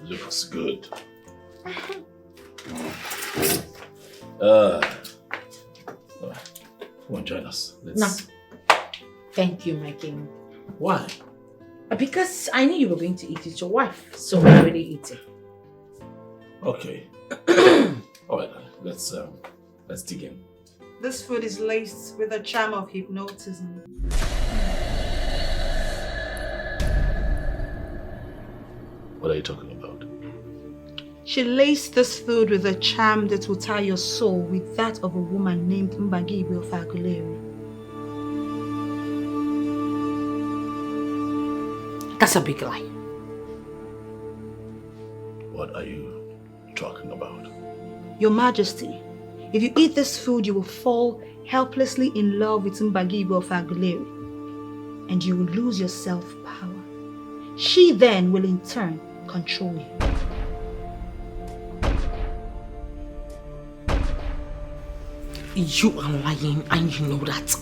Looks good. Come on, join us. Let's... No. Thank you, my king. Why? Because I knew you were going to eat with your wife, so I already eating. Okay. Alright, let's dig in. This food is laced with a charm of hypnotism. What are you talking about? She laced this food with a charm that will tie your soul with that of a woman named Mbagibwe of Aguleri. That's a big lie. What are you talking about? Your Majesty, if you eat this food, you will fall helplessly in love with Mbagibwe of Aguleri, and you will lose your self-power. She then will in turn control you. You are lying and you know that.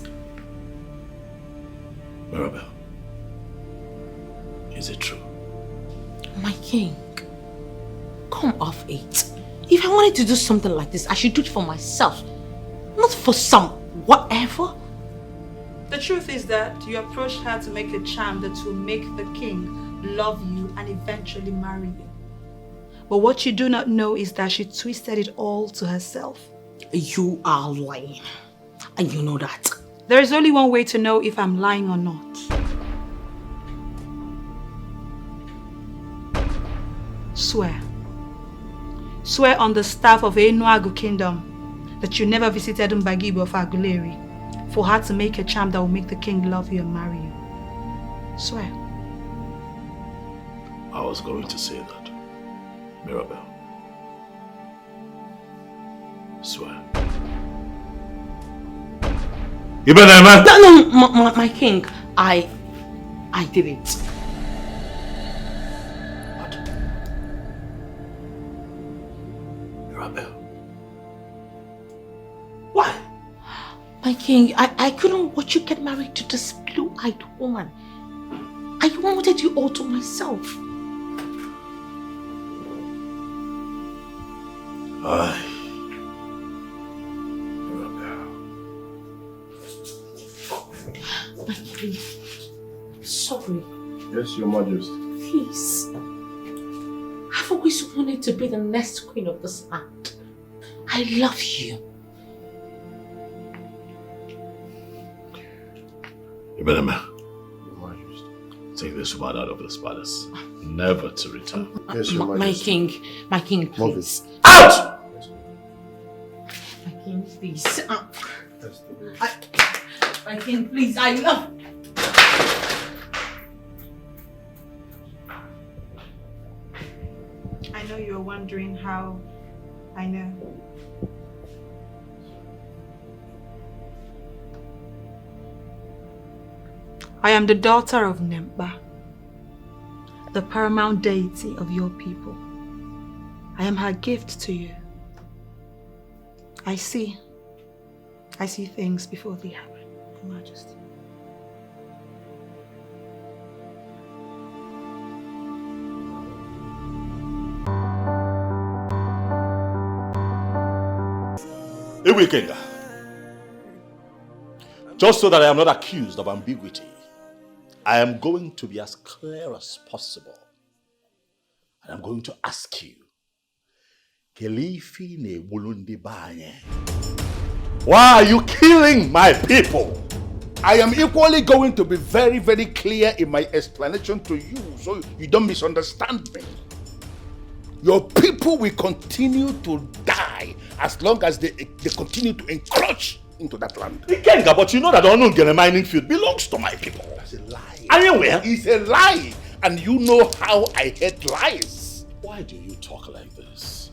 Mirabelle, is it true? My king, come off it. If I wanted to do something like this, I should do it for myself, not for some whatever. The truth is that you approached her to make a charm that will make the king love you and eventually marry you. But what you do not know is that she twisted it all to herself. You are lying, and you know that. There is only one way to know if I'm lying or not. Swear. Swear on the staff of Enuagu Kingdom that you never visited Mbagibwe of Aguleri for her to make a charm that will make the king love you and marry you. Swear. I was going to say that. Mirabelle. Swear. You better, man. No, my king. I did it. What? Mirabelle. Why? My king, I couldn't watch you get married to this blue-eyed woman. I wanted you all to myself. My king, sorry. Yes, Your Majesty. Please. I've always wanted to be the next queen of this land. I love you. Ibelema, take this woman out of this palace, never to return. Yes, Your Majesty. My king, please. Out! My king, please. My king, please, I love you. I know you're wondering how I know. I am the daughter of Nemba, the paramount deity of your people. I am her gift to you. I see things before they happen, Your Majesty. Iwikenga. Just so that I am not accused of ambiguity, I am going to be as clear as possible. And I'm going to ask you, why are you killing my people? I am equally going to be very, very clear in my explanation to you so you don't misunderstand me. Your people will continue to die as long as they continue to encroach into that land. Ikenga, but you know that Onungene mining field belongs to my people. That's a lie. Anywhere. It's a lie. And you know how I hate lies. Why do you talk like this?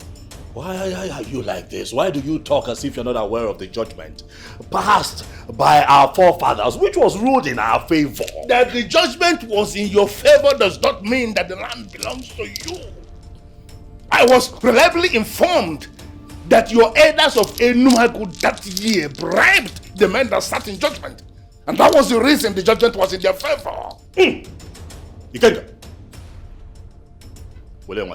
Why are you like this? Why do you talk as if you're not aware of the judgment passed by our forefathers, which was ruled in our favor? That the judgment was in your favor does not mean that the land belongs to you. I was reliably informed that your elders of Enuagu that year bribed the men that sat in judgment. And that was the reason the judgment was in their favor. Ikenga. William,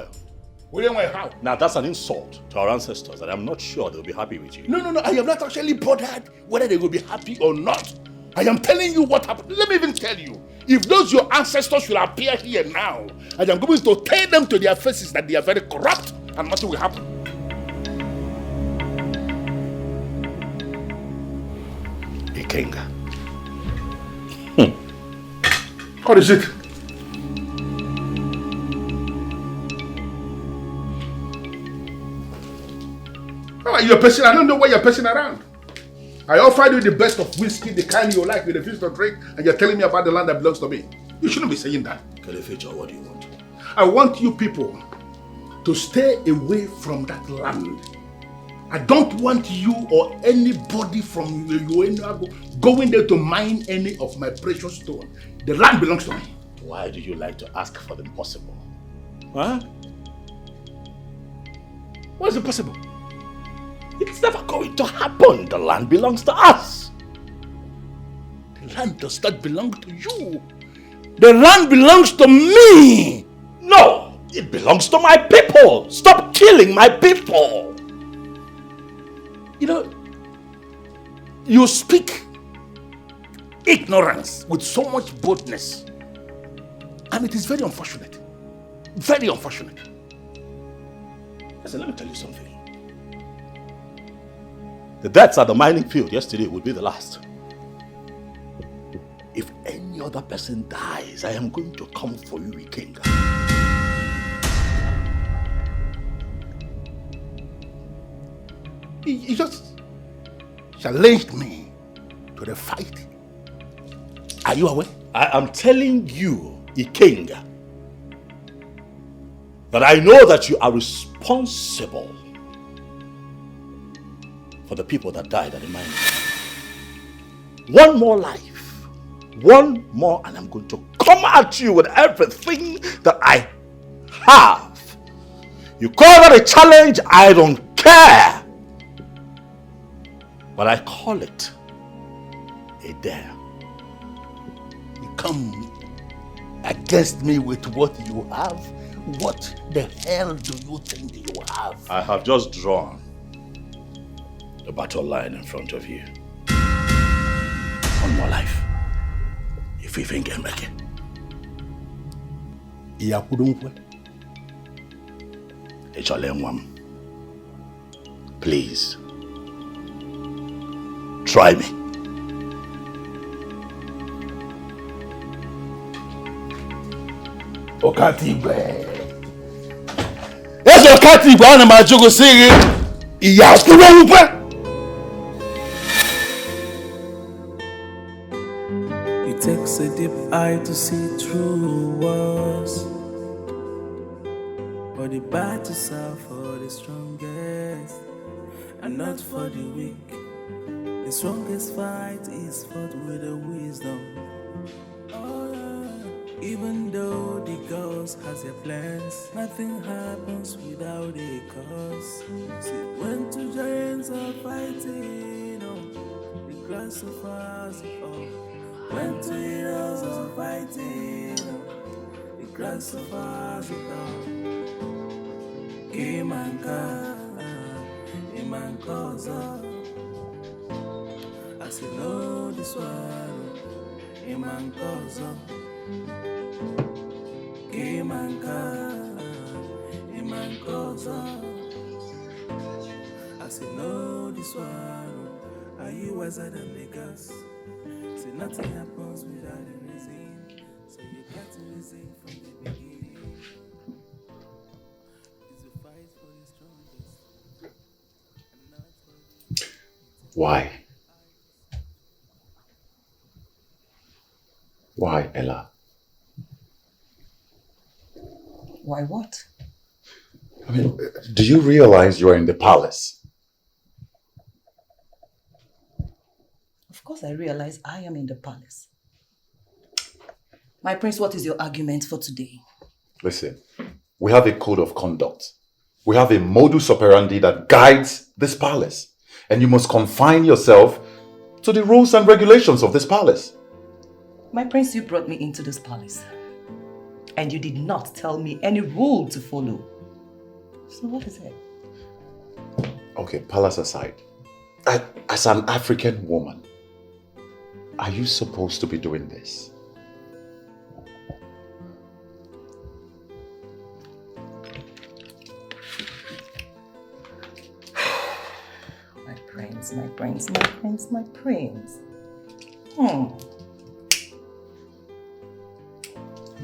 How? Now that's an insult to our ancestors, and I'm not sure they'll be happy with you. No, I am not actually bothered whether they will be happy or not. I am telling you what happened. Let me even tell you. If those your ancestors should appear here now, I am going to tell them to their faces that they are very corrupt and nothing will happen. A king. What is it? You're pacing. I don't know why you're pacing around. I offered you the best of whiskey, the kind you like, you refuse to drink, and you're telling me about the land that belongs to me. You shouldn't be saying that. Keleficha, what do you want? I want you people to stay away from that land. I don't want you or anybody from Uenuago going there to mine any of my precious stone. The land belongs to me. Why do you like to ask for the impossible? Huh? What is impossible? It's never going to happen. The land belongs to us. The land does not belong to you. The land belongs to me. No, it belongs to my people. Stop killing my people. You know, you speak ignorance with so much boldness. And it is very unfortunate. Very unfortunate. Listen, let me tell you something. The deaths at the mining field yesterday will be the last. If any other person dies, I am going to come for you, Ikenga. You just challenged me to the fight. Are you aware? I am telling you, Ikenga, that I know that you are responsible for the people that died at the mine. One more life, one more, and I'm going to come at you with everything that I have. You call that a challenge, I don't care. But I call it a dare. You come against me with what you have? What the hell do you think you have? I have just drawn the battle line in front of you. One more life. If you think I'm making. Please. Try me. Okatigwe. Yes, Okatigwe, I'm a joke singing. It takes a deep eye to see through walls, but the battles are for the strongest and not for the weak. The strongest fight is fought with the wisdom. Even though the ghost has their plans, nothing happens without a cause. See, when two giants are fighting, the glass of us, when two heroes are fighting, the glass of us, I say no, this one, Iman Kozo. I say no, this one. Are you wiser than the gas? Say nothing happens without a reason, so you got to reason from the beginning. It's a fight for the strongest. Why? Why, Ella? Why what? I mean, do you realize you are in the palace? Of course I realize I am in the palace. My prince, what is your argument for today? Listen, we have a code of conduct. We have a modus operandi that guides this palace. And you must confine yourself to the rules and regulations of this palace. My prince, you brought me into this palace. And you did not tell me any rule to follow. So what is it? Okay, palace aside. As an African woman, are you supposed to be doing this? My prince. I'm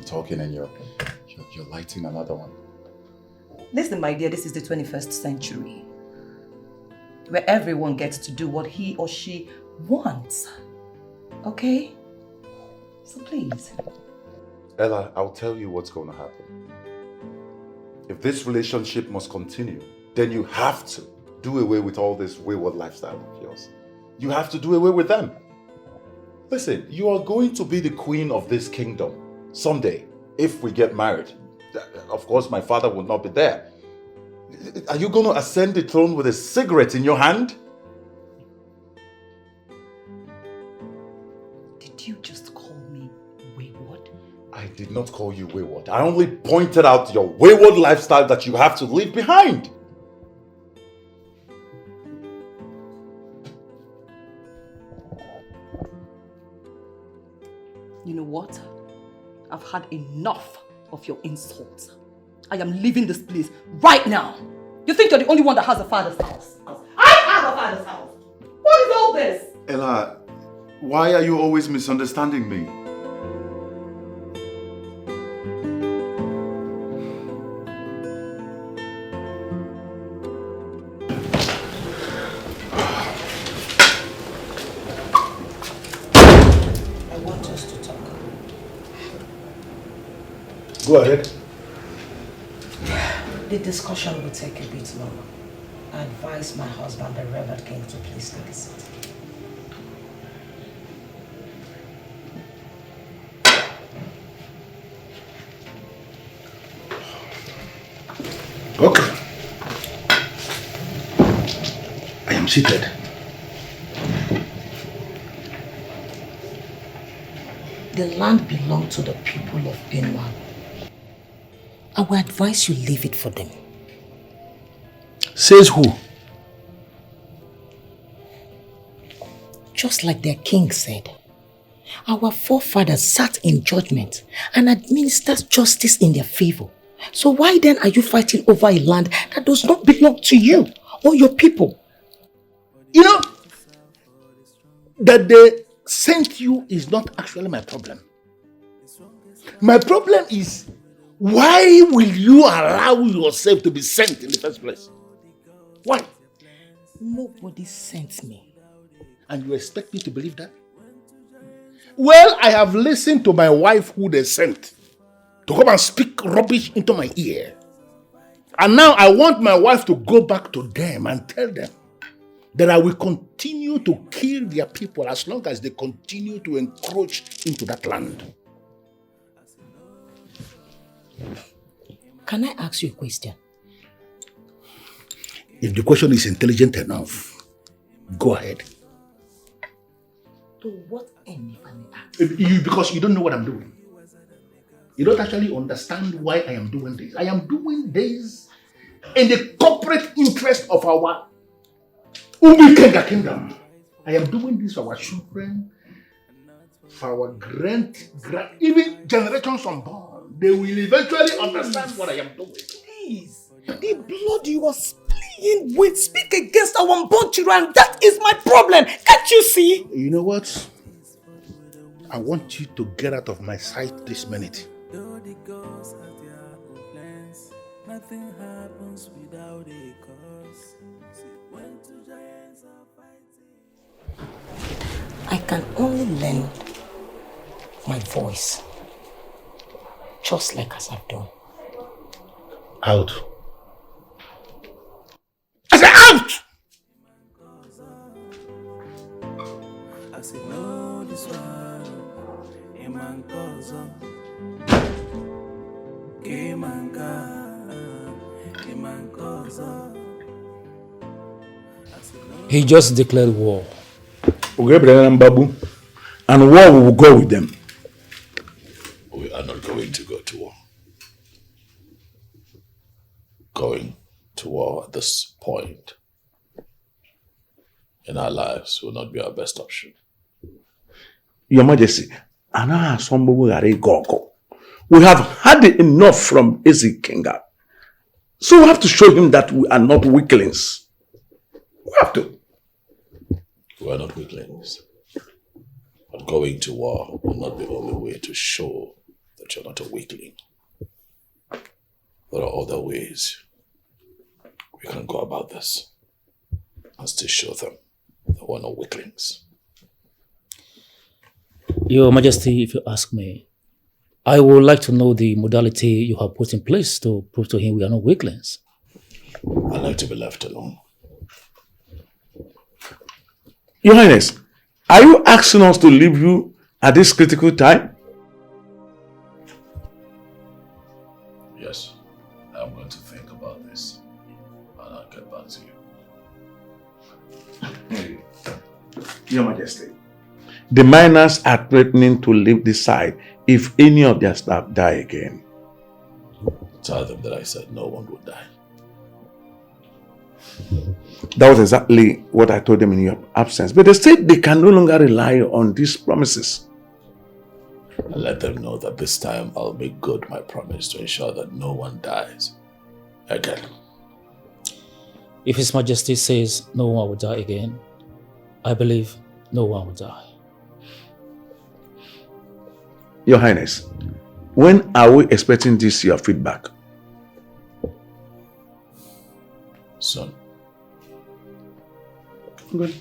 talking and you're lighting another one. Listen, my dear, this is the 21st century, where everyone gets to do what he or she wants. Okay? So please. Ella, I'll tell you what's going to happen. If this relationship must continue, then you have to do away with all this wayward lifestyle of yours. You have to do away with them. Listen, you are going to be the queen of this kingdom someday, if we get married. Of course, my father will not be there. Are you going to ascend the throne with a cigarette in your hand? Did you just call me wayward? I did not call you wayward. I only pointed out your wayward lifestyle that you have to leave behind. You know what? I've had enough of your insults. I am leaving this place right now. You think you're the only one that has a father's house? I have a father's house. What is all this? Ella, why are you always misunderstanding me? I want us to talk. Go ahead. The discussion will take a bit longer. I advise my husband, the Reverend King, to please take a seat. Okay. I am seated. The land belongs to the people of Benue. I will advise you leave it for them. Says who? Just like their king said, our forefathers sat in judgment and administered justice in their favor. So why then are you fighting over a land that does not belong to you or your people? You know, that they sent you is not actually my problem. My problem is, why will you allow yourself to be sent in the first place? Why? Nobody sent me. And you expect me to believe that? Well, I have listened to my wife who they sent to come and speak rubbish into my ear. And now I want my wife to go back to them and tell them that I will continue to kill their people as long as they continue to encroach into that land. Can I ask you a question? If the question is intelligent enough, go ahead. To what end, if I may ask? Because you don't know what I'm doing. You don't actually understand why I am doing this. I am doing this in the corporate interest of our Umikenga kingdom. I am doing this for our children, for our even generations unborn. They will eventually understand what I am doing. Please, the blood you are playing with speak against our unborn children. That is my problem. Can't you see? You know what? I want you to get out of my sight this minute. Nothing happens without a cause. When two giants are fighting. I can only lend my voice, just like as I've done. Out. I said out! I say no, this one. A man goes on. He just declared war. And war will go with them. We are not going to go to war. Going to war at this point in our lives will not be our best option. Your Majesty, we have had enough from Ezekiel. So we have to show him that we are not weaklings. We have to. We are not weaklings. But going to war will not be the only way to show that you're not a weakling. There are other ways we can go about this and still show them that we're not weaklings. Your Majesty, if you ask me, I would like to know the modality you have put in place to prove to him we are not weaklings. I'd like to be left alone. Your Highness, are you asking us to leave you at this critical time? Yes, I'm going to think about this and I'll get back to you. Your Majesty, the miners are threatening to leave this side if any of their staff die again. Tell them that I said no one would die. That was exactly what I told them in your absence. But they said they can no longer rely on these promises. And let them know that this time I'll make good my promise to ensure that no one dies again. If His Majesty says no one will die again, I believe no one will die. Your Highness, when are we expecting this your feedback? Soon. Good.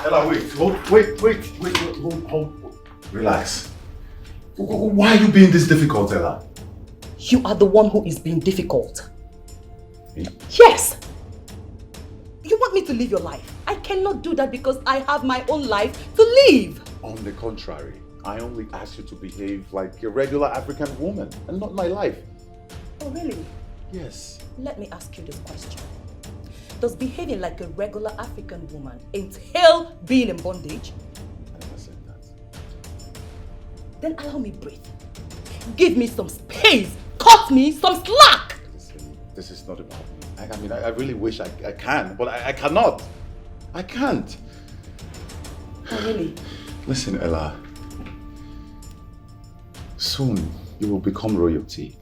Ella, wait, hold. Relax. Why are you being this difficult, Ella? You are the one who is being difficult. Me? Yes! You want me to live your life? I cannot do that because I have my own life to live. On the contrary, I only asked you to behave like a regular African woman and not my life. Oh, really? Yes. Let me ask you this question. Does behaving like a regular African woman entail being in bondage? I never said that. Then allow me breathe. Give me some space. Cut me some slack. Listen, this is not about me. I mean, I really wish I can, but I cannot. I can't. Oh, really? Listen, Ella. Soon, you will become royalty,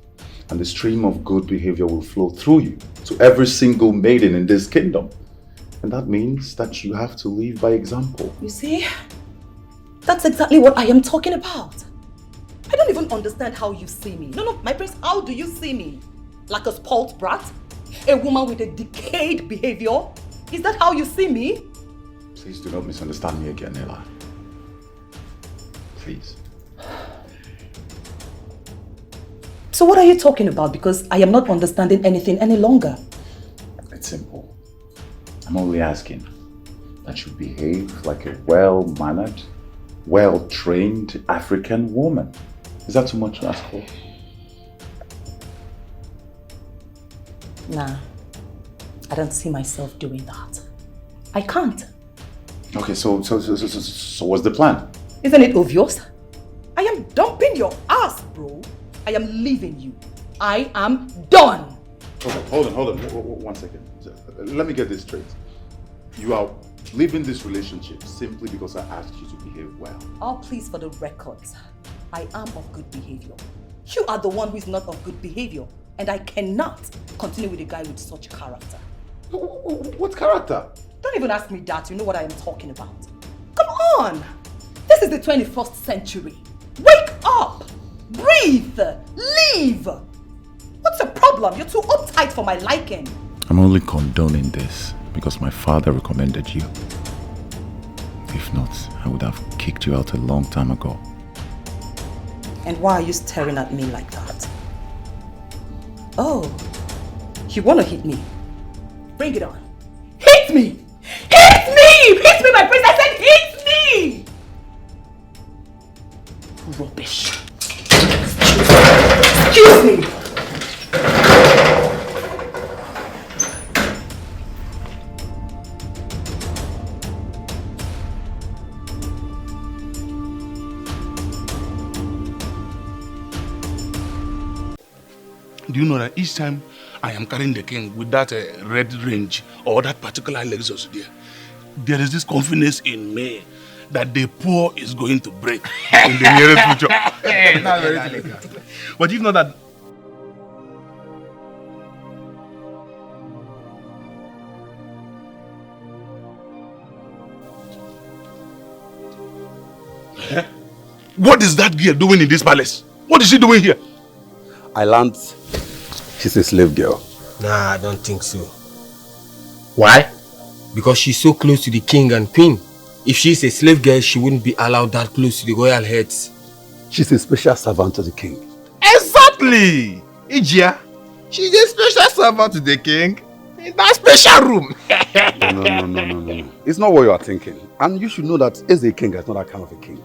and the stream of good behavior will flow through you to every single maiden in this kingdom. And that means that you have to live by example. You see? That's exactly what I am talking about. I don't even understand how you see me. No, my prince, how do you see me? Like a spoilt brat? A woman with a decayed behavior? Is that how you see me? Please do not misunderstand me again, Ella. Please. So what are you talking about? Because I am not understanding anything any longer. It's simple. I'm only asking that you behave like a well-mannered, well-trained African woman. Is that too much to ask for? Nah, I don't see myself doing that. I can't. Okay, so what's the plan? Isn't it obvious? I am dumping your ass, bro. I am leaving you. I am done. Okay, hold on. 1 second. Let me get this straight. You are leaving this relationship simply because I asked you to behave well. Oh, please, for the records, I am of good behavior. You are the one who is not of good behavior, and I cannot continue with a guy with such character. What character? Don't even ask me that. You know what I am talking about. Come on! This is the 21st century. Wake up! Breathe! Leave! What's your problem? You're too uptight for my liking. I'm only condoning this because my father recommended you. If not, I would have kicked you out a long time ago. And why are you staring at me like that? Oh, you want to hit me? Bring it on. Hit me! Hit me! Hit me, my prince! I said hit me! Rubbish. Excuse me. Do you know that each time I am carrying the king with that red range or that particular Lexus there is this confidence in me that the poor is going to break in the nearest future. But if not that... What is that girl doing in this palace? What is she doing here? I learned she's a slave girl. Nah, I don't think so. Why? Because she's so close to the king and queen. If she's a slave girl, she wouldn't be allowed that close to the royal heads. She's a special servant to the king. Exactly! Ijia, she's a special servant to the king in that special room. No. It's not what you are thinking. And you should know that as a king is not that kind of a king.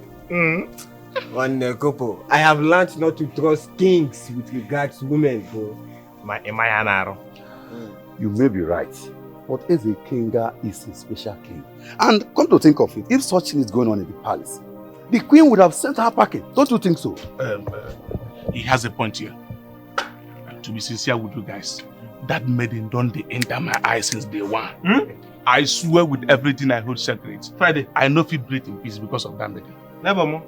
One couple, I have learned not to trust kings with regards to women, bro. You may be right, but as a king is a special king. And come to think of it, if such thing is going on in the palace, the queen would have sent her packing. Don't you think so? He has a point here. To be sincere with you guys, that maiden don't enter my eyes since day one. I swear with everything I hold sacred. Friday, I know if you breathe in peace because of that maiden. Never more.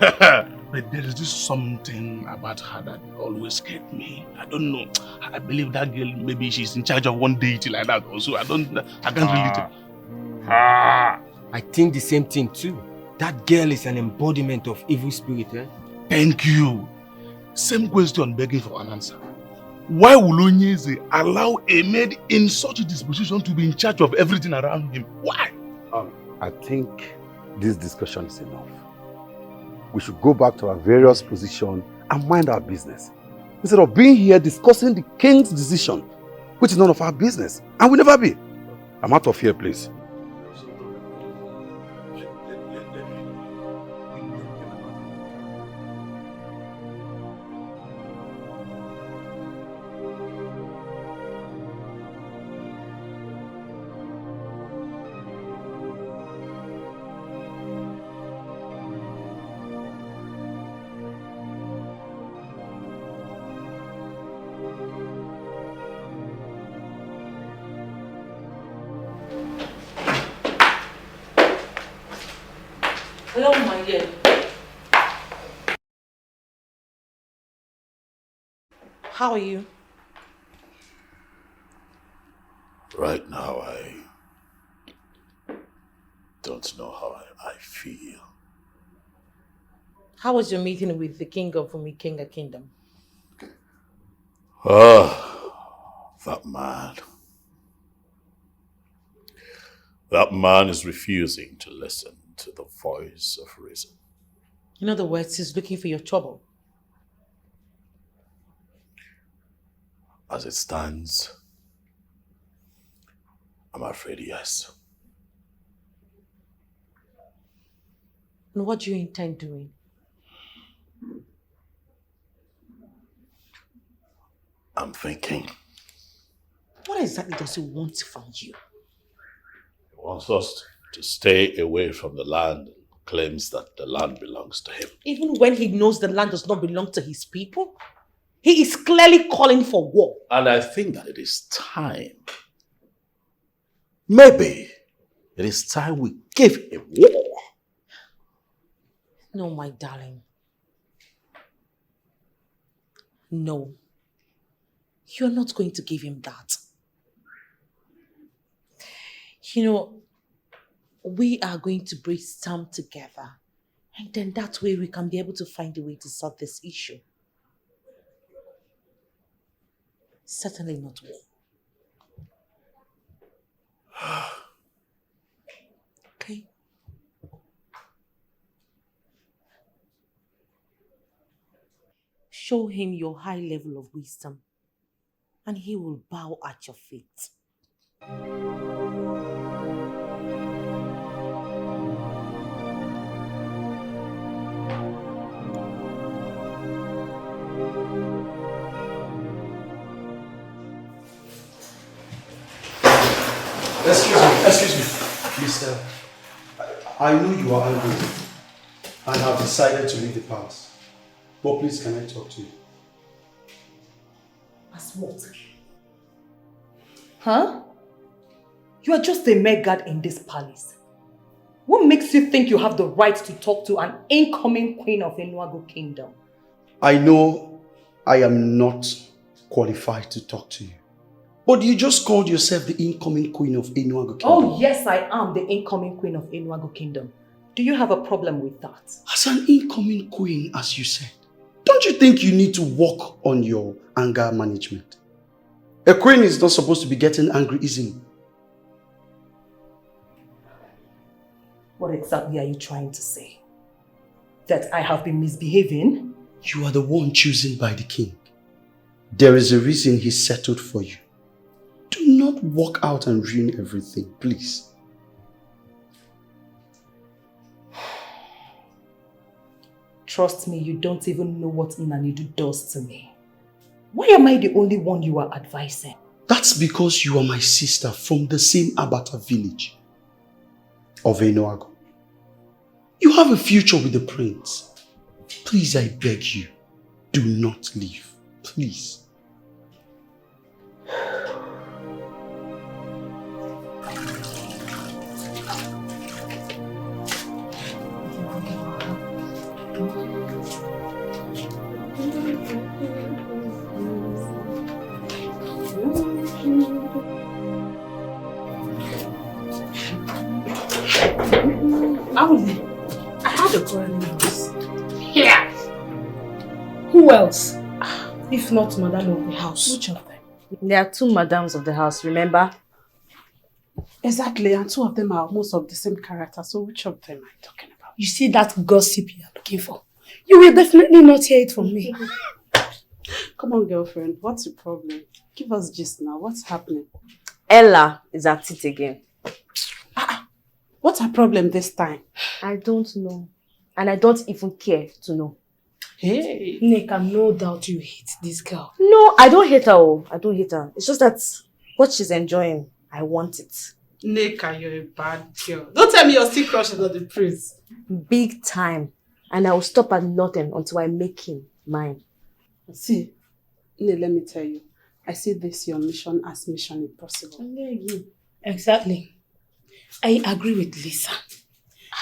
But there is just something about her that always scared me. I don't know. I believe that girl, maybe she's in charge of one deity like that also. I can't really tell. I think the same thing too. That girl is an embodiment of evil spirit, eh? Thank you. Same question begging for an answer. Why will Onyeze allow a maid in such a disposition to be in charge of everything around him? Why? I think this discussion is enough. We should go back to our various positions and mind our business. Instead of being here discussing the king's decision, which is none of our business, and will never be. I'm out of here, please. Hello, my dear. How are you? Right now, I don't know how I feel. How was your meeting with the king of Umikenga Kingdom? That man. That man is refusing to listen to the voice of reason. In other words, he's looking for your trouble. As it stands, I'm afraid yes. And what do you intend doing? I'm thinking. What exactly does he want from you? He wants us to stay away from the land and claims that the land belongs to him. Even when he knows the land does not belong to his people? He is clearly calling for war. And I think that it is time. Maybe it is time we give him war. No, my darling. No. You're not going to give him that. You know, we are going to brainstorm together. And then that way we can be able to find a way to solve this issue. Certainly not war. Okay? Show him your high level of wisdom, and he will bow at your feet. Excuse me, mister. I know you are angry and have decided to leave the palace. But please, can I talk to you? As what? Huh? You are just a mere guard in this palace. What makes you think you have the right to talk to an incoming queen of Enuago Kingdom? I know I am not qualified to talk to you. But you just called yourself the incoming queen of Enuago Kingdom. Oh yes, I am the incoming queen of Enuago Kingdom. Do you have a problem with that? As an incoming queen, as you said, don't you think you need to work on your anger management? A queen is not supposed to be getting angry easily. What exactly are you trying to say? That I have been misbehaving? You are the one chosen by the king. There is a reason he settled for you. Do not walk out and ruin everything, please. Trust me, you don't even know what Nanidu does to me. Why am I the only one you are advising? That's because you are my sister from the same Abata village of Enuago. You have a future with the prince. Please, I beg you, do not leave. Please. I had a quarrel in the house. Yeah. Who else? If not madam of the house. Which of them? There are two madams of the house, remember? Exactly, and two of them are almost of the same character. So which of them are you talking about? You see that gossip you are looking for? You will definitely not hear it from me. Come on, girlfriend. What's your problem? Give us gist now. What's happening? Ella is at it again. What's her problem this time? I don't know. And I don't even care to know. Hey. Nneka, no doubt you hate this girl. No, I don't hate her. Oh. I don't hate her. It's just that what she's enjoying, I want it. Nneka, you're a bad girl. Don't tell me you're still crushing on the prince. Big time. And I will stop at nothing until I make him mine. See, Nne, let me tell you. I see this your mission as mission impossible. Exactly. I agree with Lisa.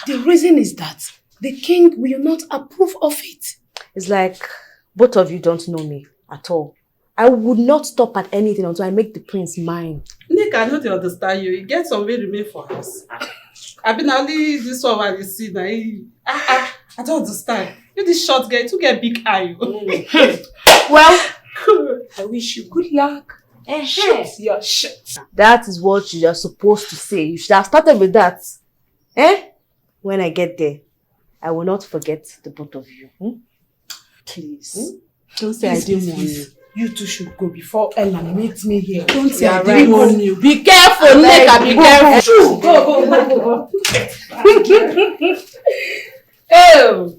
The reason is that the king will not approve of it. It's like both of you don't know me at all. I would not stop at anything until I make the prince mine. Nick, I know they understand you. You get some way remain for us. I've been only this one while you see now. I don't understand. You this short guy to get big eye. Well, I wish you good luck. Shut your shit. That is what you are supposed to say. You should have started with that. When I get there, I will not forget the both of you. Please. Don't say I didn't warn you. You two should go before Ella meets me here. Don't say I right. didn't warn you. Be careful, Nneka, be careful. Go. Oh!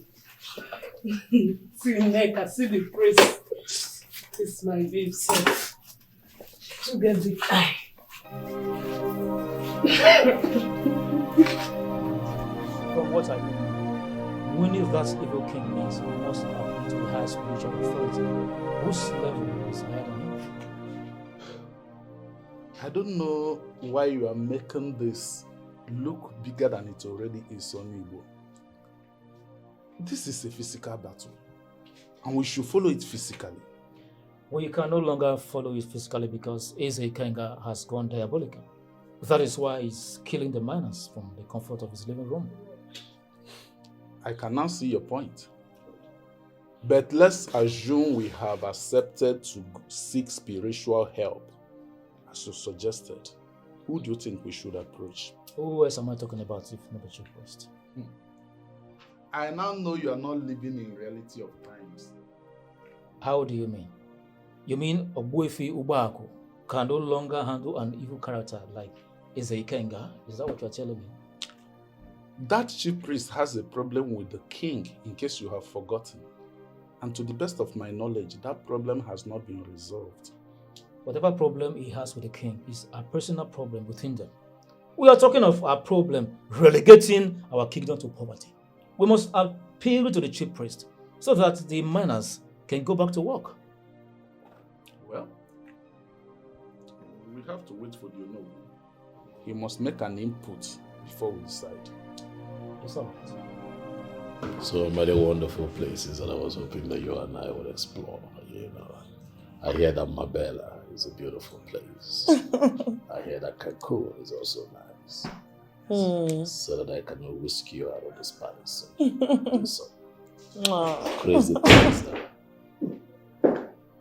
See Nneka, see the priest. It's my babe self. To get the eye. From what I know, winning that evil king means he must appeal to the highest spiritual authority, whose level is higher than him. I don't know why you are making this look bigger than it already is on Igbo. This is a physical battle, and we should follow it physically. Well, you can no longer follow it physically because Eze Ikenga has gone diabolical. That is why he's killing the miners from the comfort of his living room. I can now see your point. But let's assume we have accepted to seek spiritual help, as you suggested. Who do you think we should approach? Who else am I talking about if not the chief priest? I now know you are not living in reality of times. How do you mean? You mean Ogbuefi Ubaku can no longer handle an evil character like Eze Ikenga? Is that what you're telling me? That chief priest has a problem with the king, in case you have forgotten. And to the best of my knowledge, that problem has not been resolved. Whatever problem he has with the king is a personal problem within them. We are talking of a problem relegating our kingdom to poverty. We must appeal to the chief priest so that the miners can go back to work. Well, have to wait for the Onowu. He must make an input before we decide. It's all right. So many wonderful places that I was hoping that you and I would explore. You know, I hear that Mabela is a beautiful place. I hear that Cancun is also nice. So that I can whisk you out of this palace and do some crazy things there.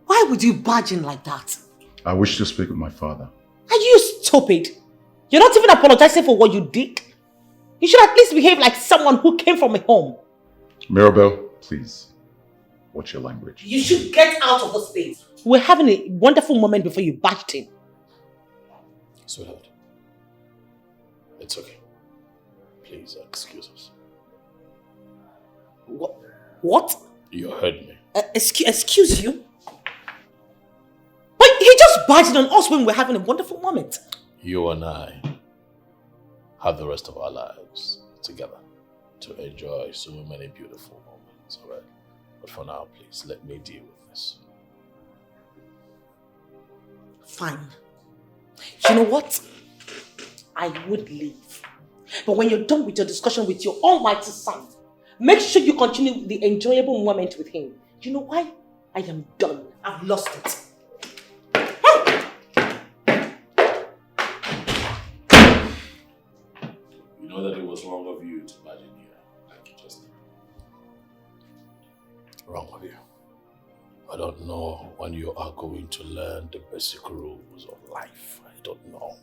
Why would you barge in like that? I wish to speak with my father. Are you stupid? You're not even apologizing for what you did. You should at least behave like someone who came from a home. Mirabel, please, watch your language. You should get out of this place. We're having a wonderful moment before you barged in. Sweetheart, it's okay. Please excuse us. What? You heard me. Excuse you? But he just barged on us when we're having a wonderful moment. You and I have the rest of our lives together to enjoy so many beautiful moments, alright? But for now, please, let me deal with this. Fine. You know what? I would leave. But when you're done with your discussion with your almighty son, make sure you continue the enjoyable moment with him. You know why? I am done. I've lost it. You know that it was wrong of you to barge in here, like you just did. Wrong of you. I don't know when you are going to learn the basic rules of life. I don't know.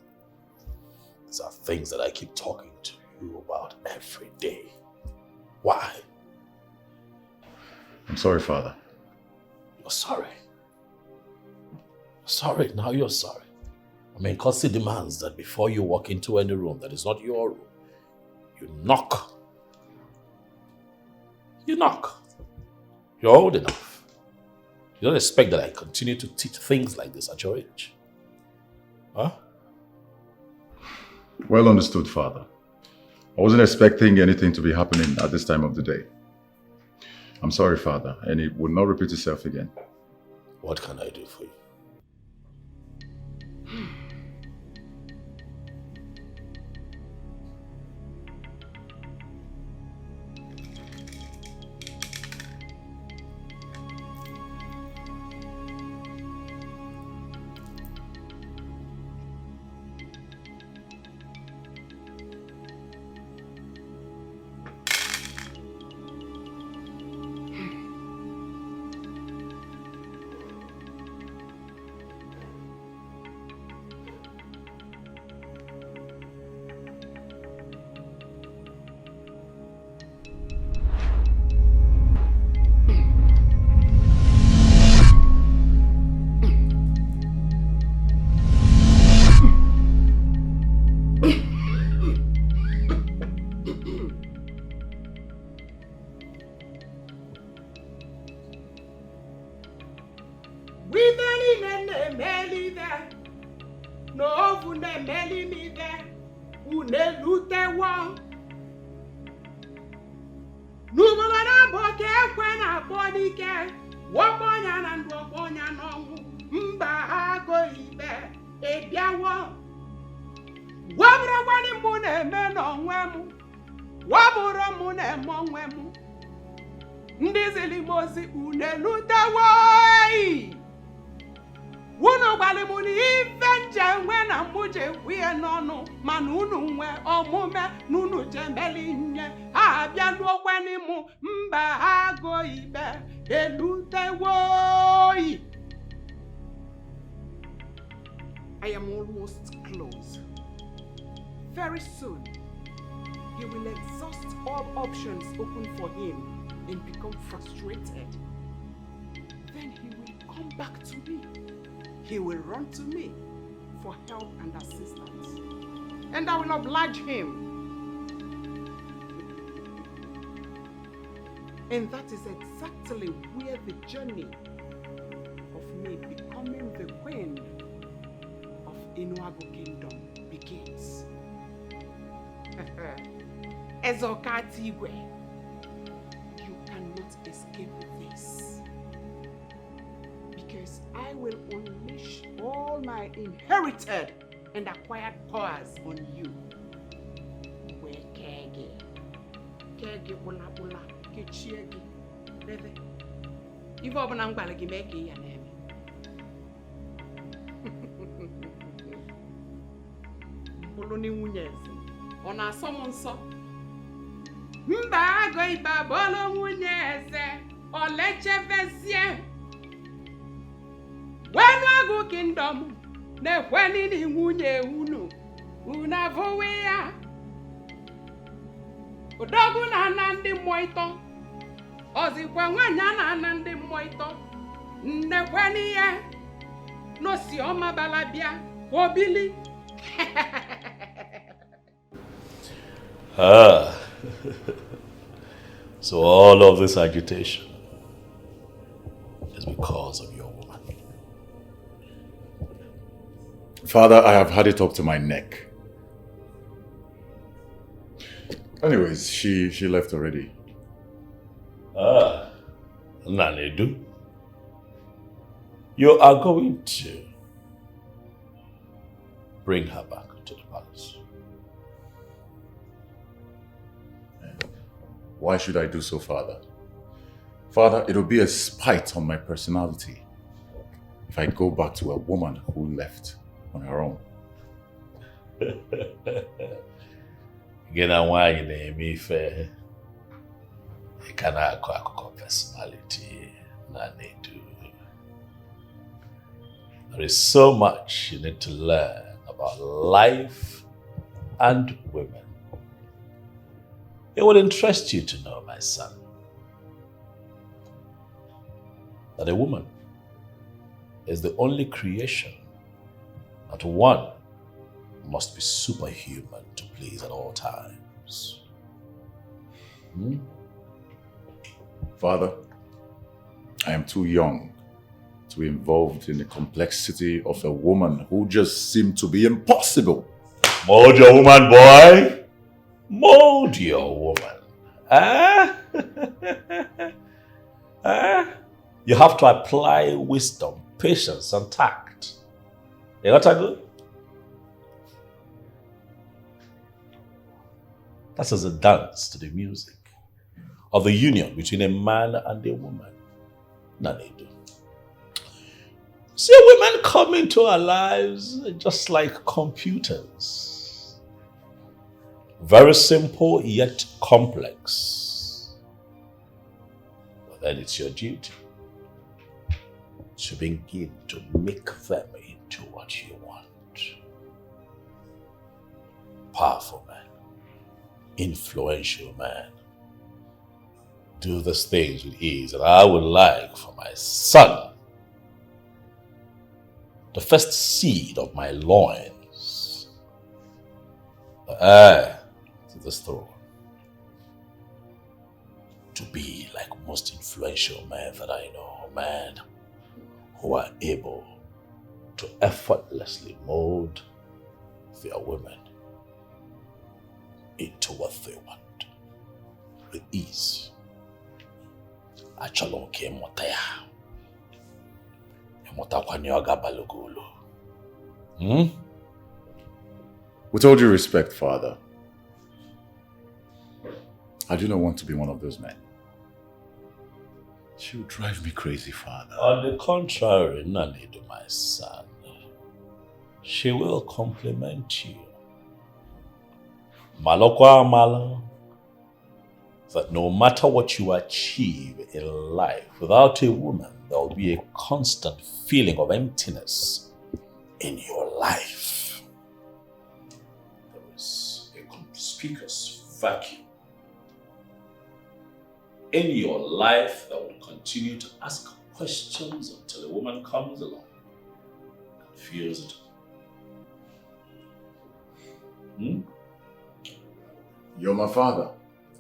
These are things that I keep talking to you about every day. Why? I'm sorry, Father. You're sorry. Sorry, now you're sorry. I mean, courtesy demands that before you walk into any room that is not your room, you knock. You knock. You're old enough. You don't expect that I continue to teach things like this at your age. Huh? Well understood, Father. I wasn't expecting anything to be happening at this time of the day. I'm sorry, Father, and it will not repeat itself again. What can I do for you? I am almost close. Very soon, he will exhaust all options open for him and become frustrated. Then he will come back to me. He will run to me for help and assistance. And I will oblige him. And that is exactly where the journey of me becoming the queen of Inuago Kingdom begins. Ezokatigwe, you cannot escape this. Because I will unleash all my inherited and acquired powers on you. Where kege ula ula kechiegi bebe. Ivo obana ngbala gi meke ya neme. Boloni nwunyezi. Ona asomonso. Mba ago iba bolo nwunyeze. Olechevezie. Wenu agu kingdom. Nekweni ni nwunye unu. Unavowe ya. Odogu na nandi moito. Ozikwa nwanya na nandi moito. Nekweni ya. No si oma balabia. Obili. So all of this agitation is because of your woman. Father, I have had it up to my neck. Anyways, she left already. Nanedu, you are going to bring her back to the palace. Why should I do so, Father? Father, it'll be a spite on my personality if I go back to a woman who left on her own. Again, why you name me fair? You cannot call personality. Nanedu. There is so much you need to learn about life and women. It will interest you to know, my son, that a woman is the only creation that one must be superhuman to please at all times. Father, I am too young to be involved in the complexity of a woman who just seemed to be impossible. Mold your woman, boy. Mold your woman. You have to apply wisdom, patience, and tact. You got that good? That's as a dance to the music of the union between a man and a woman. Nanedu. See, women come into our lives just like computers. Very simple yet complex. But then it's your duty to begin to make them into what you want. Powerful man, influential man. Do these things with ease, and I would like for my son, the first seed of my loins, the heir to this throne, to be like most influential men that I know, men who are able to effortlessly mold their women into what they want with ease. Achọrọ nke ịmụta ya. Ịmụtakwa na ọ ga-abalụgo ụlọ. With all due respect, Father, I do not want to be one of those men. She would drive me crazy, Father. On the contrary, Nanedu, my son, she will compliment you. Malokwa Mala, that no matter what you achieve in life, without a woman, there will be a constant feeling of emptiness in your life. There is a conspicuous vacuum in your life that will continue to ask questions until a woman comes along and fills it. You're my father,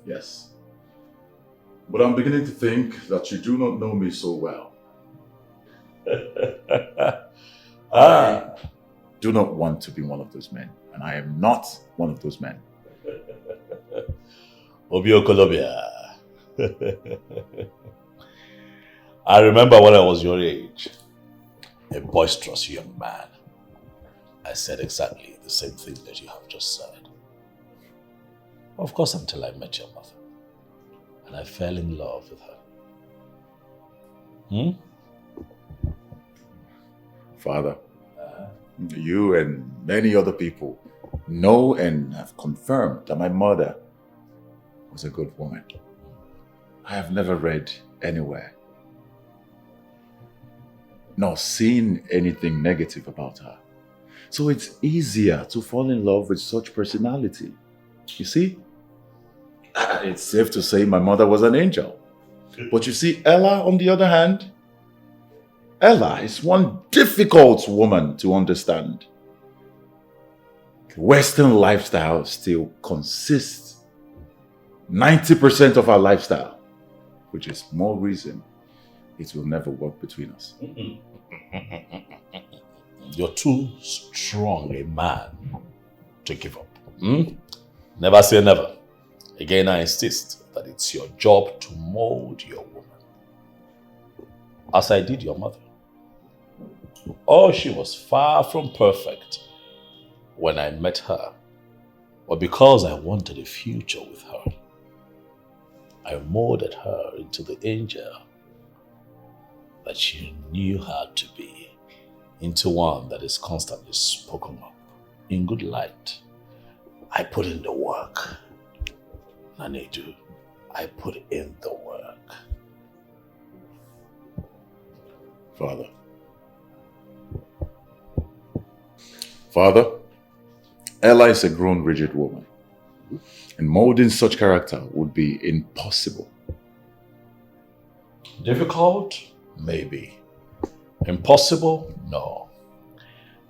yes. But I'm beginning to think that you do not know me so well. I do not want to be one of those men, and I am not one of those men. Obiokolobiya. I remember when I was your age, a boisterous young man. I said exactly the same thing that you have just said. Of course, until I met your mother. And I fell in love with her. Father, you and many other people know and have confirmed that my mother was a good woman. I have never read anywhere nor seen anything negative about her. So it's easier to fall in love with such personality. You see? It's safe to say my mother was an angel. But you see, Ella, on the other hand, Ella is one difficult woman to understand. The Western lifestyle still consists 90% of our lifestyle, which is more reason it will never work between us. You're too strong a man to give up. Never say never. Again, I insist that it's your job to mold your woman. As I did your mother. Oh, she was far from perfect when I met her. But because I wanted a future with her, I molded her into the angel that she knew her to be, into one that is constantly spoken of in good light. I put in the work. Nanedu, I put in the work. Father, Ella is a grown, rigid woman, and molding such character would be impossible. Difficult? Maybe. Impossible? No.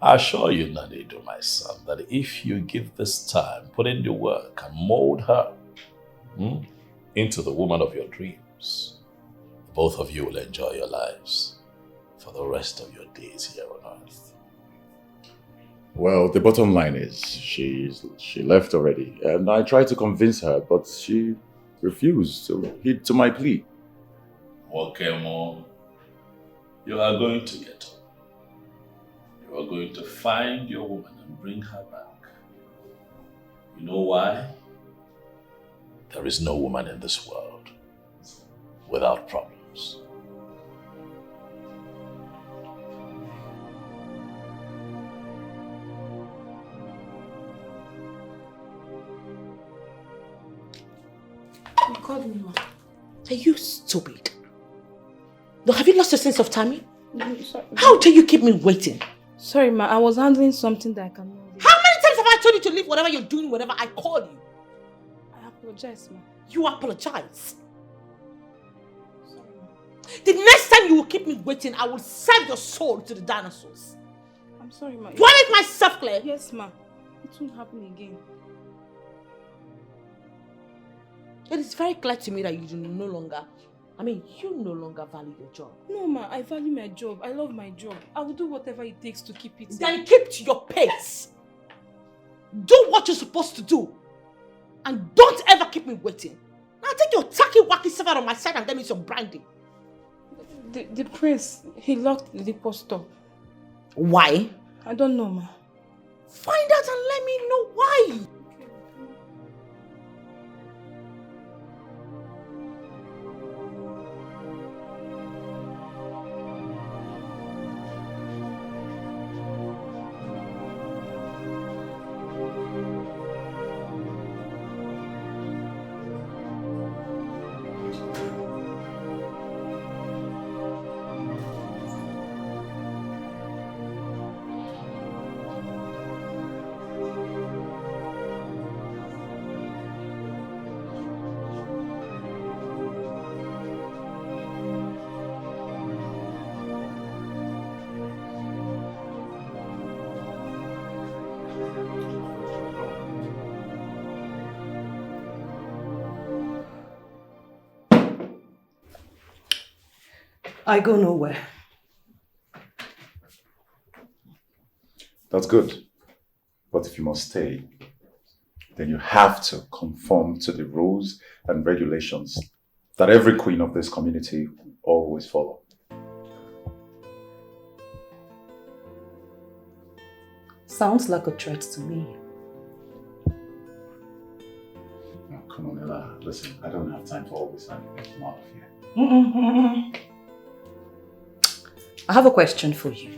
I assure you, Nanedu, my son, that if you give this time, put in the work and mold her into the woman of your dreams, both of you will enjoy your lives for the rest of your days here on earth. Well, the bottom line is she left already, and I tried to convince her, but she refused to heed to my plea. Okay, Mom. You are going to get her. You are going to find your woman and bring her back. You know why? There is no woman in this world without problems. You called me, Ma. Are you stupid? No, have you lost your sense of timing? No, sorry. How dare you keep me waiting? Sorry, Ma. I was handling something that I cannot do. How many times have I told you to leave whatever you're doing whenever I call you? I apologize, Ma. You apologize. Sorry, Ma. The next time you will keep me waiting, I will serve your soul to the dinosaurs. I'm sorry, Ma. Do I make myself clear? Yes, Ma. It won't happen again. It is very clear to me that you no longer value your job. No, Ma. I value my job. I love my job. I will do whatever it takes to keep it. Then keep to your pace. Do what you're supposed to do. And don't ever keep me waiting. Now take your tacky wacky stuff out of my side and get me some brandy. The prince, he locked the liquor store. Why? I don't know, Ma. Find out and let me know why. I go nowhere. That's good. But if you must stay, then you have to conform to the rules and regulations that every queen of this community always follow. Sounds like a threat to me. Oh, come on, Ella. Listen, I don't have time for all this argument. I'm out of here. I have a question for you.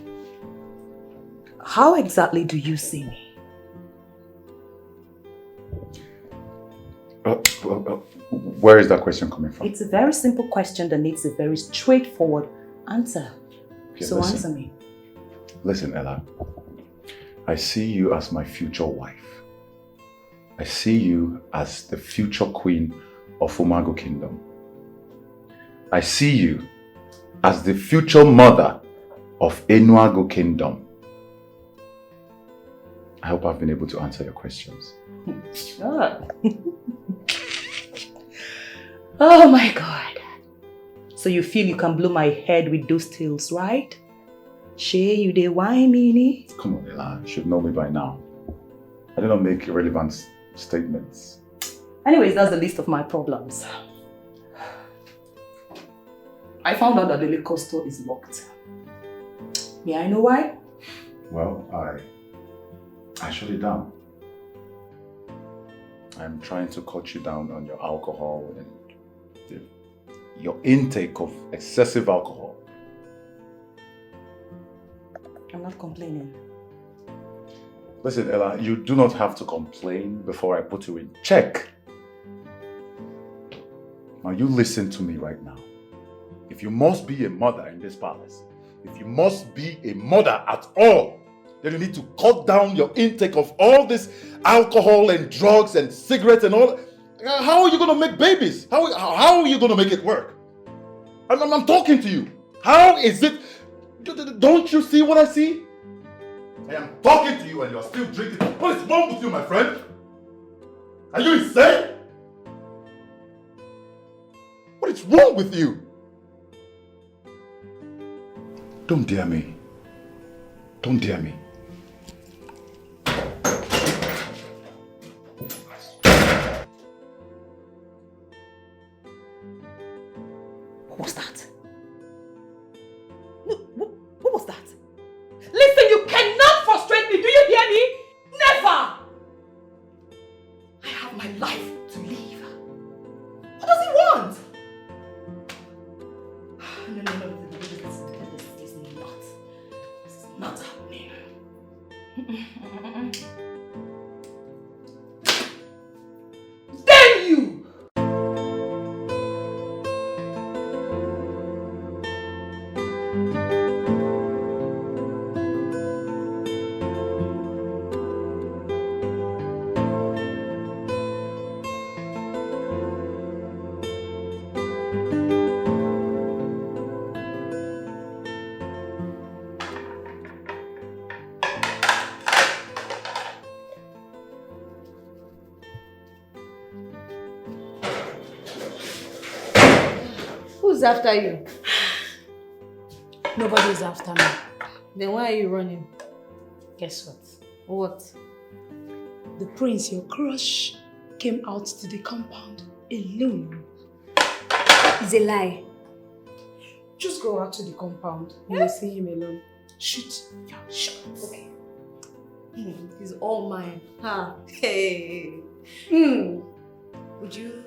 How exactly do you see me? Where is that question coming from? It's a very simple question that needs a very straightforward answer. Okay, so listen. answer me. Listen, Ella. I see you as my future wife. I see you as the future queen of Umago Kingdom. I see you as the future mother of Enuago Kingdom. I hope I've been able to answer your questions. Oh my God. So you feel you can blow my head with those tales, right? Shay, you dey whine me? Come on, Ella. You should know me by now. I do not make irrelevant statements. Anyways, that's the list of my problems. I found out that the liquor store is locked. May I know why? Well, I shut it down. I'm trying to cut you down on your alcohol and your intake of excessive alcohol. I'm not complaining. Listen, Ella, you do not have to complain before I put you in check. Now you listen to me right now. If you must be a mother in this palace, if you must be a mother at all, then you need to cut down your intake of all this alcohol and drugs and cigarettes and all. How are you going to make babies? How are you going to make it work? I'm talking to you. How is it? Don't you see what I see? I am talking to you and you're still drinking. What is wrong with you, my friend? Are you insane? What is wrong with you? Don't dare me. Don't dare me. What was that? What was that? Listen, you cannot frustrate me. Do you hear me? Never! I have my life to live. What does he want? No. This is not happening. Damn you! Who's after you? Nobody's after me. Then why are you running? Guess what? What? The prince, your crush, came out to the compound alone. It's a lie. Just go out to the compound. You will see him alone. Shoot. Yeah, shoot. Okay. He's all mine. Huh? Hey. Would you?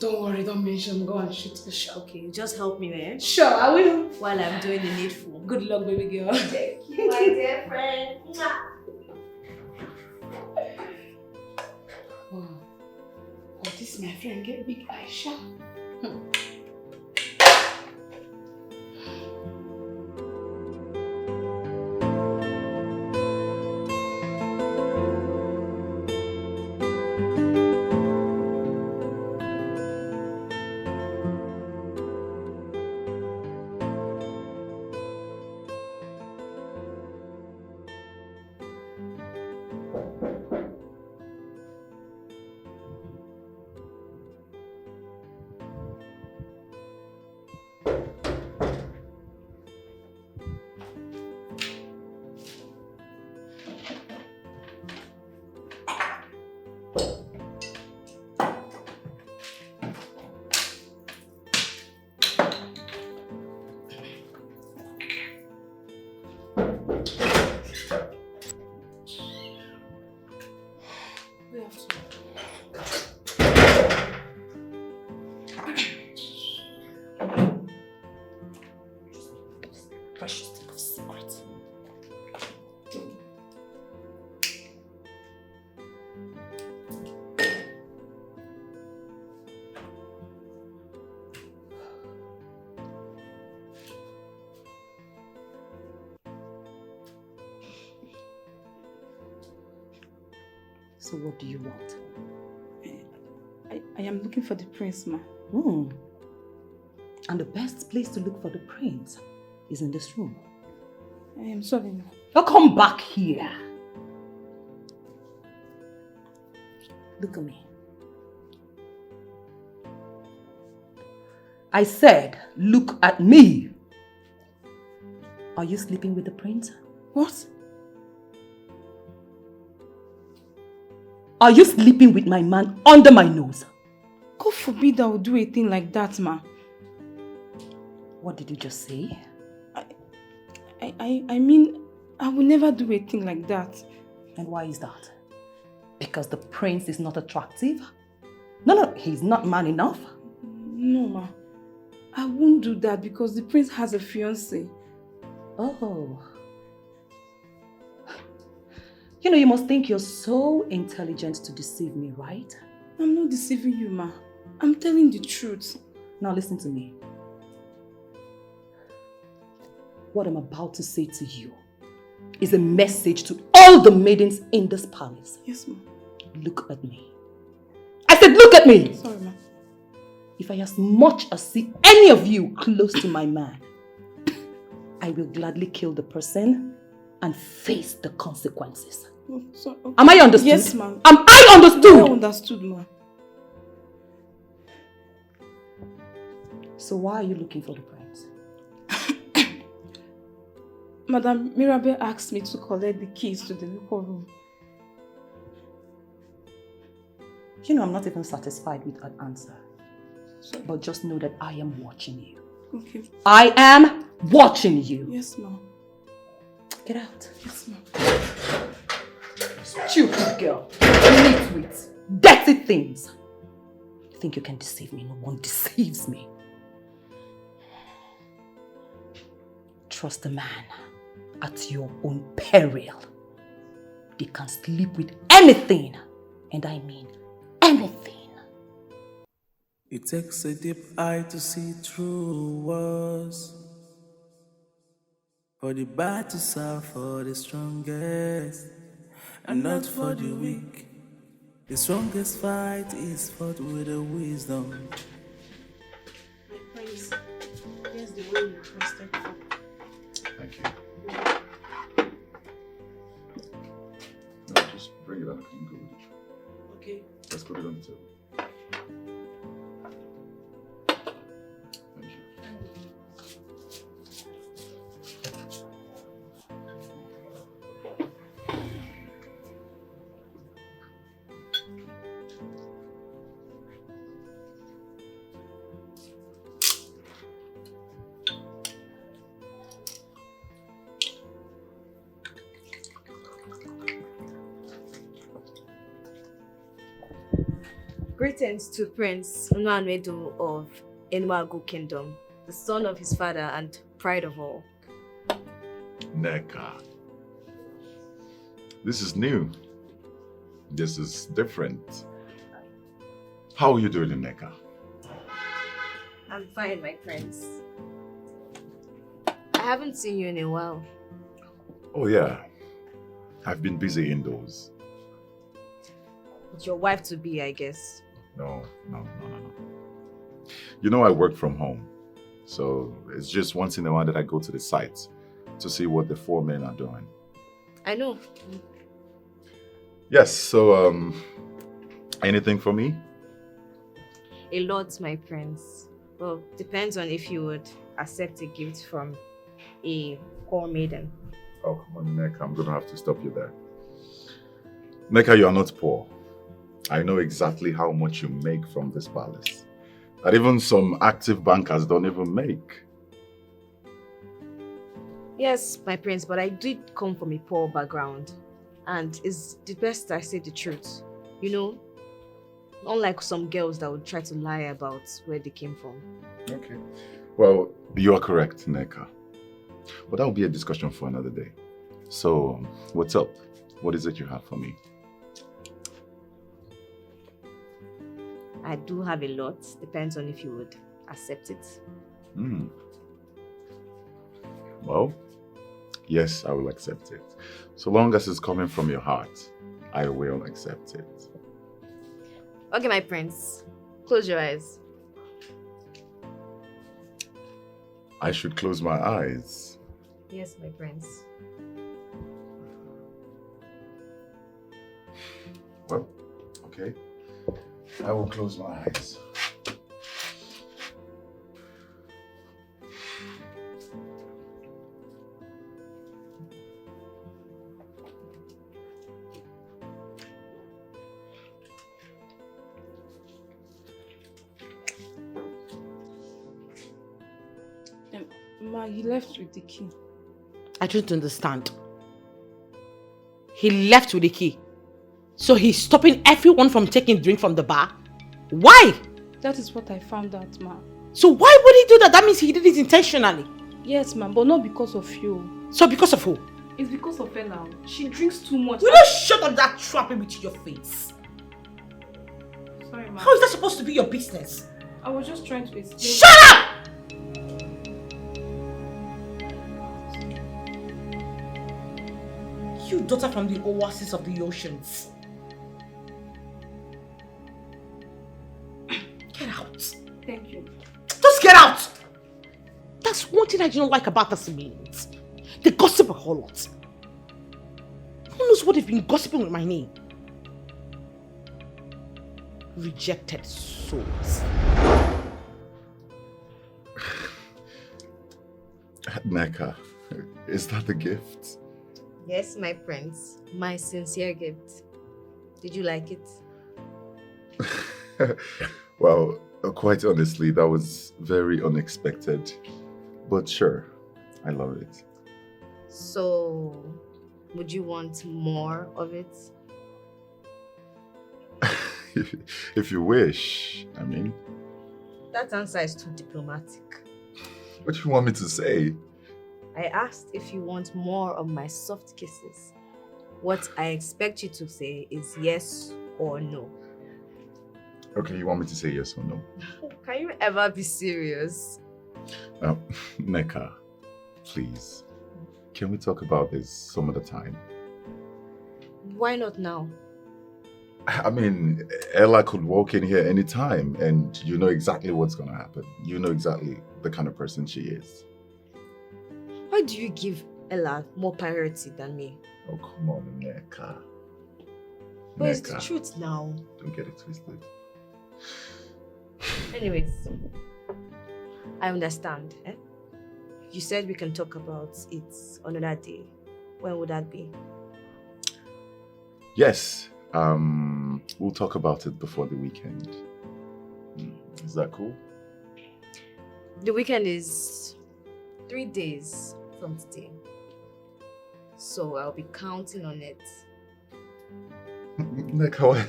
Don't worry, don't mention. Go and shoot the shot. Okay, just help me, man. Sure, I will. While I'm doing the needful. Good luck, baby girl. Thank you, my dear friend. Oh, this my friend get big Aisha. So what do you want? I am looking for the prince, ma. And the best place to look for the prince is in this room. I am sorry, ma. Now come back here. Look at me. I said, look at me. Are you sleeping with the prince? What? Are you sleeping with my man under my nose? God forbid I would do a thing like that, ma. What did you just say? I mean, I will never do a thing like that. And why is that? Because the prince is not attractive? No, he's not man enough. No, ma. I won't do that because the prince has a fiancé. Oh. You know, you must think you're so intelligent to deceive me, right? I'm not deceiving you, ma. I'm telling the truth. Now listen to me. What I'm about to say to you is a message to all the maidens in this palace. Yes, ma. Look at me. I said look at me! Sorry, ma. If I as much as see any of you close to my man, I will gladly kill the person and face the consequences. Oh, sorry. Okay. Am I understood? Yes, ma'am. Am I understood? I understood, ma. So why are you looking for the prince? Madam Mirabel asked me to collect the keys to the liquor room. You know, I'm not even satisfied with that answer. Sorry. But just know that I am watching you. Okay. I am watching you. Yes, ma'am. Get out. Yes, ma'am. Stupid girl. Nitwit. Dirty things. You think you can deceive me? No one deceives me. Trust a man at your own peril. They can sleep with anything. And I mean anything. It takes a deep eye to see through walls. For the battles are for the strongest, and not for the weak. The strongest fight is fought with the wisdom. My prince, here's the way you requested for. Thank you. No, just bring it out. I can go with it. Okay. Let's put it on the table. Thank you. Greetings to Prince Nollywood of Enuagu Kingdom, the son of his father and pride of all. Neka. This is new. This is different. How are you doing, Neka? I'm fine, my prince. I haven't seen you in a while. Oh yeah. I've been busy indoors. With your wife to be, I guess. No. You know I work from home. So it's just once in a while that I go to the site to see what the four men are doing. I know. Yes, so anything for me? A lot, my prince. Well, depends on if you would accept a gift from a poor maiden. Oh, come on, Neka, I'm gonna have to stop you there. Neka, you are not poor. I know exactly how much you make from this palace. That even some active bankers don't even make. Yes, my prince, but I did come from a poor background. And it's the best I say the truth. You know, unlike some girls that would try to lie about where they came from. Okay. Well, you are correct, Neka. But that will be a discussion for another day. So, what's up? What is it you have for me? I do have a lot. Depends on if you would accept it. Well, yes, I will accept it. So long as it's coming from your heart. I will accept it. Okay, my prince. Close your eyes. I should close my eyes. Yes, my prince. Well, okay. I will close my eyes. Ma, he left with the key. I don't understand. He left with the key. So he's stopping everyone from taking drink from the bar? Why? That is what I found out, ma. So why would he do that? That means he did it intentionally. Yes, ma, but not because of you. So because of who? It's because of Ella. She drinks too much. Will you shut up that trap with your face? Sorry, ma. How is that supposed to be your business? I was just trying to explain. Shut up! You daughter from the oasis of the oceans. Get out. Thank you. Just get out! That's one thing I don't like about the civilians. They gossip a whole lot. Who knows what they've been gossiping with my name? Rejected souls. Neka, is that a gift? Yes, my prince. My sincere gift. Did you like it? Well, quite honestly, that was very unexpected. But sure, I love it. So, would you want more of it? If you wish, I mean. That answer is too diplomatic. What do you want me to say? I asked if you want more of my soft kisses. What I expect you to say is yes or no. Okay, you want me to say yes or no? Can you ever be serious? Neka, please, can we talk about this some other time? Why not now? I mean, Ella could walk in here anytime and you know exactly what's going to happen. You know exactly the kind of person she is. Why do you give Ella more priority than me? Oh, come on, Neka. But it's the truth now. Don't get it twisted. Anyways, I understand. You said we can talk about it another day. When would that be? Yes, we'll talk about it before the weekend. Is that cool? The weekend is 3 days from today. So I'll be counting on it. Neka,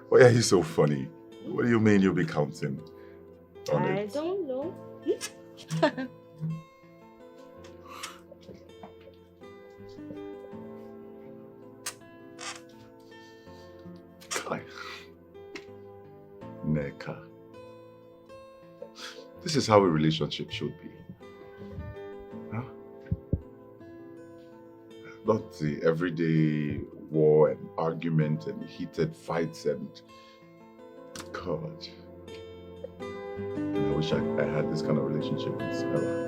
why are you so funny? What do you mean you'll be counting on it? I don't know. Neka. This is how a relationship should be. Huh? Not the everyday war and argument and heated fights and... God. I wish I had this kind of relationship with Ella.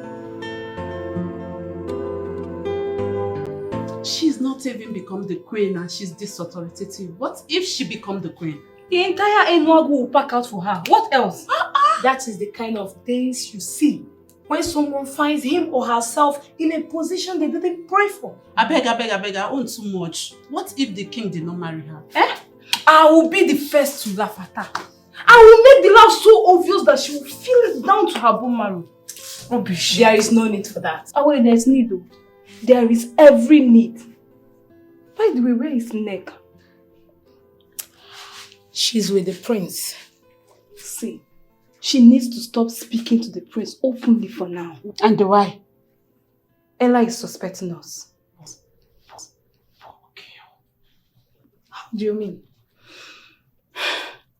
She's not even become the queen and she's this authoritative. What if she become the queen? The entire Enuagu will pack out for her. What else? That is the kind of things you see when someone finds him or herself in a position they didn't pray for. I beg, I own too much. What if the king did not marry her? I will be the first to laugh at her. I will make the laugh so obvious that she will feel it down to her bone marrow. Rubbish. There is no need for that. Oh wait, there is need though. There is every need. By the way, where is Neck? She's with the prince. See, she needs to stop speaking to the prince openly for now. And why? Ella is suspecting us. How do you mean?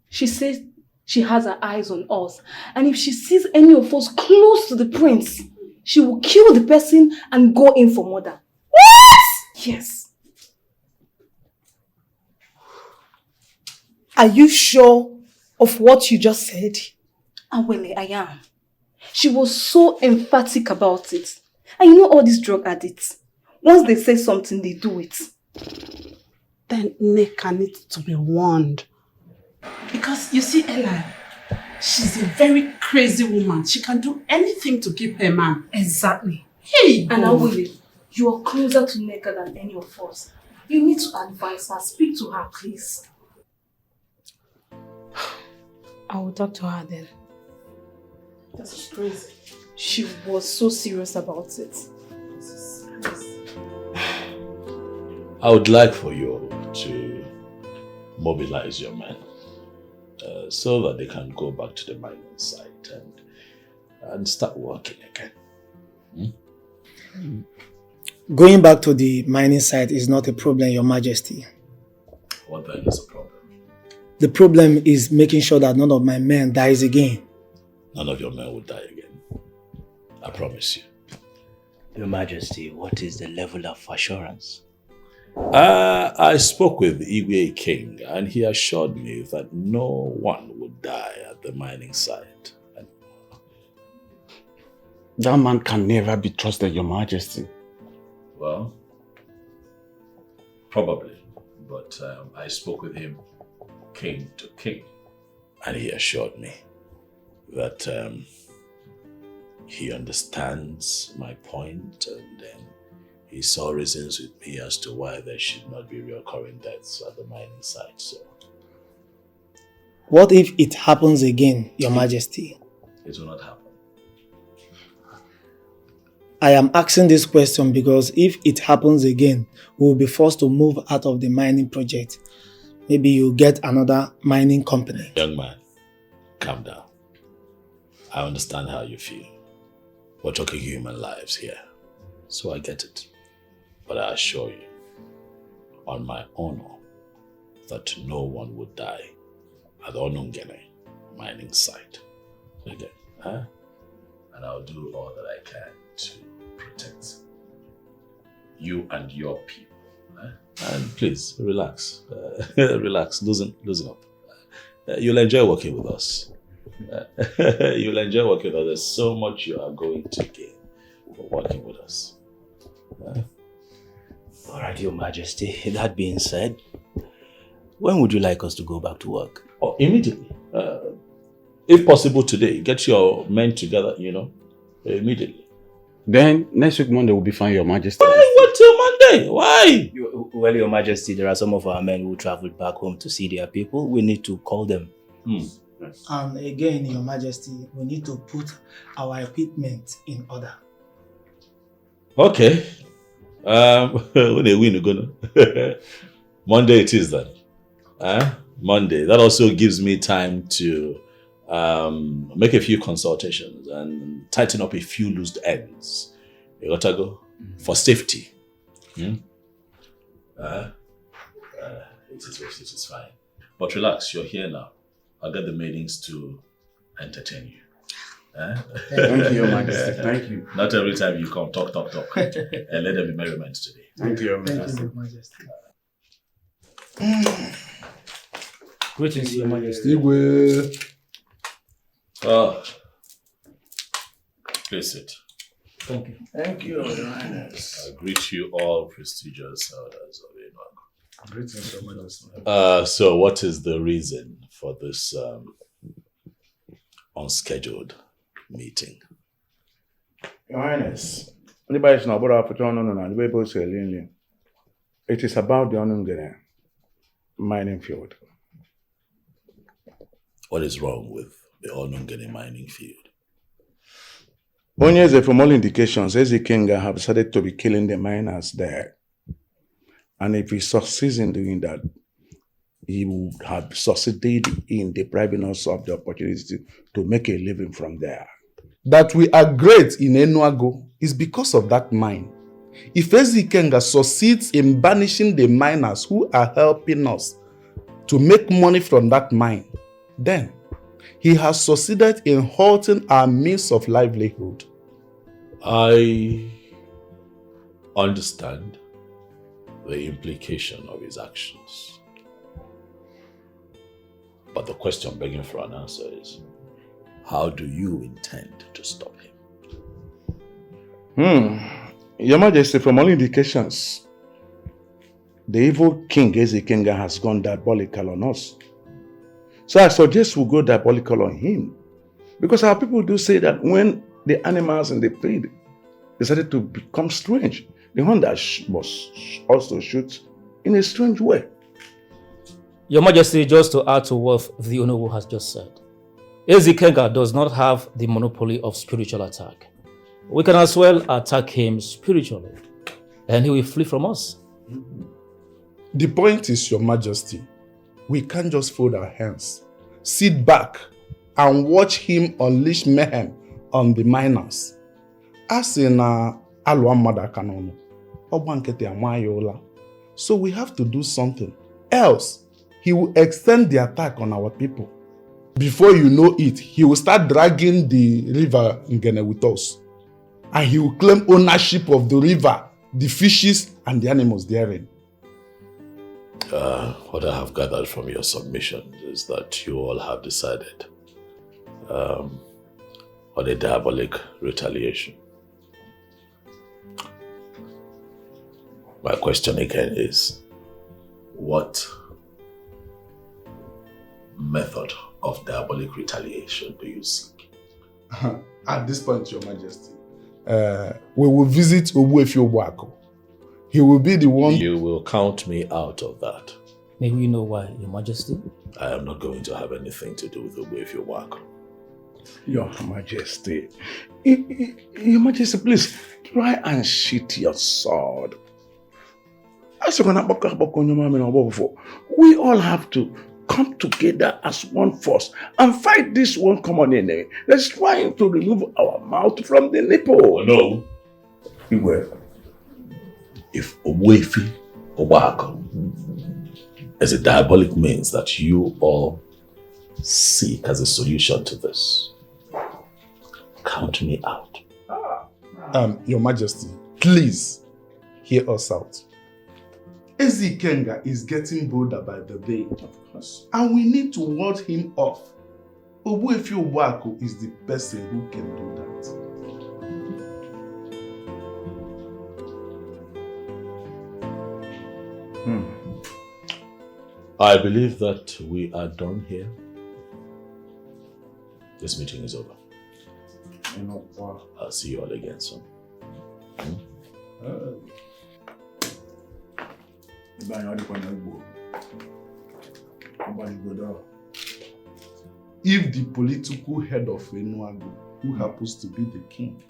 She says she has her eyes on us, and if she sees any of us close to the prince, she will kill the person and go in for murder. What? Yes. Are you sure of what you just said? Awele, I am. She was so emphatic about it. And you know all these drug addicts. Once they say something, they do it. Then Nneka needs to be warned. Because you see, Ella, she's a very crazy woman. She can do anything to keep her man. Exactly. Hey, and Awele, you are closer to Nneka than any of us. You need to advise her. Speak to her, please. I will talk to her then. That's crazy. She was so serious about it. I would like for you to mobilize your men so that they can go back to the mining site and start working again. Going back to the mining site is not a problem, Your Majesty. What then is the problem? The problem is making sure that none of my men dies again. None of your men will die again. I promise you. Your Majesty, what is the level of assurance? I spoke with Igwe King and he assured me that no one would die at the mining site. That man can never be trusted, Your Majesty. Well, probably, but I spoke with him king to king and he assured me that he understands my point and he saw reasons with me as to why there should not be recurring deaths at the mining site. So, what if it happens again, Your Majesty? it will not happen. I am asking this question because if it happens again, we will be forced to move out of the mining project. Maybe you get another mining company. Young man, calm down. I understand how you feel. We're talking human lives here, so I get it. But I assure you, on my honor, that no one would die at the Onungene mining site. Again, huh? And I'll do all that I can to protect you and your people. Huh? And please, relax. Relax, loosen up. You'll enjoy working with us. You'll enjoy working with us. There's so much you are going to gain for working with us. All right, Your Majesty. That being said, when would you like us to go back to work? Oh, immediately. If possible today, get your men together, immediately. Then next week Monday will be fine, Your Majesty. Why wait till Monday? Why? Well, Your Majesty, there are some of our men who traveled back home to see their people. We need to call them. And again, Your Majesty, we need to put our equipment in order. Okay. When they win, gonna Monday it is then. Monday. That also gives me time to make a few consultations and tighten up a few loose ends. You gotta go for safety. It is fine. But relax, you're here now. I'll get the maidens to entertain you. Thank you, Your Majesty. Thank you. Not every time you come, talk. And let there be merriment today. Thank you, Your Majesty. Thank you, Your Majesty. Greetings, Your Majesty. Please sit. Thank you. Thank you, Your Highness. I greet you all prestigious elders of Enuago. Greetings, Your Majesty. So what is the reason for this unscheduled meeting? Your Highness, anybody know about opportunity? It is about the Onungere mining field. What is wrong with the Onungene mining field? Onyeze, from all indications, Ezekinga have decided to be killing the miners there. And if he succeeds in doing that, he would have succeeded in depriving us of the opportunity to make a living from there. That we are great in Enuago is because of that mine. If Ezekenga succeeds in banishing the miners who are helping us to make money from that mine, then he has succeeded in halting our means of livelihood. I understand the implication of his actions. But the question begging for an answer is, how do you intend to stop him? Your Majesty, from all indications, the evil King Ezekiel has gone diabolical on us. So I suggest we go diabolical on him. Because our people do say that when the animals in the pit decided to become strange, the one that must also shoot in a strange way. Your Majesty, just to add to what the Honorable has just said, Ezekiel does not have the monopoly of spiritual attack. We can as well attack him spiritually, and he will flee from us. The point is, Your Majesty, we can't just fold our hands, sit back, and watch him unleash mayhem on the miners. As in so we have to do something. Else, he will extend the attack on our people. Before you know it, he will start dragging the river Ngene with us. And he will claim ownership of the river, the fishes, and the animals therein. What I have gathered from your submission is that you all have decided on a diabolic retaliation. My question again is, what method of diabolic retaliation do you seek? At this point, Your Majesty, we will visit Ogbuefi Ogbuako. He will be the one... You will count me out of that. May we know why, Your Majesty? I am not going to have anything to do with Ogbuefi Ogbuako. Your Majesty. Your Majesty, please, try and sheath your sword. We all have to come together as one force and fight this one common enemy that's trying to remove our mouth from the nipple. No. If Ogbuefi Ogbuako is a diabolic means that you all seek as a solution to this, count me out. Your Majesty, please hear us out. Ezekiel is getting bolder by the day. Of course. And we need to ward him off. Ogbuefi Ogbuako is the person who can do that. I believe that we are done here. This meeting is over. I'll see you all again soon. If the political head of Enuago, who happens to be the king,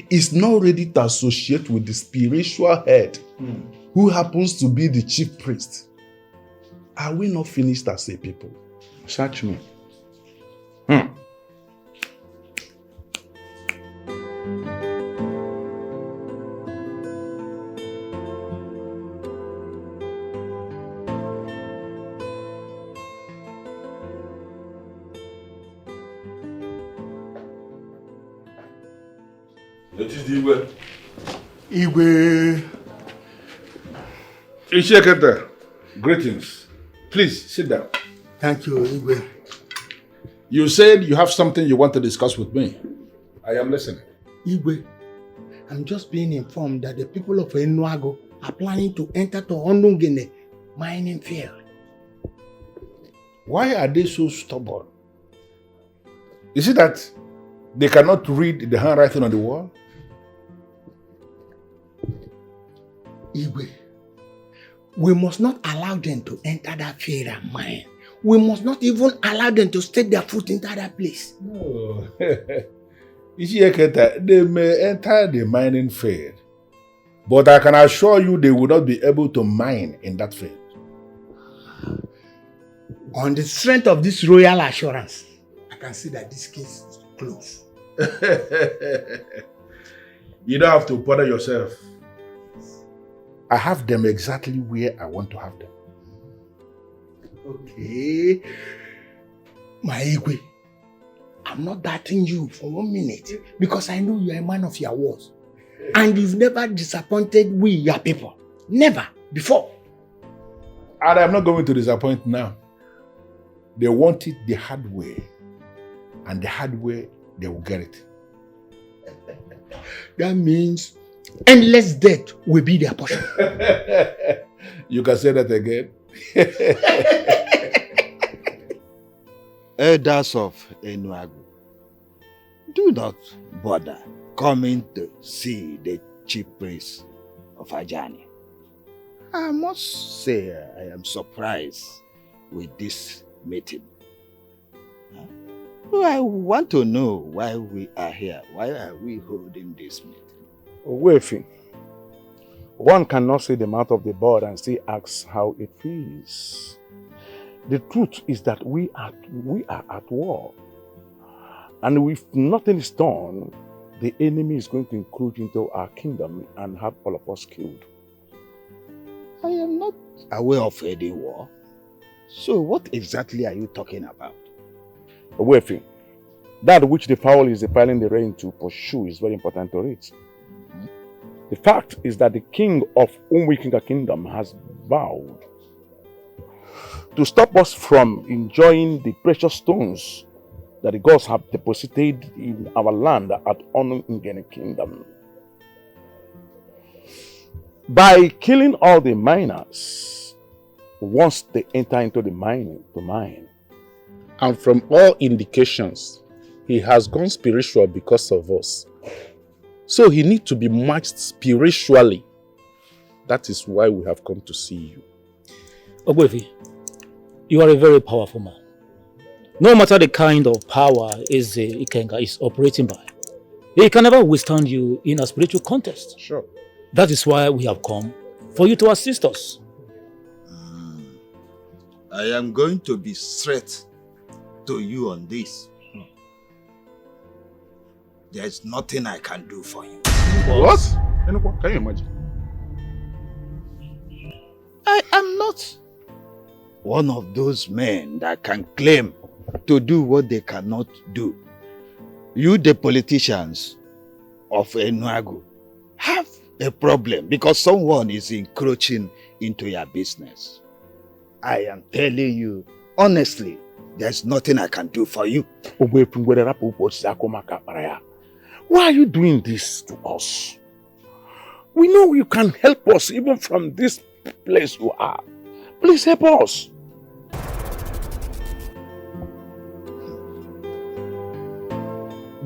is not ready to associate with the spiritual head, who happens to be the chief priest, are we not finished as a people? Search me. It is the Igwe. Igwe. Ishekete, greetings. Please, sit down. Thank you, Igwe. You said you have something you want to discuss with me. I am listening. Igwe, I'm just being informed that the people of Enuago are planning to enter to Ondungene mining field. Why are they so stubborn? Is it that they cannot read the handwriting on the wall? Igwe, we must not allow them to enter that field and mine. We must not even allow them to stake their foot into that place. No. They may enter the mining field, but I can assure you they will not be able to mine in that field. On the strength of this royal assurance, I can see that this case is closed. You don't have to bother yourself. I have them exactly where I want to have them. Okay. My Igwe, I'm not doubting you for 1 minute because I know you are a man of your words. And you've never disappointed we, your people. Never before. And I'm not going to disappoint now. They want it the hard way. And the hard way, they will get it. That means endless death will be their portion. You can say that again. Elders of Enuagu, do not bother coming to see the chief priest of Ajani. I must say I am surprised with this meeting. I want to know why we are here. Why are we holding this meeting? Wefi, one cannot see the mouth of the bird and still ask how it feels. The truth is that we are at war. And if nothing is done, the enemy is going to encroach into our kingdom and have all of us killed. I am not aware of any war. So what exactly are you talking about? Wefi, that which the fowl is defiling the rain to pursue is very important to read. The fact is that the king of Umwikinga kingdom has vowed to stop us from enjoying the precious stones that the gods have deposited in our land at Onungene kingdom. By killing all the miners once they enter into the mine to mine. And from all indications, he has gone spiritual because of us. So he needs to be matched spiritually. That is why we have come to see you. Ogwefi, you are a very powerful man. No matter the kind of power Ikenga is operating by, he can never withstand you in a spiritual contest. Sure. That is why we have come for you to assist us. I am going to be straight to you on this. There is nothing I can do for you. What? Can you imagine? I am not one of those men that can claim to do what they cannot do. You, the politicians of Enuagu, have a problem because someone is encroaching into your business. I am telling you, honestly, there's nothing I can do for you. Why are you doing this to us? We know you can help us even from this place you are. Please help us.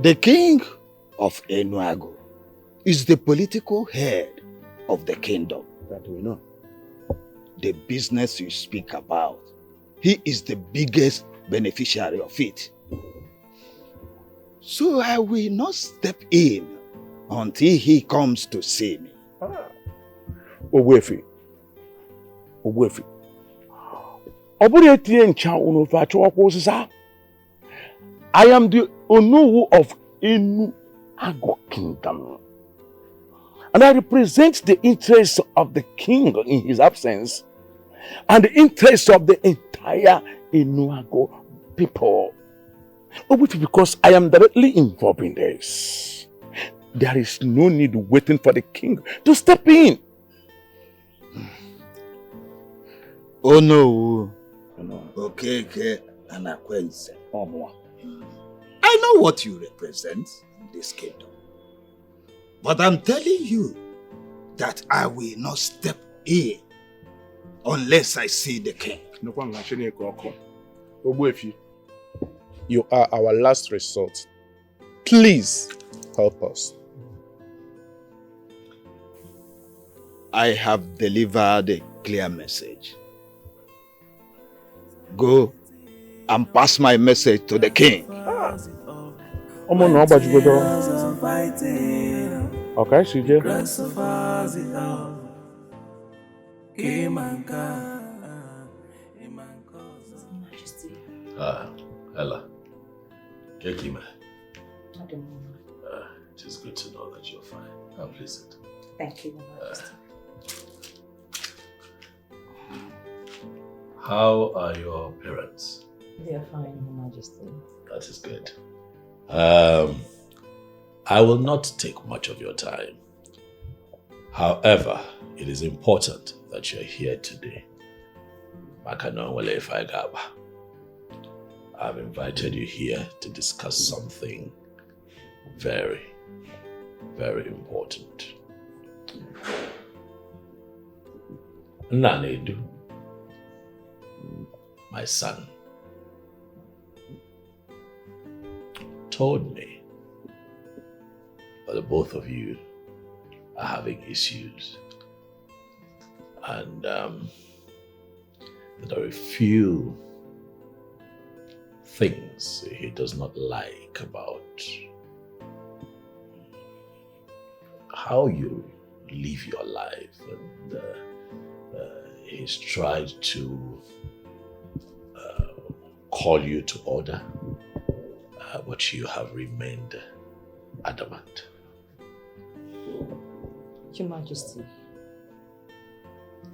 The king of Enuagu is the political head of the kingdom. That we know. The business you speak about, he is the biggest beneficiary of it. So I will not step in until he comes to see me. Ogwefi. I am the Onowu of Enuagu kingdom. And I represent the interests of the king in his absence and the interests of the entire Enuagu people. Because I am directly involved in this. There is no need waiting for the king to step in. Oh no. Okay, and Akwense. I know what you represent in this kingdom. But I'm telling you that I will not step in unless I see the king. You are our last resort. Please help us. I have delivered a clear message. Go and pass my message to the king. Okay, CJ. Ella. Kekima. It is good to know that you're fine. I'm pleased. Thank you, Your Majesty. How are your parents? They are fine, Your Majesty. That is good. I will not take much of your time. However, it is important that you're here today. I've invited you here to discuss something very, very important. Nanedu, my son, told me that the both of you are having issues, and that there are a few things he does not like about how you live your life, and he's tried to call you to order, but you have remained adamant. Your Majesty,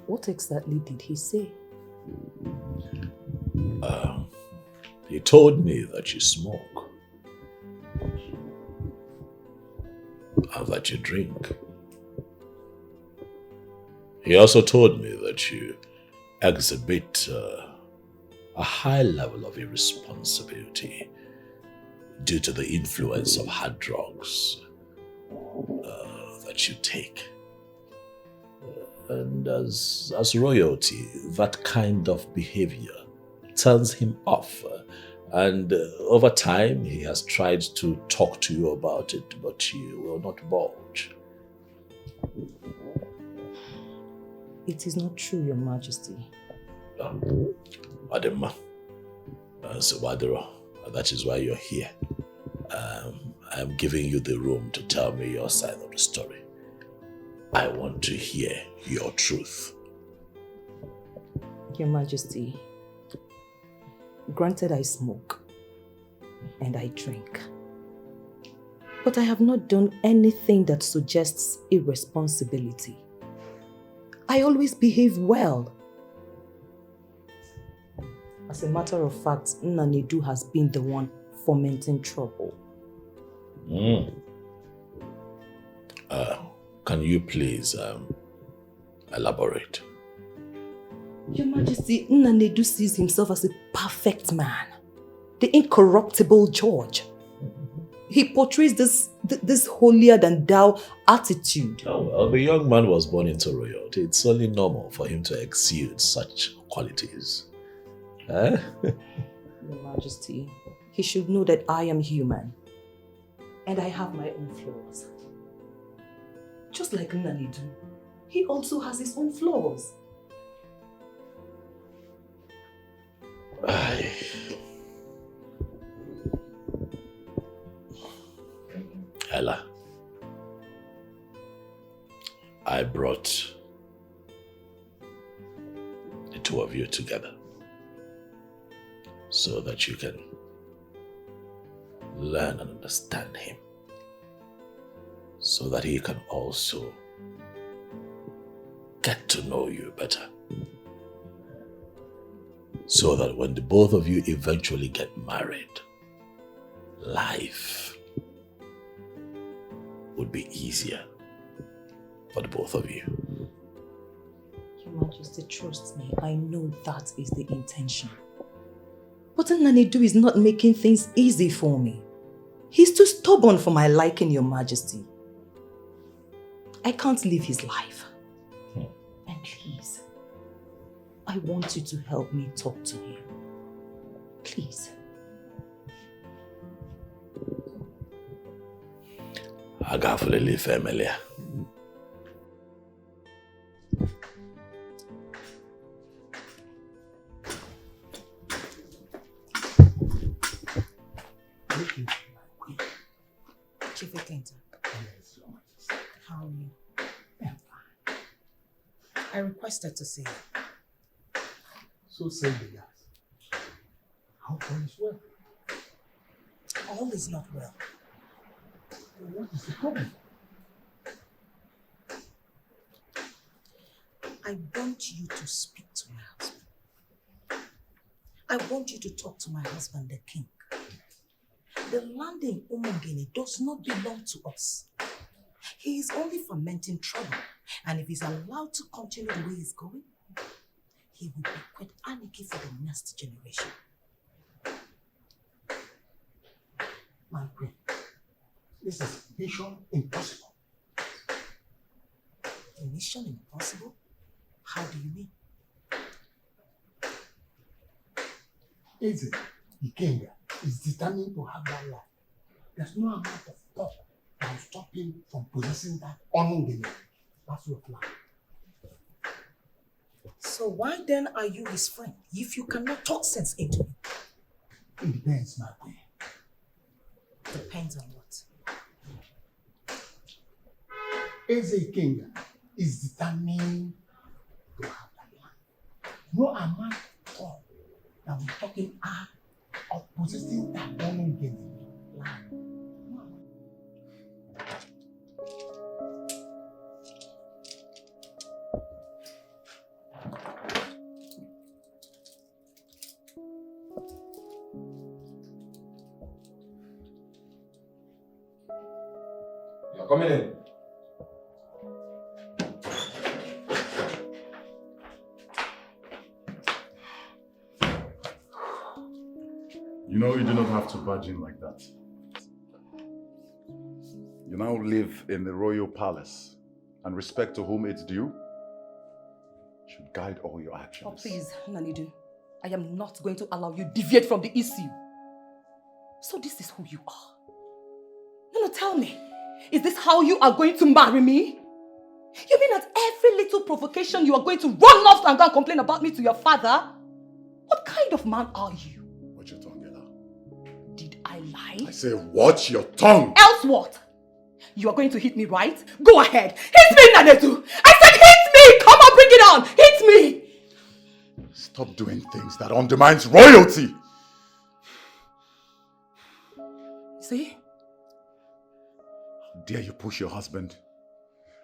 what exactly did he say? He told me that you smoke and that you drink. He also told me that you exhibit a high level of irresponsibility due to the influence of hard drugs that you take. And as royalty, that kind of behavior turns him off. And over time, he has tried to talk to you about it, but you will not budge. It is not true, Your Majesty. Adema, Wadro, that is why you're here. I'm giving you the room to tell me your side of the story. I want to hear your truth. Your Majesty, granted I smoke and I drink, but I have not done anything that suggests irresponsibility. I always behave well. As a matter of fact, Nanedu has been the one fomenting trouble. Can you please elaborate? Your Majesty, Nanedu sees himself as a perfect man, the incorruptible George. He portrays this holier-than-thou attitude. Oh, well, the young man was born into royalty. It's only normal for him to exude such qualities. Your Majesty, he should know that I am human, and I have my own flaws. Just like Nanedu, he also has his own flaws. Ella, I brought the two of you together so that you can learn and understand him, so that he can also get to know you better, so that when the both of you eventually get married, life would be easier for the both of you. Your Majesty, trust me, I know that is the intention. But Nanedu is not making things easy for me. He's too stubborn for my liking, Your Majesty. I can't live his life. And please, I want you to help me talk to him. Please. Agafulele family. Chief Ekenta, how are you? I'm fine. I requested to see you. So say the yes. How all is well? All is not well. What is the problem? I want you to speak to my husband. I want you to talk to my husband, the king. The land in Umungene does not belong to us. He is only fomenting trouble. And if he's allowed to continue the way he's going, he will bequeath anarchy for the next generation. My queen, this is mission impossible. Mission impossible? How do you mean? Eze Ikenga is determined to have that life. There's no amount of talk that will stop him from possessing that honor. That's your plan. So why then are you his friend if you cannot talk sense into him? It depends, my queen. Depends on what? Eze Ikenga is determined to have that land. No amount of talk that will talk him out of possessing that honor land. Coming in. You know you do not have to barge in like that. You now live in the royal palace, and respect to whom it's due should guide all your actions. Oh, please, Nanidu. I am not going to allow you deviate from the issue. So this is who you are. No, tell me. Is this how you are going to marry me? You mean at every little provocation you are going to run off and go and complain about me to your father? What kind of man are you? Watch your tongue, Ella. Did I lie? I say watch your tongue! Else what? You are going to hit me, right? Go ahead. Hit me, Nanetu! I said hit me! Come on, bring it on! Hit me! Stop doing things that undermines royalty! See? How dare you push your husband?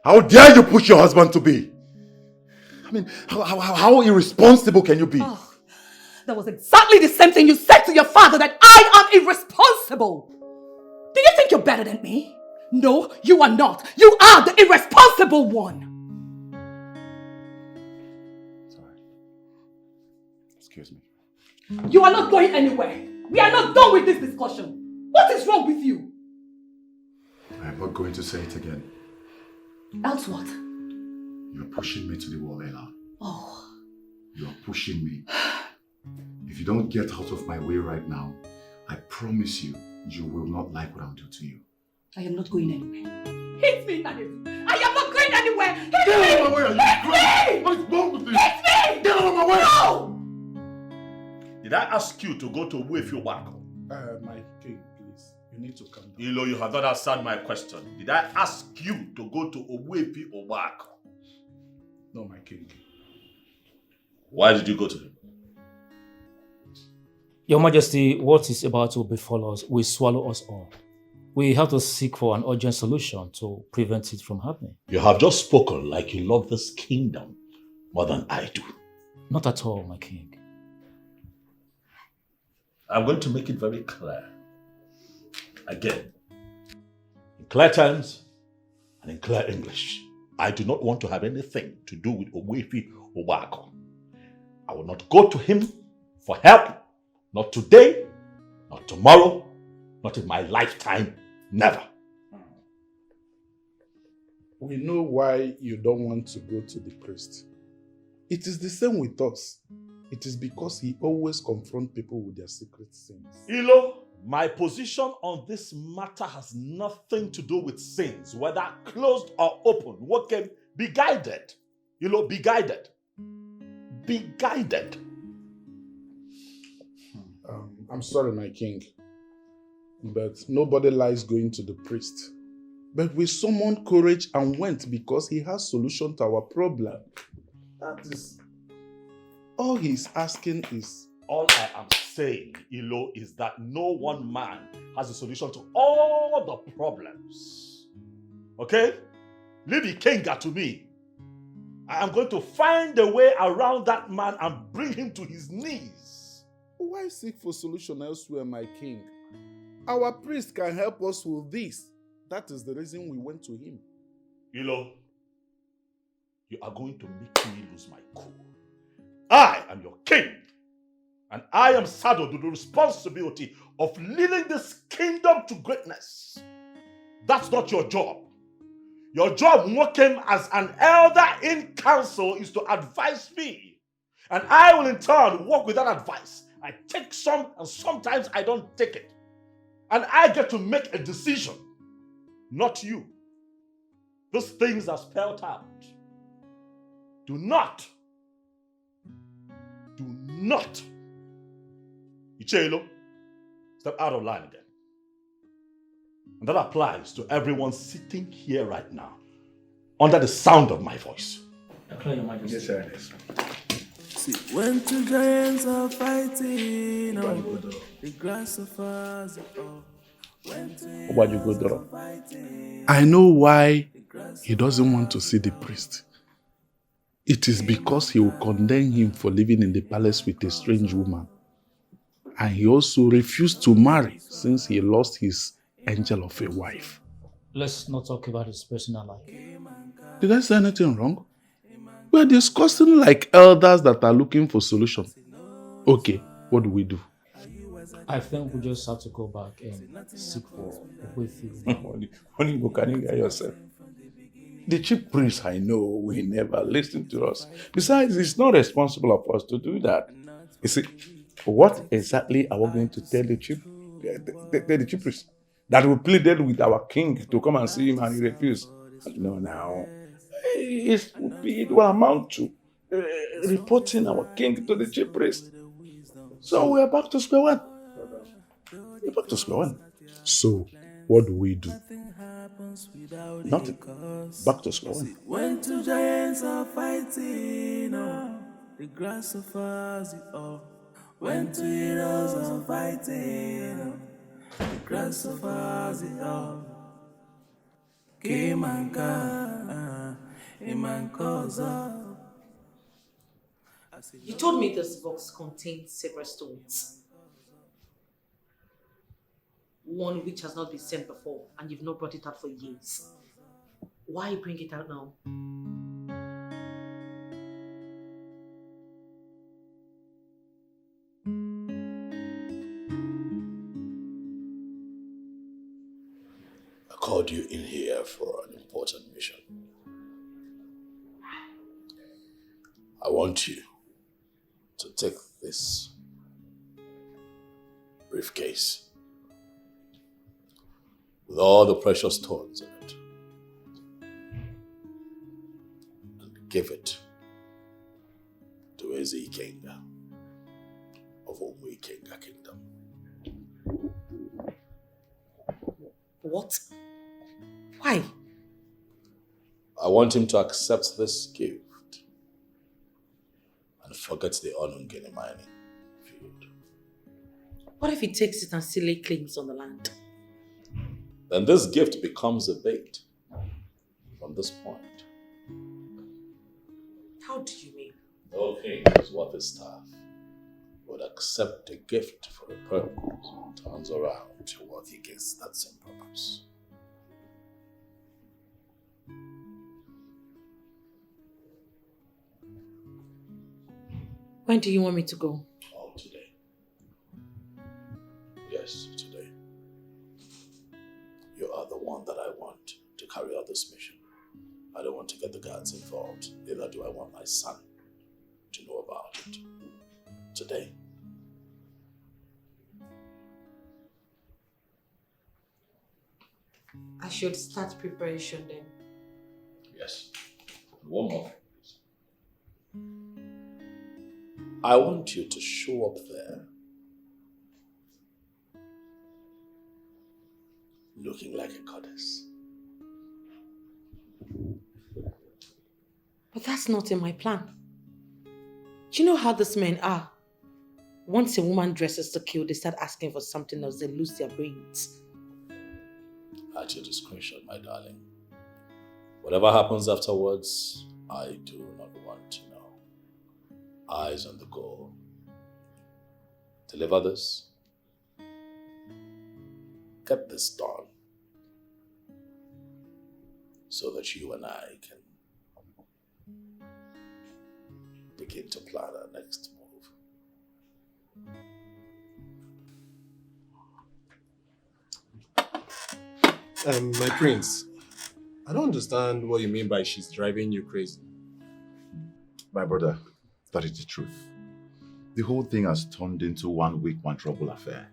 How dare you push your husband to be? I mean, how irresponsible can you be? Oh, that was exactly the same thing you said to your father, that I am irresponsible. Do you think you're better than me? No, you are not. You are the irresponsible one. Sorry. Excuse me. You are not going anywhere. We are not done with this discussion. What is wrong with you? I am not going to say it again. Else what? You're pushing me to the wall, Ella. Oh. You're pushing me. If you don't get out of my way right now, I promise you, you will not like what I'll do to you. I am not going anywhere. Hit me, Nadetu. I am not going anywhere. Hit Get me! out of my way! Are you crazy? Me! What is wrong with you? Hit me! Get out of my way! No! Did I ask you to go to Witchcraft? My king, please. You need to calm down. Ilo, you have not answered my question. Did I ask you to go to Owepi Obako? No, my king. Why did you go to him? Your Majesty, what is about to befall us will swallow us all. We have to seek for an urgent solution to prevent it from happening. You have just spoken like you love this kingdom more than I do. Not at all, my king. I'm going to make it very clear. Again, in clear terms and in clear English, I do not want to have anything to do with Owepi Obako. I will not go to him for help. Not today, not tomorrow, not in my lifetime, never. We know why you don't want to go to the priest. It is the same with us. It is because he always confronts people with their secret sins. Ilo, my position on this matter has nothing to do with sins, whether closed or open. What can be guided? Ilo, be guided. Be guided. I'm sorry, my king, but nobody likes going to the priest. But we summoned courage and went because he has solution to our problem. That is all he's asking is. All I am saying, Ilo, is that no one man has a solution to all the problems. Okay? Leave Ikenga to me. I am going to find a way around that man and bring him to his knees. Why seek for solution elsewhere, my king? Our priest can help us with this. That is the reason we went to him. Ilo, you are going to make me lose my cool. I am your king, And I am saddled with the responsibility of leading this kingdom to greatness. That's not your job. Your job working as an elder in council is to advise me. And I will in turn work with that advice. I take some and sometimes I don't take it. And I get to make a decision, not you. Those things are spelled out. Do not Ichelo, step out of line again. And that applies to everyone sitting here right now, under the sound of my voice. Declare your majesty. Yes, sir, yes. See, when two giants are fighting, oh, the grass suffers, oh. I know why he doesn't want to see the priest. It is because he will condemn him for living in the palace with a strange woman. And he also refused to marry since he lost his angel of a wife. Let's not talk about his personal life. Did I say anything wrong? We're discussing like elders that are looking for solutions. Okay, what do we do? I think we just have to go back and seek for a way through. Only you can hear yourself. The chief priest I know will never listen to us. Besides, it's not responsible of us to do that. You see, what exactly are we going to tell the chief priest? That we pleaded with our king to come and see him and he refused. No, now. It will amount to reporting our king to the chief priest. So we are back to square one. We're back to square one. So, what do we do? Nothing. Back to square one. When two giants are fighting, oh, the grass suffers it all. When two heroes are fighting, oh, the grass suffers it all. You told me this box contains sacred stones. One which has not been sent before, and you've not brought it out for years. Why bring it out now? I called you in here for an important mission. I want you to take this briefcase with all the precious stones in it and give it to Eze Ikenga of Umu Ikenga Kingdom. What? Why? I want him to accept this gift and forget the Onungene mining field. What if he takes it and still lay claims on the land? Then this gift becomes a bait from this point. How do you mean? No king is worth his staff would accept a gift for a purpose and turns around to work against that same purpose. When do you want me to go? Oh, today. Yes, today. You are the one that I want to carry out this mission. I don't want to get the guards involved. Neither do I want my son to know about it. Today. I should start preparation then. Yes. One more thing, please. I want you to show up there looking like a goddess. But that's not in my plan. Do you know how these men are? Once a woman dresses to kill, they start asking for something else, they lose their brains. At your discretion, my darling. Whatever happens afterwards, I do not want to know. Eyes on the goal. Deliver this. Get this done. So that you and I can begin to plan our next move. My prince, I don't understand what you mean by she's driving you crazy. My brother, that is the truth. The whole thing has turned into one week, one trouble affair.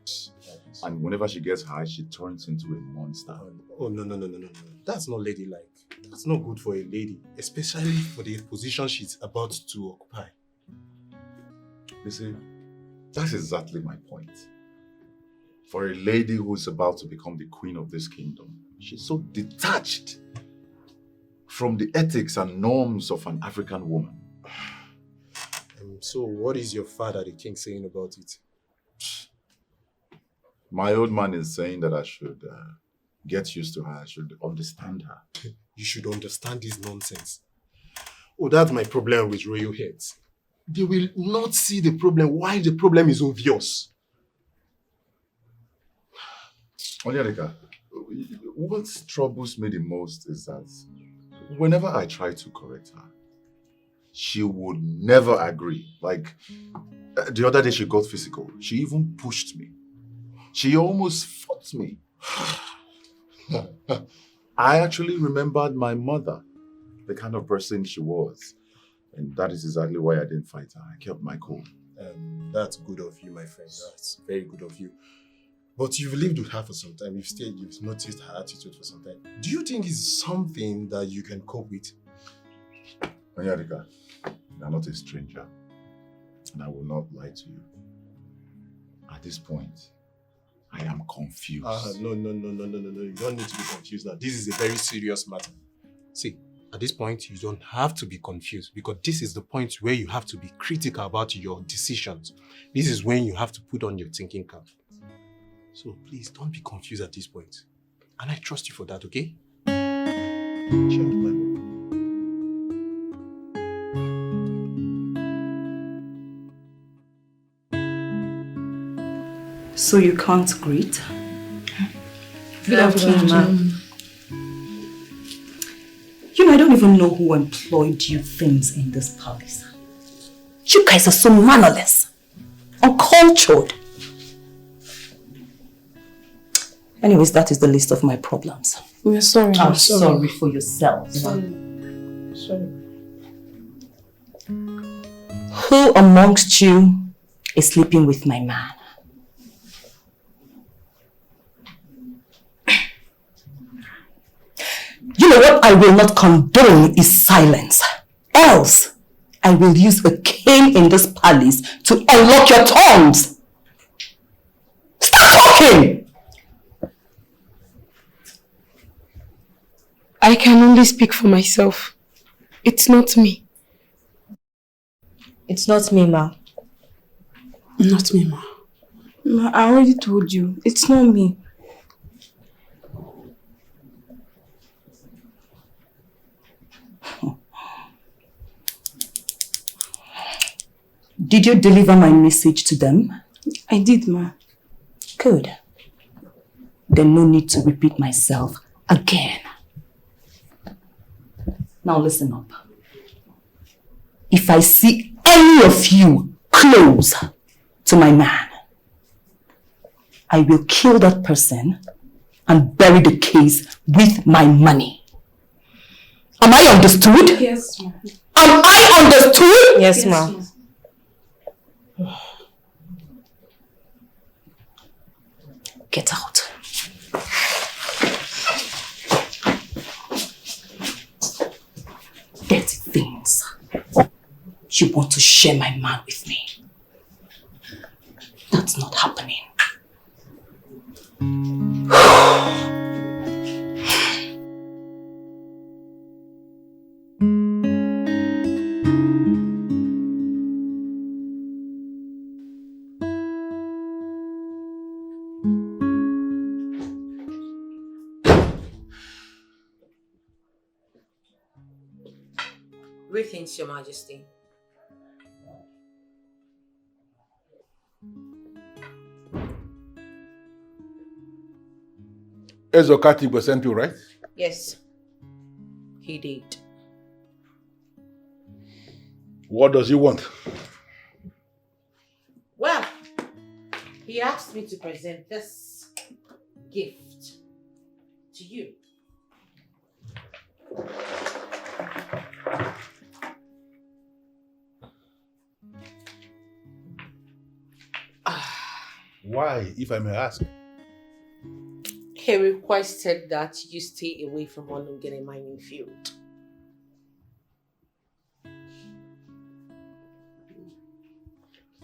And whenever she gets high, she turns into a monster. Oh, no. That's not ladylike. That's not good for a lady, especially for the position she's about to occupy. You see, that's exactly my point. For a lady who's about to become the queen of this kingdom, she's so detached from the ethics and norms of an African woman. So what is your father, the king, saying about it? My old man is saying that I should get used to her. I should understand her. You should understand this nonsense. Oh, that's my problem with royal heads. They will not see the problem while the problem is obvious. Onyedika, what troubles me the most is that whenever I try to correct her, she would never agree. Like, the other day she got physical. She even pushed me. She almost fought me. I actually remembered my mother, the kind of person she was. And that is exactly why I didn't fight her. I kept my cool. That's good of you, my friend. That's very good of you. But you've lived with her for some time. You've noticed her attitude for some time. Do you think it's something that you can cope with? Onyedika, you are not a stranger. And I will not lie to you. At this point, I am confused. No. You don't need to be confused now. This is a very serious matter. See, at this point, you don't have to be confused because this is the point where you have to be critical about your decisions. This is when you have to put on your thinking cap. So please don't be confused at this point. And I trust you for that, okay? Sure. So you can't greet? Good afternoon, ma'am. You know, I don't even know who employed you things in this palace. You guys are so mannerless, uncultured. Anyways, that is the list of my problems. We're sorry. I'm sorry for yourselves. Sorry. Who amongst you is sleeping with my man? You know what I will not condone is silence. Else, I will use a cane in this palace to unlock your tongues. Stop talking! I can only speak for myself. It's not me. It's not me, ma. Not me, ma. Ma, I already told you. It's not me. Did you deliver my message to them? I did, ma. Good. Then no need to repeat myself again. Now listen up. If I see any of you close to my man, I will kill that person and bury the case with my money. Am I understood? Yes, ma'am. Am I understood? Yes, ma'am. Get out. Dirty things. You want to share my man with me. That's not happening. Greetings, Your Majesty. Ezokati was sent you, right? Yes, he did. What does he want? Well, he asked me to present this gift to to you. Why, if I may ask? He requested that you stay away from Olungene mining field.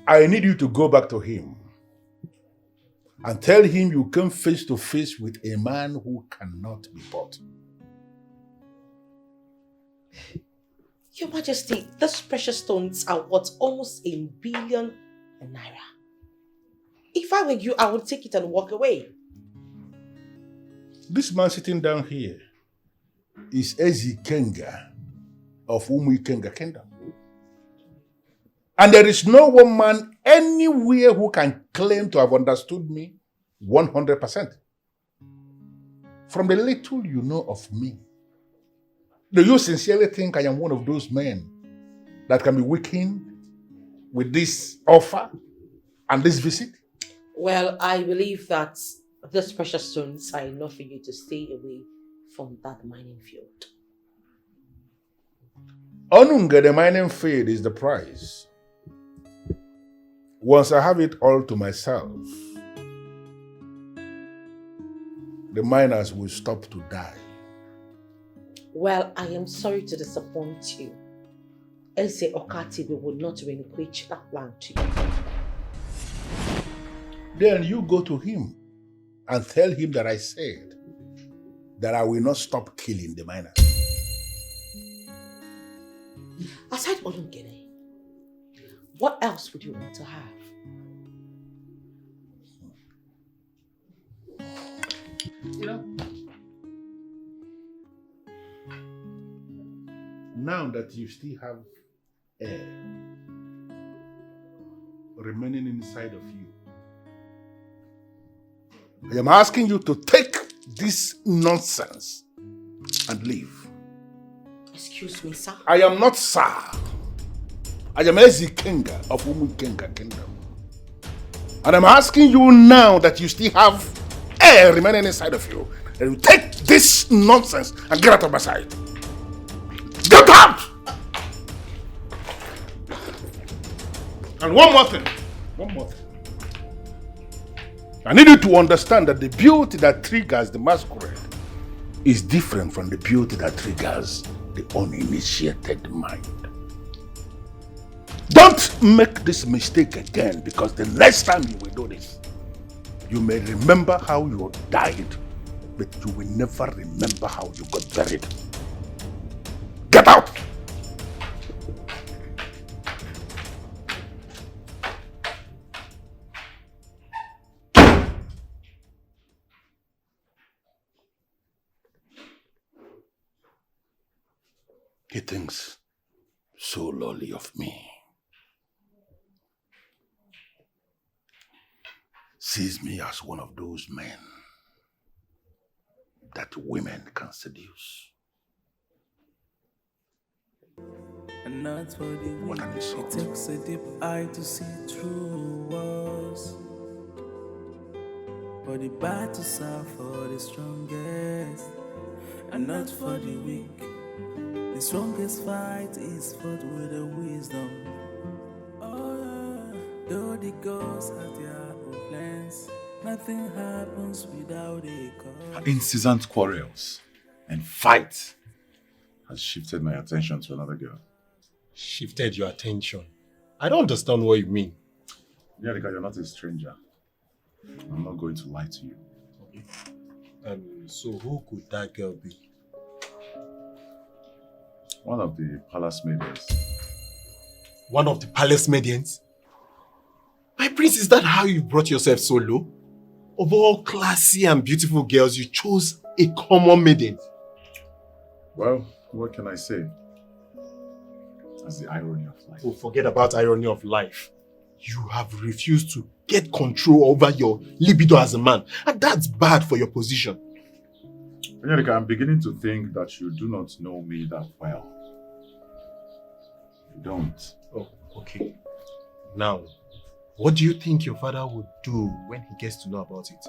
I need you to go back to him and tell him you come face to face with a man who cannot be bought. Your Majesty, these precious stones are worth almost 1 billion naira. If I were you, I would take it and walk away. This man sitting down here is Ezi Kenga of Umuikenga Kingdom. And there is no one man anywhere who can claim to have understood me 100%. From the little you know of me, do you sincerely think I am one of those men that can be weakened with this offer and this visit? Well, I believe that these precious stones are enough for you to stay away from that mining field. Onunga, the mining field, is the prize. Once I have it all to myself, the miners will stop to die. Well, I am sorry to disappoint you. Ebele Okaro will not relinquish that land to you. Then you go to him and tell him that I said that I will not stop killing the miners. Aside Olungene, what else would you want to have? You know, now that you still have air remaining inside of you, I am asking you to take this nonsense and leave. Excuse me, sir. I am not sir. I am Ezi Kenga of Umuikenga Kingdom. And I'm asking you now that you still have air remaining inside of you, that you take this nonsense and get out of my sight. Get out! And one more thing. I need you to understand that the beauty that triggers the masquerade is different from the beauty that triggers the uninitiated mind. Don't make this mistake again, because the next time you will do this, you may remember how you died, but you will never remember how you got buried. Get out! He thinks so lowly of me. Sees me as one of those men that women can seduce. And not for the weak, it takes a deep eye to see through walls. For the battles are for the strongest, and not for the weak. The strongest fight is fought with the wisdom. Oh, though the ghosts have their own plans, nothing happens without a cause. Incessant quarrels and fights has shifted my attention to another girl. Shifted your attention? I don't understand what you mean. Yeah, because you're not a stranger. I'm not going to lie to you. Okay. So who could that girl be? One of the palace maidens. One of the palace maidens? My prince, is that how you brought yourself so low? Of all classy and beautiful girls, you chose a common maiden. Well, what can I say? That's the irony of life. Oh, forget about irony of life. You have refused to get control over your libido as a man, and that's bad for your position. Erika, I'm beginning to think that you do not know me that well. You don't. Oh, okay. Now, what do you think your father would do when he gets to know about it?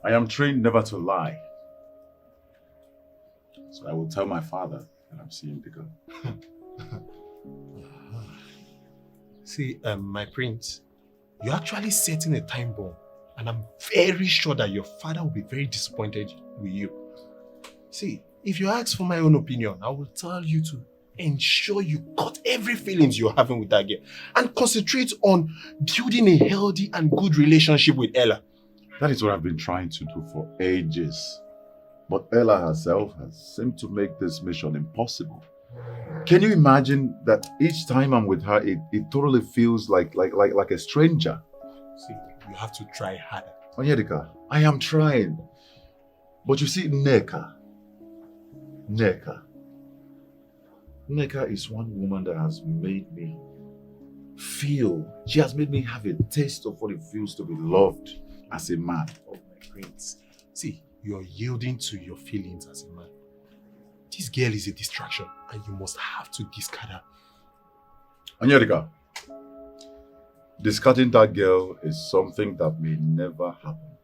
I am trained never to lie. So I will tell my father that I'm seeing the girl. See, my prince, you're actually setting a time bomb, and I'm very sure that your father will be very disappointed with you. See, if you ask for my own opinion, I will tell you to ensure you cut every feelings you're having with that girl and concentrate on building a healthy and good relationship with Ella. That is what I've been trying to do for ages. But Ella herself has seemed to make this mission impossible. Can you imagine that each time I'm with her, it totally feels like a stranger? See, you have to try harder. Onyedika, I am trying. But you see, Nneka is one woman that has made me feel, she has made me have a taste of what it feels to be loved as a man. Oh my prince. See, you're yielding to your feelings as a man. This girl is a distraction and you must have to discard her. Onyedika, discarding that girl is something that may never happen.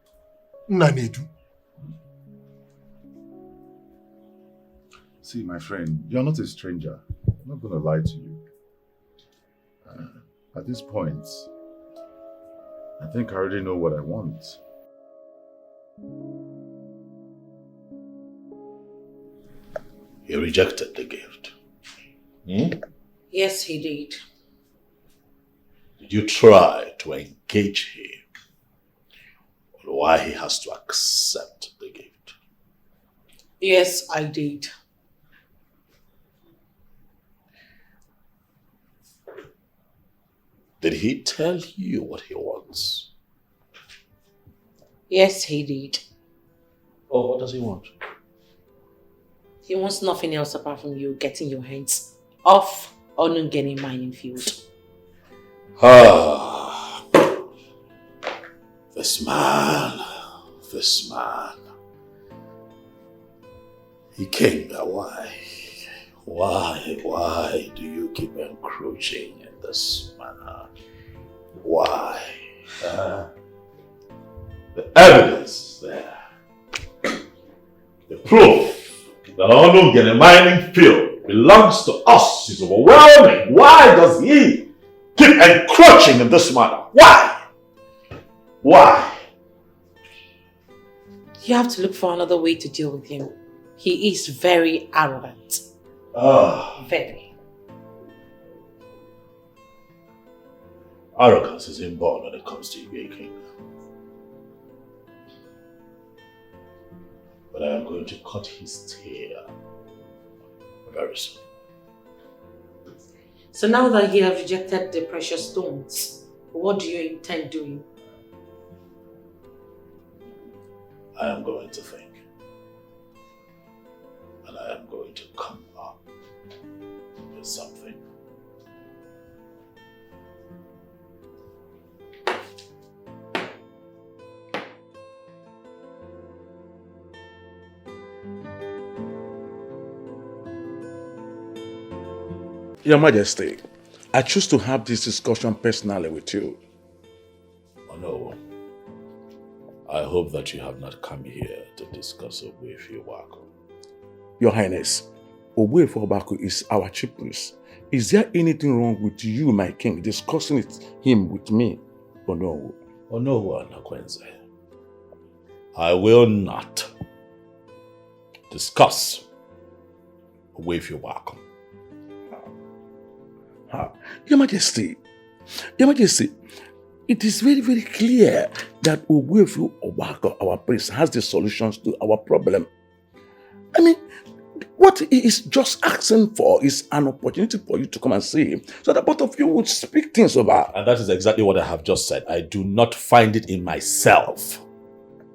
Nanedu. See, my friend, you're not a stranger. I'm not going to lie to you. At this point, I think I already know what I want. He rejected the gift. Yes, he did. Did you try to engage him on why he has to accept the gift? Yes, I did. Did he tell you what he wants? Yes, he did. Oh, what does he want? He wants nothing else apart from you getting your hands off Onungeni mining field. Ah, this man. He came there. Why do you keep encroaching in this manner? Why? The evidence is there. The proof that Onungeni mining field belongs to us is overwhelming. Why does he keep encroaching in this manner? Why? You have to look for another way to deal with him. He is very arrogant. Very. Arrogance is inborn when it comes to Igwe King. But I am going to cut his tail very soon. So now that you have rejected the precious stones, what do you intend doing? I am going to think. And I am going to come up with something. Your Majesty, I choose to have this discussion personally with you. Oh no. I hope that you have not come here to discuss Ogbuefi Wako. Your Highness, Ogbuefi Wako is our chief priest. Is there anything wrong with you, my king, discussing him with me? Oh no. Oh no, Anakwenze. I will not discuss Ogbuefi Wako. Your Majesty, it is very, very clear that Ogbuefi Wako, our priest, has the solutions to our problem. I mean, what he is just asking for is an opportunity for you to come and see him, so that both of you would speak things over. And that is exactly what I have just said. I do not find it in myself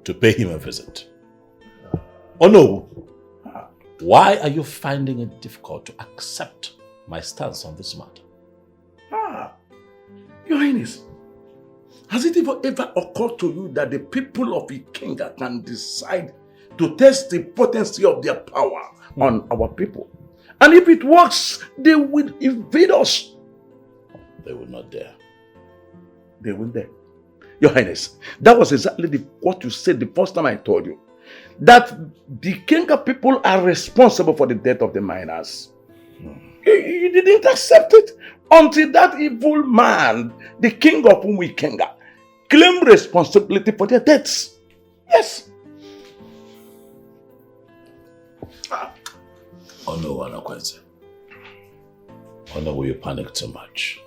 to pay him a visit. Oh no. Why are you finding it difficult to accept my stance on this matter? Your Highness, has it ever occurred to you that the people of Ikenga can decide to test the potency of their power on our people? And if it works, they will invade us. They will not dare. They will dare. Your Highness, that was exactly what you said the first time I told you. that the Kenga people are responsible for the death of the miners. You didn't accept it until that evil man, the king of Umwi Kenga, claimed responsibility for their deaths. Yes. Oh no, Anakwenze. Oh no, will you panic too much?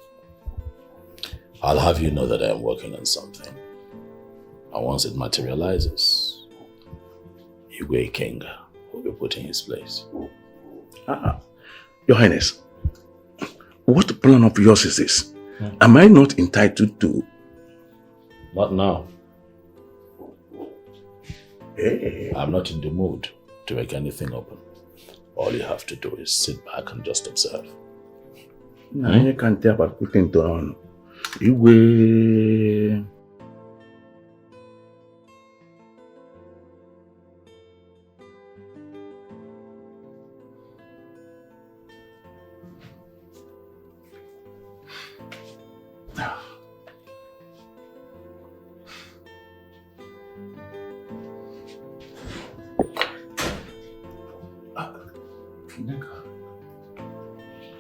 I'll have you know that I am working on something. And once it materializes, Igwe Kenga will be put in his place. Your Highness, what plan of yours is this? Am I not entitled to? Not now. Hey. I'm not in the mood to make anything open. All you have to do is sit back and just observe. I can't tell about putting down. Igwe.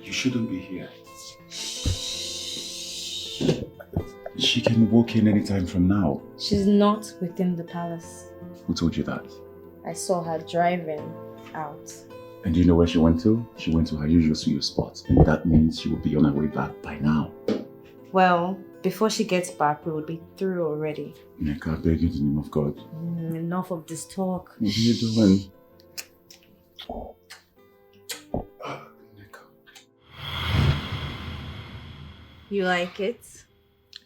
You shouldn't be here. She can walk in anytime from now. She's not within the palace. Who told you that? I saw her driving out. And do you know where she went to? She went to her usual studio spot. And that means she will be on her way back by now. Well, before she gets back, we will be through already. Neka, I beg you in the name of God. Enough of this talk. What are you doing? You like it?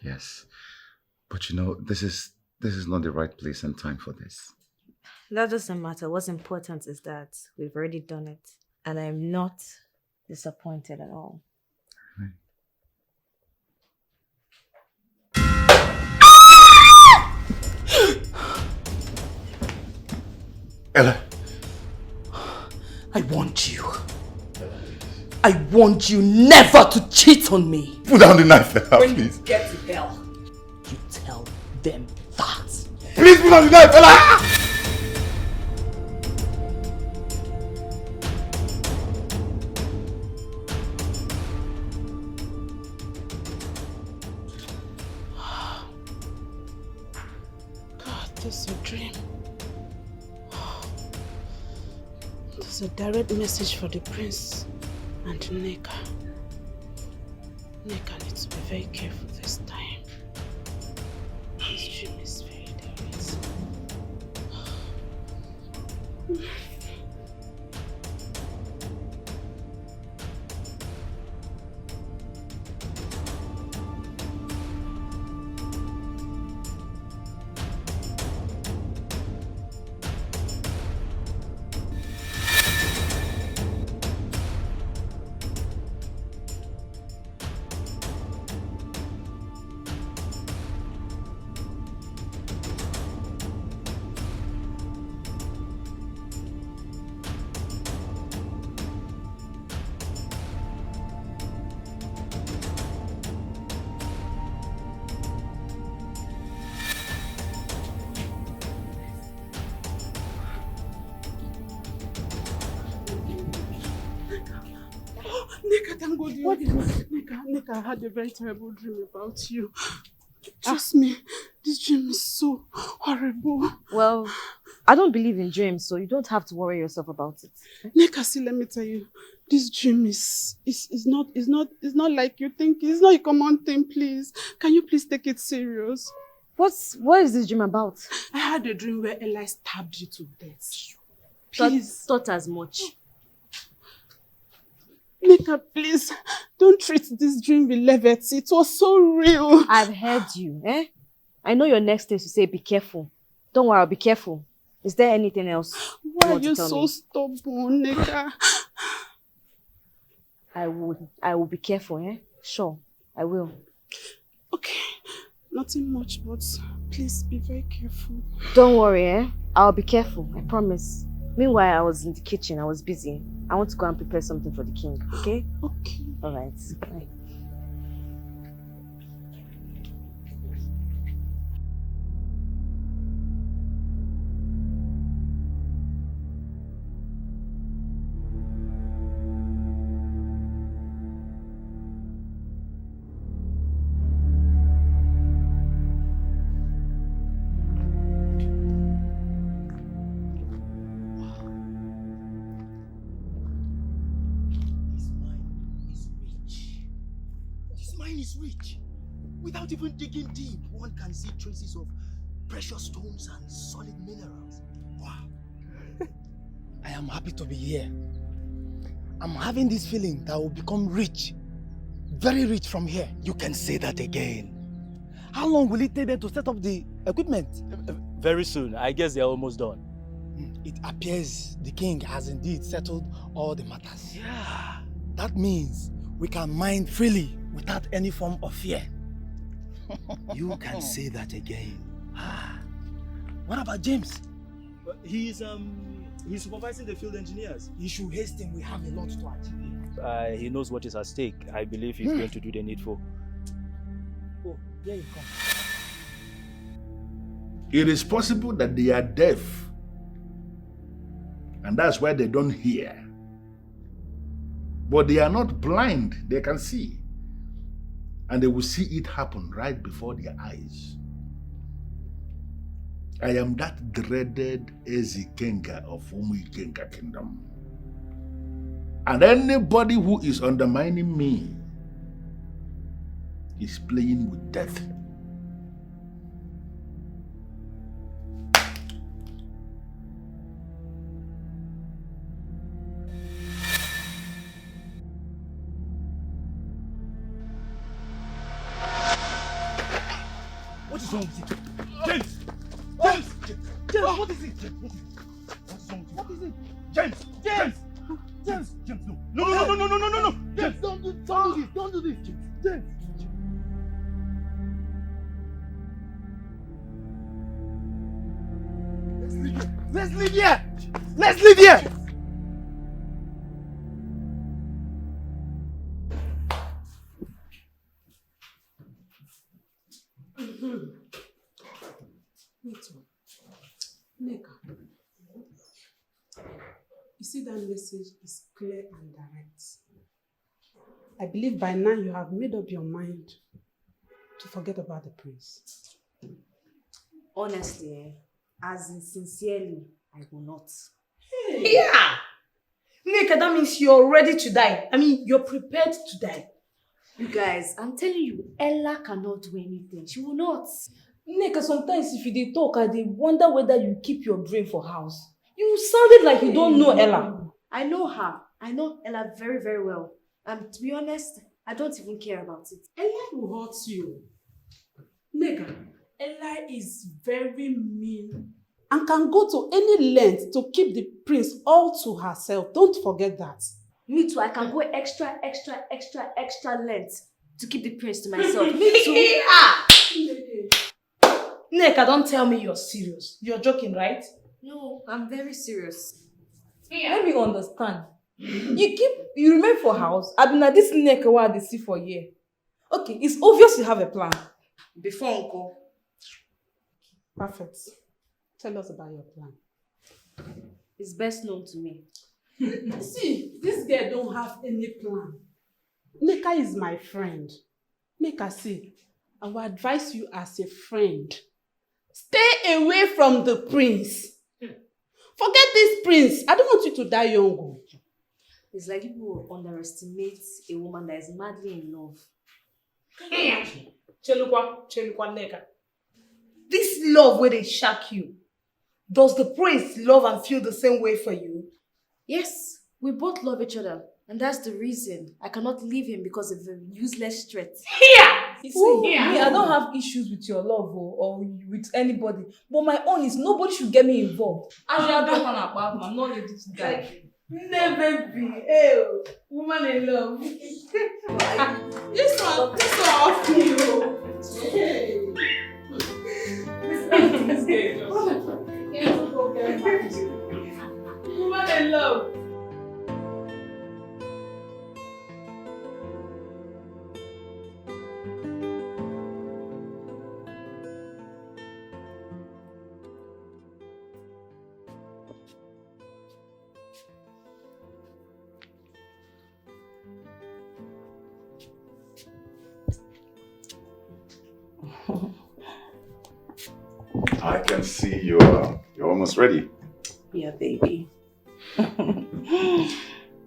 Yes. But you know, this is not the right place and time for this. That doesn't matter. What's important is that we've already done it. And I'm not disappointed at all. Right. Ella, I want you. I want you never to cheat on me. Put down the knife, Ella, when please. you get to hell, you tell them that. Please put down the knife, Ella! God, this is a dream. This is a direct message for the prince and Neka. Neka needs to be very careful this time. This dream is very direct. Neka, thank God you. What is it? Neka, I had a very terrible dream about you. Trust me, this dream is so horrible. Well, I don't believe in dreams, so you don't have to worry yourself about it. Neka, see, let me tell you, this dream is not like you think. It's not a common thing, please. Can you please take it serious? What is this dream about? I had a dream where Eli stabbed you to death. Please. Thought as much. Neka, please, don't treat this dream with levity. It was so real. I've heard you, eh? I know your next thing is to say, be careful. Don't worry, I'll be careful. Is there anything else? Why are you so stubborn, Neka? I will be careful, eh? Sure, I will. Okay, nothing much, but please be very careful. Don't worry, eh? I'll be careful, I promise. Meanwhile, I was in the kitchen, I was busy. I want to go and prepare something for the king, okay? Okay. All right. Bye. Without even digging deep, one can see traces of precious stones and solid minerals. Wow. I am happy to be here. I'm having this feeling that I will become rich. Very rich from here. You can say that again. How long will it take them to set up the equipment? Very soon. I guess they're almost done. It appears the king has indeed settled all the matters. Yeah. That means we can mine freely without any form of fear. You can say that again. What about James? He's supervising the field engineers. He should hasten. We have a lot to achieve. He knows what is at stake. I believe he's going to do the needful. Oh, here you come. It is possible that they are deaf. And that's why they don't hear. But they are not blind. They can see. And they will see it happen right before their eyes. I am that dreaded Ezikenga of Umuikenga Kingdom. And anybody who is undermining me is playing with death. What is wrong with you? James! James! James, what is it? James, what is wrong with you? What is it? James! James! James! James, no! No! James, don't do this! Don't do this! James! Let's leave here! Let's leave here! Neka, you see that message is clear and direct. I believe by now you have made up your mind to forget about the prince. Honestly, as in sincerely, I will not. Hey. Yeah! Neka, that means you're ready to die. I mean, you're prepared to die. You guys, I'm telling you, Ella cannot do anything. She will not. Neka, sometimes if you dey talk, I dey wonder whether you keep your brain for house. You sounded like you don't know Ella. I know her. I know Ella very, very well. And to be honest, I don't even care about it. Ella will hurt you. Neka, Ella is very mean and can go to any length to keep the prince all to herself. Don't forget that. Me too. I can go extra length to keep the prince to myself. Me too. Neka, don't tell me you're serious. You're joking, right? No, I'm very serious. Let me understand. You remain for house. I've been at this Neka while they see for a year. Okay, it's obvious you have a plan. Before Uncle. Perfect. Tell us about your plan. It's best known to me. See, this girl don't have any plan. Neka is my friend. Neka, see, I will advise you as a friend. Stay away from the prince. Forget this prince. I don't want you to die young. It's like people underestimate a woman that is madly in love. Chelukwa Neka. This love where they shock you. Does the prince love and feel the same way for you? Yes, we both love each other. And that's the reason I cannot leave him because of a useless threat. You see, me, I don't have issues with your love or with anybody. But my own is nobody should get me involved. I'm not ready to die. Never be. Ew, woman in love. This one off you. This game. Woman in love. I can see you're almost ready. Yeah, baby.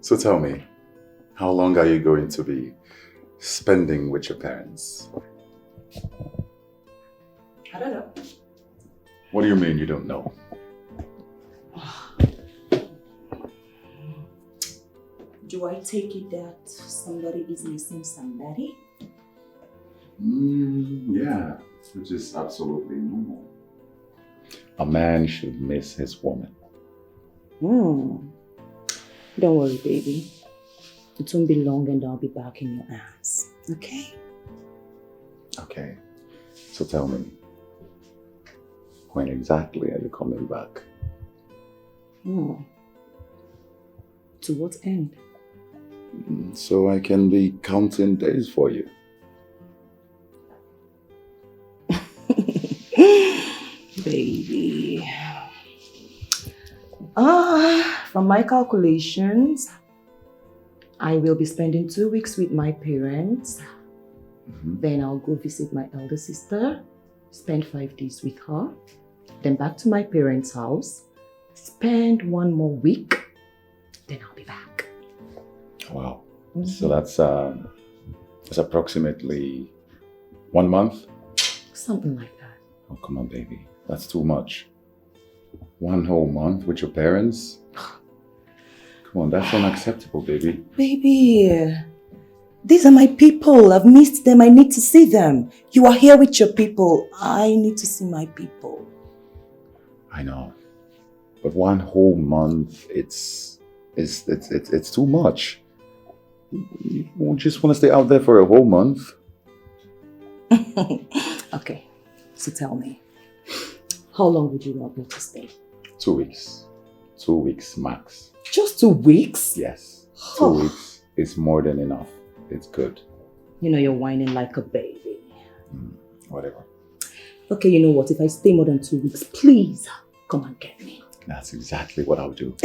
So tell me, how long are you going to be spending with your parents? I don't know. What do you mean you don't know? Do I take it that somebody is missing somebody? Yeah, which is absolutely normal. A man should miss his woman. Don't worry, baby. It won't be long and I'll be back in your arms. Okay? Okay, so tell me, when exactly are you coming back? To what end? So I can be counting days for you. Baby. From my calculations, I will be spending 2 weeks with my parents. Then I'll go visit my elder sister, spend 5 days with her. Then back to my parents' house, spend 1 more week. Then I'll be back. Wow. So that's approximately 1 month? Something like that. Oh, come on, baby. That's too much. 1 whole month with your parents? Come on, that's unacceptable, baby. Baby, these are my people. I've missed them. I need to see them. You are here with your people. I need to see my people. I know. But 1 whole month, it's too much. You won't just want to stay out there for a whole month. Okay, so tell me, how long would you want me to stay? 2 weeks. 2 weeks max. Just 2 weeks? Yes. 2 weeks is more than enough. It's good. You know you're whining like a baby. Whatever. Okay, you know what? If I stay more than 2 weeks, please come and get me. That's exactly what I'll do.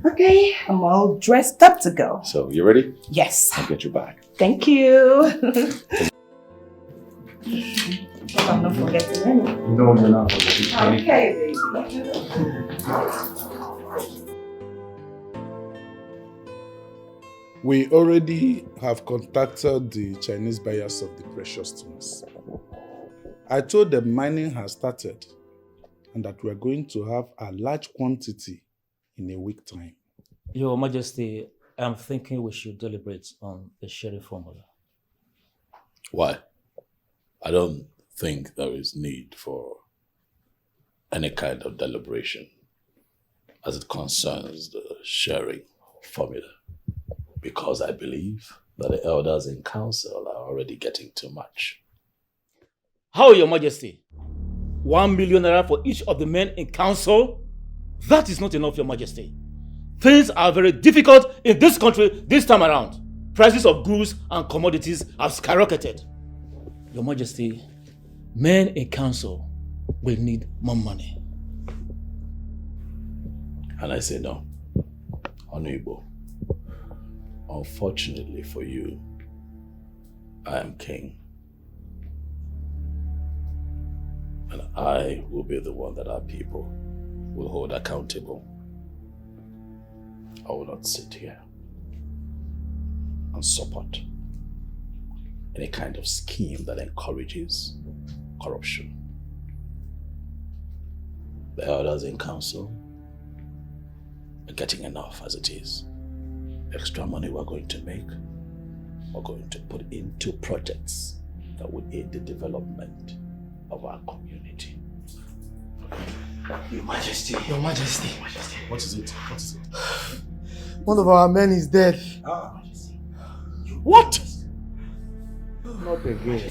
Okay, I'm all dressed up to go. So, you ready? Yes. I'll get you back. Thank you. I'm not forgetting anything. No, you're not forgetting anything. Okay, baby. We already have contacted the Chinese buyers of the precious stones. I told them mining has started and that we are going to have a large quantity in a week time. Your Majesty, I'm thinking we should deliberate on the sharing formula. Why? I don't think there is need for any kind of deliberation as it concerns the sharing formula, because I believe that the elders in council are already getting too much. How, Your Majesty? 1 million naira for each of the men in council? That is not enough, Your Majesty. Things are very difficult in this country this time around. Prices of goods and commodities have skyrocketed. Your Majesty, men in council will need more money. And I say no. Honorable, unfortunately for you, I am king. And I will be the one that our people will hold accountable. I will not sit here and support any kind of scheme that encourages corruption. The elders in council are getting enough as it is. Extra money we're going to make, we're going to put into projects that would aid the development of our community. Your Majesty. Your Majesty. What is it? What is it? One of our men is dead. What? Not again.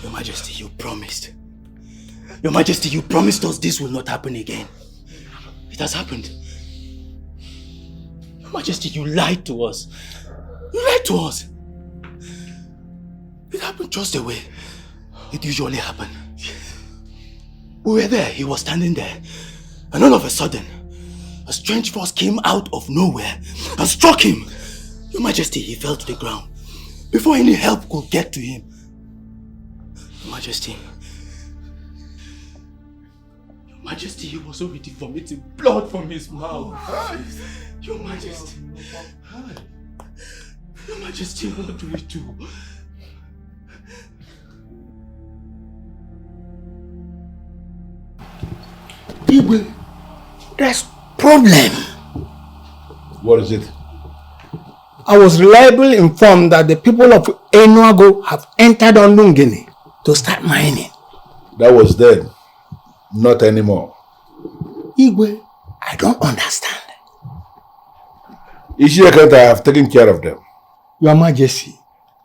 Your Majesty, you promised. Your Majesty, you promised us this will not happen again. It has happened. Your Majesty, you lied to us. You lied to us. It happened just the way it usually happened. We were there, he was standing there, and all of a sudden, a strange force came out of nowhere and struck him. Your Majesty, he fell to the ground before any help could get to him. Your Majesty, he was already vomiting blood from his mouth. Your Majesty, what do we do? Igwe, there's problem. What is it? I was reliably informed that the people of Enuago have entered on Lungeni to start mining. That was then, not anymore. Igwe, I don't understand. Ishia I have taken care of them. Your Majesty,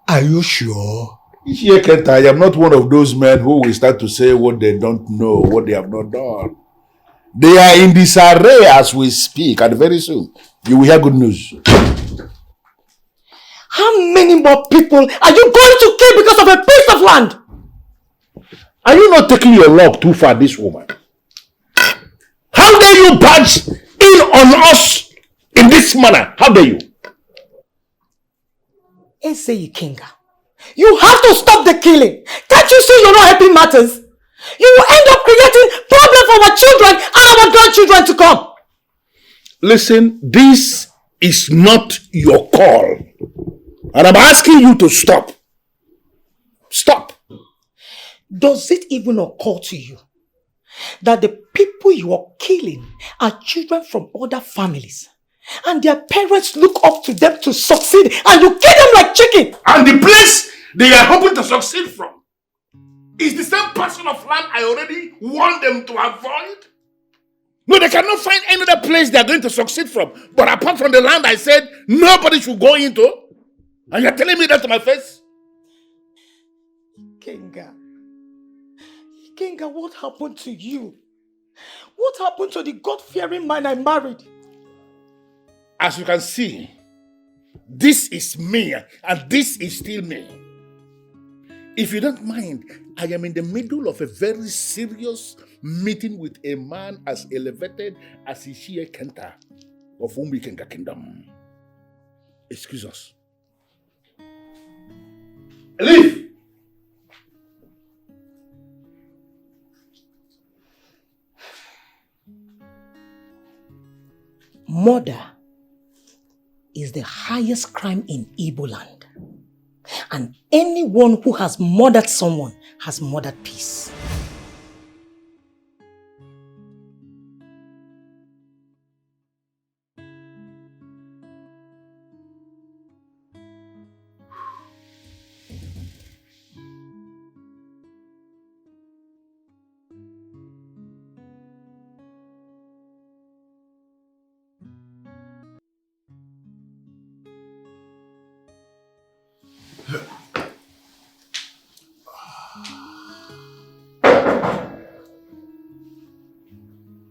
are you sure? Ishia I am not one of those men who will start to say what they don't know, what they have not done. They are in disarray as we speak, and very soon you will hear good news. How many more people are you going to kill because of a piece of land? Are you not taking your luck too far, this woman? How dare you barge in on us in this manner? How dare you? Eze Ikenga, you have to stop the killing. Can't you see you're not helping matters? You will end up creating problems for our children and our grandchildren to come. Listen, this is not your call. And I'm asking you to stop. Stop. Does it even occur to you that the people you are killing are children from other families and their parents look up to them to succeed and you kill them like chicken? And the place they are hoping to succeed from is the same parcel of land I already warned them to avoid? No, they cannot find any other place they are going to succeed from. But apart from the land I said nobody should go into. And you're telling me that to my face? Ikenga, what happened to you? What happened to the God-fearing man I married? As you can see, this is me and this is still me. If you don't mind, I am in the middle of a very serious meeting with a man as elevated as Ishie Kenta of Umbikenga Kingdom. Excuse us. Leave! Murder is the highest crime in Igbo land. And anyone who has murdered someone has murdered peace.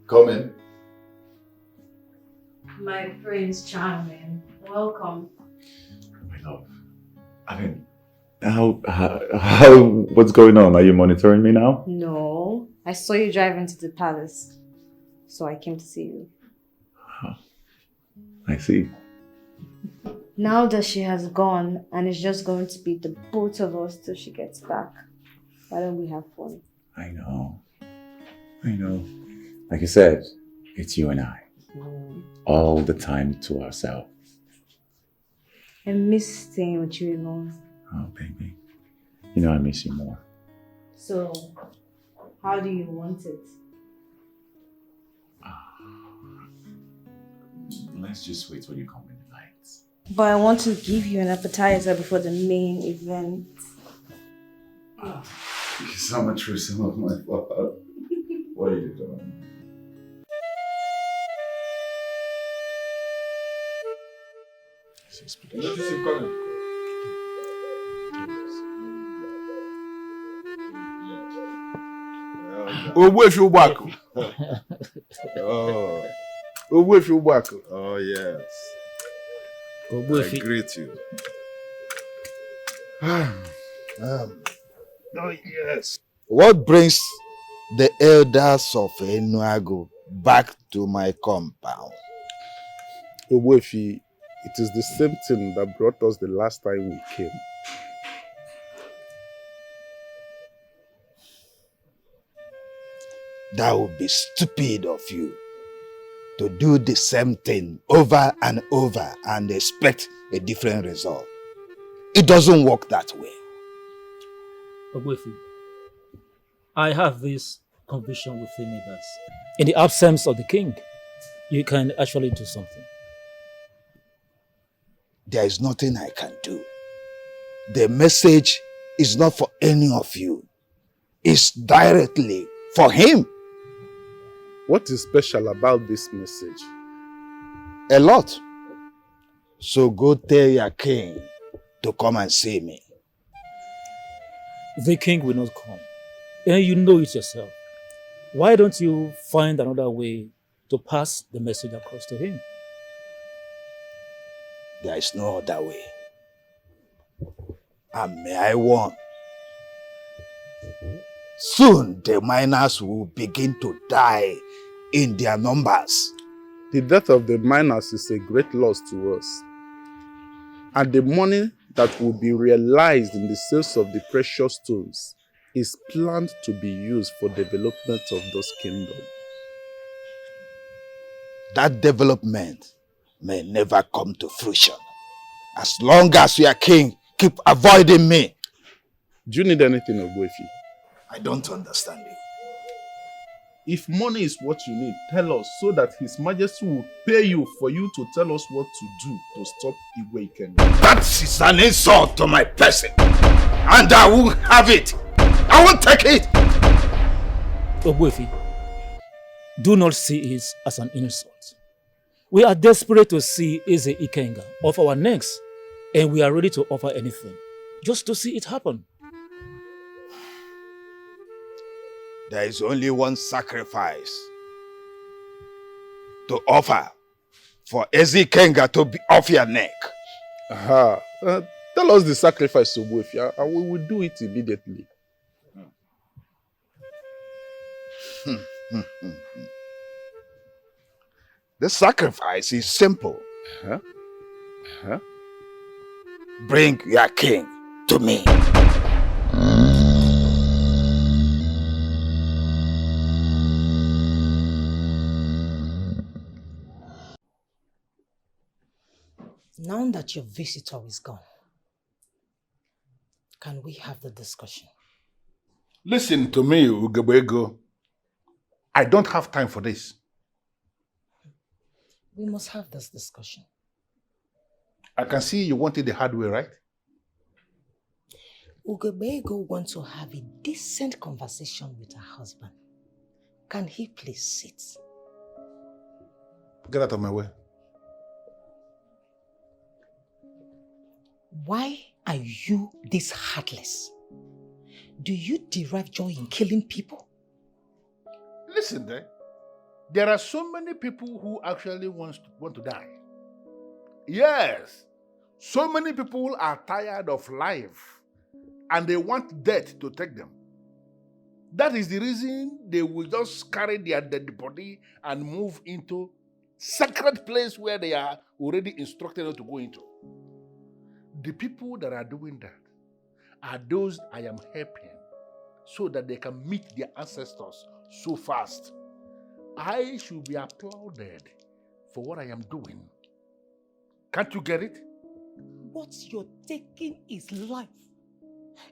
Come in. My Prince Charming, welcome. My love. I mean, what's going on? Are you monitoring me now? No, I saw you drive into the palace, so I came to see you. I see. Now that she has gone and it's just going to be the both of us till she gets back, why don't we have fun? I know. Like I said, it's you and I. All the time to ourselves. I miss staying with you alone. Oh, baby. You know I miss you more. So, how do you want it? Let's just wait till you come in the night. But I want to give you an appetizer before the main event. You saw my truth of my father. What are you doing? Ogbuefi Ugbaku. Ogbuefi Ugbaku. Oh, yes. Ogbuefi. I greet you. Oh, yes. What brings the elders of Enuago back to my compound? Ogbuefi, it is the same thing that brought us the last time we came. That would be stupid of you to do the same thing over and over and expect a different result. It doesn't work that way. Ogbuefi, I have this conviction within me that in the absence of the king, you can actually do something. There is nothing I can do. The message is not for any of you. It's directly for him. What is special about this message? A lot. So go tell your king to come and see me. The king will not come. And you know it yourself. Why don't you find another way to pass the message across to him? There is no other way. And may I warn, soon the miners will begin to die in their numbers. The death of the miners is a great loss to us. And the money that will be realized in the sales of the precious stones is planned to be used for development of those kingdoms. That development may never come to fruition. As long as your king keep avoiding me. Do you need anything, Ogbuefi? I don't understand you. If money is what you need, tell us so that His Majesty will pay you for you to tell us what to do to stop Igwe Ikenga. That is an insult to my person. And I won't have it. I won't take it. Ogbuefi, do not see it as an insult. We are desperate to see Eze Ikenga off our necks, and we are ready to offer anything just to see it happen. There is only one sacrifice to offer for Eze Ikenga to be off your neck. Aha. Tell us the sacrifice, Ogbuefi, and we will do it immediately. The sacrifice is simple. Bring your king to me. Now that your visitor is gone, can we have the discussion? Listen to me, Ugebego. I don't have time for this. We must have this discussion. I can see you want it the hard way, right? Ugebego wants to have a decent conversation with her husband. Can he please sit? Get out of my way. Why are you this heartless? Do you derive joy in killing people? Listen, there are so many people who actually want to die. Yes, so many people are tired of life and they want death to take them. That is the reason they will just carry their dead body and move into sacred place where they are already instructed not to go into. The people that are doing that are those I am helping so that they can meet their ancestors so fast. I should be applauded for what I am doing. Can't you get it? What you're taking is life.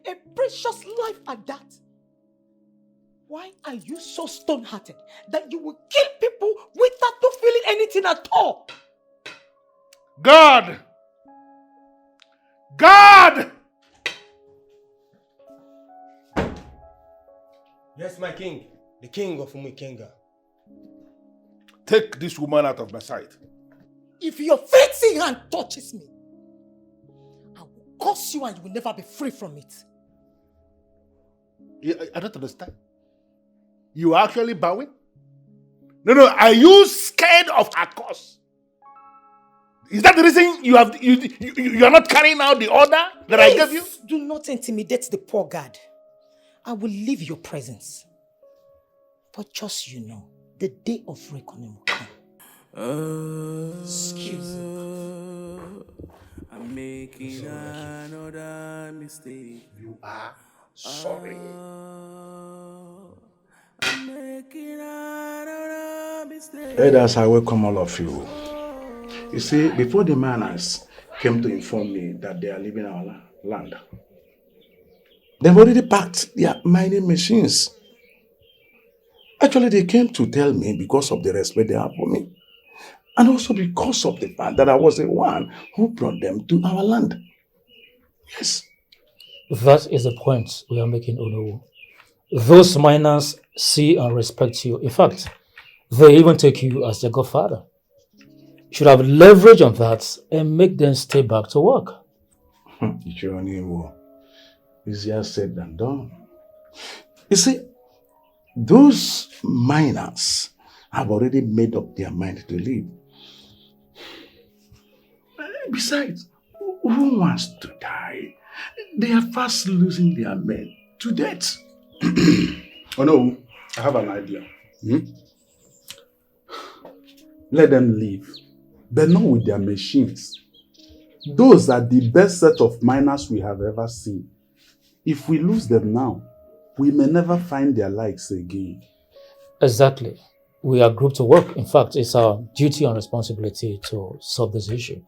A precious life at that. Why are you so stone-hearted that you will kill people without feeling anything at all? God! God! Yes, my king. The king of Umukenga. Take this woman out of my sight. If your filthy hand touches me, I will curse you and you will never be free from it. I don't understand. You are actually bowing? No, are you scared of a curse? Is that the reason you are not carrying out the order that I gave you? Do not intimidate the poor God. I will leave your presence. But just you know, the day of reckoning will come. Excuse me. I'm making another mistake. You are sorry. I'm making another mistake. Elders, I welcome all of you. You see, before the miners came to inform me that they are leaving our land, they've already packed their mining machines. Actually, they came to tell me because of the respect they have for me. And also because of the fact that I was the one who brought them to our land. Yes. That is the point we are making, Onowu. Those miners see and respect you. In fact, they even take you as their godfather. You should have leverage on that and make them stay back to work. Easier said than done. You see, those miners have already made up their mind to leave. Besides, who wants to die? They are fast losing their men to death. Oh no, I have an idea. Let them leave, but not with their machines. Those are the best set of miners we have ever seen. If we lose them now, we may never find their likes again. Exactly. We are grouped to work. In fact, it's our duty and responsibility to solve this issue.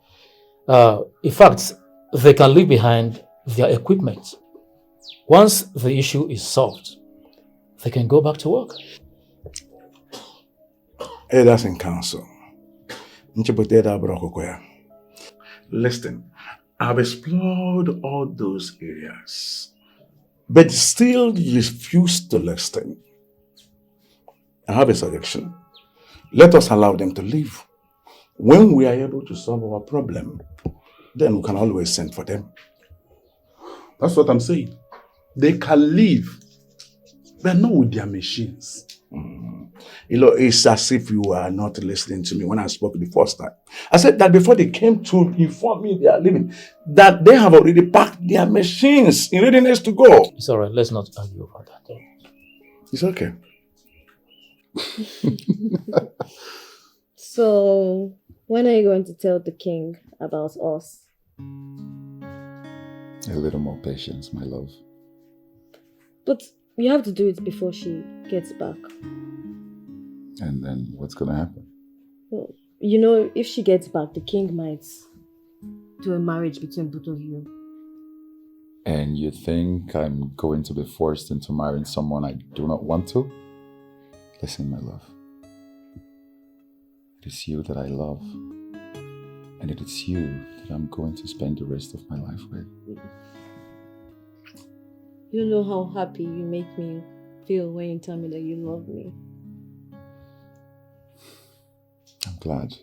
In fact, they can leave behind their equipment. Once the issue is solved, they can go back to work. Elders in council. Listen, I've explored all those areas, but still refuse to listen. I have a suggestion. Let us allow them to leave. When we are able to solve our problem, then we can always send for them. That's what I'm saying. They can leave, but not with their machines. You know, it's as if you are not listening to me when I spoke the first time. I said that before they came to inform me they are leaving, that they have already packed their machines in readiness to go. It's all right. Let's not argue about that. It's okay. So, when are you going to tell the king about us? A little more patience, my love. But you have to do it before she gets back. And then what's gonna happen? Well, you know, if she gets back, the king might do a marriage between both of you. And you think I'm going to be forced into marrying someone I do not want to? Listen, my love. It is you that I love. And it is you that I'm going to spend the rest of my life with. You know how happy you make me feel when you tell me that you love me. I'm glad.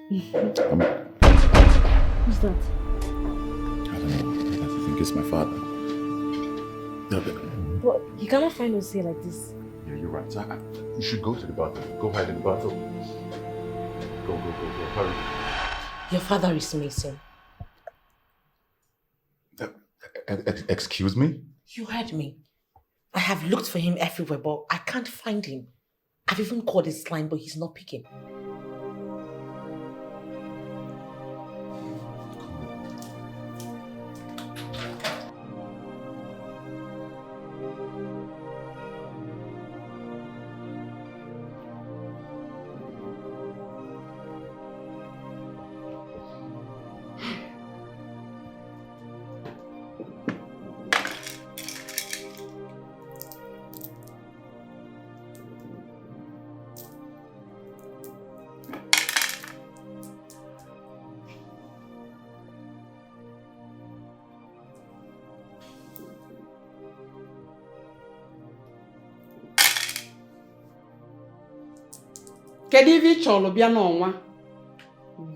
Who's that? I don't know. I think it's my father. No, But you cannot find us here like this. yeah, you're right. So you should go to the bathroom. Go hide in the bathroom. Go. Hurry. Your father is missing. Excuse me? You heard me. I have looked for him everywhere, but I can't find him. I've even called his line, but he's not picking.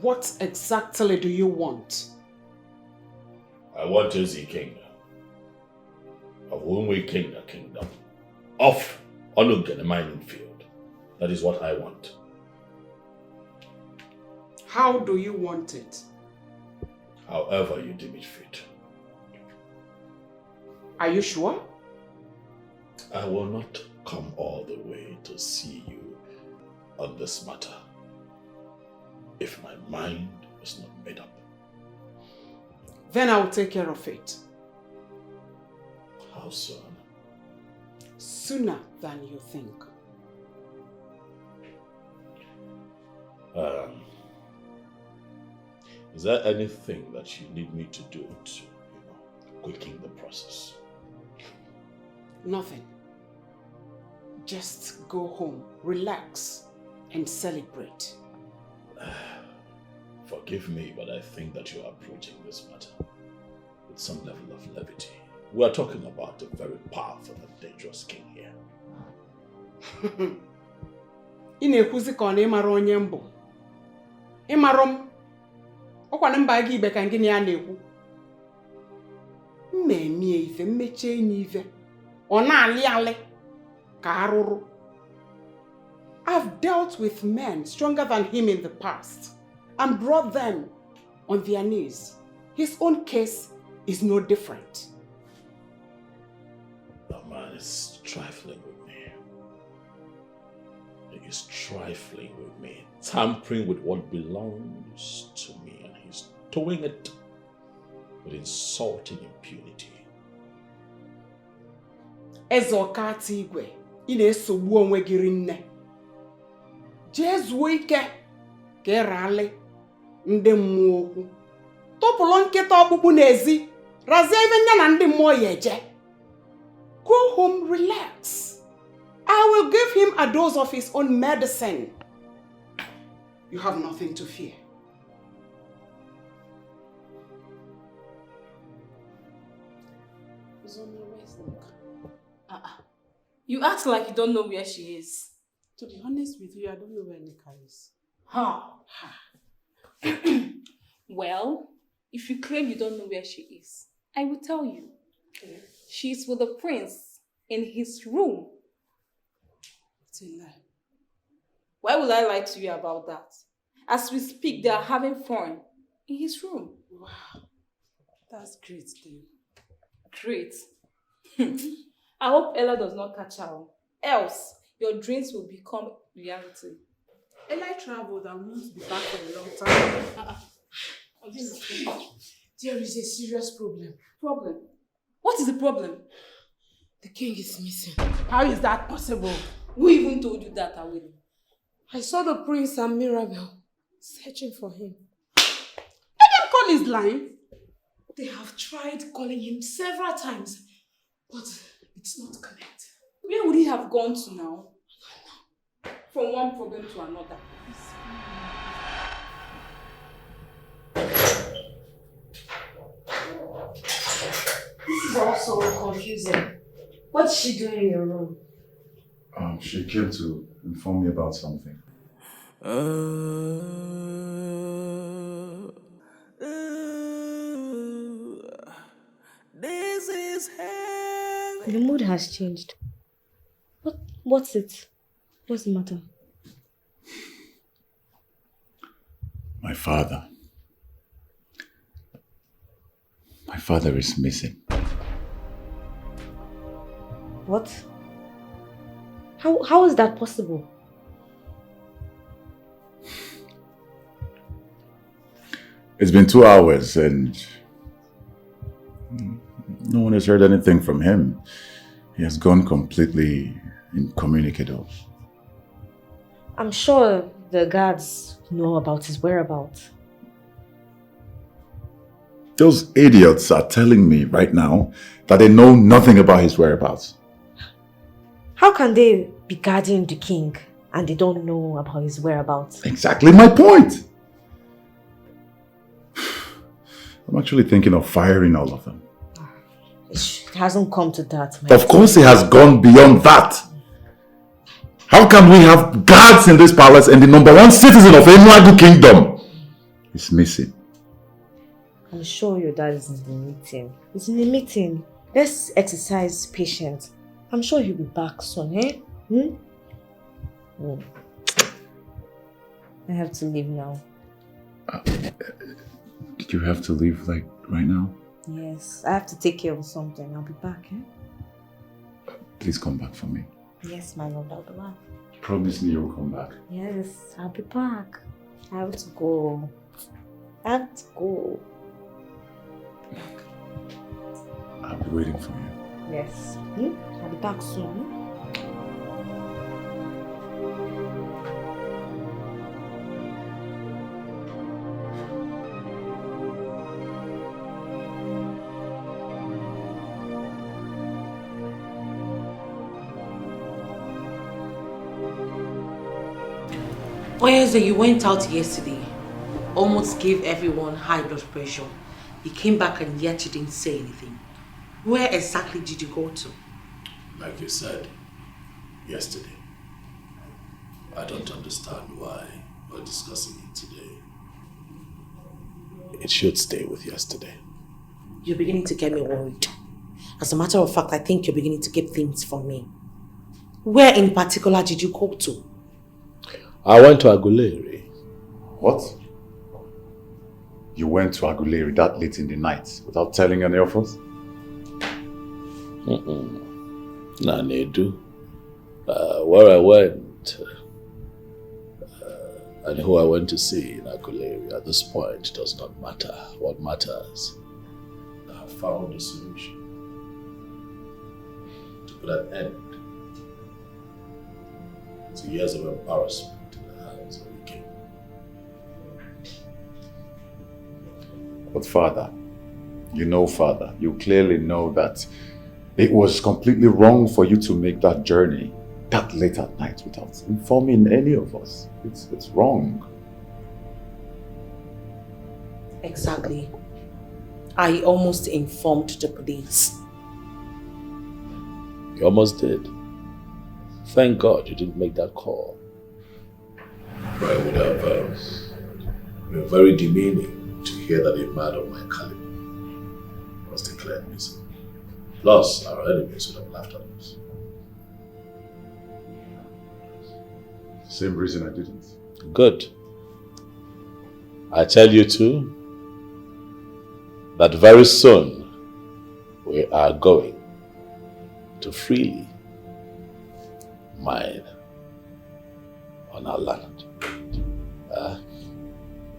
What exactly do you want? I want Ezi King of Unwe Kingdom off Onugen mining field. That is what I want. How do you want it? However you deem it fit. Are you sure? I will not come all the way to see you on this matter if my mind is not made up. Then I will take care of it. How soon? Sooner than you think. Is there anything that you need me to do to, quicken the process? Nothing. just go home, relax, and celebrate. Forgive me, but I think that you are approaching this matter with some level of levity. We are talking about a very powerful and dangerous king here. Ị na-ekwuzi ka ọ na ịmara onye mbụ. Ịmara m. Ọkwa na mba gị ibe ka gịnị ya na-ekwu. Mmemie ife, mmechie enyi ife. Ọ na-alị alị ka arụrụ. I've dealt with men stronger than him in the past and brought them on their knees. His own case is no different. That man is trifling with me. He is trifling with me, tampering with what belongs to me, and he's doing it with insulting impunity. Ezokati igwe, ị na-esogbu onwe gị rinne. Jee zuo ike ka ịrali ndị mmụọ okwu. Tụpụrụ nkịta ọkpụkpụ n'ezi, razie ife nya na ndị mmụọ ya eje. Go home, relax. I will give him a dose of his own medicine. You have nothing to fear. You act like you don't know where she is. To be honest with you, I don't know where Nika is. Huh. Well, if you claim you don't know where she is, I will tell you. She's with the prince in his room. It's a lie. Why would I lie to you about that? As we speak, they are having fun in his room. Wow. That's great, Dave. Great. I hope Ella does not catch her. Else, your dreams will become reality. Ella traveled and won't be back for a long time. There is a serious problem. Problem? What is the problem? The king is missing. How is that possible? Who even told you that, Awele? I saw the prince and Mirabel searching for him. Let them call his line. They have tried calling him several times, but it's not connected. Where would he have gone to now? From one problem to another. This is also confusing. What's she doing in your room? She came to inform me about something. This is heavy. The mood has changed. What's it? What's the matter? My father. My father is missing. What? How is that possible? It's been 2 hours and no one has heard anything from him. He has gone completely incommunicado. I'm sure the guards know about his whereabouts. Those idiots are telling me right now that they know nothing about his whereabouts. How can they be guarding the king and they don't know about his whereabouts? Exactly my point. I'm actually thinking of firing all of them. It hasn't come to that. Of course it has gone beyond that. How can we have guards in this palace and the #1 citizen of Enuagu Kingdom is missing? I'm sure your dad is in the meeting. He's in the meeting. Let's exercise patience. I'm sure he'll be back soon, eh? I have to leave now. Did you have to leave, like, right now? Yes, I have to take care of something. I'll be back, eh? Please come back for me. Yes, my love, I'll be back. Promise me you'll come back. Yes, I'll be back. I have to go. I have to go. I'll be waiting for you. Yes. I'll be back soon. Oyeze, you went out yesterday. Almost gave everyone high blood pressure. You came back and yet you didn't say anything. Where exactly did you go to? Like you said, yesterday. I don't understand why we're discussing it today. It should stay with yesterday. You're beginning to get me worried. As a matter of fact, I think you're beginning to keep things from me. Where in particular did you go to? I went to Aguleri. What? You went to Aguleri that late in the night without telling any of us? Nanedu. Where I went and who I went to see in Aguleri at this point does not matter. What matters, I have found a solution to put an end to years of embarrassment in the hands of the king. But Father, you clearly know that it was completely wrong for you to make that journey that late at night without informing any of us. It's wrong. Exactly. I almost informed the police. You almost did. Thank God you didn't make that call. I would have been very demeaning to hear that a man of my caliber was declared missing. Plus, our enemies would have laughed at us. Same reason I didn't. Good. I tell you too, that very soon we are going to freely mine on our land.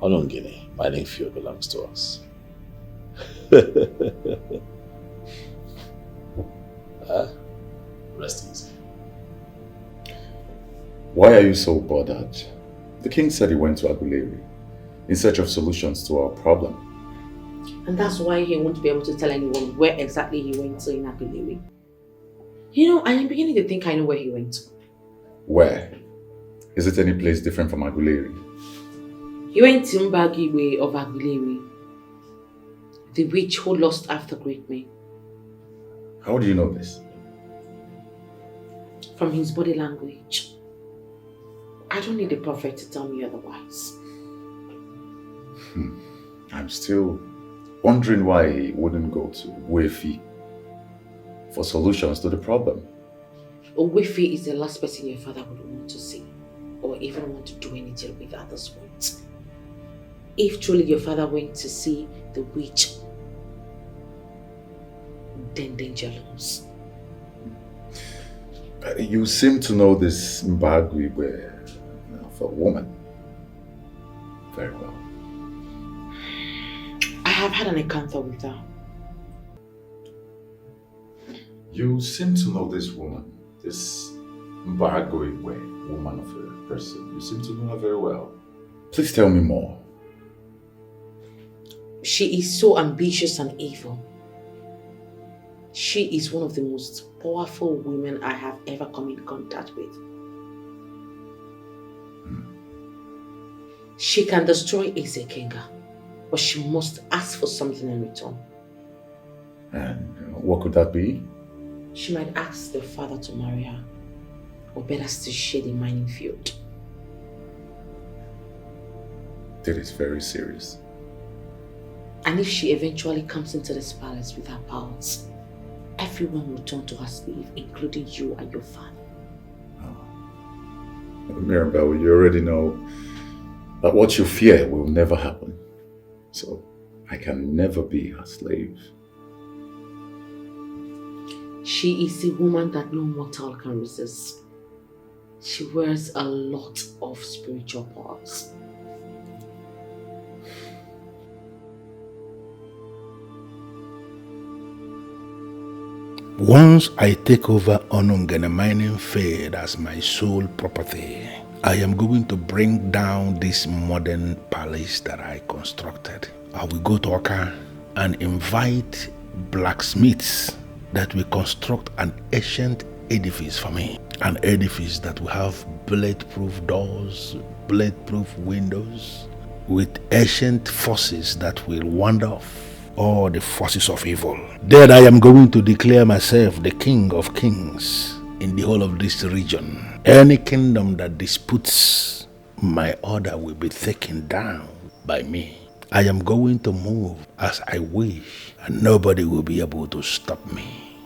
Onungini, mining field belongs to us. Rest easy. Why are you so bothered? The king said he went to Aguleri in search of solutions to our problem. And that's why he won't be able to tell anyone where exactly he went to in Aguleri. You know, I am beginning to think I know where he went to. Where? Is it any place different from Aguleri? He went to Mbagiwe of Aguleri, the witch who lost after great men. How do you know this? From his body language. I don't need a prophet to tell me otherwise. I'm still wondering why he wouldn't go to Wefi for solutions to the problem. Wefi is the last person your father would want to see or even want to do anything with at this point. If truly your father went to see the witch, then danger looms. You seem to know this Mbagwe of a woman very well. I have had an encounter with her. You seem to know this woman, this Mbagwe woman of a person. You seem to know her very well. Please tell me more. She is so ambitious and evil. She is one of the most powerful women I have ever come in contact with. She can destroy Ezekenga, but she must ask for something in return. And what could that be? She might ask the father to marry her, or better still share the mining field. That is very serious. And if she eventually comes into this palace with her powers, everyone will turn to her slave, including you and your father. Mirabelle, you already know that what you fear will never happen. So I can never be her slave. She is a woman that no mortal can resist. She wears a lot of spiritual powers. Once I take over Onungene mining field as my sole property, I am going to bring down this modern palace that I constructed. I will go to Oka and invite blacksmiths that will construct an ancient edifice for me. An edifice that will have bulletproof doors, bulletproof windows with ancient forces that will ward off all the forces of evil. Then I am going to declare myself the King of Kings in the whole of this region. Any kingdom that disputes my order will be taken down by me. I am going to move as I wish, and nobody will be able to stop me.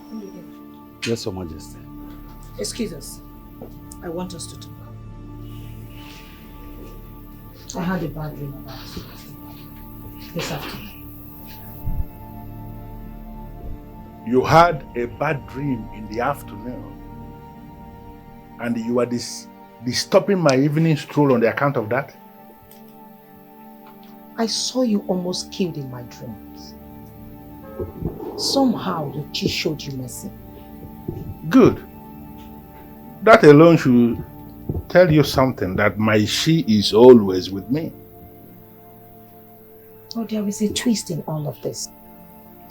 Yes, Your Majesty. Excuse us. I want us to talk. I had a bad dream about you this afternoon. You had a bad dream in the afternoon, and you are disturbing my evening stroll on the account of that? I saw you almost killed in my dreams. Somehow your chi showed you mercy. Good. That alone should tell you something, that my she is always with me. Oh, there is a twist in all of this.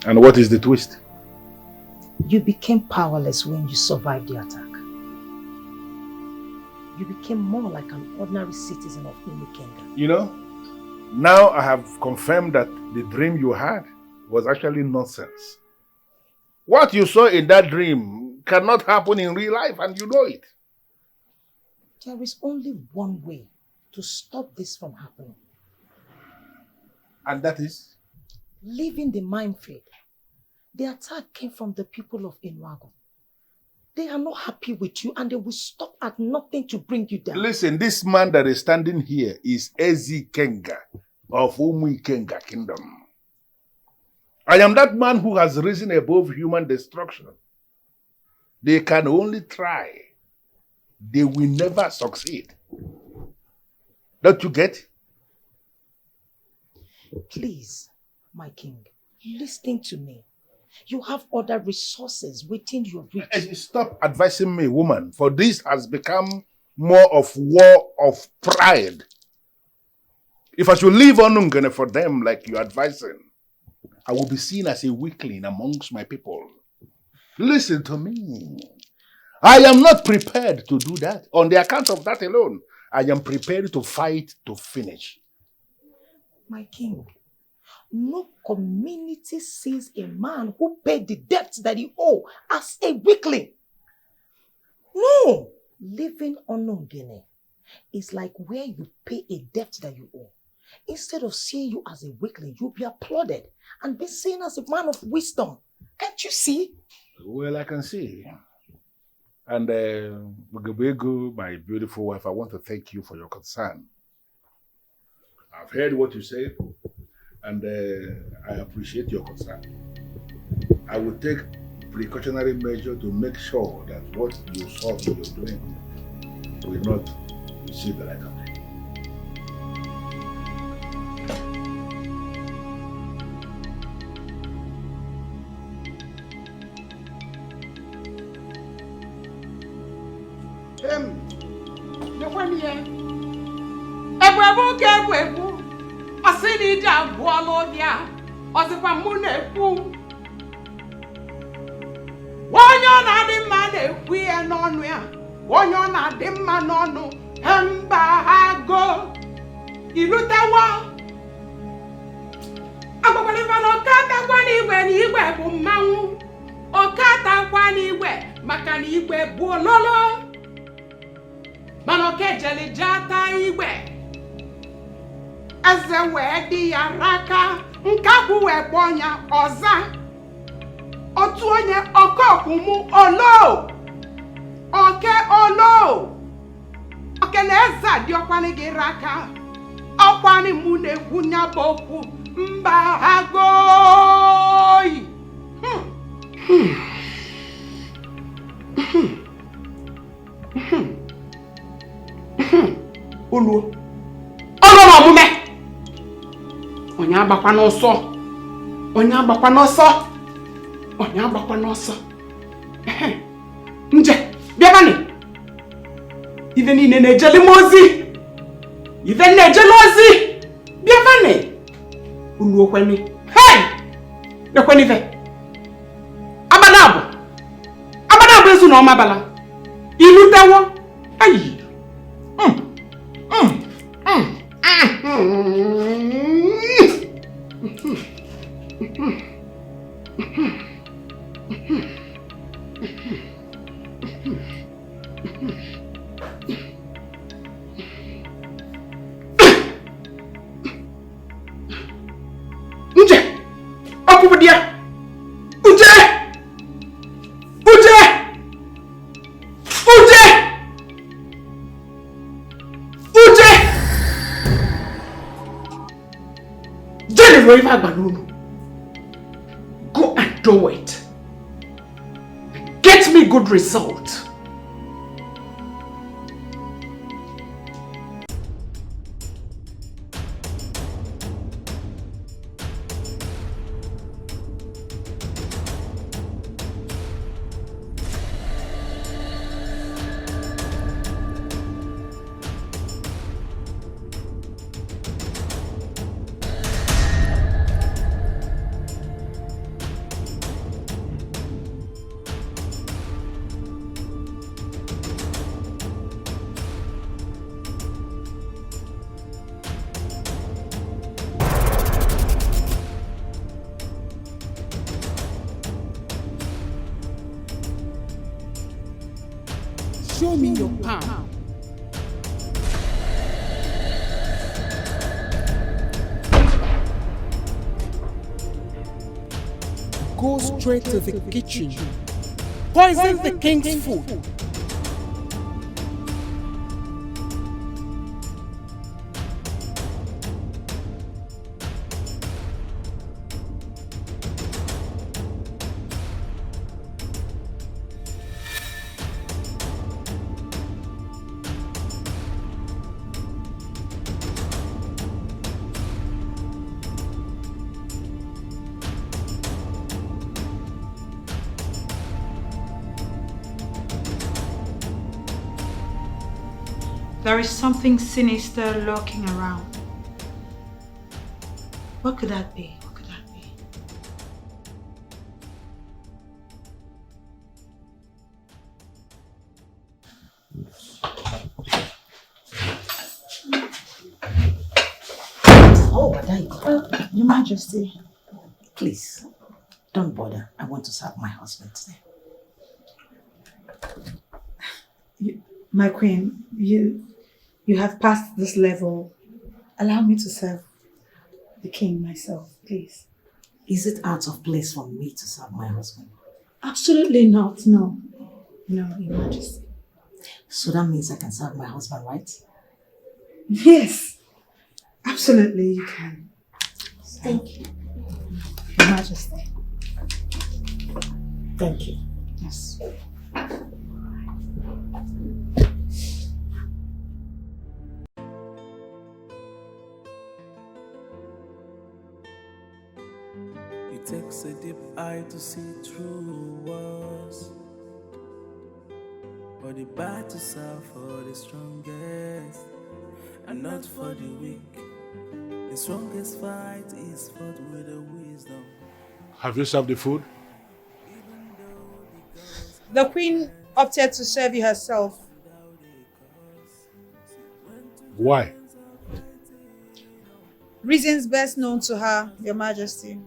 And what is the twist? You became powerless when you survived the attack. You became more like an ordinary citizen of Umukenga. You know, now I have confirmed that the dream you had was actually nonsense. What you saw in that dream cannot happen in real life, and you know it. There is only one way to stop this from happening. And that is? Leaving the minefield. The attack came from the people of Inuago. They are not happy with you, and they will stop at nothing to bring you down. Listen, this man that is standing here is Ezi Kenga of Umukenga Kingdom. I am that man who has risen above human destruction. They can only try. They will never succeed. Don't you get? Please, my king, listen to me. You have other resources within your reach. Stop advising me, woman, for this has become more of war of pride. If I should leave Onungene for them like you're advising, I will be seen as a weakling amongst my people. Listen to me. I am not prepared to do that. On the account of that alone, I am prepared to fight to finish. My king, no community sees a man who paid the debts that he owed as a weakling. No! Living Onungene is like where you pay a debt that you owe. Instead of seeing you as a weakling, you'll be applauded and be seen as a man of wisdom. Can't you see? Well, I can see. And Ugabego, my beautiful wife, I want to thank you for your concern. I've heard what you said, and I appreciate your concern. I will take precautionary measure to make sure that what you saw you're doing will not receive the like of it. Nje, biabani. Even in a jelimozi. Even a jealousy. Biabani. Ulu kwani. Hey! Yakwani ve. Abanabu. Abanabu ezu no mabala. Ilu tawo. Ayi. Go and do it. Get me good result. Show me your palm. Go straight to the kitchen. Poison the king's food. There is something sinister lurking around. What could that be? What could that be? Oh, Adaiko. Your Majesty. Please, don't bother. I want to serve my husband today. My queen, you have passed this level. Allow me to serve the king myself, please. Is it out of place for me to serve my husband? Absolutely not, no. No, Your Majesty. So that means I can serve my husband, right? Yes, absolutely you can. Thank you. Your Majesty. Thank you. Yes. It takes a deep eye to see through walls, but the battles are for the strongest and not for the weak. The strongest fight is fought with the wisdom. Have you served the food? The queen opted to serve you herself. Why? Reasons best known to her, Your Majesty.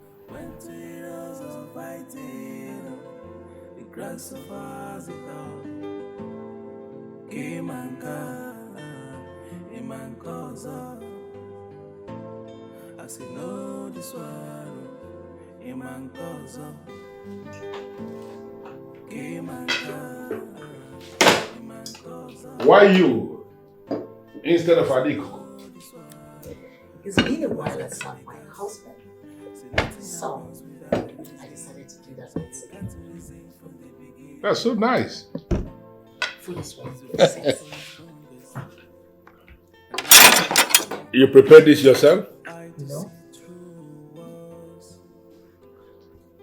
The grass of us it all came and gone, a man calls up. I say no, this one, a man calls up. Came and gone, a man calls up. Why you instead of Etiko? It's been a while I served my husband. So, I decided to do that once again. That's so nice. Food is ready. You prepared this yourself? No.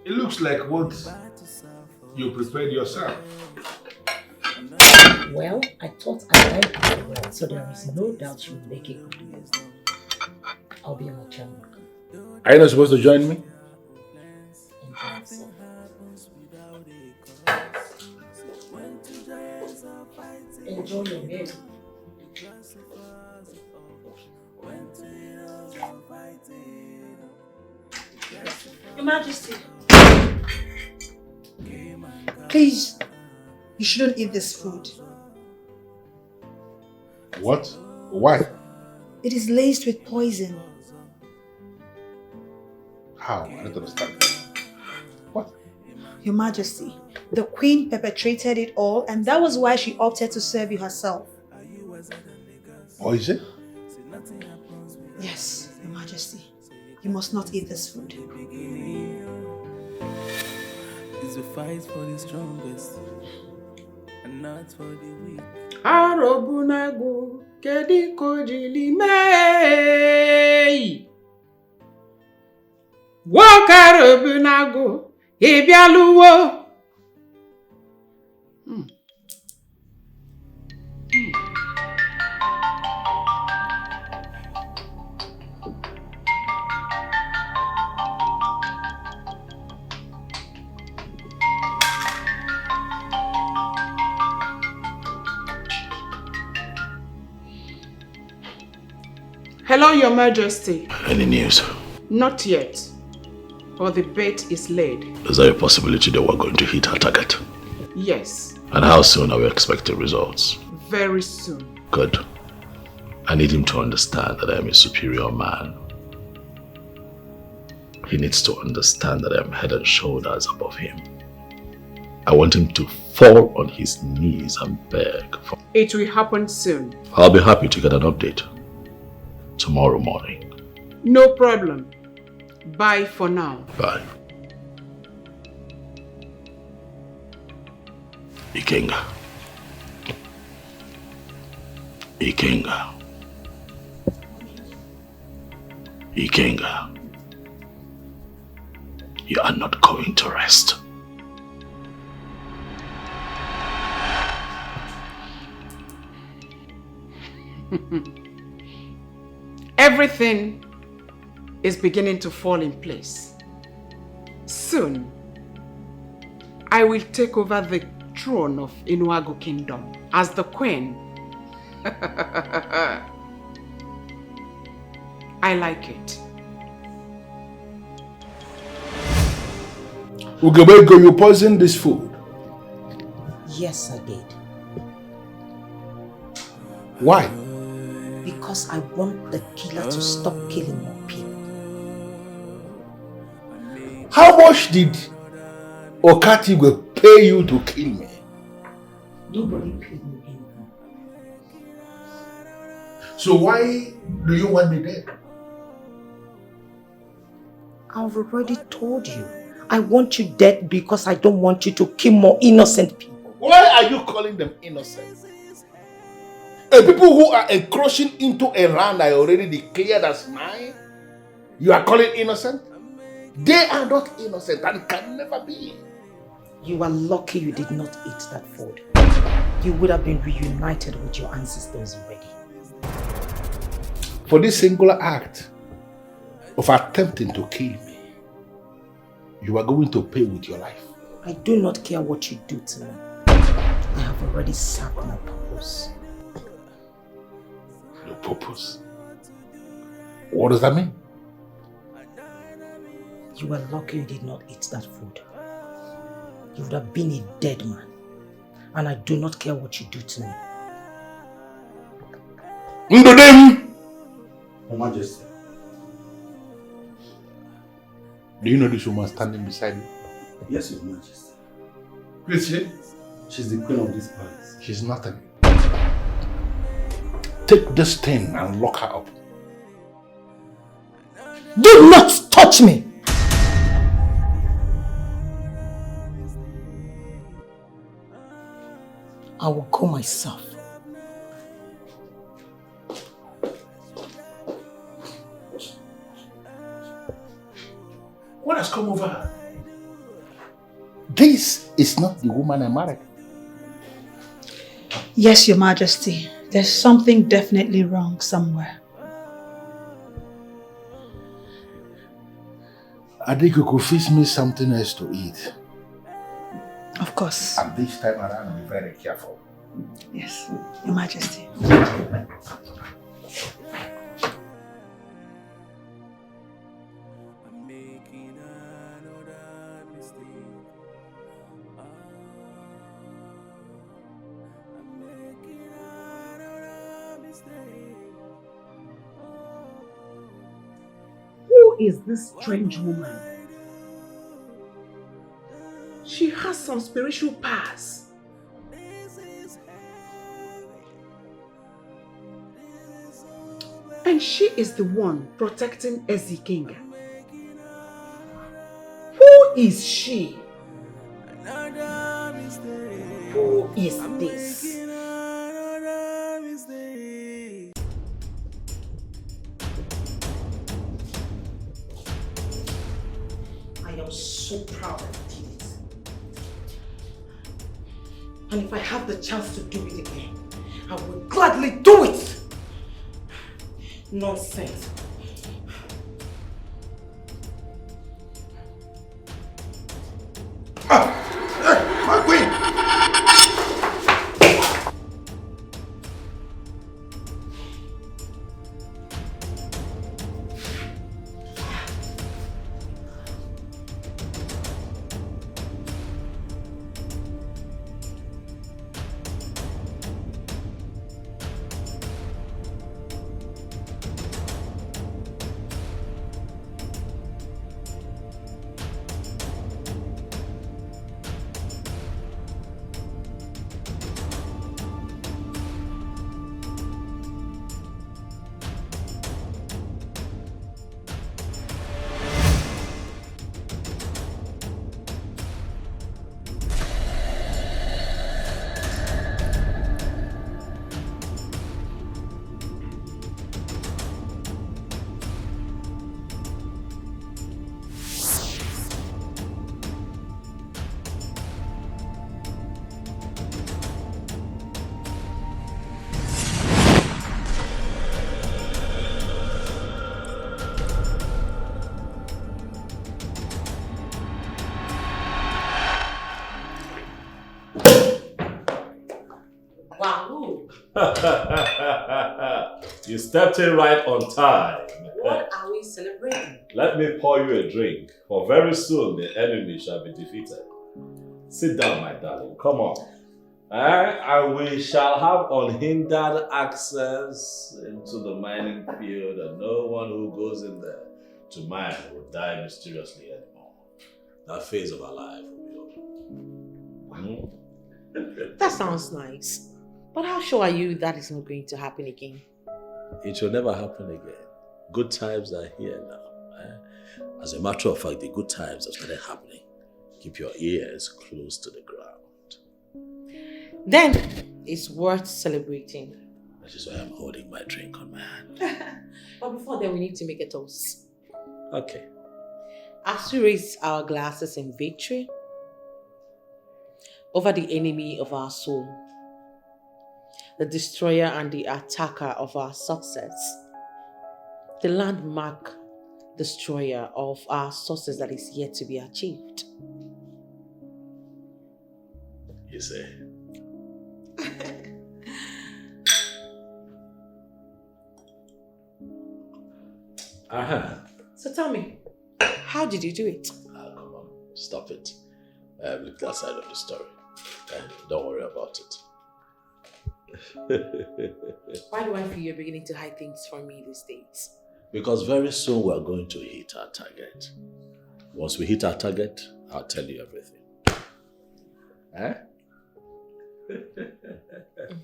It looks like what you prepared yourself. Well, I thought I liked it well, so there is no doubt you'll make it good. I'll be on the channel. Are you not supposed to join me? Enjoy your meal. Majesty. Please, you shouldn't eat this food. What? Why? It is laced with poison. How? I don't understand. Your Majesty, the Queen perpetrated it all, and that was why she opted to serve you herself. Oh, is it? Yes, Your Majesty. You must not eat this food. It's a fight for the strongest and not for the weak. Arobunagu kedi kojili mei. Wakarobunagu ibialuwo. Hello, Your Majesty. Any news? Not yet, but the bait is laid. Is there a possibility that we're going to hit our target? Yes, And how soon are we expecting results? very soon. Good. I need him to understand that I am a superior man. He needs to understand that I am head and shoulders above him. I want him to fall on his knees and beg for... It will happen soon. I'll be happy to get an update tomorrow morning. No problem. Bye for now. Bye. Ikenga. Ikenga. Ikenga. You are not going to rest. Everything is beginning to fall in place. Soon, I will take over the throne of Inuagu Kingdom as the queen. I like it. Ugebego, you poisoned this food. Yes, I did. Why? Because I want the killer to stop killing more people. How much did Okatigwe pay you to kill me? Nobody paid me anything. So why do you want me dead? I've already told you. I want you dead because I don't want you to kill more innocent people. Why are you calling them innocent? People who are encroaching into a land I already declared as mine, you are calling innocent? They are not innocent and can never be. You are lucky you did not eat that food. You would have been reunited with your ancestors already. For this singular act of attempting to kill me, you are going to pay with your life. I do not care what you do to me. I have already served my purpose. Your purpose? What does that mean? You are lucky you did not eat that food. You would have been a dead man. And I do not care what you do to me. Ndodem! Your Majesty. Do you know this woman standing beside you? Yes, Your Majesty. Who is she? She's the queen of this palace. She's nothing. Take this thing and lock her up. Do not touch me! I will go myself. What has come over her? This is not the woman I married. Yes, Your Majesty. There's something definitely wrong somewhere. Adiko, fix me something else to eat. Of course. And this time around, be very careful. Yes, Your Majesty. is this strange woman? She has some spiritual past. And she is the one protecting Eze King. Who is she? Who is this? I am so proud of it. And if I have the chance to do it again, I will gladly do it! Nonsense. My queen! You stepped in right on time. What are we celebrating? Let me pour you a drink, for very soon the enemy shall be defeated. Sit down, my darling. Come on. And we shall have unhindered access into the mining field, and no one who goes in there to mine will die mysteriously anymore. That phase of our life will be over. That sounds nice. But how sure are you that is not going to happen again? It will never happen again. Good times are here now. As a matter of fact, the good times have started happening. Keep your ears close to the ground. Then it's worth celebrating. That is why I'm holding my drink on my hand. But before then, we need to make a toast. Okay. As we raise our glasses in victory over the enemy of our soul, the destroyer and the attacker of our success, the landmark destroyer of our success that is yet to be achieved. You say? So tell me, how did you do it? Come on, stop it. Look that side of the story. Don't worry about it. Why do I feel you're beginning to hide things from me these days? Because very soon we're going to hit our target. Once we hit our target, I'll tell you everything.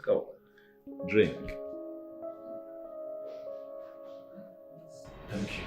Come on, drink. Thank you.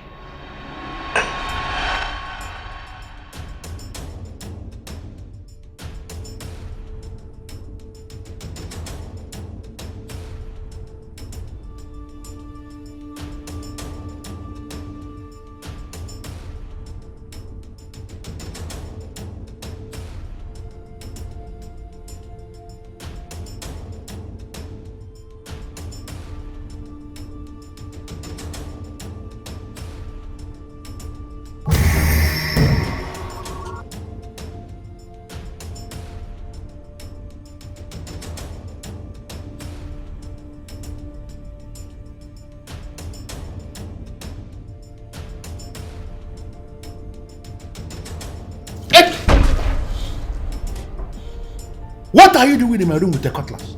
What are you doing in my room with a cutlass?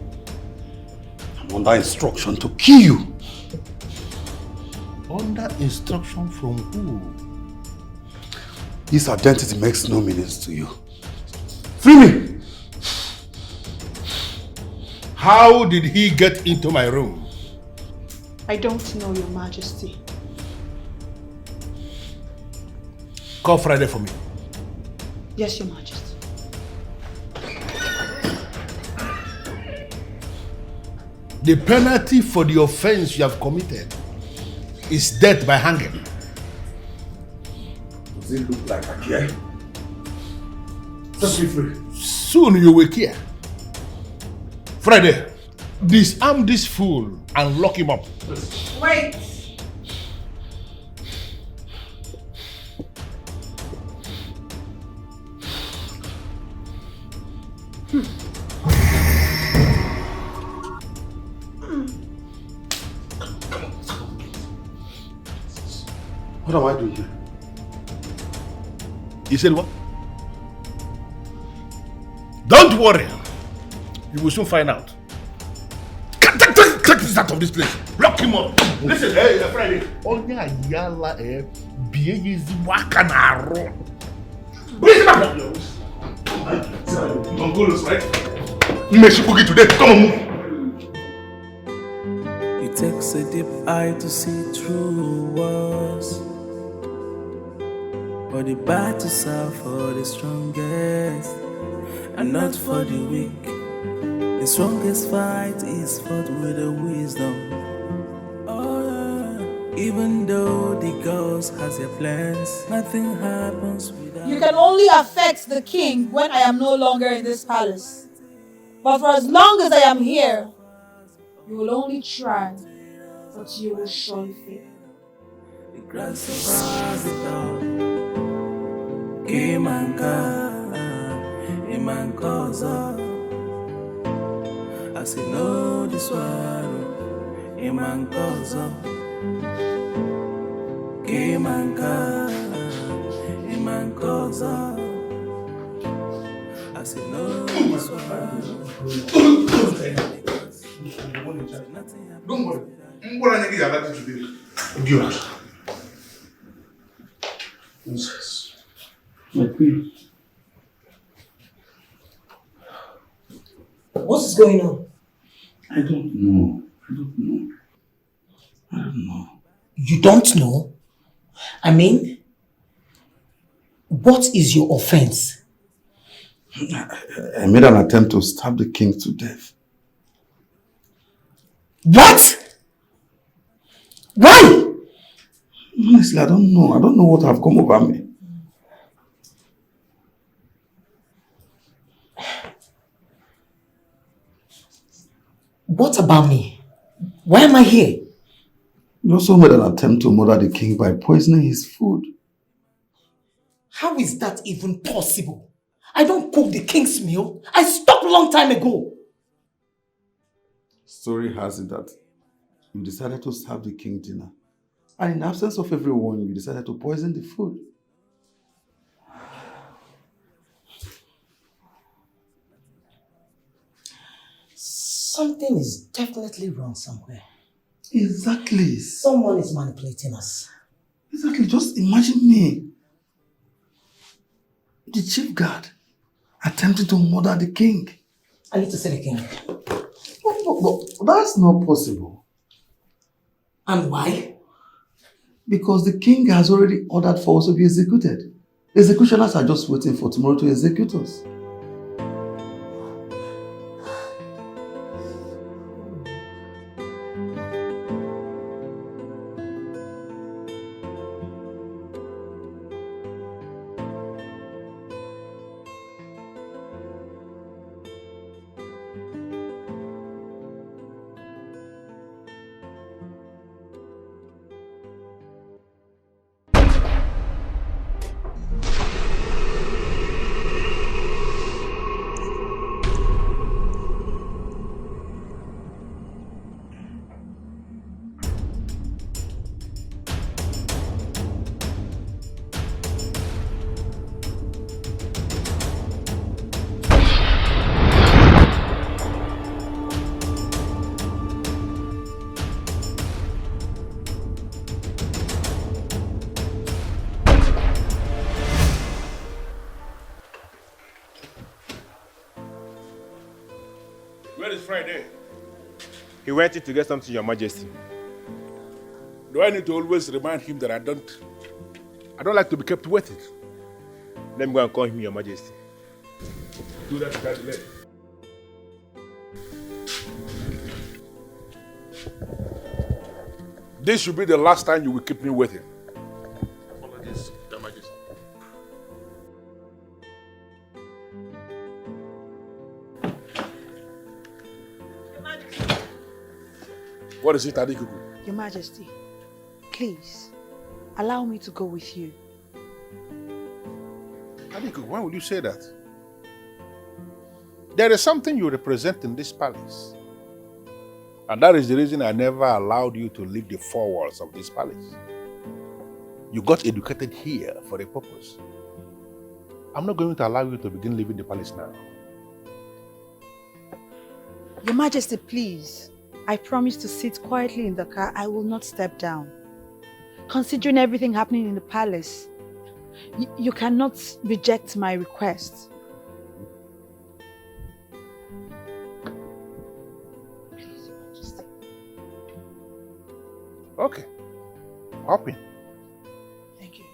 I'm under instruction to kill you. Under instruction from who? His identity makes no meaning to you. Free me! How did he get into my room? I don't know, Your Majesty. Call Friday for me. Yes, Your Majesty. The penalty for the offense you have committed is death by hanging. Does it look like I care? Set me free. Soon you will care. Friday, disarm this fool and lock him up. Wait! What am I doing here? You said what? Don't worry. You will soon find out. Take this out of this place. Lock him up. Listen, hey, Friday. Onya yala biye yizi waka na ro. Bring him up. Mongolos, right? Meshi boogie today. Come on, move. It takes a deep eye to see through walls. But the battles are for the strongest and not for the weak. The strongest fight is fought with the wisdom. Oh, yeah. Even though the ghost has their plans, nothing happens without. You can only affect the king when I am no longer in this palace. But for as long as I am here, you will only try, but you will surely fail. The grass survives it all. Imankoza. I say no this one. Imankoza. Imankoza. I say no this one. Don't worry. I'm going to get you today. Idiot. Nonsense. My queen. What is going on? I don't know. You don't know? I mean, what is your offense? I made an attempt to stab the king to death. What? Why? Honestly, I don't know. I don't know what have come over me. What about me? Why am I here? You also made an attempt to murder the king by poisoning his food. How is that even possible? I don't cook the king's meal. I stopped a long time ago. Story has it that you decided to serve the king dinner. And in absence of everyone, you decided to poison the food. Something is definitely wrong somewhere. Exactly. Someone is manipulating us. Exactly. Just imagine me, the chief guard, attempting to murder the king. I need to see the king. But that's not possible. And why? Because the king has already ordered for us to be executed. Executioners are just waiting for tomorrow to execute us. Where is Friday? He went in to get something, Your Majesty. Do I need to always remind him that I don't like to be kept waiting? Let me go and call him, Your Majesty. Do that without delay. This should be the last time you will keep me waiting. Apologies, Your Majesty. What is it, Adikuku? Your Majesty, please, allow me to go with you. Adikuku, why would you say that? There is something you represent in this palace. And that is the reason I never allowed you to leave the four walls of this palace. You got educated here for a purpose. I'm not going to allow you to begin leaving the palace now. Your Majesty, please. I promise to sit quietly in the car. I will not step down. Considering everything happening in the palace, you cannot reject my request. Please, Your Majesty. Okay. Hop in. Thank you.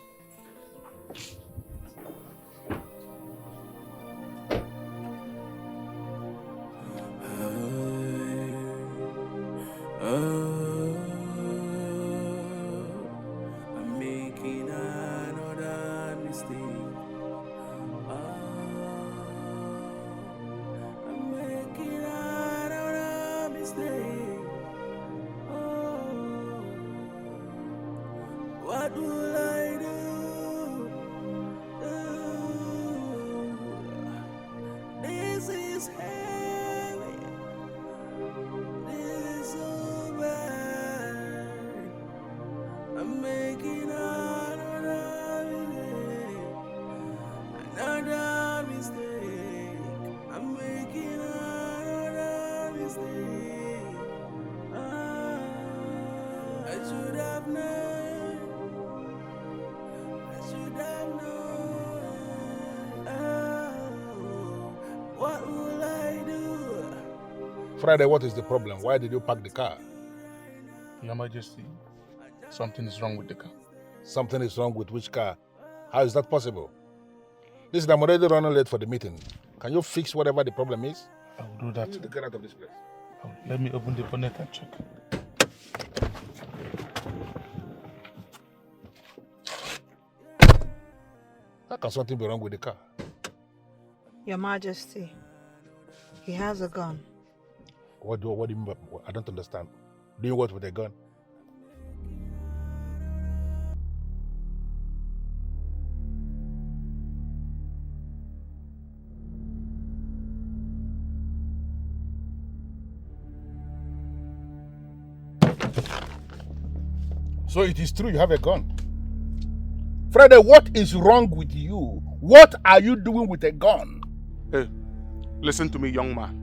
I'm making another mistake. I'm making another mistake. What will I do? This is heavy. This is so bad. I'm making another mistake. I'm making another mistake. I should have known. I should have known. What will I do? Friday, what is the problem? Why did you park the car? Your Majesty, something is wrong with the car. Something is wrong with which car? How is that possible? Listen, I'm already running late for the meeting. Can you fix whatever the problem is? I will do that. I need to get out of this place. Let me open the bonnet and check. How can something be wrong with the car? Your Majesty, he has a gun. What do you mean by, I don't understand. Doing what with a gun? So it is true you have a gun. Friday, what is wrong with you? What are you doing with a gun? Hey, listen to me, young man.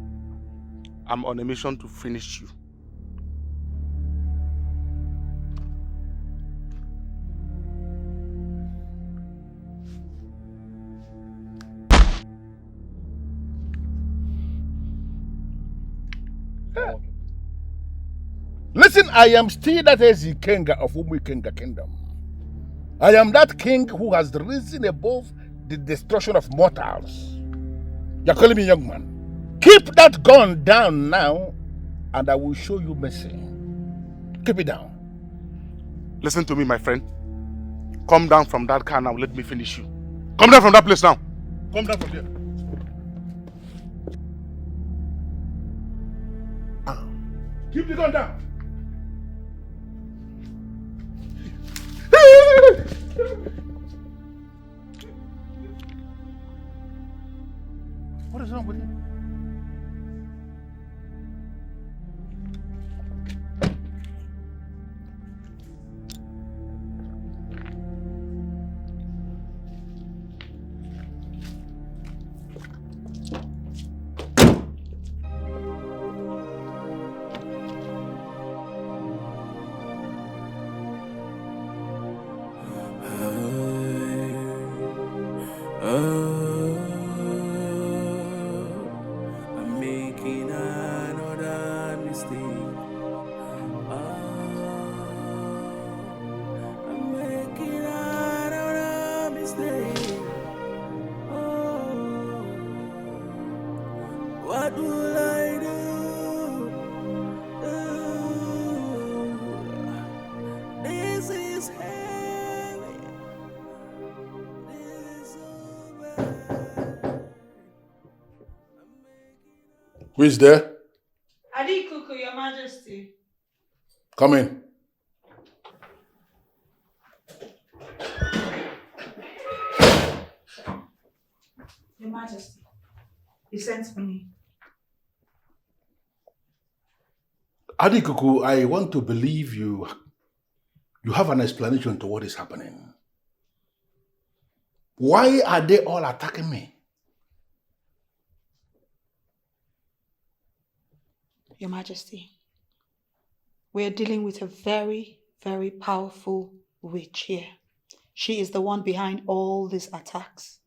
I'm on a mission to finish you. Listen, I am still that Ezikenga of Umuikenga Kingdom. I am that king who has risen above the destruction of mortals. You're calling me young man. Keep that gun down now, and I will show you mercy. Keep it down. Listen to me, my friend. Come down from that car now. Let me finish you. Come down from that place now. Come down from there. Keep the gun down. What is wrong with you? stay. Oh, what will I do? This is heavy. This is so bad. Who is there? Etiko, Your Majesty. Come in. Your Majesty, you sent for me. Adikuku, I want to believe you have an explanation to what is happening. Why are they all attacking me? Your Majesty, we are dealing with a very, very powerful witch here. She is the one behind all these attacks.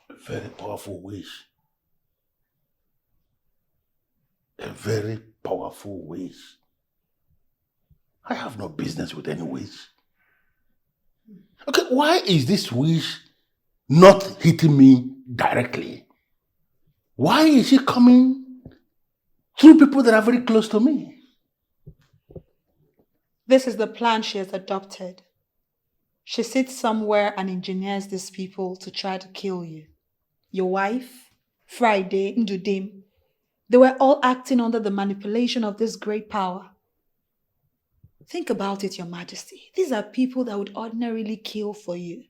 A very powerful witch. A very powerful witch. I have no business with any witch. Okay, why is this witch not hitting me directly? Why is she coming through people that are very close to me? This is the plan she has adopted. She sits somewhere and engineers these people to try to kill you. Your wife, Friday, Ndudim, they were all acting under the manipulation of this great power. Think about it, Your Majesty. These are people that would ordinarily kill for you.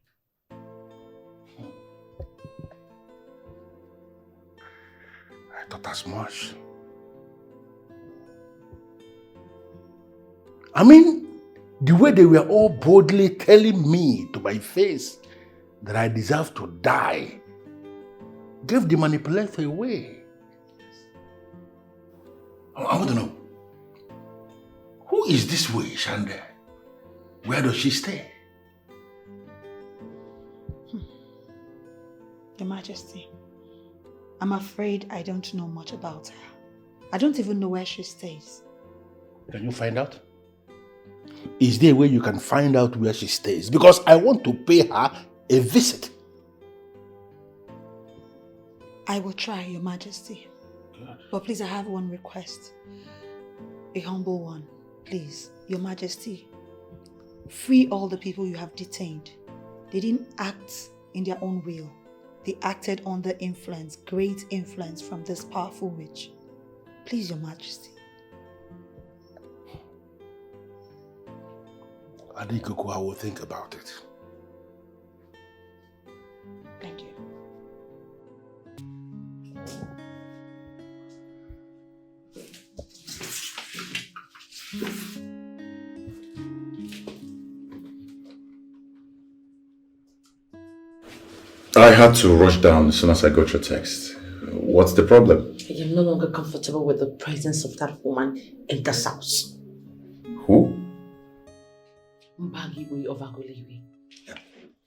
I thought as much. I mean, the way they were all boldly telling me to my face that I deserve to die gave the manipulator away. I want to know, who is this witch and where does she stay? Your Majesty, I'm afraid I don't know much about her. I don't even know where she stays. Can you find out? Is there a way you can find out where she stays? Because I want to pay her a visit. I will try, Your Majesty. Good. But please, I have one request. A humble one. Please, Your Majesty, free all the people you have detained. They didn't act in their own will. They acted under influence, great influence from this powerful witch. Please, Your Majesty. Adikuku, I will think about it. Thank you. I had to rush down as soon as I got your text. What's the problem? I am no longer comfortable with the presence of that woman in this house. Who? Mbagiwe of Agoliwe.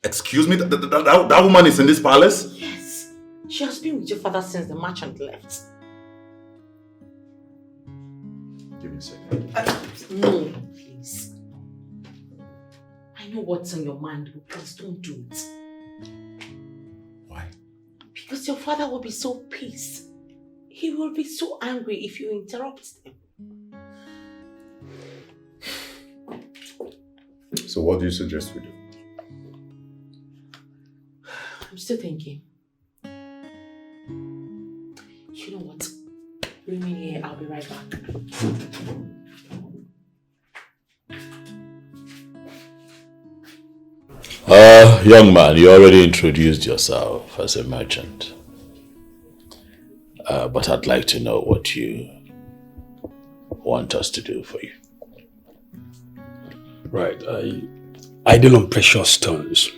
Excuse me? That woman is in this palace? Yes. She has been with your father since the merchant left. Give me a second. No, please. I know what's on your mind, but please don't do it. Why? Because your father will be so pissed. He will be so angry if you interrupt him. So what do you suggest we do? I'm still thinking. You know what? Remain here, I'll be right back. Young man, you already introduced yourself as a merchant. But I'd like to know what you want us to do for you. Right, I deal on precious stones.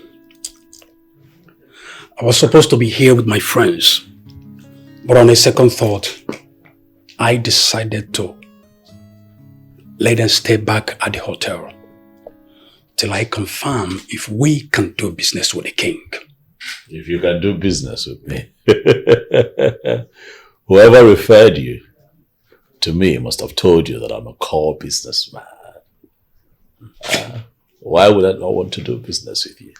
I was supposed to be here with my friends, but on a second thought, I decided to let them stay back at the hotel till I confirm if we can do business with the king. If you can do business with me. Whoever referred you to me must have told you that I'm a core businessman. Why would I not want to do business with you?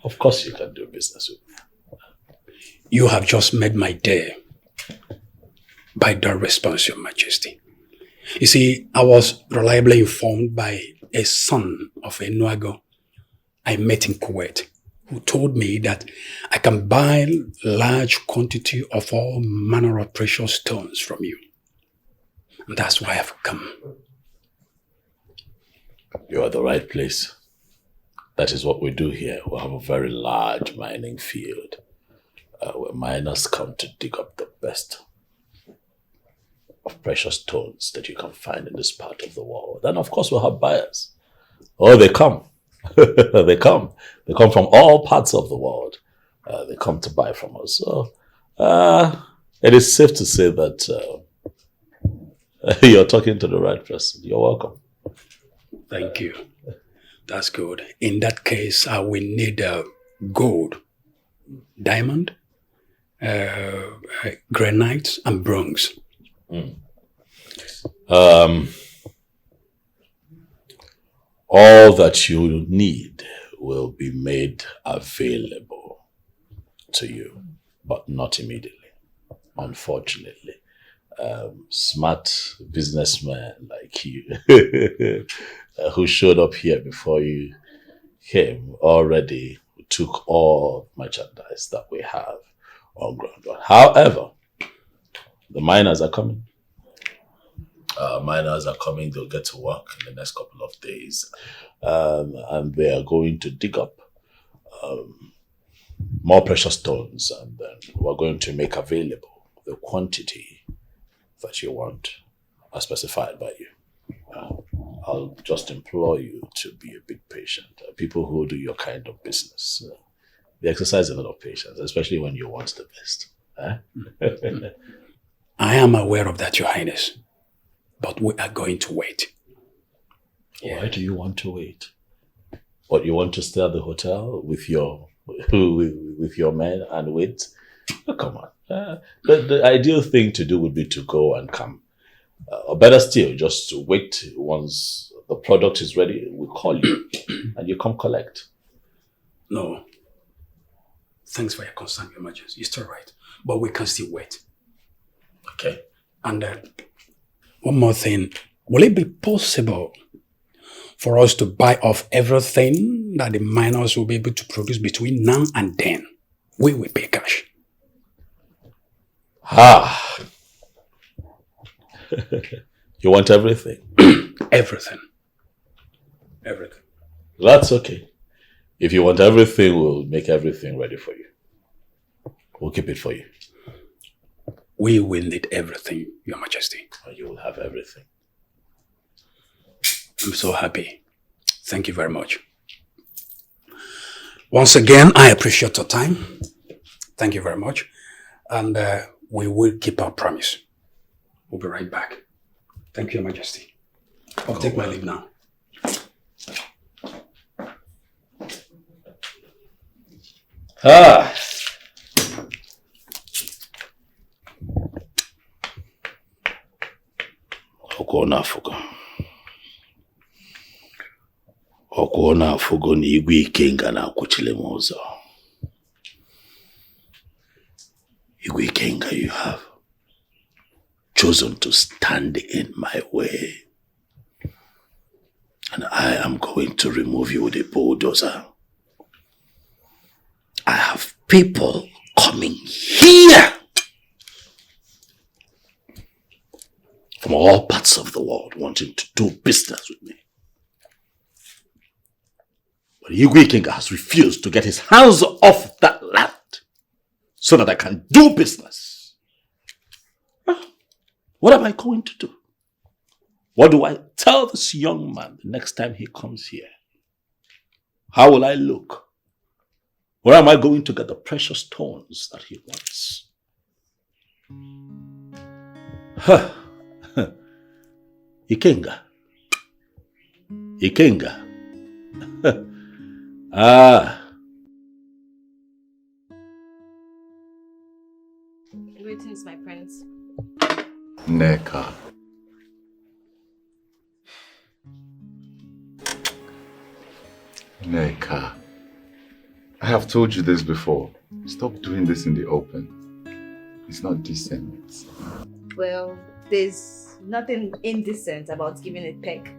Of course you can do business with me. You have just made my day by that response, Your Majesty. You see, I was reliably informed by a son of a Nuago I met in Kuwait, who told me that I can buy large quantity of all manner of precious stones from you. And that's why I've come. You're at the right place. That is what we do here. We have a very large mining field where miners come to dig up the best of precious stones that you can find in this part of the world. And of course, we'll have buyers. Oh, they come. They come. They come from all parts of the world. They come to buy from us. So it is safe to say that you're talking to the right person. You're welcome. Thank you. That's good. In that case, I will need gold, diamond, granite, and bronze. All that you need will be made available to you, but not immediately, unfortunately. Smart businessmen like you who showed up here before you came already took all merchandise that we have on ground. However, the miners are coming. Miners are coming. They'll get to work in the next couple of days. And they are going to dig up more precious stones. And then we're going to make available the quantity that you want as specified by you. I'll just implore you to be a bit patient. People who do your kind of business, they exercise a lot of patience, especially when you want the best. I am aware of that, Your Highness. But we are going to wait. Why do you want to wait? What, you want to stay at the hotel with your men and wait? Oh, come on. The ideal thing to do would be to go and come. Or better still, just to wait. Once the product is ready, we call you and you come collect. No. Thanks for your concern, Your Majesty. You're still right. But we can still wait. Okay. And one more thing. Will it be possible for us to buy off everything that the miners will be able to produce between now and then? We will pay cash. You want everything? Everything. That's okay. If you want everything, we'll make everything ready for you. We'll keep it for you. We will need everything, Your Majesty. You will have everything. I'm so happy. Thank you very much. Once again, I appreciate your time. Thank you very much. And we will keep our promise. We'll be right back. Thank you, Your Majesty. I'll take my leave now. Okuona afugo ni igwe ikenga na akwuchile m ụzọ. Igwe ikenga, you have chosen to stand in my way. And I am going to remove you with a bulldozer. I have people coming here from all parts of the world wanting to do business with me. But Igwe King has refused to get his hands off that land so that I can do business. What am I going to do? What do I tell this young man the next time he comes here? How will I look? Where am I going to get the precious stones that he wants? Ikenga. Greetings, my prince. Neka. Neka. I have told you this before. Stop doing this in the open. It's not decent. Well, there's nothing indecent about giving a peck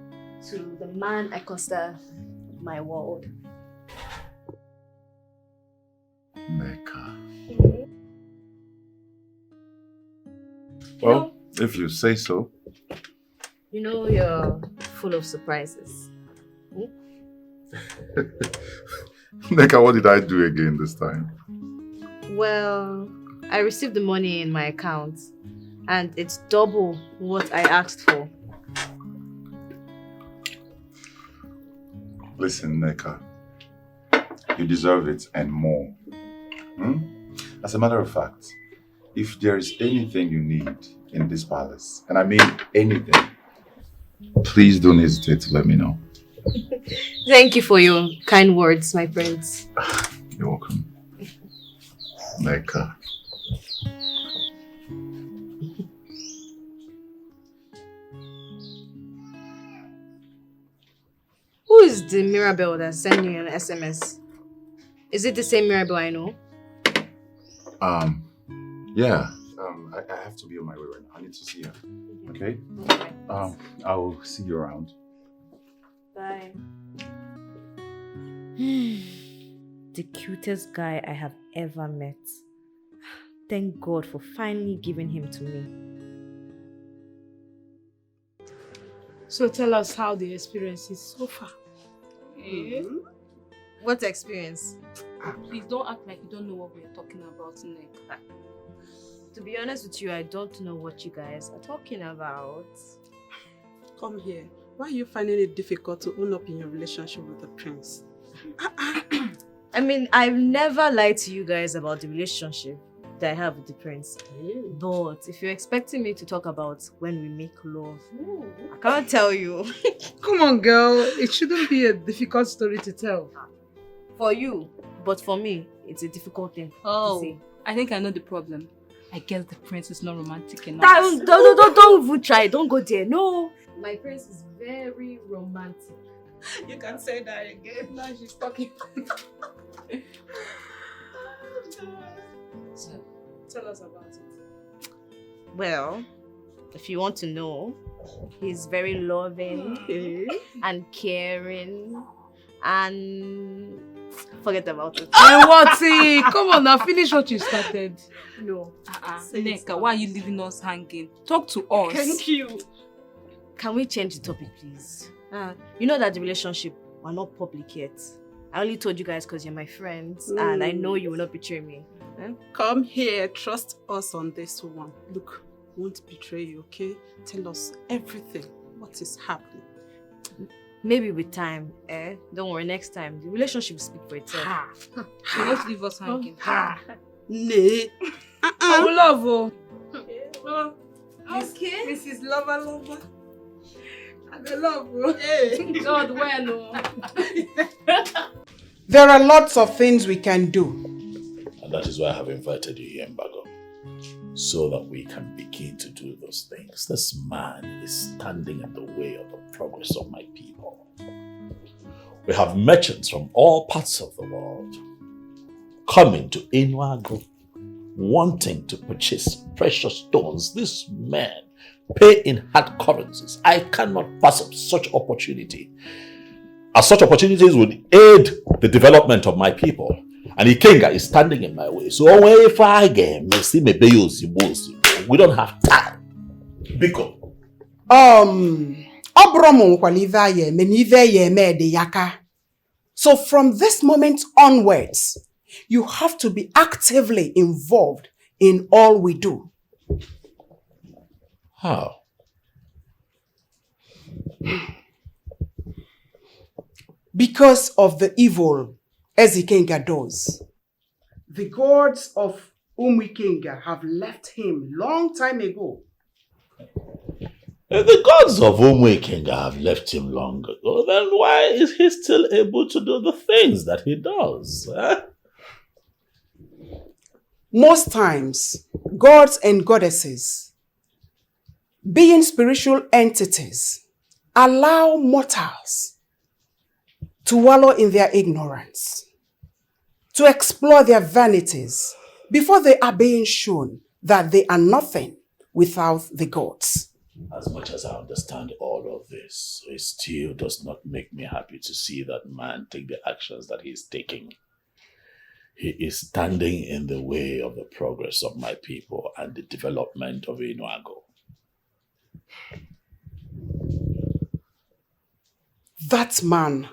to the man I consider my world. Mecca. Well, if you say so. You know you're full of surprises. Mecca, what did I do again this time? Well, I received the money in my account and it's double what I asked for. Listen, Neka, you deserve it and more. As a matter of fact, if there is anything you need in this palace, and I mean anything, please don't hesitate to let me know. Thank you for your kind words, my prince. You're welcome. Neka. Who is the Mirabelle that sent you an SMS? Is it the same Mirabelle I know? Yeah. I have to be on my way right now. I need to see her. Okay? I'll see you around. Bye. The cutest guy I have ever met. Thank God for finally giving him to me. So tell us how the experience is so far. What experience? Please don't act like you don't know what we're talking about, Nick. To be honest with you, I don't know what you guys are talking about. Come here. Why are you finding it difficult to own up in your relationship with the prince? I mean, I've never lied to you guys about the relationship that I have with the prince. But if you're expecting me to talk about when we make love, I can't tell you. Come on, girl. It shouldn't be a difficult story to tell. For you, but for me, it's a difficult thing to say. I think I know the problem. I guess the prince is not romantic enough. Don't even try. Don't go there. No. My prince is very romantic. You can say that again. Now she's talking. So, tell us about it. Well, if you want to know, he's very loving and caring and forget about it. Hey, what? Come on now, finish what you started. No. Neka, why are you leaving us hanging? Talk to us. Thank you. Can we change the topic, please? You know that the relationship, we're not public yet. I only told you guys because you're my friends and I know you will not betray me. Come here, trust us on this one. Look, won't betray you, okay? Tell us everything. What is happening? Maybe with time, Don't worry, next time, the relationship will speak for itself. You won't leave us hanging. Nay. I will love you. Okay. Mrs. Lover. I love you. Hey. God, well, There are lots of things we can do. And that is why I have invited you here, Mbago. So that we can begin to do those things. This man is standing in the way of the progress of my people. We have merchants from all parts of the world coming to Enuago, wanting to purchase precious stones. These men pay in hard currencies. I cannot pass up such opportunity. As such opportunities would aid the development of my people. And Ikenga is standing in my way. So if I get we don't have time. Biko. So from this moment onwards, you have to be actively involved in all we do. How? Because of the evil Ezikenga does. The gods of Umuikenga have left him long time ago. The gods of Umuikenga have left him long ago. Then why is he still able to do the things that he does? Most times, gods and goddesses, being spiritual entities, allow mortals to wallow in their ignorance, to explore their vanities before they are being shown that they are nothing without the gods. As much as I understand all of this, it still does not make me happy to see that man take the actions that he is taking. He is standing in the way of the progress of my people and the development of Enuago. That man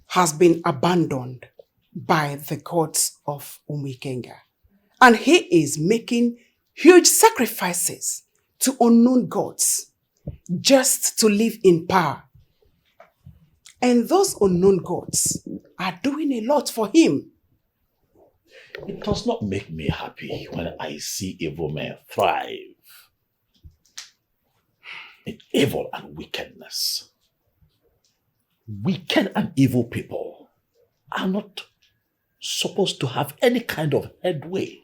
has been abandoned by the gods of Umuikenga, and he is making huge sacrifices to unknown gods just to live in power. And those unknown gods are doing a lot for him. It does not make me happy when I see evil men thrive in evil and wickedness. Wicked and evil people are not supposed to have any kind of headway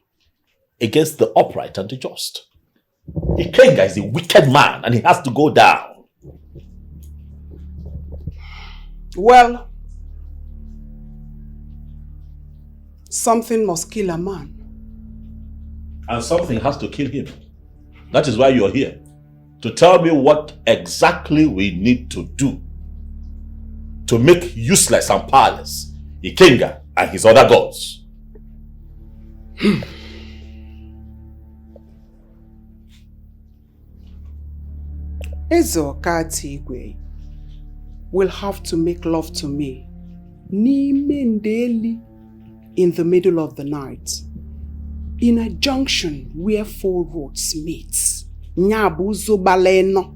against the upright and the just. Ikenga is a wicked man and he has to go down. Well, something must kill a man. And something has to kill him. That is why you're here. To tell me what exactly we need to do to make useless and powerless Ikenga and his other gods. Ezeokatigwe will have to make love to me daily in the middle of the night in a junction where four roads meet. Nyabu zobaleno.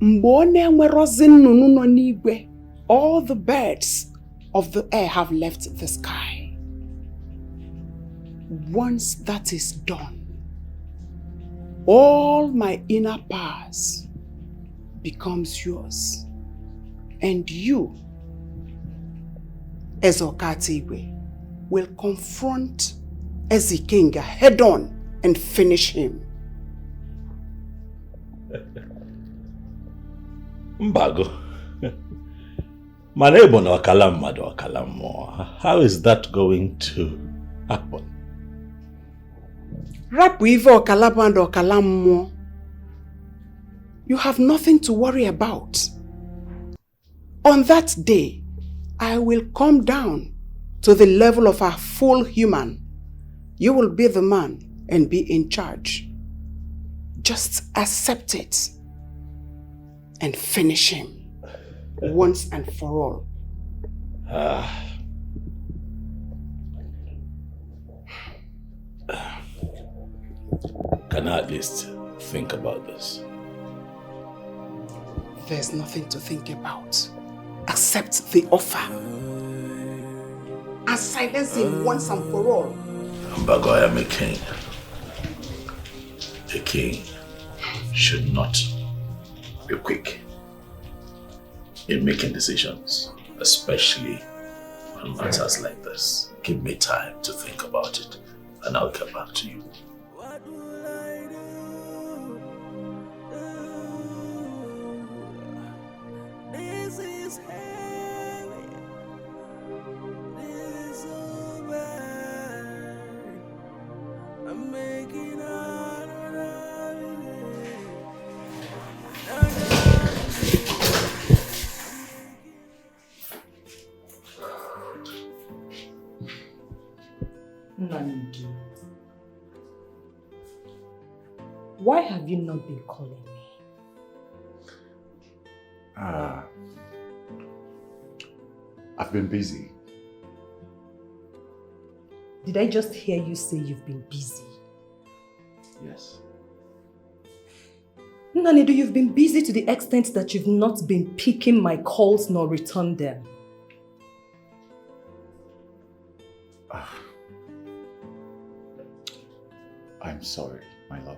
Mbone nwerozi nnụnụ nọ n'igwe. All the birds of the air have left the sky. Once that is done, all my inner powers becomes yours. And you, Ezeokatigwe, will confront Ezikenga head on and finish him. Mbago. Manebo na wakalam mado wakalam mo. How is that going to happen? Rapu ive okalaba and okalam mo. You have nothing to worry about. On that day, I will come down to the level of a full human. You will be the man and be in charge. Just accept it and finish him once and for all. Can I at least think about this? There's nothing to think about. Accept the offer and silence him once and for all. Mbago, I am a king. A king should not be quick in making decisions, especially on matters like this. Give me time to think about it and I'll get back to you. This is heavy. This is so bad. I'm making out of it. Nandi, why have you not been calling me? I've been busy. Did I just hear you say you've been busy? Yes. Nanidu, you've been busy to the extent that you've not been picking my calls nor returned them. I'm sorry, my love.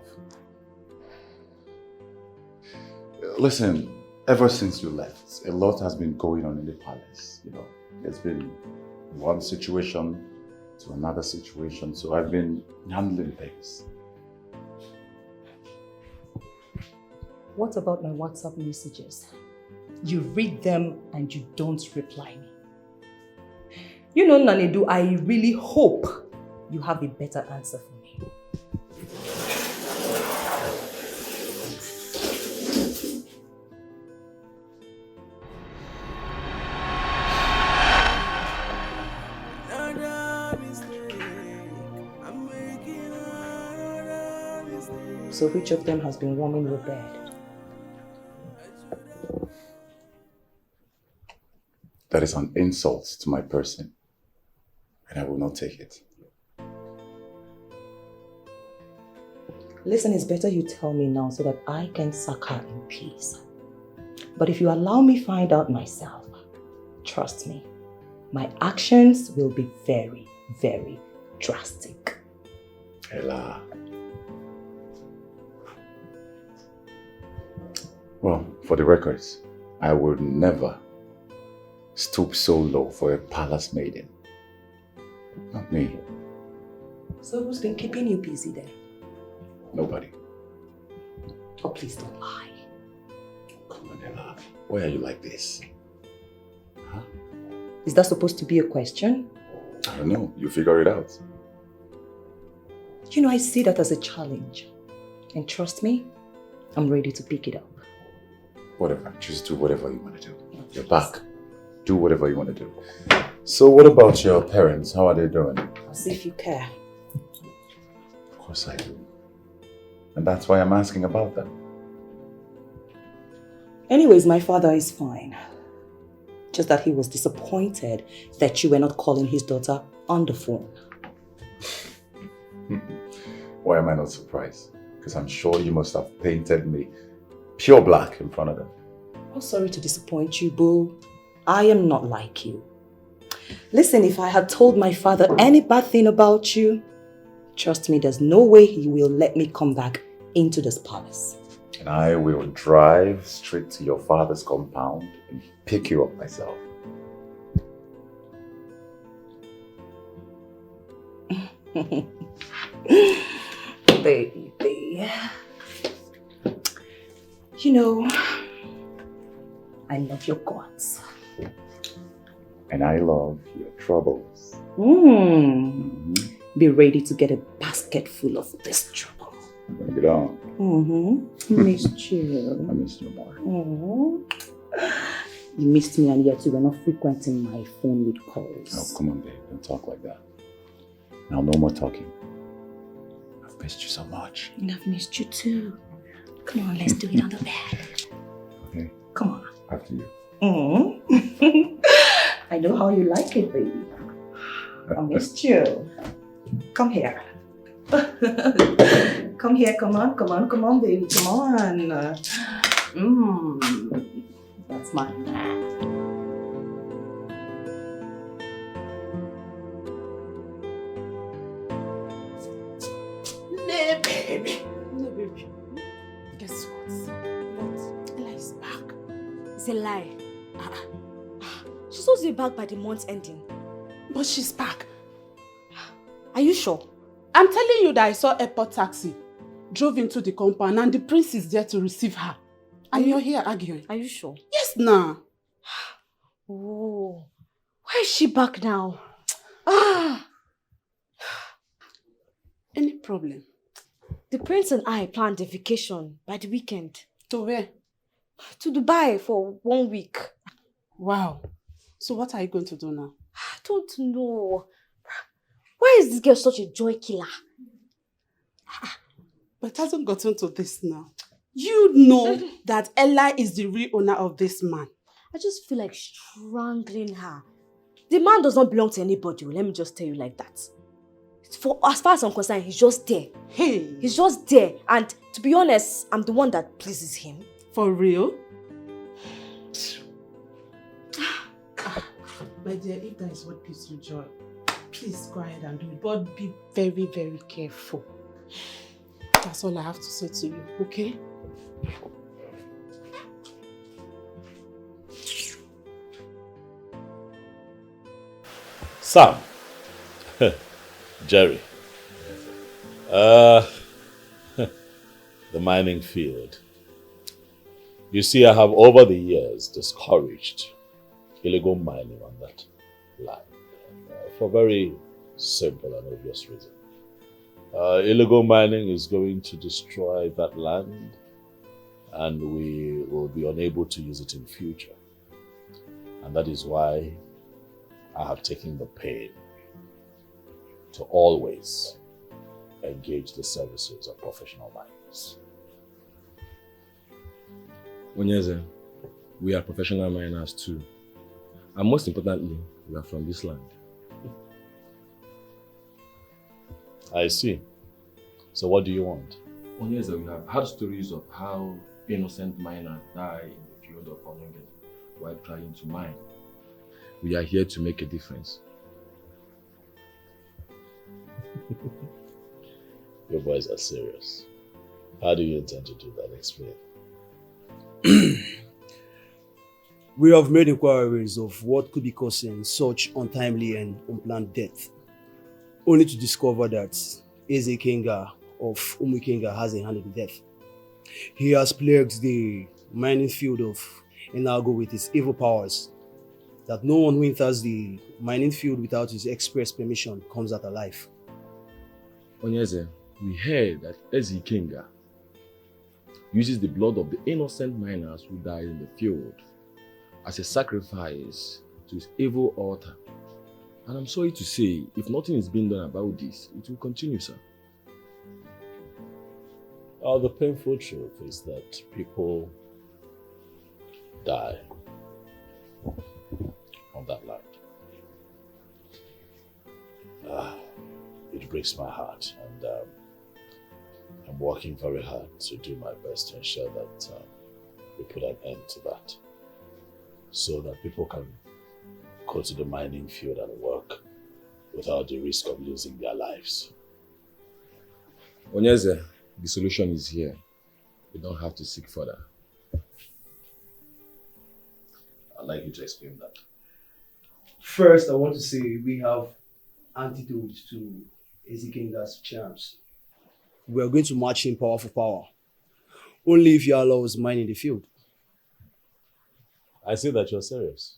Listen, ever since you left, a lot has been going on in the palace, you know. There's been one situation to another situation, so I've been handling things. What about my WhatsApp messages? You read them and you don't reply me. You know, Nanedu, I really hope you have a better answer for me. So which of them has been warming your bed? That is an insult to my person, and I will not take it. Listen, it's better you tell me now so that I can sack her in peace. But if you allow me find out myself, trust me, my actions will be very, very drastic. Ella. Well, for the records, I would never stoop so low for a palace maiden. Not me. So who's been keeping you busy then? Nobody. Oh, please don't lie. Come on, Ella. Why are you like this? Huh? Is that supposed to be a question? I don't know. You figure it out. You know, I see that as a challenge. And trust me, I'm ready to pick it up. Whatever. Just do whatever you want to do. You're back. Do whatever you want to do. So what about your parents? How are they doing? As if you care. Of course I do. And that's why I'm asking about them. Anyways, my father is fine. Just that he was disappointed that you were not calling his daughter on the phone. Why am I not surprised? Because I'm sure you must have painted me pure black in front of them. I'm sorry to disappoint you, boo. I am not like you. Listen, if I had told my father any bad thing about you, trust me, there's no way he will let me come back into this palace. And I will drive straight to your father's compound and pick you up myself. Baby. You know, I love your guts. And I love your troubles. Be ready to get a basket full of this trouble. Bring it on. Missed you. I missed you more. You missed me, and yet you were not frequenting my phone with calls. Oh, come on, babe. Don't talk like that. Now, no more talking. I've missed you so much. And I've missed you too. Come on, let's do it on the bed. Okay. Come on. After you. I know how you like it, baby. I missed you. Come here. Come here, come on, baby, come on. That's my man. No, baby. Guess what? Ella is back. It's a lie. She's supposed to be back by the month's ending. But she's back. Are you sure? I'm telling you that I saw airport taxi, drove into the compound, and the prince is there to receive her. And you're here arguing. Are you sure? Yes, nah. Oh, why is she back now? Any problem? The prince and I planned a vacation by the weekend. To where? To Dubai for 1 week. Wow. So what are you going to do now? I don't know. Why is this girl such a joy killer? But it hasn't gotten to this now. You know that Ella is the real owner of this man. I just feel like strangling her. The man does not belong to anybody. Let me just tell you like that. For as far as I'm concerned, he's just there. Hey. He's just there. And to be honest, I'm the one that pleases him. For real? My dear, if that is what gives you joy, please go ahead and do it. But be very, very careful. That's all I have to say to you, okay? Sam. Jerry. The mining field. You see, I have over the years discouraged illegal mining on that land. for very simple and obvious reason. Illegal mining is going to destroy that land, and we will be unable to use it in future. And that is why I have taken the pain to always engage the services of professional miners. Onyeze, we are professional miners too. And most importantly, we are from this land. I see. So what do you want? Onyeze, we have heard stories of how innocent miners die in the field of Arrogance while trying to mine. We are here to make a difference. Your boys are serious. How do you intend to do that? Explain. We have made inquiries of what could be causing such untimely and unplanned death, only to discover that Eze Kenga of Umukenga has a hand in the death. He has plagued the mining field of Enago with his evil powers, that no one who enters the mining field without his express permission comes out alive. Onyeze, we heard that Eze Kenga uses the blood of the innocent miners who died in the field as a sacrifice to his evil altar. And I'm sorry to say, if nothing is being done about this, it will continue, sir. The painful truth is that people die on that land. It breaks my heart, and I'm working very hard to do my best to ensure that we put an end to that, so that people can go to the mining field and work without the risk of losing their lives. Onyeze, the solution is here. We don't have to seek further. I'd like you to explain that. First, I want to say we have antidote to Eze Kenga's charms. We are going to match him power for power, only if you allow us mine in the field. I see that you're serious.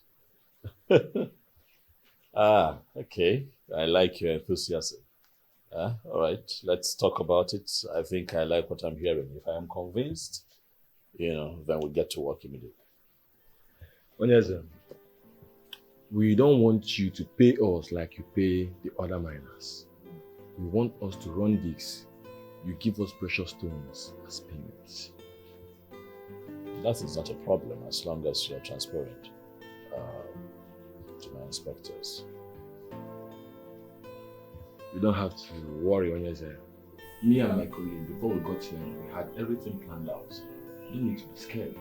Okay. I like your enthusiasm. All right, let's talk about it. I think I like what I'm hearing. If I am convinced, then we'll get to work immediately. Onyeze, we don't want you to pay us like you pay the other miners. We want us to run digs. You give us precious stones as payments. That is not a problem as long as you're transparent to my inspectors. You don't have to worry, Onyeze. Me and my colleague, before we got here, we had everything planned out. You don't need to be scared.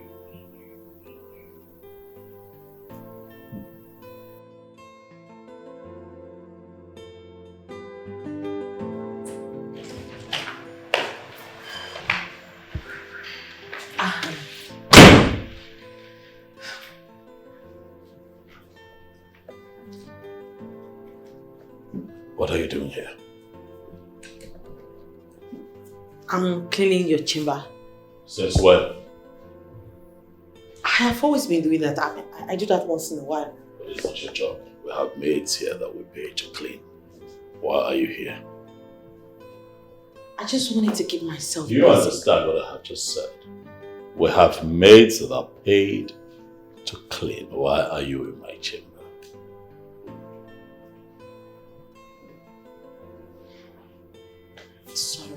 What are you doing here? I'm cleaning your chamber. Since when? I have always been doing that. I do that once in a while. But it's not your job. We have maids here that we pay to clean. Why are you here? I just wanted to keep myself Do you busy. understand what I have just said? We have maids that are paid to clean. Why are you in my chamber? Sorry.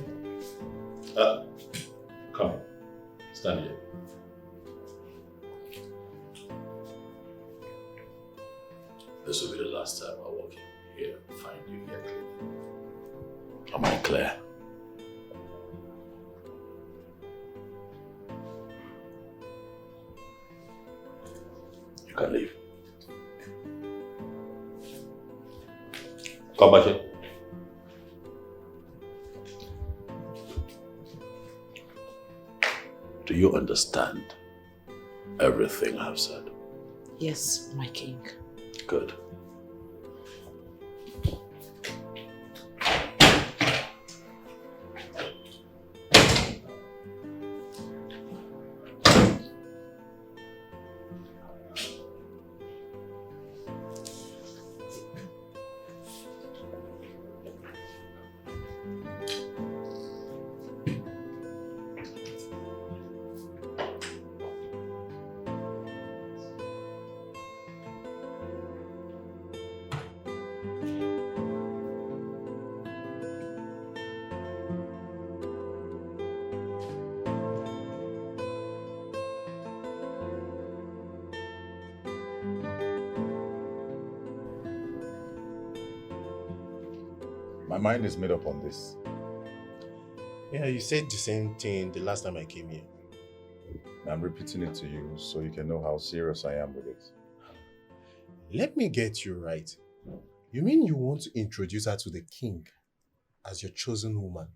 Come on. Stand here. This will be the last time I walk in here and find you here cleaning. Am I clear? You can leave. Come back here. Do you understand everything I've said? Yes, my king. Good. My mind is made up on this. Yeah, you said the same thing the last time I came here. I'm repeating it to you so you can know how serious I am with it. Let me get you right. You mean you want to introduce her to the king as your chosen woman?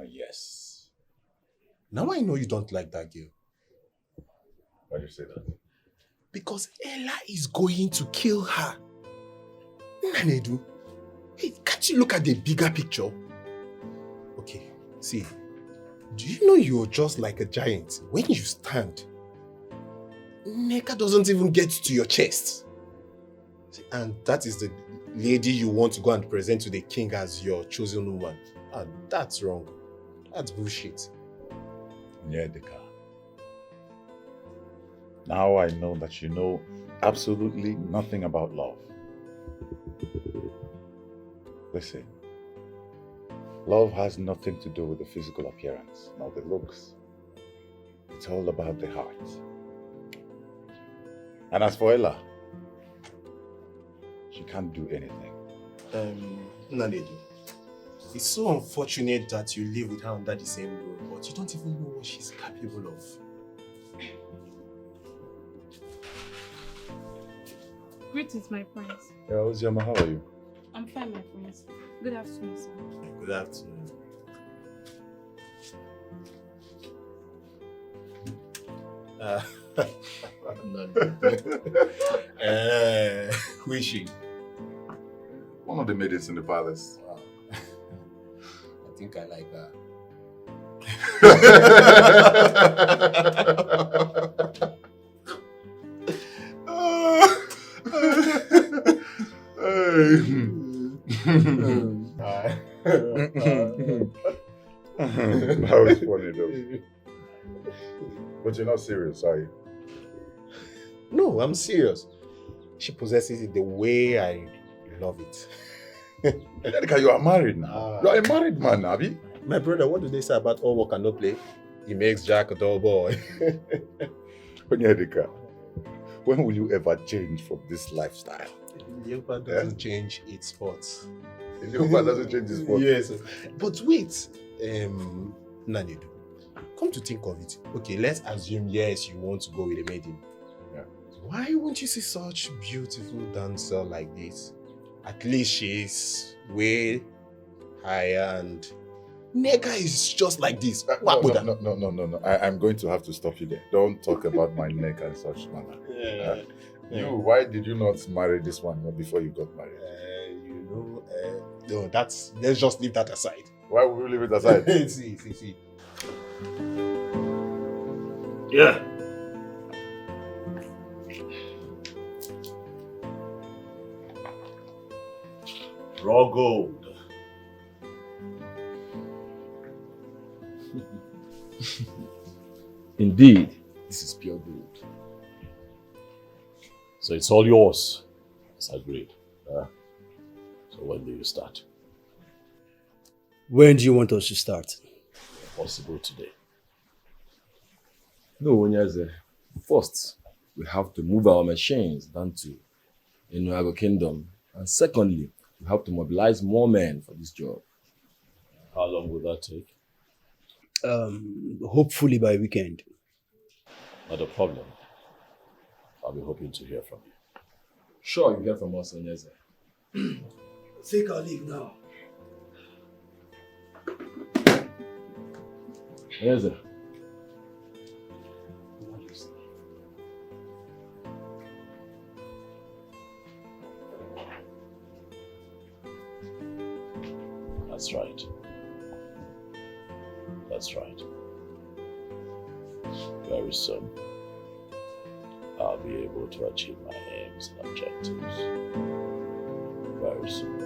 Yes. Now I know you don't like that girl. Why do you say that? Because Ella is going to kill her. Nanedu, hey, can't you look at the bigger picture? Okay, see, do you know you're just like a giant? When you stand, Neka doesn't even get to your chest. And that is the lady you want to go and present to the king as your chosen woman. And that's wrong. That's bullshit. Yeah, Deka. Now I know that you know absolutely nothing about love. Listen, love has nothing to do with the physical appearance, nor the looks. It's all about the heart. And as for Ella, she can't do anything. Nanedu, it's so unfortunate that you live with her under the same roof, but you don't even know what she's capable of. Greetings, my friends. Yeah, Oziama, how are you? I'm fine, my friends. Good afternoon, sir. Good afternoon. Who is she? One of the maids in the palace. Wow. I think I like her. That was funny though. But you're not serious, are you? No, I'm serious. She possesses it the way I love it. Edeka, you are married now. You are a married man, Abi. My brother, what do they say about all work and no play? He makes Jack a dull boy. Edeka, when will you ever change from this lifestyle? Leopard doesn't change its spots. Leopard doesn't change its spots? Yes. But wait, Nanedu, come to think of it. Okay, let's assume, yes, you want to go with a maiden. Yeah. Why won't you see such beautiful dancer like this? At least she's way higher and Nega is just like this. No. I'm going to have to stop you there. Don't talk about my neck and such manner. Why did you not marry this one before you got married? No, let's just leave that aside. Why would you leave it aside? See. Yeah. Raw gold. Indeed, this is pure gold. So it's all yours, as agreed. So when do you start? When do you want us to start? If possible today. No, Onyaze. First, we have to move our machines down to Enuago Kingdom. And secondly, we have to mobilize more men for this job. How long will that take? Hopefully by weekend. Not a problem. I'll be hoping to hear from you. Sure, you hear from us, Onyaze. Take our leave now. Onyaze. That's right. That's right. Very soon, I'll be able to achieve my aims and objectives. Very soon.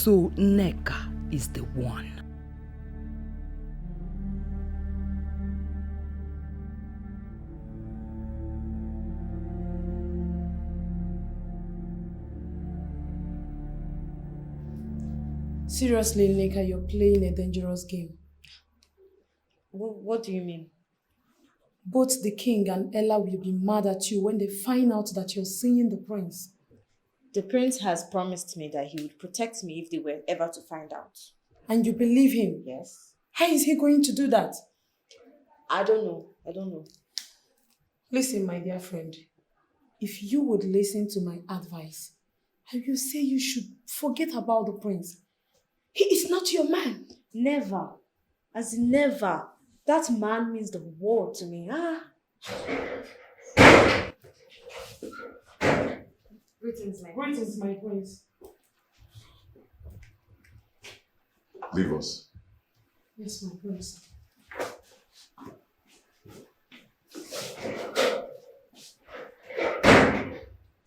So Nneka is the one. Seriously, Nneka, you're playing a dangerous game. What do you mean? Both the king and Ella will be mad at you when they find out that you're seeing the prince. The prince has promised me that he would protect me if they were ever to find out. And you believe him? Yes. How is he going to do that? I don't know. Listen, my dear friend. If you would listen to my advice, I will say you should forget about the prince. He is not your man. Never. As in never. That man means the world to me. Greetings, my prince. Leave us. Yes, my prince.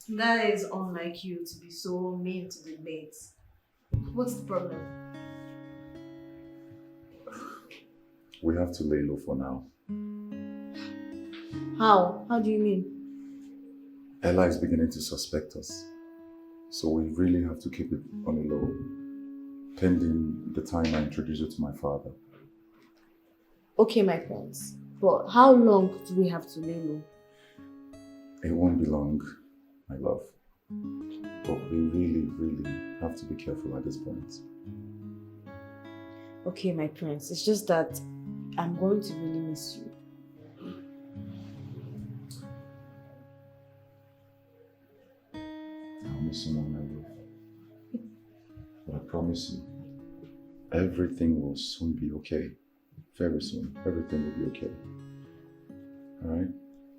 That is unlike you to be so mean to the mates. What's the problem? We have to lay low for now. How? How do you mean? Ella is beginning to suspect us. So we really have to keep it on the low, pending the time I introduce you to my father. Okay, my prince. But how long do we have to lay low? It won't be long, my love. But we really have to be careful at this point. Okay, my prince. It's just that I'm going to really miss you. I'll miss you more, my love. But I promise you, everything will soon be okay. Very soon, everything will be okay. Alright?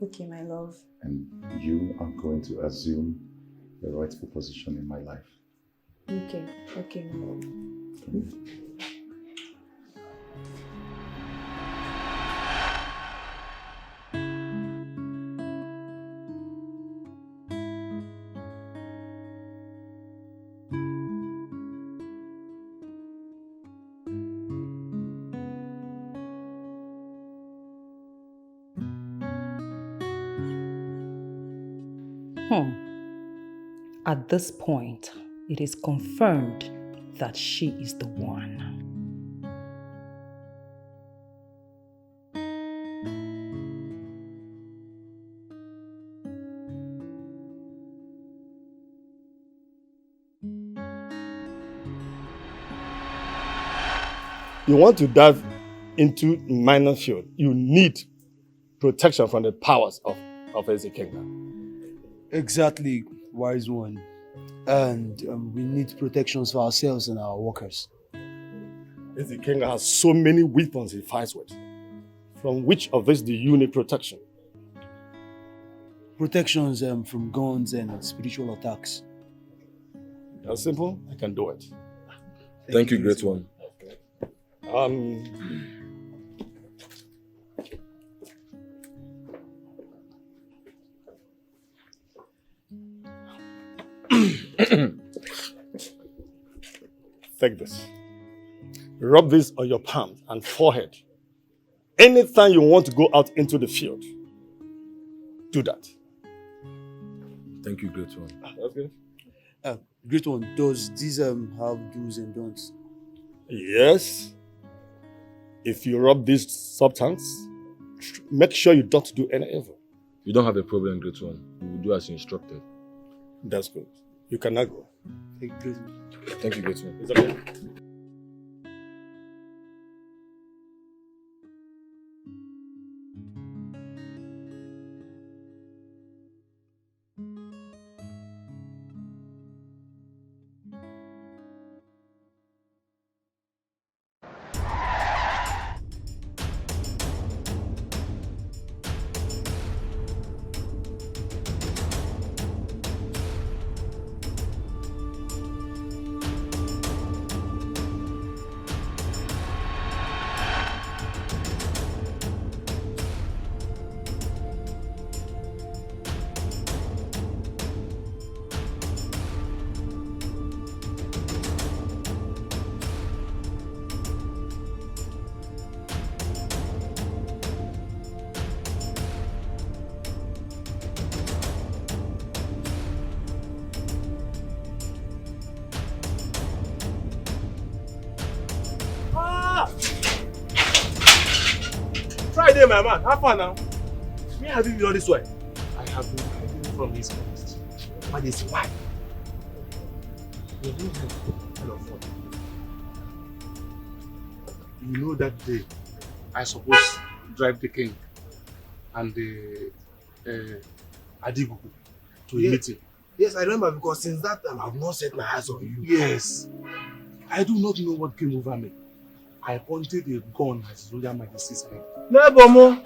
Okay, my love. And you are going to assume the rightful position in my life. Okay, my love. At this point, it is confirmed that she is the one. You want to dive into minor field, you need protection from the powers of Ezekiel. Exactly, wise one. And we need protections for ourselves and our workers. Ezekiel has so many weapons he fights with. From which of these do you need protection? Protections from guns and spiritual attacks. That's simple, I can do it. Thank you, great one. Take this. Rub this on your palms and forehead. Anytime you want to go out into the field, do that. Thank you, great one. That's good. Great one, does this have do's and don'ts? Yes. If you rub this substance, make sure you don't do any evil. You don't have a problem, great one. We will do as you instructed. That's good. You cannot go. Thank you. Thank you, great one. It's okay. day, my man. How far now? Me have you been all this way? I have been hiding from his arrest. Majesty, why? You're doing kind of fun. You know that day I supposed to drive the king and the Adigu to a meeting. Yes, I remember because since that time I have not set my eyes on you. Yes. I do not know what came over me. I pointed a gun at His Royal Majesty's head. Never more.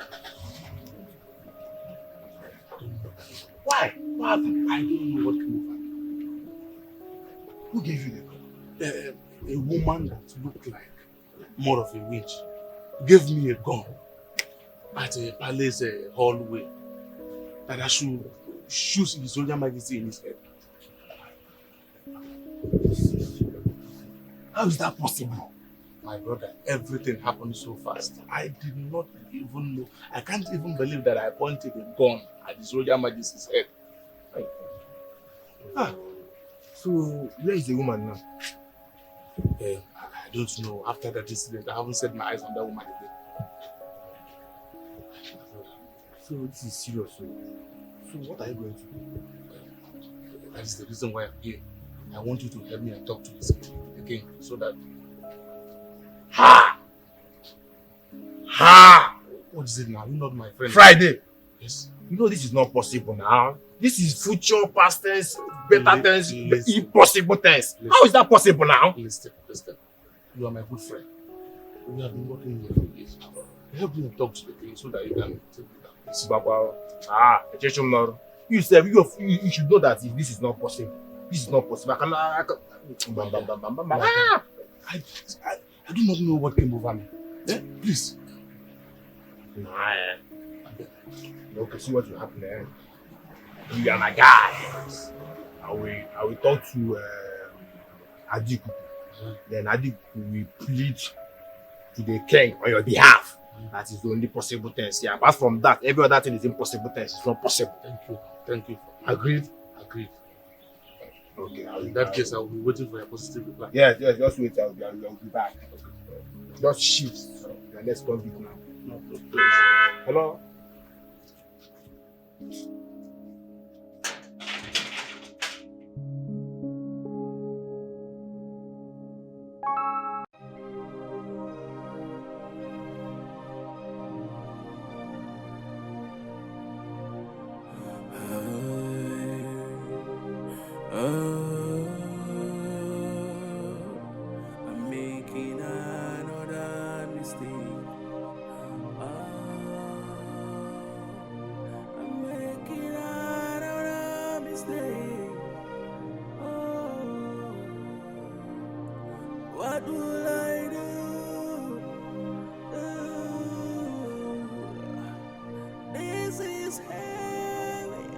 Why? What happened? I don't know what came over me. Who gave you the gun? A woman that looked like more of a witch gave me a gun at a palace hallway that I should shoot His Royal Majesty in his head. How is that possible? My brother, everything happened so fast. I did not even know. I can't even believe that I pointed a gun at His Royal Majesty's head. So where is the woman now? I don't know. After that incident, I haven't set my eyes on that woman again. So this is serious. So what are you going to do? That is the reason why I'm here. I want you to help me and talk to the king so that... Ha! Ha! What is it now? You're not my friend. Friday! Yes. You know this is not possible now. This is future, past tense, better tense, impossible tense. How is that possible now? Listen. You are my good friend. We have been working here for years. Help me talk to the king so that you can take it down. You said you should know that if this is not possible. This is not possible. I do not know what came over me. Please. Okay, see what will happen there. You are my guy. I will talk to Adiku. Then Adiku will plead to the king on your behalf. That is the only possible thing. Yeah, apart from that, every other thing is impossible thing. It's not possible. Thank you. Agreed? Agreed. Okay. In that case, I will be waiting for your positive reply. Yes, just wait. I'll be back. Just shift. So, let's go big now. No problem. Hello? I'm making another mistake. I'm making another mistake. What will I do? This is heavy.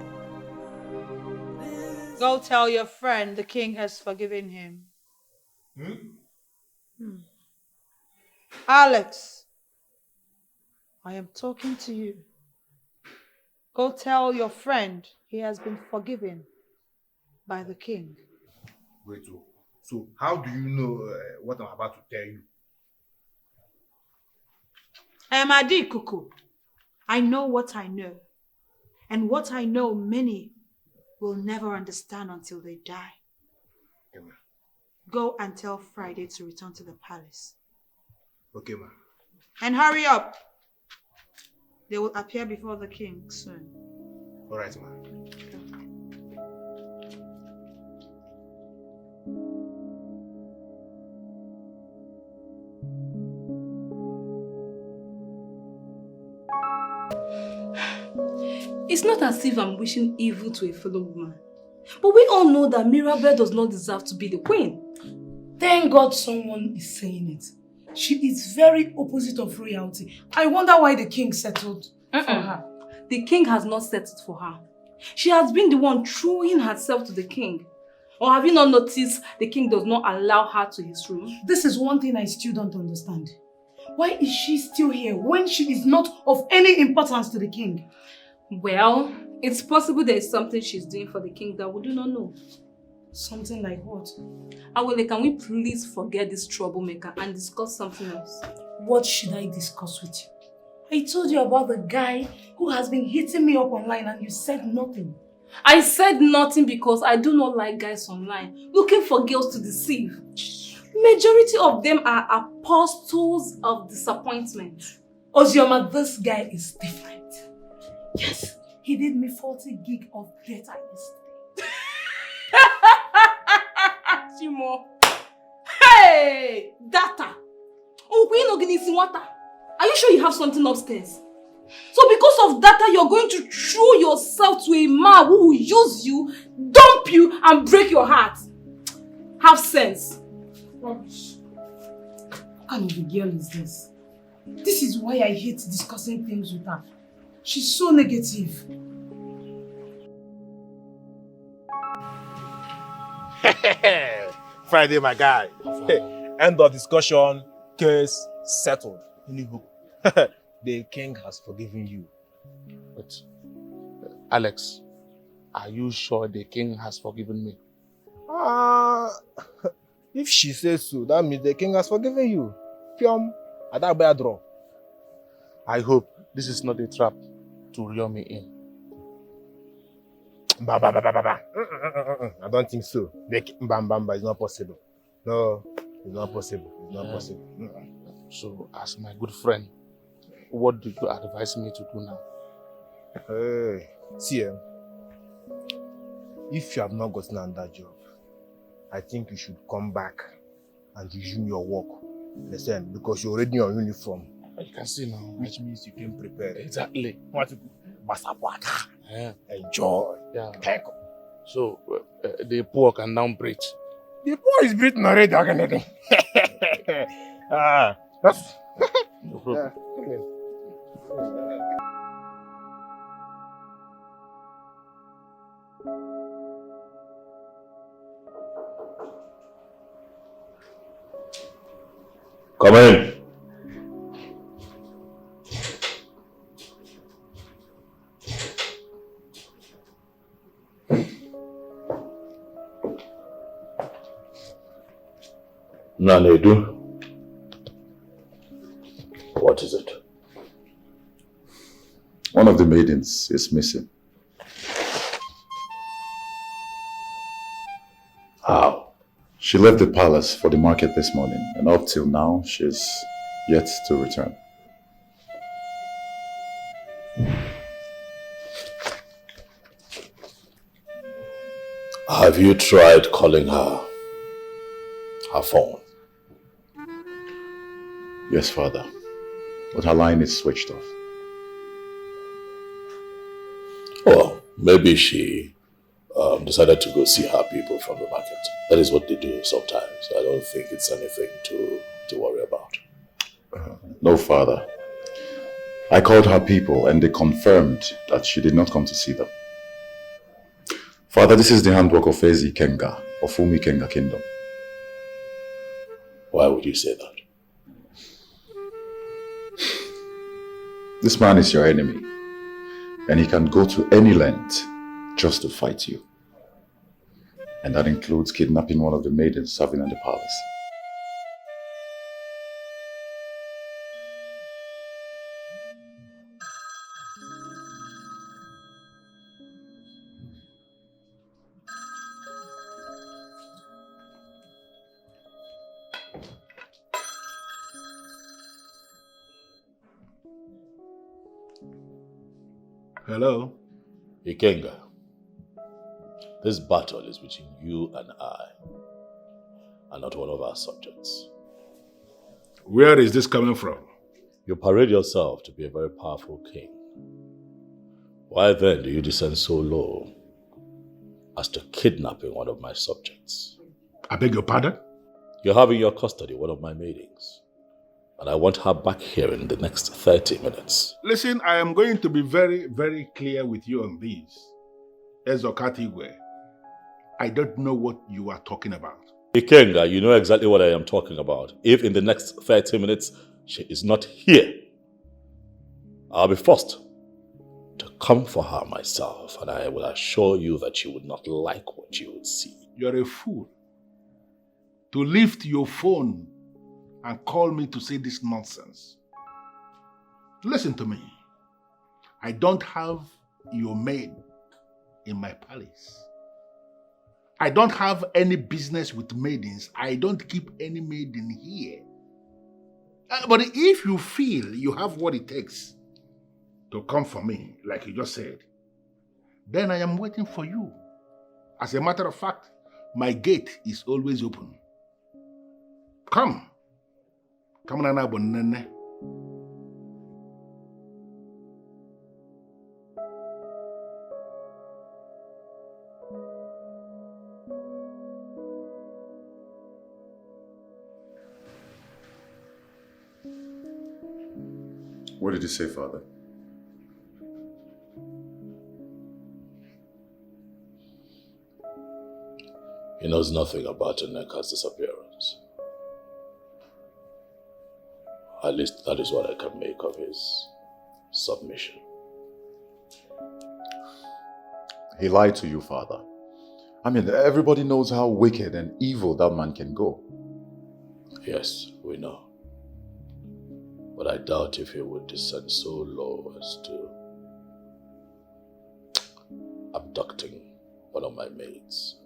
Go tell your friend the king has forgiven him. Alex, I am talking to you. Go tell your friend he has been forgiven by the king. Wait, so how do you know what I'm about to tell you? I am Adi Kuku. I know what I know. And what I know many will never understand until they die. Okay, ma. Go and tell Friday to return to the palace. Okay, ma. And hurry up. They will appear before the king soon. All right, ma. It's not as if I'm wishing evil to a fellow woman. But we all know that Mirabel does not deserve to be the queen. Thank God someone is saying it. She is very opposite of royalty. I wonder why the king settled for her. The king has not settled for her. She has been the one throwing herself to the king. Or have you not noticed the king does not allow her to his room? This is one thing I still don't understand. Why is she still here when she is not of any importance to the king? Well, it's possible there is something she's doing for the king that we do not know. Something like what? Awele, can we please forget this troublemaker and discuss something else? What should I discuss with you? I told you about the guy who has been hitting me up online and you said nothing. I said nothing because I do not like guys online looking for girls to deceive. Majority of them are apostles of disappointment. Ozioma, this guy is different. Yes, he did me 40 gig of data yesterday. Chimo. Hey! Data! Are you sure you have something upstairs? So because of data, you're going to throw yourself to a man who will use you, dump you, and break your heart. Have sense. Rubbish. What kind of a girl is this? This is why I hate discussing things with her. She's so negative. Friday, my guy. End of discussion. Case settled. The king has forgiven you. But, Alex, are you sure the king has forgiven me? If she says so, that means the king has forgiven you. Pium, Adabadro. I hope this is not a trap to reel me in. I don't think so. It's not possible. No, it's not possible. It's not possible. So, as my good friend, what do you advise me to do now? Hey, see, if you have not gotten another job, I think you should come back and resume your work. Listen, because you're already on uniform. You can see now. Which means you came prepared. Exactly. Yeah. Enjoy. Yeah. Thank you. So, the poor can now breathe. The poor is breathing already. That's... No problem. Yeah. Come in. Nanedu. What is it? One of the maidens is missing. How? She left the palace for the market this morning, and up till now, she's yet to return. Have you tried calling her phone? Yes, Father, but her line is switched off. Well, maybe she decided to go see her people from the market. That is what they do sometimes. I don't think it's anything to worry about. No, Father. I called her people and they confirmed that she did not come to see them. Father, this is the handwork of Ezi Kenga, of Umi Kenga Kingdom. Why would you say that? This man is your enemy, and he can go to any length just to fight you. And that includes kidnapping one of the maidens serving in the palace. Hello? Ikenga, this battle is between you and I, and not one of our subjects. Where is this coming from? You parade yourself to be a very powerful king. Why then do you descend so low as to kidnapping one of my subjects? I beg your pardon? You have in your custody one of my maidens, and I want her back here in the next 30 minutes. Listen, I am going to be very, very clear with you on this. Ezokatigwe, I don't know what you are talking about. Ikenga, you know exactly what I am talking about. If in the next 30 minutes she is not here, I'll be forced to come for her myself, and I will assure you that you would not like what you would see. You're a fool. To lift your phone and call me to say this nonsense. Listen to me. I don't have your maid in my palace. I don't have any business with maidens. I don't keep any maiden here. But if you feel you have what it takes to come for me, like you just said, then I am waiting for you. As a matter of fact, my gate is always open. Come. Come on, Nana. What did you say, Father? He knows nothing about Nneka's disappearance. At least that is what I can make of his submission. He lied to you, Father. I mean, everybody knows how wicked and evil that man can go. Yes, we know. But I doubt if he would descend so low as to abducting one of my maids.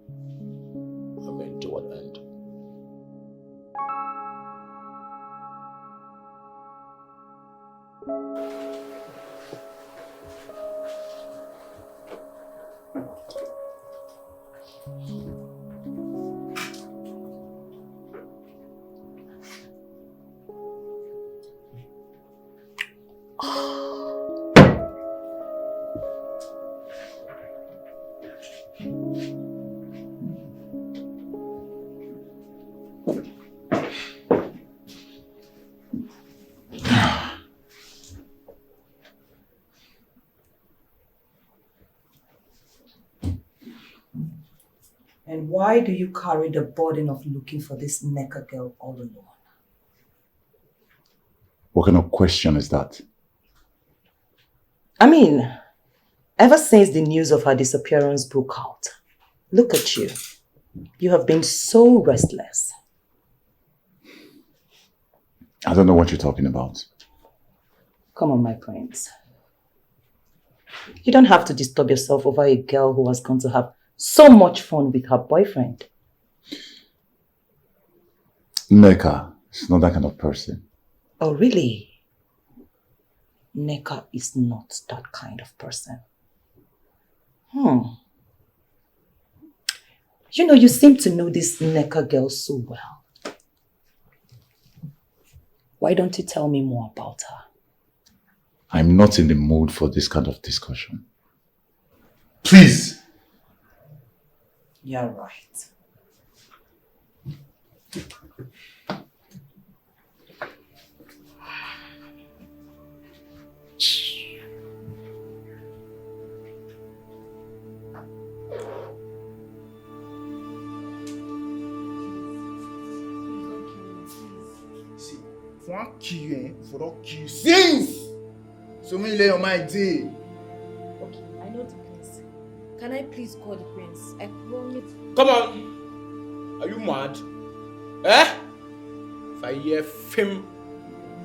I mean, to what end? And why do you carry the burden of looking for this Nneka girl all alone? What kind of question is that? I mean, ever since the news of her disappearance broke out, look at you. You have been so restless. I don't know what you're talking about. Come on, my prince. You don't have to disturb yourself over a girl who was going to have so much fun with her boyfriend. Nneka is not that kind of person. Oh, really? Nneka is not that kind of person. You know, you seem to know this Nneka girl so well. Why don't you tell me more about her? I'm not in the mood for this kind of discussion. Please! You're right. If I kill you, if I don't kill you since! So me lay on my day. Okay, I know the prince. Can I please call the prince? I promise. Come on! Are you mad? Eh? If I hear film,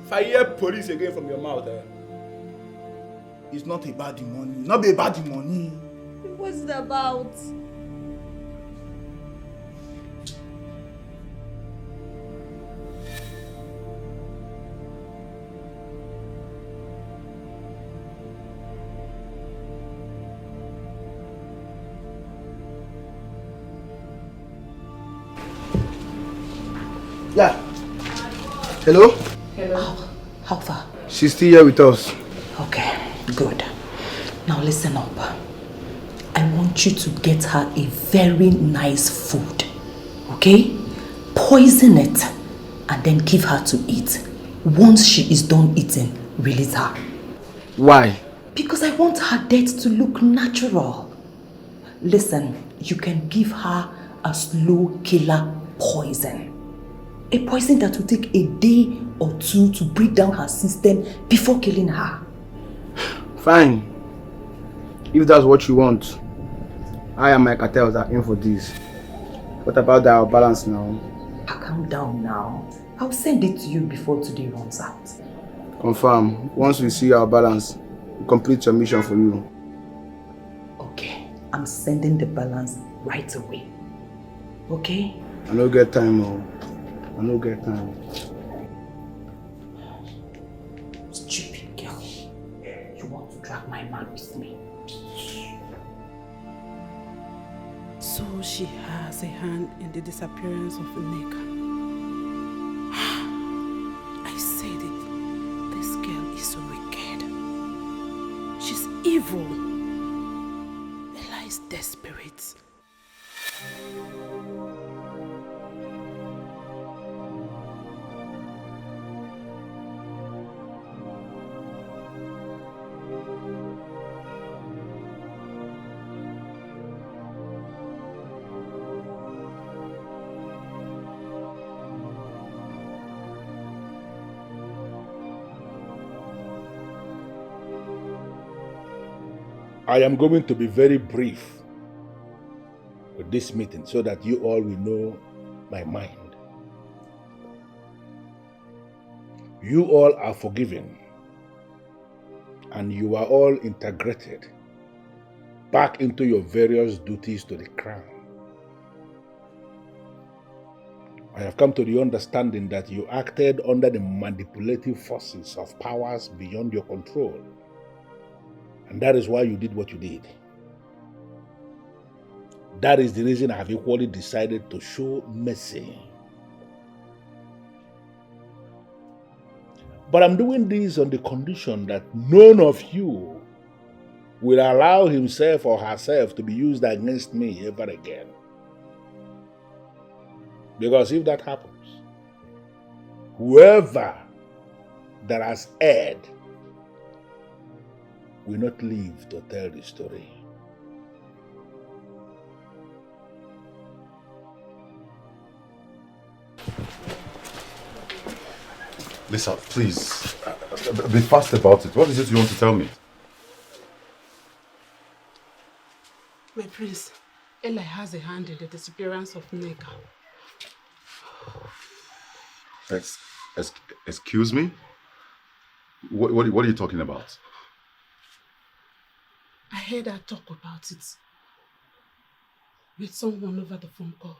if I hear police again from your mouth, It's not about the money. It's not about the money. What's it about? Yeah. Hello? Hello. How far? She's still here with us. Okay, good. Now listen up. I want you to get her a very nice food. Okay? Poison it and then give her to eat. Once she is done eating, release her. Why? Because I want her death to look natural. Listen, you can give her a slow killer poison. A poison that will take a day or two to break down her system before killing her. Fine. If that's what you want, I and my cartels are in for this. What about our balance now? Calm down now. I'll send it to you before today runs out. Confirm. Once we see our balance, we complete your mission for you. Okay, I'm sending the balance right away. Okay? I don't get time, oh. I don't get time. Stupid girl. You want to drag my man with me? So she has a hand in the disappearance of Nneka. I said it. This girl is so wicked. She's evil. Ella is desperate. I am going to be very brief with this meeting so that you all will know my mind. You all are forgiven and you are all integrated back into your various duties to the crown. I have come to the understanding that you acted under the manipulative forces of powers beyond your control. And that is why you did what you did. That is the reason I have equally decided to show mercy. But I'm doing this on the condition that none of you will allow himself or herself to be used against me ever again. Because if that happens, whoever that has erred will not live to tell the story. Lisa, please, be fast about it. What is it you want to tell me? My prince, Ella has a hand in the disappearance of Nneka. Excuse me? What are you talking about? I heard her talk about it with someone over the phone call.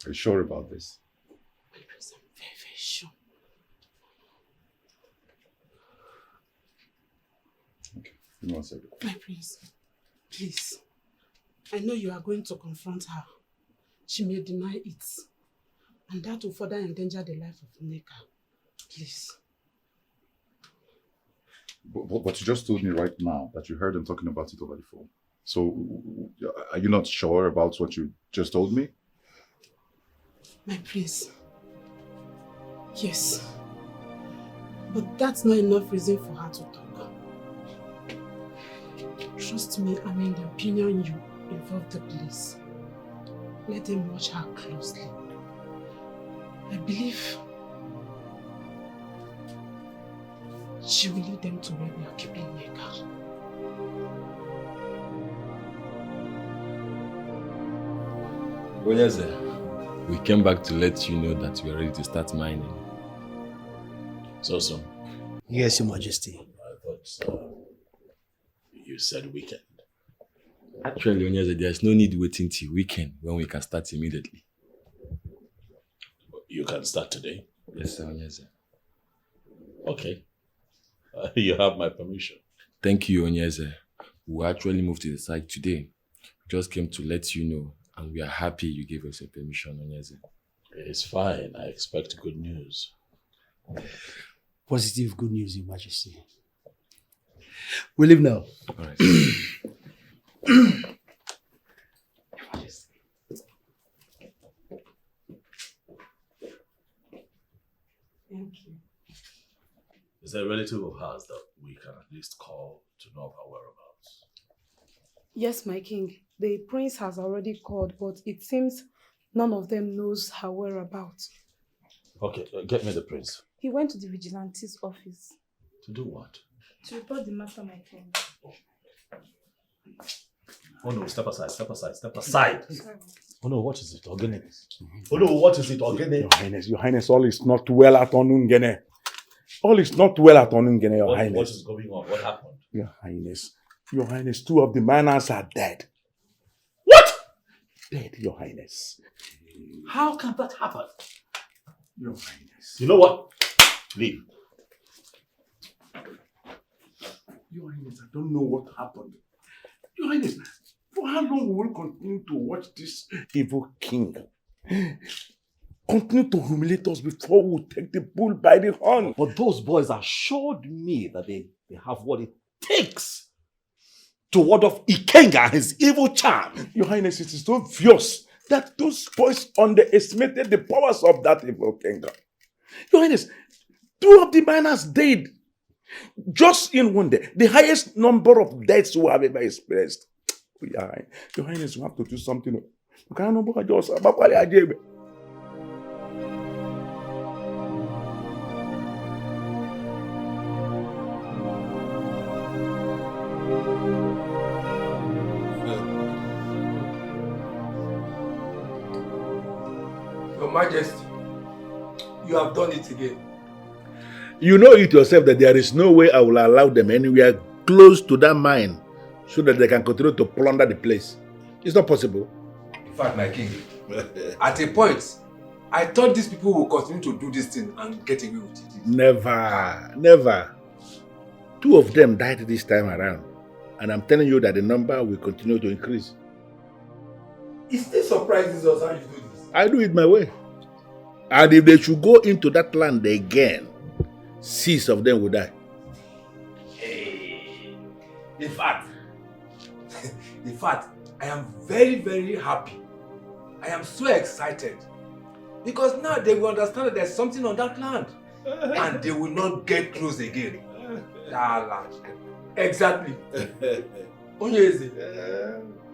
Are you sure about this? My prince, I'm very, very sure. Okay, give me 1 second. My prince, please. I know you are going to confront her. She may deny it. And that will further endanger the life of Nneka. Please. But you just told me right now that you heard them talking about it over the phone. So, are you not sure about what you just told me? My prince. Yes. But that's not enough reason for her to talk. Trust me, I'm in the opinion you involve the police. Let them watch her closely. I believe she will lead them to where we are keeping Nneka. Onyeze, we came back to let you know that we are ready to start mining. So. Yes, Your Majesty. I thought you said weekend. Actually, Onyeze, there's no need waiting till weekend when we can start immediately. You can start today? Yes, sir, Onyeze. Okay. You have my permission. Thank you, Onyeze. We actually moved to the site today. Just came to let you know, and we are happy you gave us a permission, Onyeze. It's fine. I expect good news. Positive good news, Your Majesty. We leave now. All right. Thank you. Is there a relative of hers that we can at least call to know of her whereabouts? Yes, my king. The prince has already called, but it seems none of them knows her whereabouts. Okay, get me the prince. He went to the vigilante's office. To do what? To report the matter, my king. Oh no, step aside, step aside, step aside. Sorry. Oh no, what is it? Ogene. Oh no, what is it? Ogene. Your Highness, all is not well at Onungene. All is not well at Onungene, Your Highness. What is going on? What happened? Your Highness, 2 of the miners are dead. What? Dead, Your Highness. How can that happen? Your Highness. You know what? Leave. Your Highness, I don't know what happened. Your Highness, for how long will we continue to watch this evil king continue to humiliate us before we take the bull by the horn? But those boys assured me that they have what it takes to ward off Ikenga and his evil charm. Your Highness, it is so obvious that those boys underestimated the powers of that evil king. Your Highness, 2 of the miners died just in one day. The highest number of deaths we have ever experienced. Your Highness, we have to do something. You cannot just Your Majesty, you have done it again. You know it yourself that there is no way I will allow them anywhere close to that mine so that they can continue to plunder the place. It's not possible. In fact, my king, at a point, I thought these people will continue to do this thing and get away with it. Never. 2 of them died this time around. And I'm telling you that the number will continue to increase. It still surprises us how you do this. I do it my way. And if they should go into that land again, 6 of them will die. Hey. In fact, I am very, very happy. I am so excited. Because now they will understand that there's something on that land. And they will not get close again. That land. Exactly. Onyeze,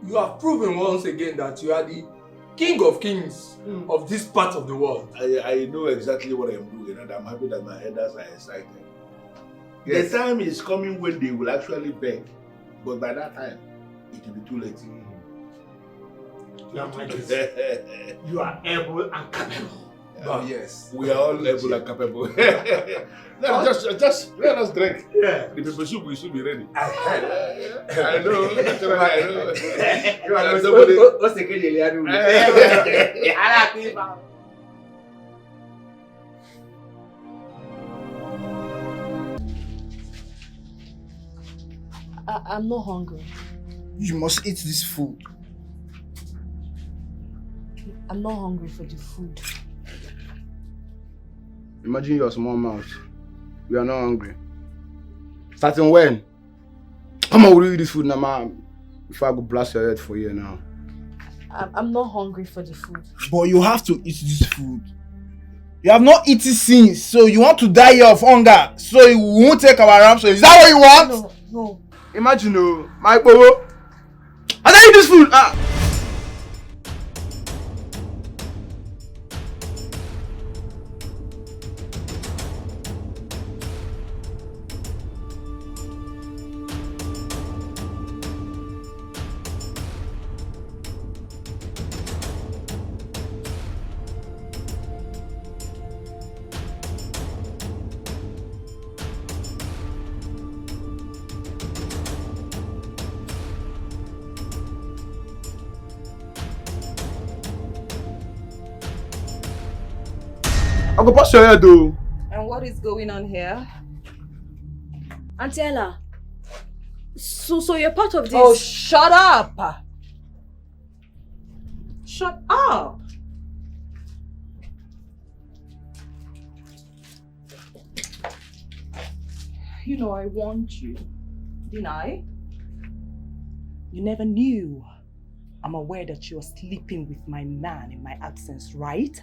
you have proven once again that you are the king of kings of this part of the world. I know exactly what I'm doing, and I'm happy that my elders are excited. Yes. The time is coming when they will actually beg, but by that time, it will be too late. Your Majesty, you are able and capable. Oh yes. We are all able and capable. just let us drink. Yeah. The pepper soup will soon be ready. I know. You are somebody. I'm not hungry. You must eat this food. I'm not hungry for the food. Imagine your small mouth. We are not hungry. Starting when? Come on, we'll eat this food now, man. Before I go blast your head for you now. I'm not hungry for the food. But you have to eat this food. You have not eaten since, so you want to die here of hunger, so you won't take our ransom. Is that what you want? No. Imagine, my bobo. I don't eat this food. I'll go pass your head though. And what is going on here? Auntie Ella, so you're part of this? Oh, shut up! Shut up! You know I warned you, didn't I? You never knew. I'm aware that you're sleeping with my man in my absence, right?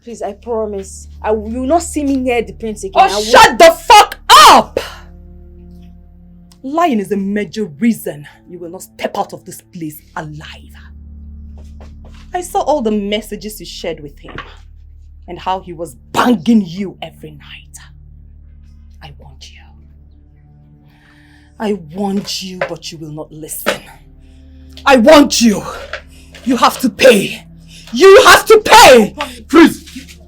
Please, I promise. You will not see me near the prince again. Oh, shut the fuck up! Lying is a major reason you will not step out of this place alive. I saw all the messages you shared with him and how he was banging you every night. I warned you. I warned you, but you will not listen. I want you. You have to pay. You have to pay! Freeze!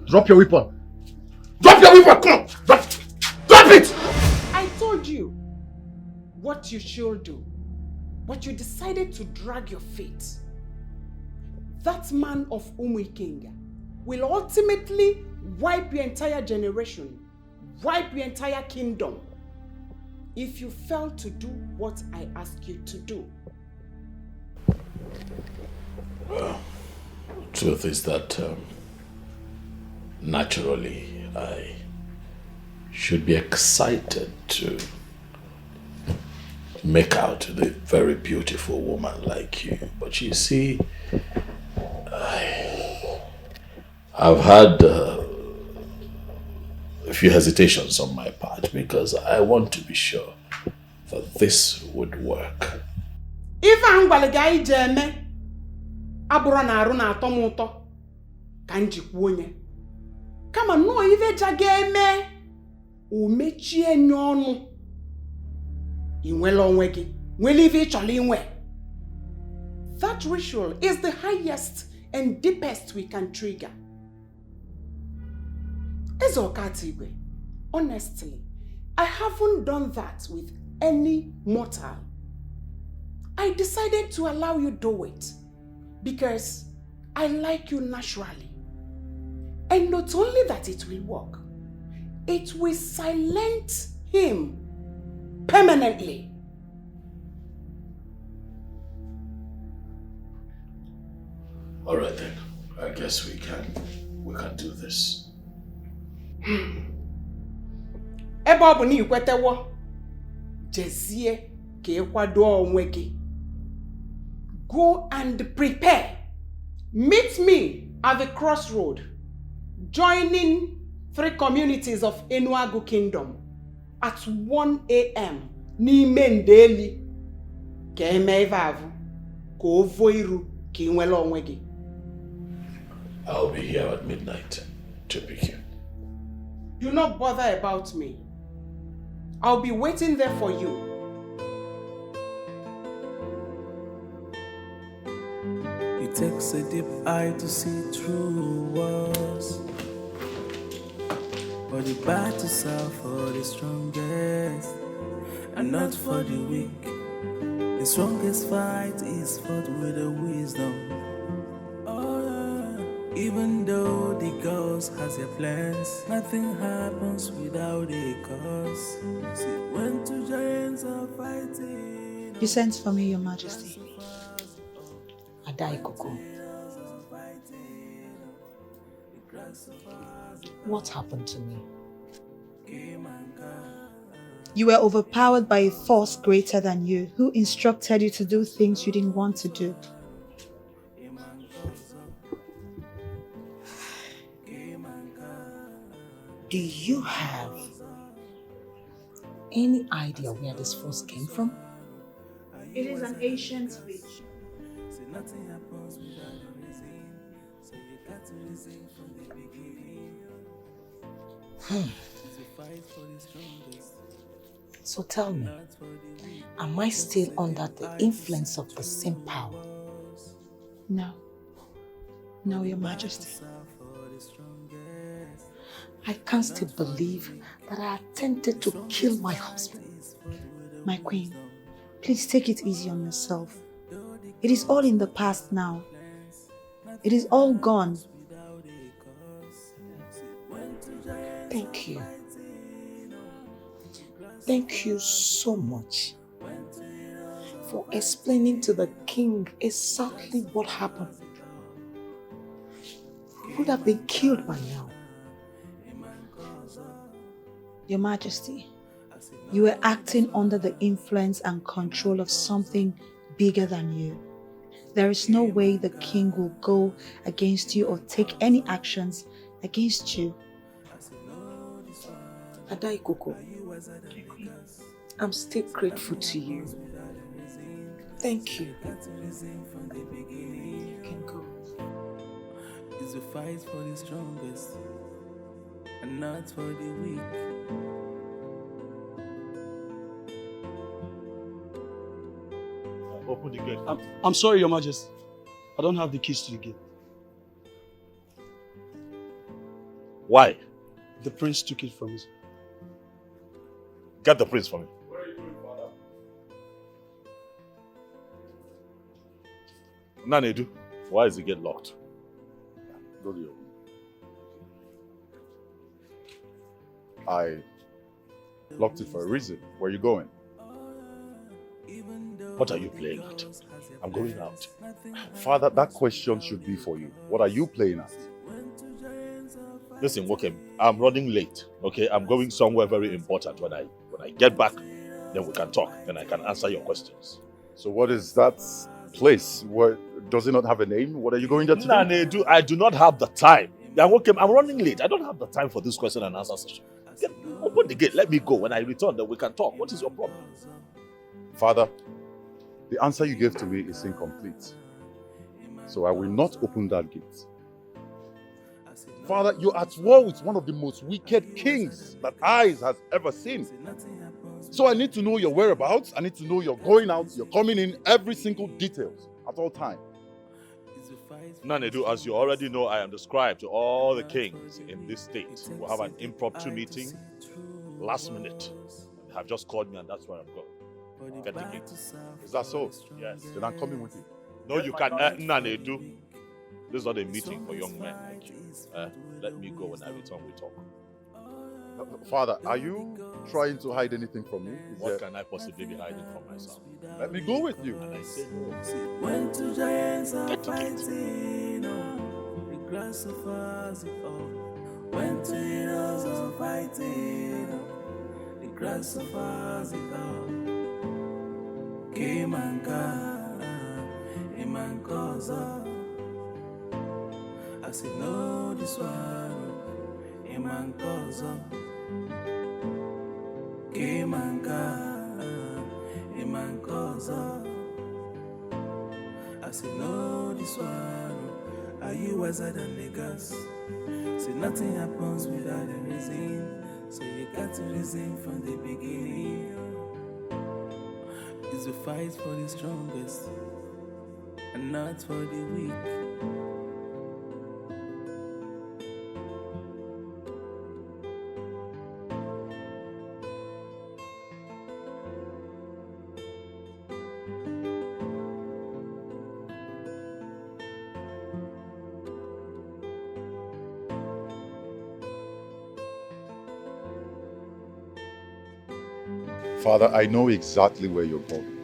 Drop your weapon. Drop your weapon! Come on! Drop it! I told you what you should do, but you decided to drag your feet. That man of Umuikenga will ultimately wipe your entire generation, wipe your entire kingdom, if you fail to do what I ask you to do. Well, truth is that naturally I should be excited to make out a very beautiful woman like you. But you see, I've had a few hesitations on my part because I want to be sure that this would work. If I'm going to abụrụ na arụ na-atọ m ụtọ ka m jikwa onye kama nnọọ ife jaga eme o mechie nye ọnụ inwele onwe gị nwele ife ị chọrọ inwe. That ritual is the highest and deepest we can trigger. Eze Okatigwe, honestly, I haven't done that with any mortal. I decided to allow you do it because I like you naturally. And not only that it will work, it will silence him permanently. All right then, I guess we can do this. Ebe ọ bụ na ikwetewo, jezie ka ịkwado onwe gị. Go and prepare. Meet me at the crossroad, joining 3 communities of Enuagu Kingdom at 1 a.m. n'ime ndeli. Ka eme ife avụ, ka ovo iru, ka inwele onwe gị. I'll be here at midnight to pick you. Do not bother about me. I'll be waiting there for you. It takes a deep eye to see through walls, but the battles are for the strongest and not for the weak. The strongest fight is fought with the wisdom. Oh, yeah. Even though the ghost has their plans, nothing happens without a cause. See, when 2 giants are fighting. You sent for me, Your Majesty. Adaikuku, what happened to me? You were overpowered by a force greater than you, who instructed you to do things you didn't want to do. Do you have any idea where this force came from? It is an ancient witch. Nothing happens without a reason, so you got to reason from the beginning. It's a fight for the strongest. So tell me, am I still under the influence of the same power? No. No, Your Majesty. I can't still believe that I attempted to kill my husband. My queen, please take it easy on yourself. It is all in the past now. It is all gone. Thank you. Thank you so much for explaining to the king exactly what happened. He would have been killed by now. Your Majesty, you were acting under the influence and control of something bigger than you. There is no way the king will go against you or take any actions against you. Adaikuku, I'm still grateful to you. Thank you. You can go. It's a fight for the strongest and not for the weak. open the gate. I'm sorry, Your Majesty. I don't have the keys to the gate. Why? The prince took it from me. Get the prince for me. What are you doing, Father? Nanedu, why is the gate locked? Go to your room. I locked it for a reason. Where are you going? What are you playing at? I'm going out. Father, that question should be for you. What are you playing at? Listen, Wokem, I'm running late. Okay, I'm going somewhere very important. When I get back, then we can talk. Then I can answer your questions. So what is that place? What, does it not have a name? What are you going there to do? Nanedu, I do not have the time. Wokem, I'm running late. I don't have the time for this question and answer session. Open the gate. Let me go. When I return, then we can talk. What is your problem? Father, the answer you gave to me is incomplete. So I will not open that gate. Father, you're at war with one of the most wicked kings that eyes has ever seen. So I need to know your whereabouts. I need to know you're going out, you're coming in, every single details at all times. Nanedu, as you already know, I am the scribe to all the kings in this state. We'll have an impromptu meeting last minute. They have just called me and that's where I'm going. Get the gate. Is that so? Yes. Then I'm coming with you. No, you can't. Nanedu, this is not a meeting for young men like you. Let me go. When I return, we talk. Father, are you trying to hide anything from me? What can I possibly be hiding from myself? Let me go with you. And I say no. When two giants are fighting, the grass suffers it all. When two heroes are fighting, the grass suffers it all. Came and gone, a man calls up. I said, no, this one, a man calls up. Came and gone, a man calls up. I said, no, this one, are you wiser than the gas? Say nothing happens without a reason, so you got to reason from the beginning. It's a fight for the strongest, and not for the weak. Father, I know exactly where you're going.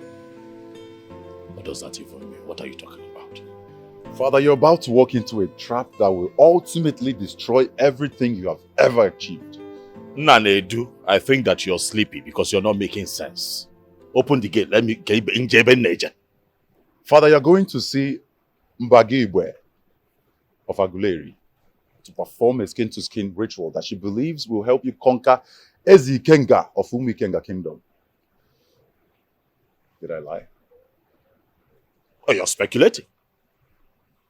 What does that even mean? What are you talking about? Father, you're about to walk into a trap that will ultimately destroy everything you have ever achieved. Nanedu, I think that you're sleepy because you're not making sense. Open the gate. Let me get in. Father, you're going to see Mbagibwe of Aguleri to perform a skin-to-skin ritual that she believes will help you conquer Ezikenga of Umikenga Kingdom. Did I lie? Oh, you're speculating.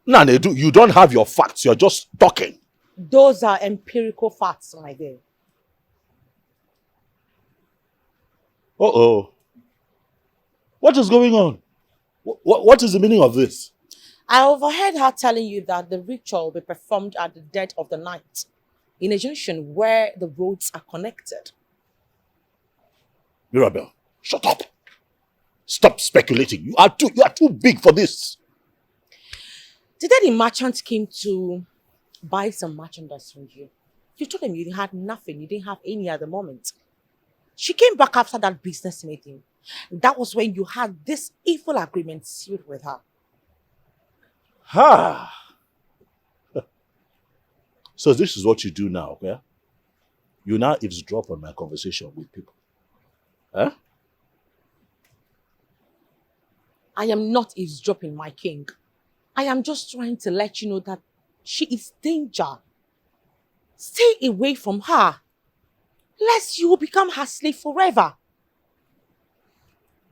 Nanedu, you don't have your facts. You're just talking. Those are empirical facts, my dear. Uh-oh. What is going on? What is the meaning of this? I overheard her telling you that the ritual will be performed at the dead of the night in a junction where the roads are connected. Mirabel, shut up. Stop speculating. You are too big for this. The day the merchant came to buy some merchandise from you, you told him you had nothing, you didn't have any at the moment. She came back after that business meeting. That was when you had this evil agreement sealed with her. Ha! So this is what you do now, yeah? You now eavesdrop on my conversation with people. Huh? I am not eavesdropping, my king. I am just trying to let you know that she is danger. Stay away from her, lest you will become her slave forever.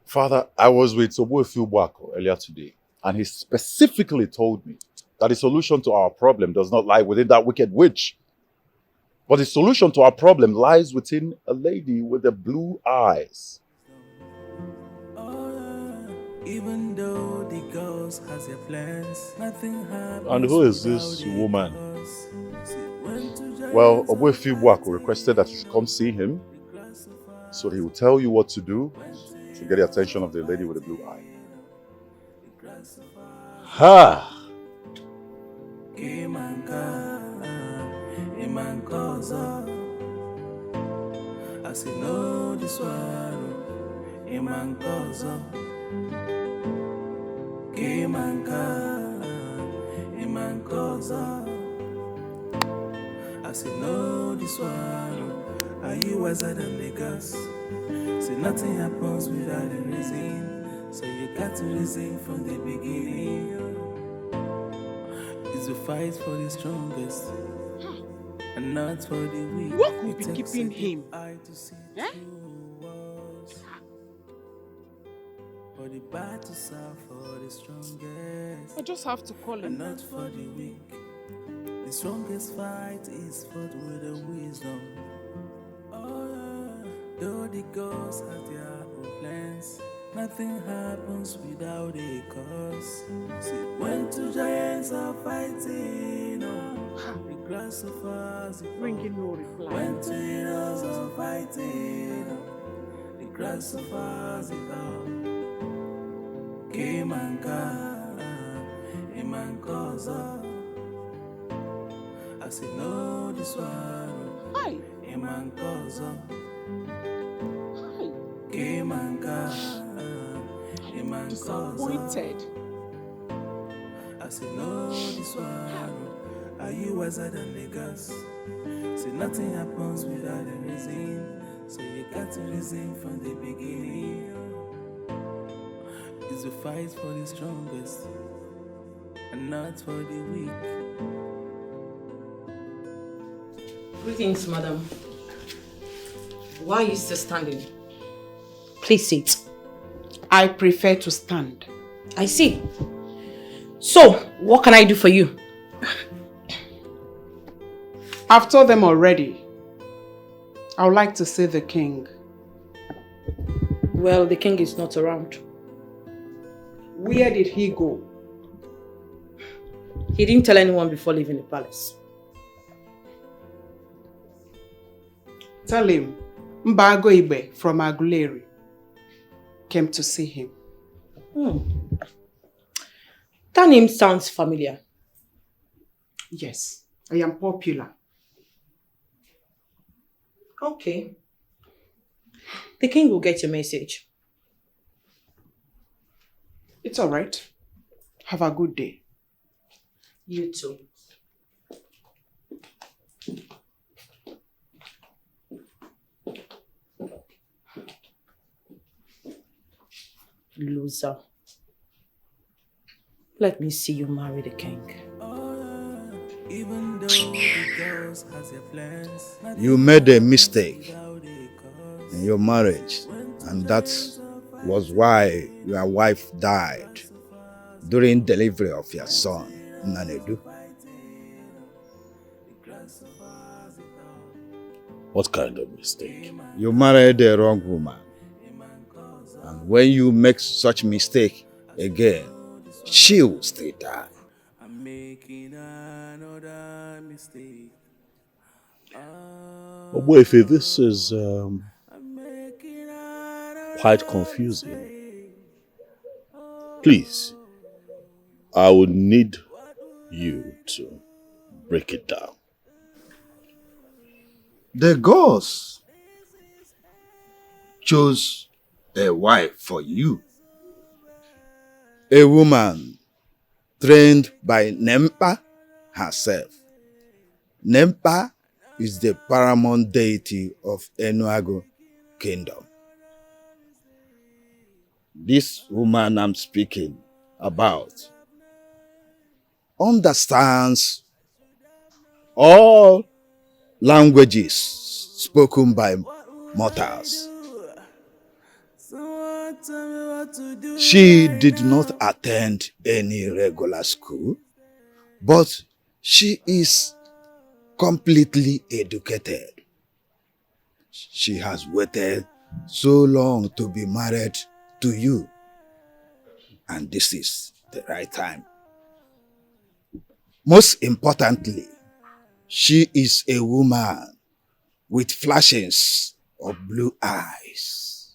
Father, I was with Obuefi Ubuako earlier today, and he specifically told me that the solution to our problem does not lie within that wicked witch. But the solution to our problem lies within a lady with the blue eyes. Even though the ghost has their plans, nothing happens. And who is this woman? Well, Obuefi Buako requested that you should come see him, so he will tell you what to do to get the attention of the lady with the blue eye. Ha! I say no, this one, Iman Kozo. Iman Kozo. I say no, this one, are you wiser than niggas? Say nothing happens without a reason, so you got to reason from the beginning. It's a fight for the strongest, and not for the weak. What could be keeping him? For the battles are for the strongest. I just have to call him. And not for the weak. The strongest fight is fought with the wisdom. Oh yeah. Though the ghosts have their own plans, nothing happens without a cause. See, when two giants are fighting, the glass of us bringing no reply. When two heroes are fighting, the glass of us is out. I say no, this one. Hi. Disappointed. I say no, this one. Are you wiser than niggas? Say nothing happens without a reason, so you got to reason from the beginning. It's a fight for the strongest, and not for the weak. Greetings, madam. Why are you still standing? Please sit. I prefer to stand. I see. So, what can I do for you? I've told them already. I would like to see the king. Well, the king is not around. Where did he go? He didn't tell anyone before leaving the palace. Tell him Mbago Ibe from Aguleri came to see him. That name sounds familiar. Yes, I am popular. Okay. The king will get your message. It's all right. Have a good day. You too. Loser. Let me see you marry the king. Even though the girls has their plans, You made a mistake in your marriage, and that was why your wife died during delivery of your son, Nanedu. What kind of mistake? You married the wrong woman. And when you make such mistake again, she will stay die. I'm making another mistake. Obuefi, this is quite confusing. Please, I would need you to break it down. The gods chose a wife for you. A woman trained by Nempa herself. Nempa is the paramount deity of Enuago Kingdom. This woman I'm speaking about understands all languages spoken by mortals. She did not attend any regular school, but she is completely educated. She has waited so long to be married to you. and this is the right time. Most importantly, she is a woman with flashes of blue eyes.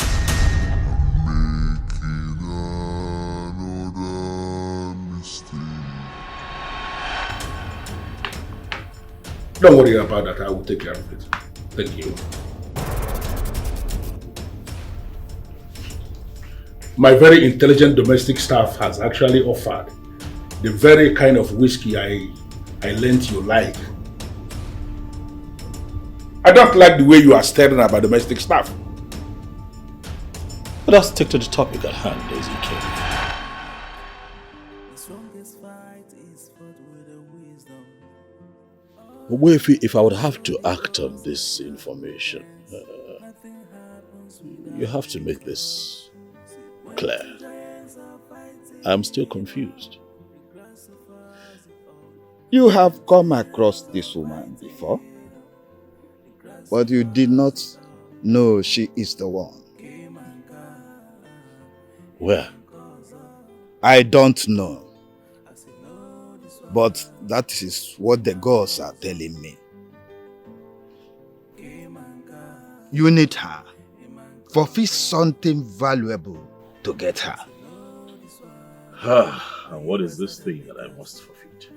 Don't worry about that. I will take care of it. Thank you. My very intelligent domestic staff has actually offered the very kind of whiskey I learned you like. I don't like the way you are staring at my domestic staff. Let us stick to the topic at hand, Ezike. If I would have to act on this information, you have to make this clear. I'm still confused. You have come across this woman before, but you did not know she is the one. Where? I don't know. But that is what the gods are telling me. You need her. Fulfill something valuable to get her. And what is this thing that I must forfeit?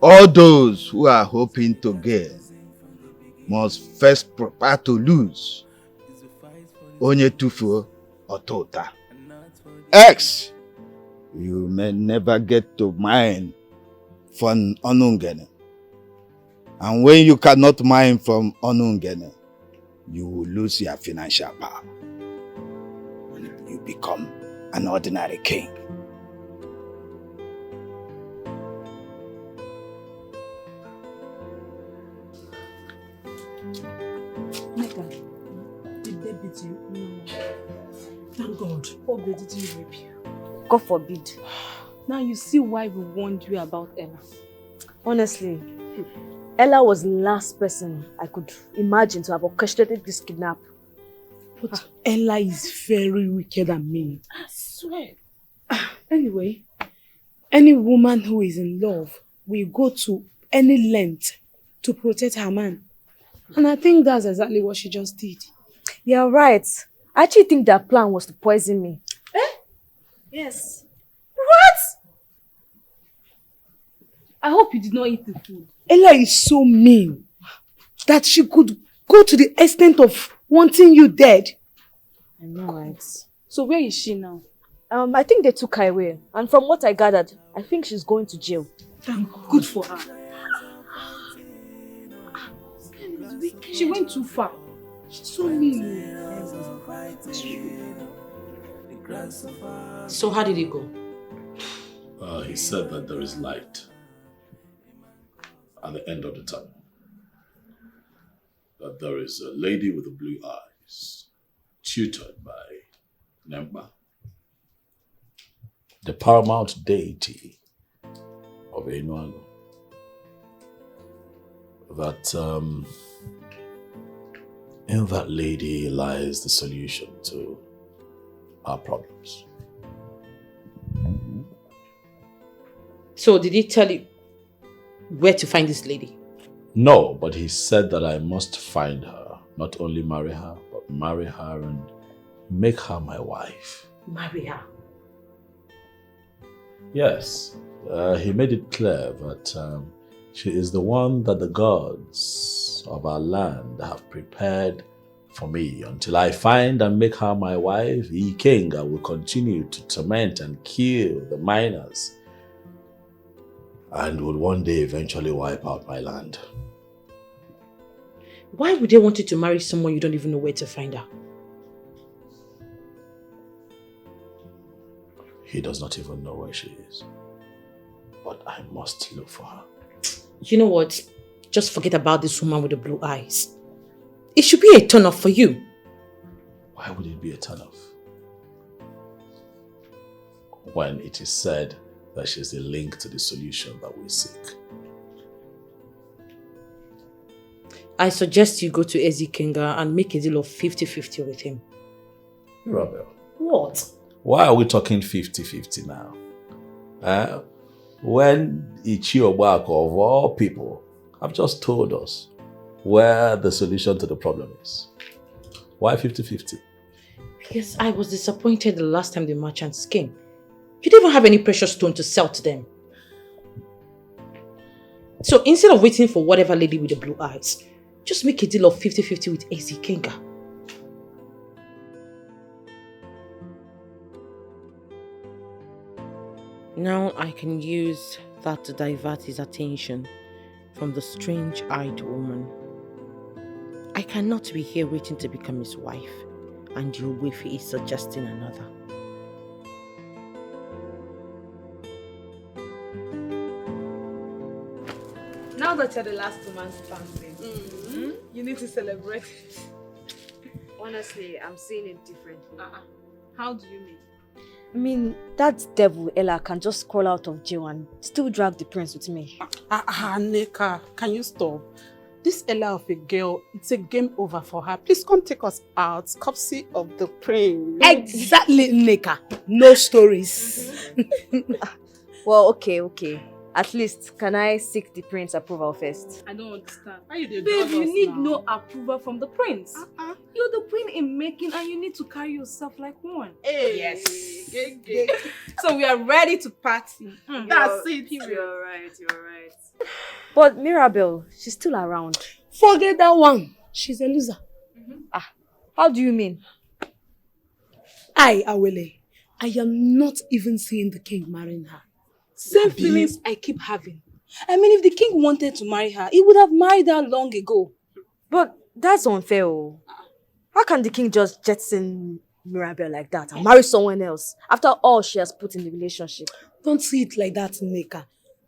All those who are hoping to gain must first prepare to lose. Onye tufuo otota. X, you may never get to mine from Onungene. And when you cannot mine from Onungene, you will lose your financial power. And you become an ordinary king. Did they beat you? No. Thank God. Oh, they didn't rape you. God forbid. Now you see why we warned you about Ella. Honestly, Ella was the last person I could imagine to have orchestrated this kidnap. But Ella is very wicked and mean. I swear. Anyway, any woman who is in love will go to any length to protect her man. And I think that's exactly what she just did. You're right. I actually think their plan was to poison me. Yes. What? I hope you did not eat the food. Ella is so mean that she could go to the extent of wanting you dead. I know, right? So where is she now? I think they took her away. And from what I gathered, I think she's going to jail. Good for her. She went too far. She's so mean. So how did it go? He said that there is light at the end of the tunnel. That there is a lady with the blue eyes, tutored by Nemba, the paramount deity of Enuago. That in that lady lies the solution to our problems. So did he tell you where to find this lady? No, but he said that I must find her, not only marry her, but marry her and make her my wife. Marry her? Yes, he made it clear that she is the one that the gods of our land have prepared for me. Until I find and make her my wife, Ikenga will continue to torment and kill the miners and will one day eventually wipe out my land. Why would they want you to marry someone you don't even know where to find her? He does not even know where she is. But I must look for her. You know what? Just forget about this woman with the blue eyes. It should be a turn-off for you. Why would it be a turn-off? When it is said that she's the link to the solution that we seek. I suggest you go to Ezekenga and make a deal of 50-50 with him. Rebel. What? Why are we talking 50-50 now? When Ichi Ogbako, of all people, have just told us where the solution to the problem is. Why 50-50? Because I was disappointed the last time the merchants came. You didn't even have any precious stone to sell to them. So instead of waiting for whatever lady with the blue eyes, just make a deal of 50-50 with Eze Ikenga. Now I can use that to divert his attention from the strange-eyed woman. I cannot be here waiting to become his wife, and Uwefi is suggesting another. Now that you're the last woman standing, you need to celebrate. Honestly, I'm seeing it differently. How do you mean? I mean, that devil Ella can just crawl out of jail and still drag the prince with me. Neka, can you stop? This Ella of a girl, it's a game over for her. Please come take us out. Courtesy of the prince. Exactly, Neka. No stories. Well, okay. At least, can I seek the prince's approval first? I don't understand. Why you did Babe, you need no approval from the prince. You're the queen in making and you need to carry yourself like one. Hey. Yes. So we are ready to party. That's it. You're right. But Mirabel, she's still around. Forget that one. She's a loser. How do you mean? Awele, I am not even seeing the king marrying her. Same feelings I keep having. I mean, if the king wanted to marry her, he would have married her long ago. But that's unfair. How can the king just jettison Mirabel like that and marry someone else after all she has put in the relationship? Don't see it like that, Neka.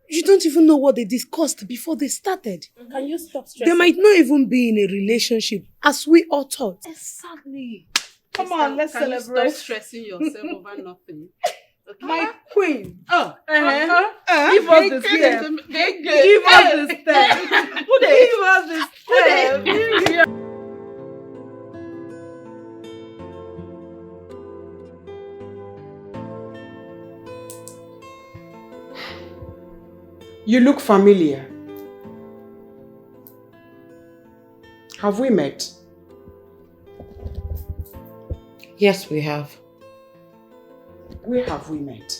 You don't even know what they discussed before they started. Can you stop stressing? They might not even be in a relationship, as we all thought. Exactly. Come on, let's Can you celebrate. stop stressing yourself over nothing? Okay. My queen. Give us the step. Give us the step. Give us the step. You look familiar. Have we met? Yes, we have. Where have we met?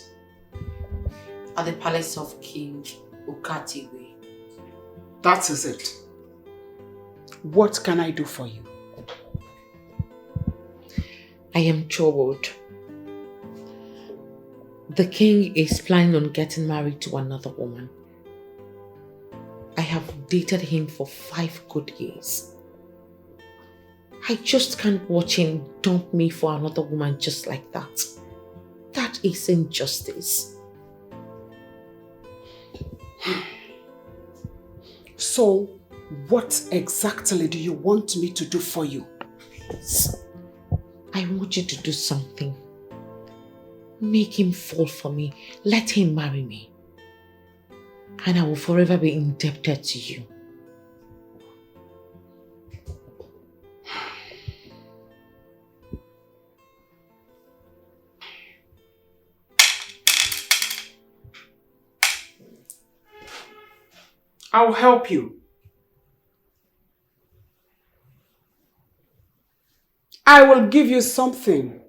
At the palace of King Ukatiwe. That is it. What can I do for you? I am troubled. The king is planning on getting married to another woman. I have dated him for 5 good years. I just can't watch him dump me for another woman just like that. That is injustice. So, what exactly do you want me to do for you? I want you to do something. Make him fall for me. Let him marry me. And I will forever be indebted to you. I'll help you. I will give you something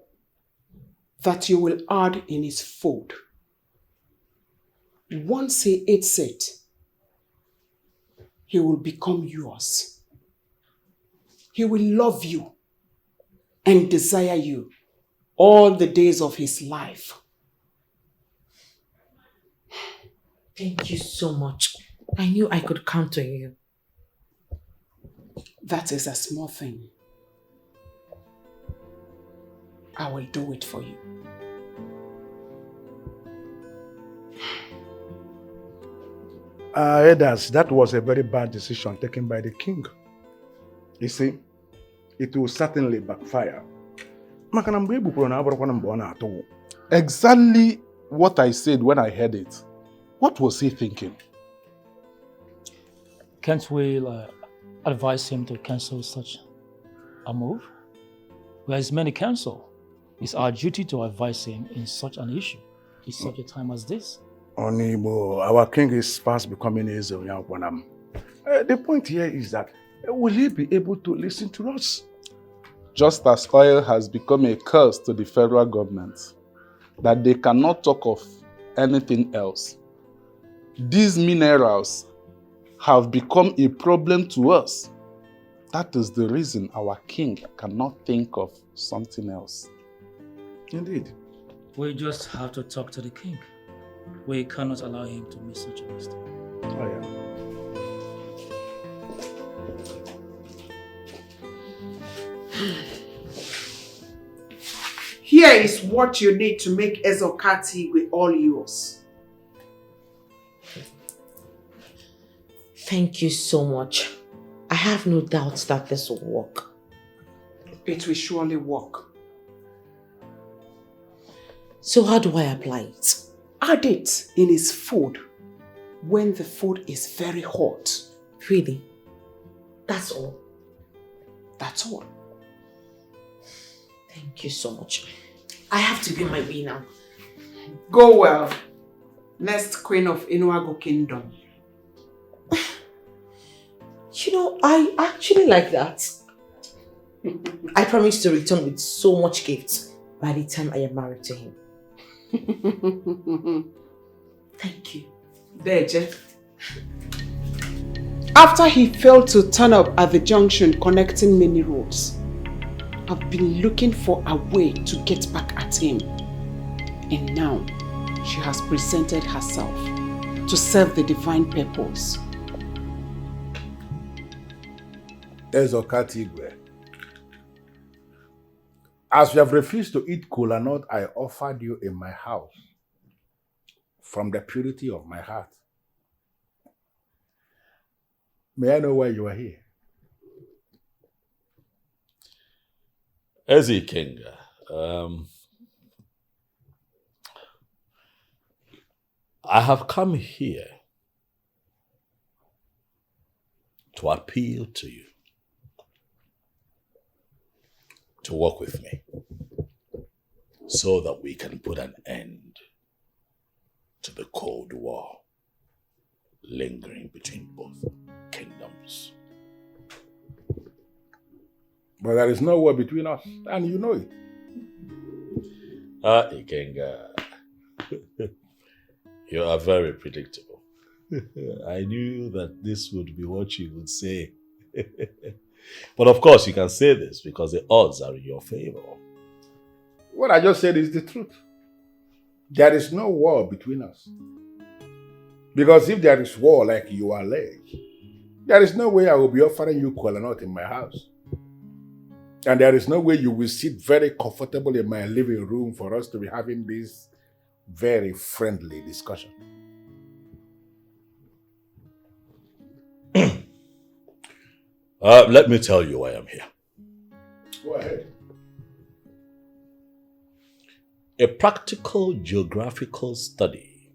that you will add in his food. Once he eats it, he will become yours. He will love you and desire you all the days of his life. Thank you so much. I knew I could count on you. That is a small thing. I will do it for you. Elders, that was a very bad decision taken by the king. You see, it will certainly backfire. Exactly what I said when I heard it. What was he thinking? Can't we advise him to cancel such a move? Where is many cancel? It's our duty to advise him in such an issue, in such a time as this. Onibo, our king is fast becoming Ezeonu. The point here is that will he be able to listen to us? Just as oil has become a curse to the federal government, that they cannot talk of anything else, these minerals have become a problem to us. That is the reason our king cannot think of something else. Indeed. We just have to talk to the king. We cannot allow him to make such a mistake. Oh, yeah. Here is what you need to make Ezokati with all yours. Thank you so much. I have no doubts that this will work. It will surely work. So how do I apply it? Add it in his food when the food is very hot. Really? That's all? That's all. Thank you so much. I have to be on my way now. Go well. Next queen of Inuago Kingdom. You know, I actually like that. I promise to return with so much gifts by the time I am married to him. Thank you. There, Jeff. After he failed to turn up at the junction connecting many roads, I've been looking for a way to get back at him. And now, she has presented herself to serve the divine purpose. Ezokati Igwe. As you have refused to eat kola nut, I offered you in my house from the purity of my heart. May I know why you are here? Eze King, I have come here to appeal to you to work with me so that we can put an end to the Cold War lingering between both kingdoms. But there is no war between us, and you know it. Ikenga, you are very predictable. I knew that this would be what you would say. But of course, you can say this because the odds are in your favor. What I just said is the truth. There is no war between us. Because if there is war like you allege, there is no way I will be offering you kola nut in my house. And there is no way you will sit very comfortable in my living room for us to be having this very friendly discussion. Let me tell you why I'm here. Go ahead. A practical geographical study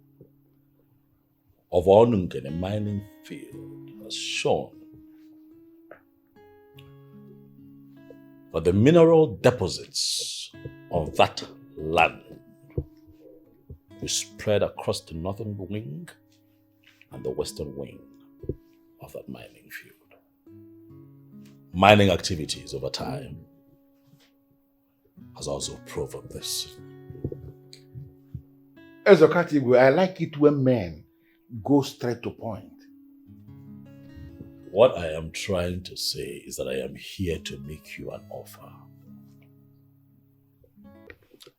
of Onungen, a mining field, has shown that the mineral deposits on that land will spread across the northern wing and the western wing of that mining field. Mining activities over time has also proven this. Ezokati, I like it when men go straight to point. What I am trying to say is that I am here to make you an offer.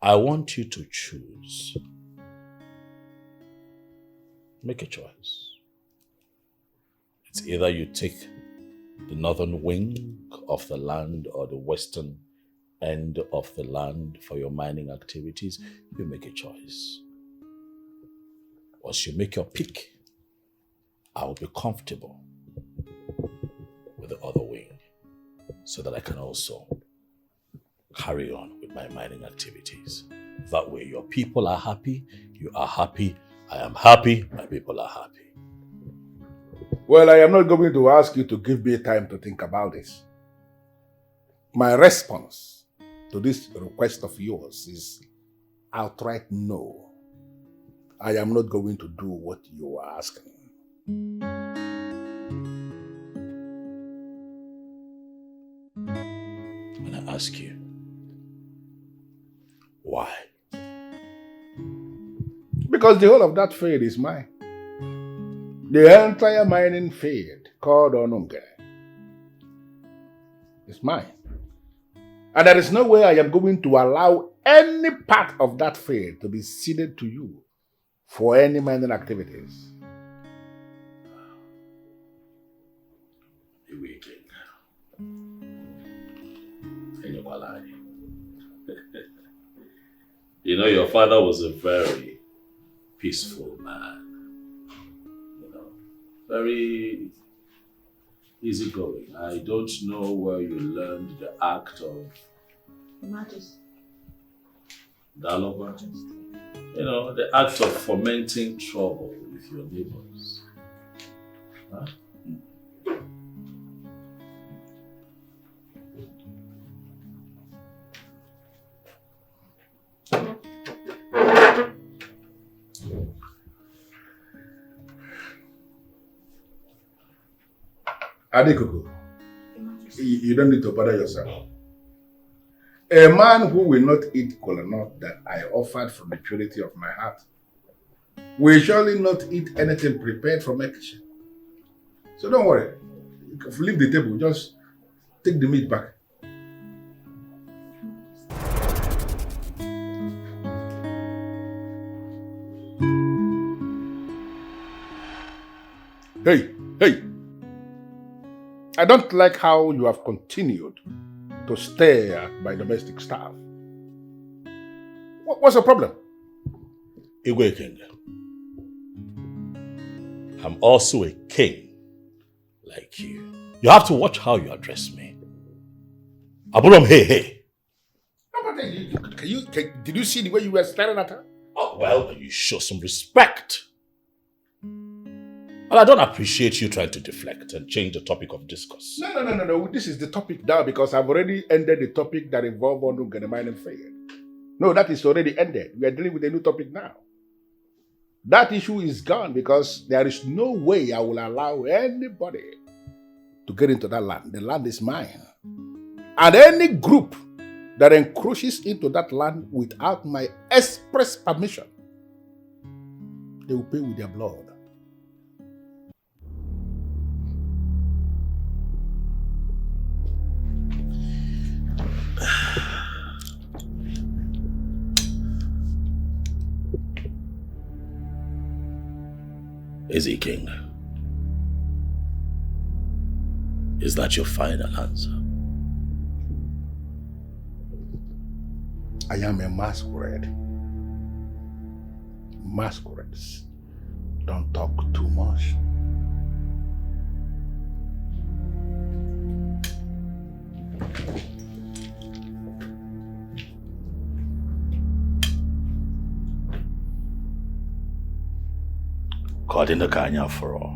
I want you to choose. Make a choice. It's either you take the northern wing of the land or the western end of the land for your mining activities. You make a choice. Once you make your pick, I will be comfortable with the other wing so that I can also carry on with my mining activities. That way your people are happy, you are happy, I am happy, my people are happy. Well, I am not going to ask you to give me time to think about this. My response to this request of yours is outright no. I am not going to do what you are asking. And I ask you, why? Because the whole of that field is mine. The entire mining field called Onunge is mine. And there is no way I am going to allow any part of that field to be ceded to you for any mining activities. You know, your father was a very peaceful man. You know, very easygoing. I don't know where you learned the act of Majesty. dialogue. You know, the act of fomenting trouble with your neighbors. Huh? Adikuku, you don't need to bother yourself. A man who will not eat kola nut that I offered from the purity of my heart will surely not eat anything prepared from my kitchen. So don't worry. Leave the table, just take the meat back. Hey! I don't like how you have continued to stare at my domestic staff. What's the problem? Igwe King, I'm also a king like you. You have to watch how you address me. Aburam, hey. Did you see the way you were staring at her? Oh, well, you show some respect. Well, I don't appreciate you trying to deflect and change the topic of discourse. No. This is the topic now because I've already ended the topic that involved Onunge the mining field. No, that is already ended. We are dealing with a new topic now. That issue is gone because there is no way I will allow anybody to get into that land. The land is mine. And any group that encroaches into that land without my express permission, they will pay with their blood. Eze King, is that your final answer? I am a masquerade. Masquerades don't talk too much. Caught in the Kanya for all.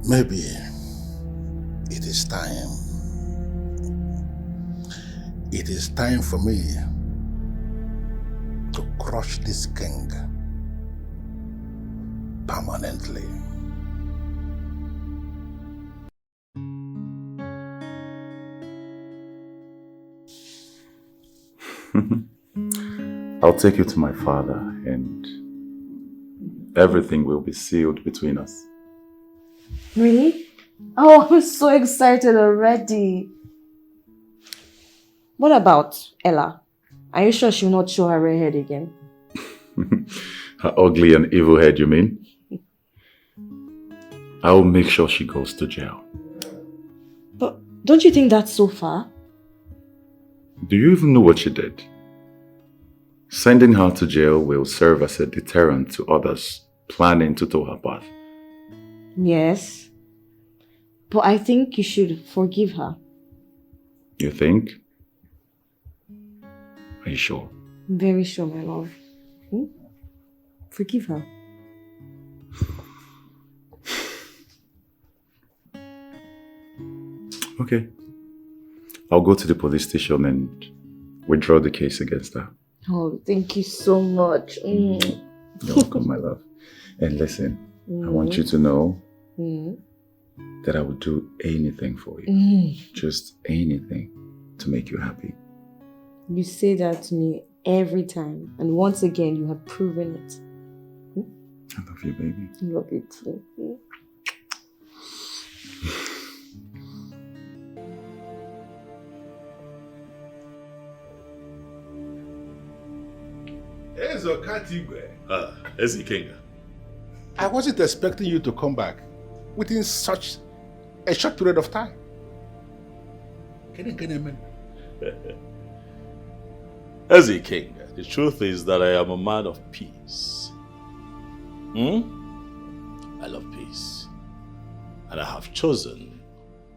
Maybe it is time. It is time for me to crush this king permanently. I'll take you to my father and everything will be sealed between us. Really? Oh, I'm so excited already. What about Ella? Are you sure she will not show her red head again? Her ugly and evil head, you mean? I will make sure she goes to jail. But don't you think that's so far? Do you even know what she did? Sending her to jail will serve as a deterrent to others planning to tow her path. Yes. But I think you should forgive her. You think? Are you sure? Very sure, my love. Forgive her. Okay. I'll go to the police station and withdraw the case against her. Oh, thank you so much. You're welcome, my love. And listen, I want you to know that I would do anything for you. Just anything to make you happy. You say that to me every time. And once again, you have proven it. I love you, baby. I love you too. Ezekinga. I wasn't expecting you to come back within such a short period of time. Ezekinga, the truth is that I am a man of peace. I love peace. And I have chosen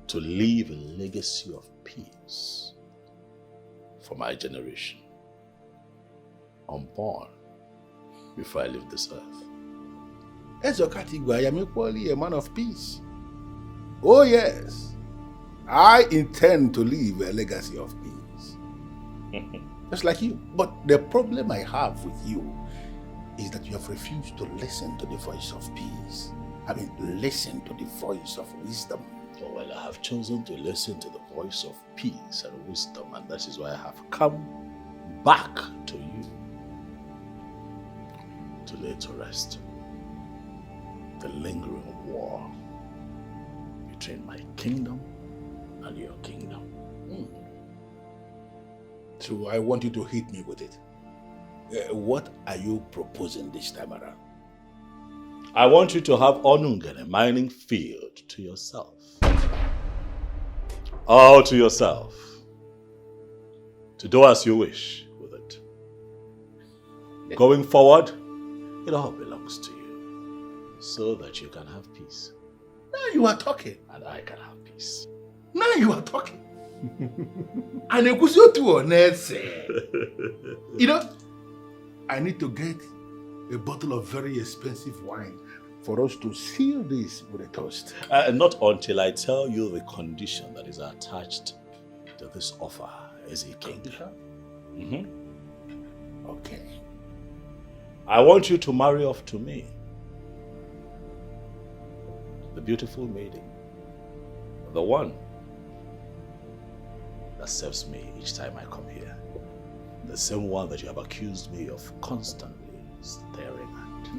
to leave a legacy of peace for my generation. Unborn before I leave this earth. Ezokatigwe, I am equally a man of peace. Oh yes, I intend to leave a legacy of peace. Just like you. But the problem I have with you is that you have refused to listen to the voice of peace. I mean, listen to the voice of wisdom. Oh, well, I have chosen to listen to the voice of peace and wisdom, and that is why I have come back to you to lay to rest the lingering war between my kingdom and your kingdom. So I want you to hit me with it. What are you proposing this time around? I want you to have Onungene mining field to yourself. All to yourself. To do as you wish with it. Going forward, it all belongs to you. So that you can have peace. Now you are talking. And I can have peace. Now you are talking. And you know, I need to get a bottle of very expensive wine for us to seal this with a toast. Not until I tell you the condition that is attached to this offer, Ezekinga. Okay. I want you to marry off to me. The beautiful maiden. The one that serves me each time I come here. The same one that you have accused me of constantly staring at.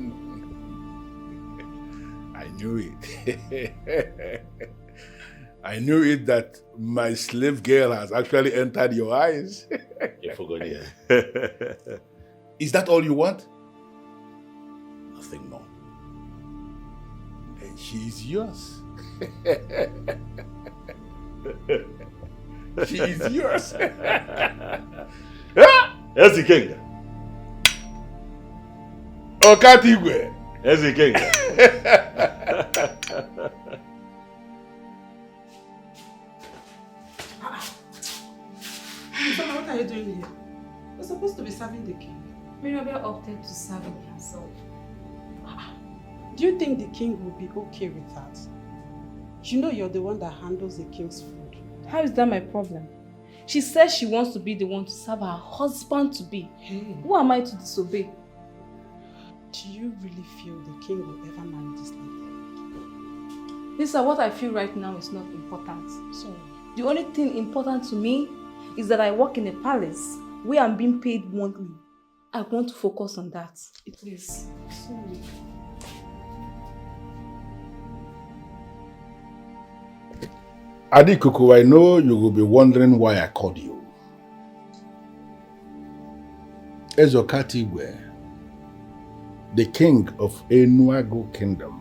I knew it. I knew it that my slave girl has actually entered your eyes. You forgot it. Is that all you want? Nothing more. Then she is yours. She is yours. Ezekinga. Okatigwe. Ezekinga. What are you doing here? You're supposed to be serving the king. Mirabel opted to serve him herself. Do you think the king will be okay with that? You know you're the one that handles the king's food. How is that my problem? She says she wants to be the one to serve her husband to be. Hey. Who am I to disobey? Do you really feel the king will ever marry this lady? Lisa, what I feel right now is not important. Sorry. The only thing important to me is that I work in a palace where I'm being paid monthly. I want to focus on that. Please. Sorry. Adikuku, I know you will be wondering why I called you. Ezokatigwe, the king of Enuagu Kingdom,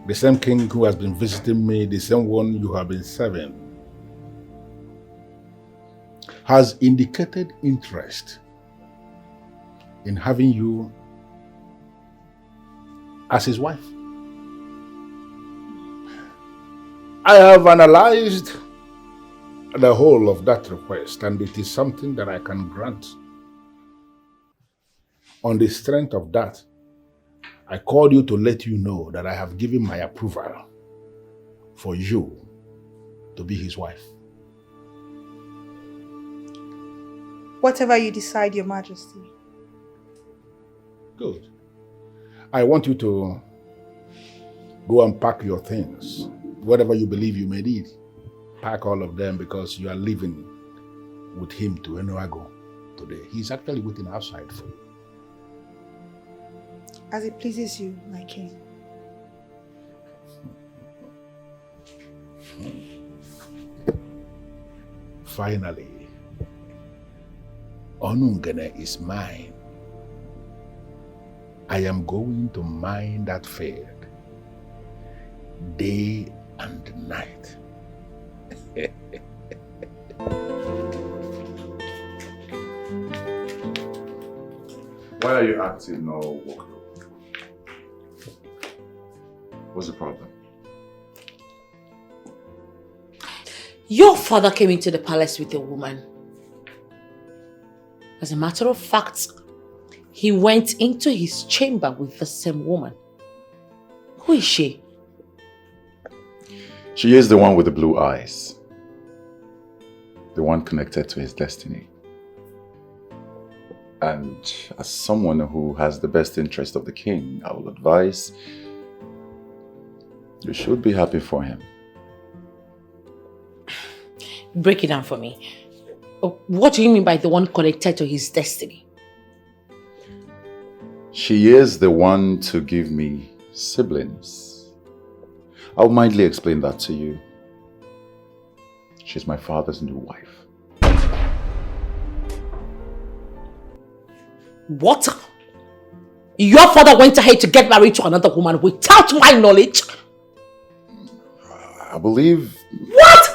the same king who has been visiting me, the same one you have been serving, has indicated interest in having you as his wife. I have analyzed the whole of that request, and it is something that I can grant. On the strength of that, I called you to let you know that I have given my approval for you to be his wife. Whatever you decide, Your Majesty. Good. I want you to go and pack your things. Whatever you believe you may need, pack all of them because you are leaving with him to Enuago today. He's actually waiting outside for you. As it pleases you, my king. Finally, Onungene is mine. I am going to mine that field day and night. Why are you acting all woke up? What's the problem? Your father came into the palace with a woman. As a matter of fact, he went into his chamber with the same woman. Who is she? She is the one with the blue eyes. The one connected to his destiny. And as someone who has the best interest of the king, I will advise you should be happy for him. Break it down for me. What do you mean by the one connected to his destiny? She is the one to give me siblings. I'll mildly explain that to you. She's my father's new wife. What? Your father went ahead to get married to another woman without my knowledge? I believe... What?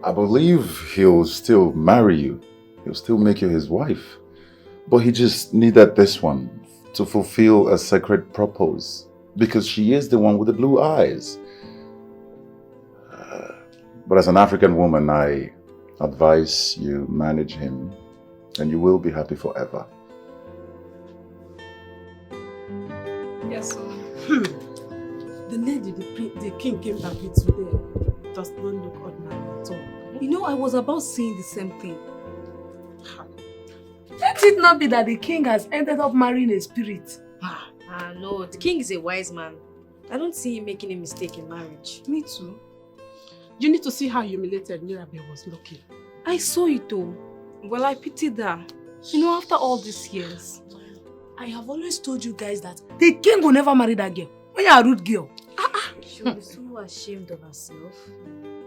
I believe he'll still marry you. He'll still make you his wife. But he just needed this one to fulfill a sacred purpose. Because she is the one with the blue eyes. But as an African woman, I advise you manage him and you will be happy forever. Yes, sir. The lady the king came back with today does not look ordinary at all. You know, I was about saying the same thing. Let it not be that the king has ended up marrying a spirit. No, the king is a wise man. I don't see him making a mistake in marriage. Me too. You need to see how humiliated Mirabe was looking. I saw it though. Well, I pitied her. You know, after all these years, I have always told you guys that the king will never marry that girl. When you're a rude girl. She'll be so ashamed of herself.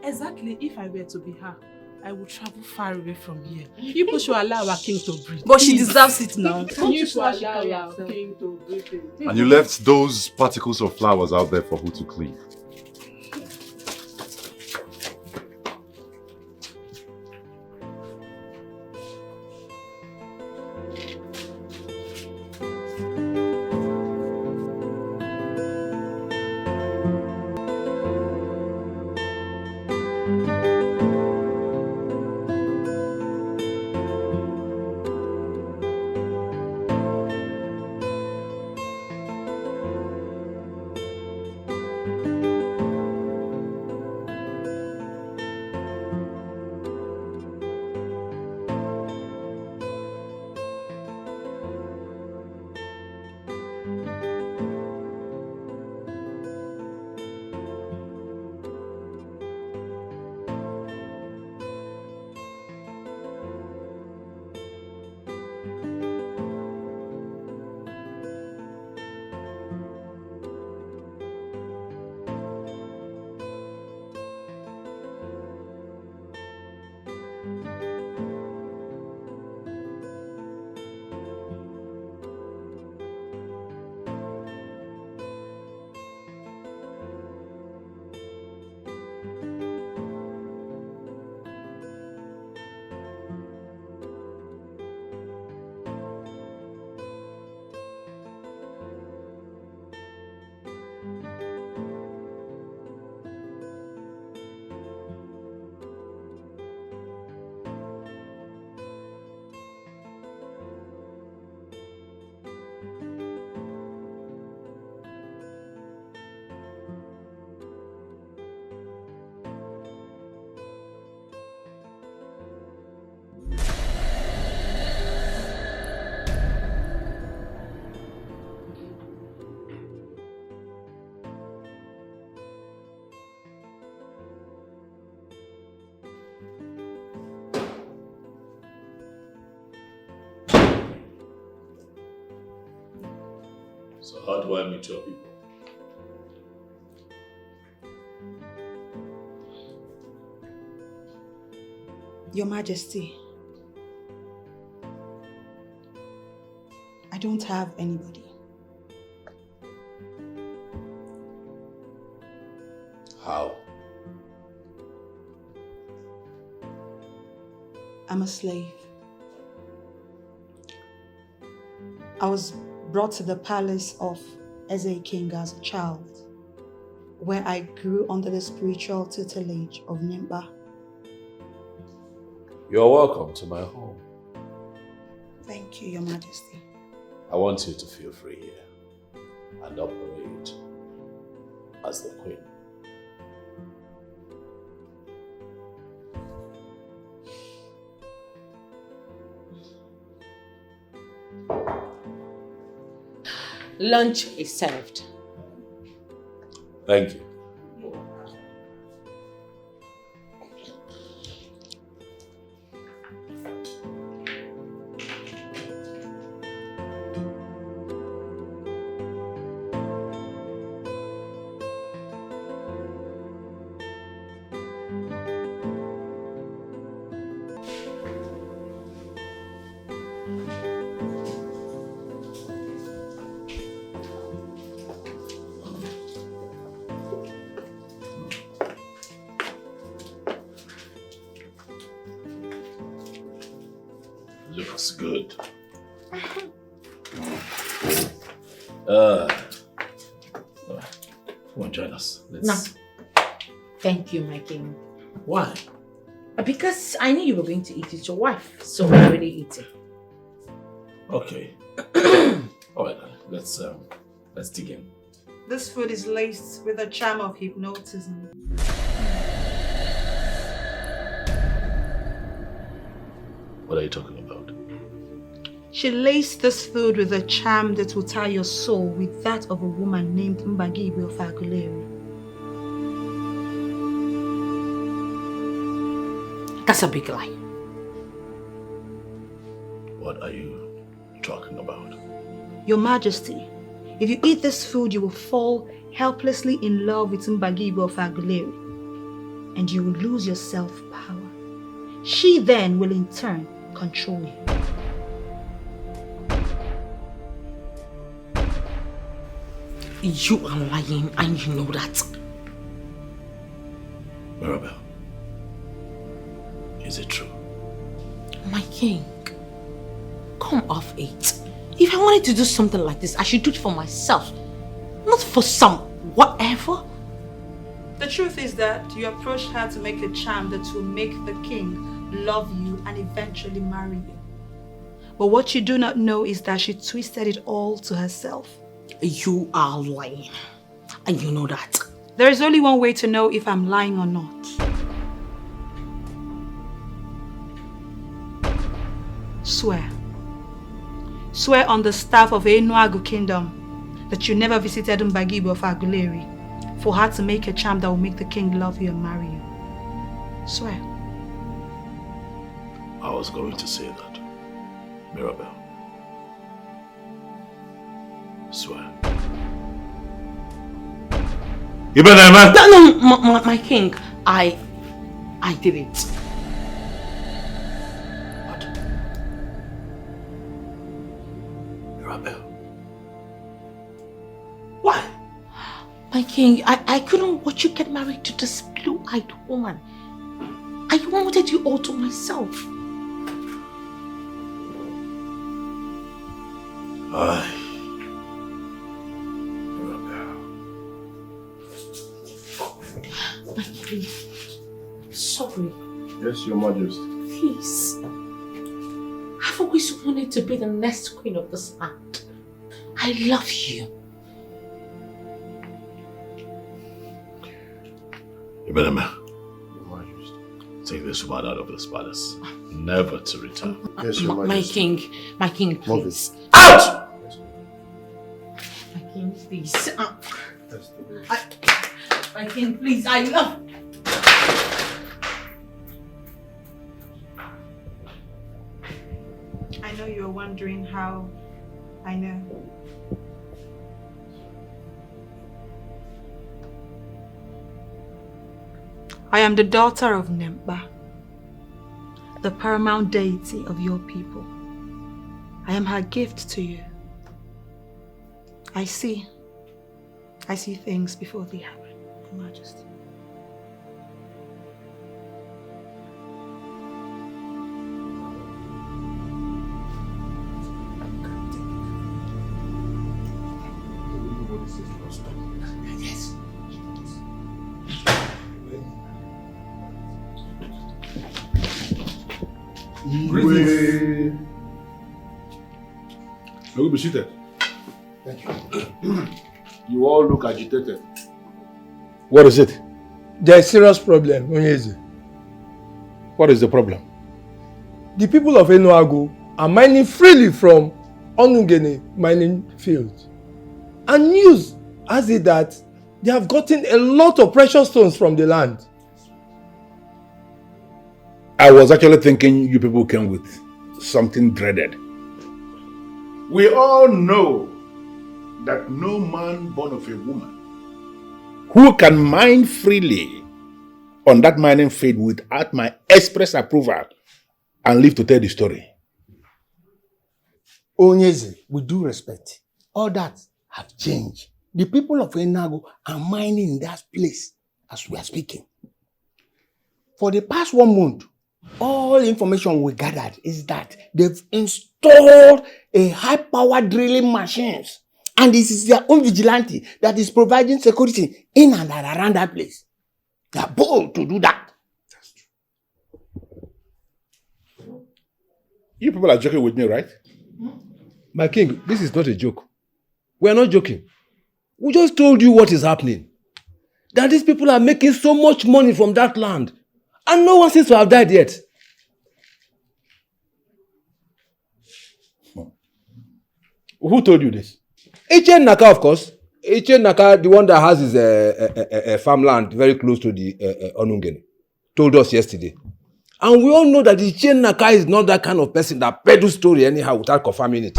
Exactly, if I were to be her, I would travel far away from here. You people should allow our king to breathe. But she deserves it now. You should allow our king to breathe. And you left those particles of flowers out there for who to clean. So how do I meet your people? Your Majesty, I don't have anybody. How? I'm a slave. I was brought to the palace of Eze King as a child, where I grew under the spiritual tutelage of Nimba. You're welcome to my home. Thank you, Your Majesty. I want you to feel free here and operate as the queen. Lunch is served. Thank you. Looks good. Come on, join us. Let's... No. Thank you, my king. Why? Because I knew you were going to eat with your wife, so I already eaten. Okay. All right, let's dig in. This food is laced with a charm of hypnotism. What are you talking about? She laced this food with a charm that will tie your soul with that of a woman named Mbagi Bilfaguleri. That's a big lie. What are you talking about? Your Majesty, if you eat this food, you will fall helplessly in love with Mbagi Bilfaguleri, and you will lose your self-power. She then will in turn control you. You are lying and you know that. Mirabelle, is it true? My king, come off it. If I wanted to do something like this, I should do it for myself, not for some whatever. The truth is that you approached her to make a charm that will make the king love you and eventually marry you. But what you do not know is that she twisted it all to herself. You are lying, and you know that. There is only one way to know if I'm lying or not. Swear. Swear on the staff of Enuagu Kingdom that you never visited Mbagibo of Aguleri for her to make a charm that will make the king love you and marry you. Swear. I was going to say that. Mirabelle. Swear. You better, man. No, my king. I did it. What? Mirabelle. Why? My king, I couldn't watch you get married to this blue-eyed woman. I wanted you all to myself. My king, sorry. Yes, Your Majesty. Please. I've always wanted to be the next queen of this land. I love you. You better, man. Take this woman out of this palace, never to return. Yes, Your Majesty. My king, please. Out! My king, please. My king, please, I love. I know you're wondering how I know. I am the daughter of Nemba, the paramount deity of your people. I am her gift to you. I see things before they happen, Your Majesty. Yes. You be seated. Thank you. You all look agitated. What is it? There's a serious problem, Onyeze. What is the problem? The people of Enuago are mining freely from Onungene mining fields. And news has it that they have gotten a lot of precious stones from the land. I was actually thinking you people came with something dreaded. We all know that no man born of a woman who can mine freely on that mining field without my express approval and live to tell the story. Onyeze, with due respect, all that have changed. The people of Enuago are mining in that place as we are speaking. For the past 1 month, all information we gathered is that they've installed a high-powered drilling machines, and this is their own vigilante that is providing security in and around that place. They are bold to do that. That's true. You people are joking with me, right? My king, this is not a joke. We are not joking. We just told you what is happening. That these people are making so much money from that land, and no one seems to have died yet. Who told you this? Eche Naka, of course. Eche Naka, the one that has his farmland very close to the Onungene, told us yesterday. And we all know that Eche Naka is not that kind of person that peddles story anyhow without confirming it.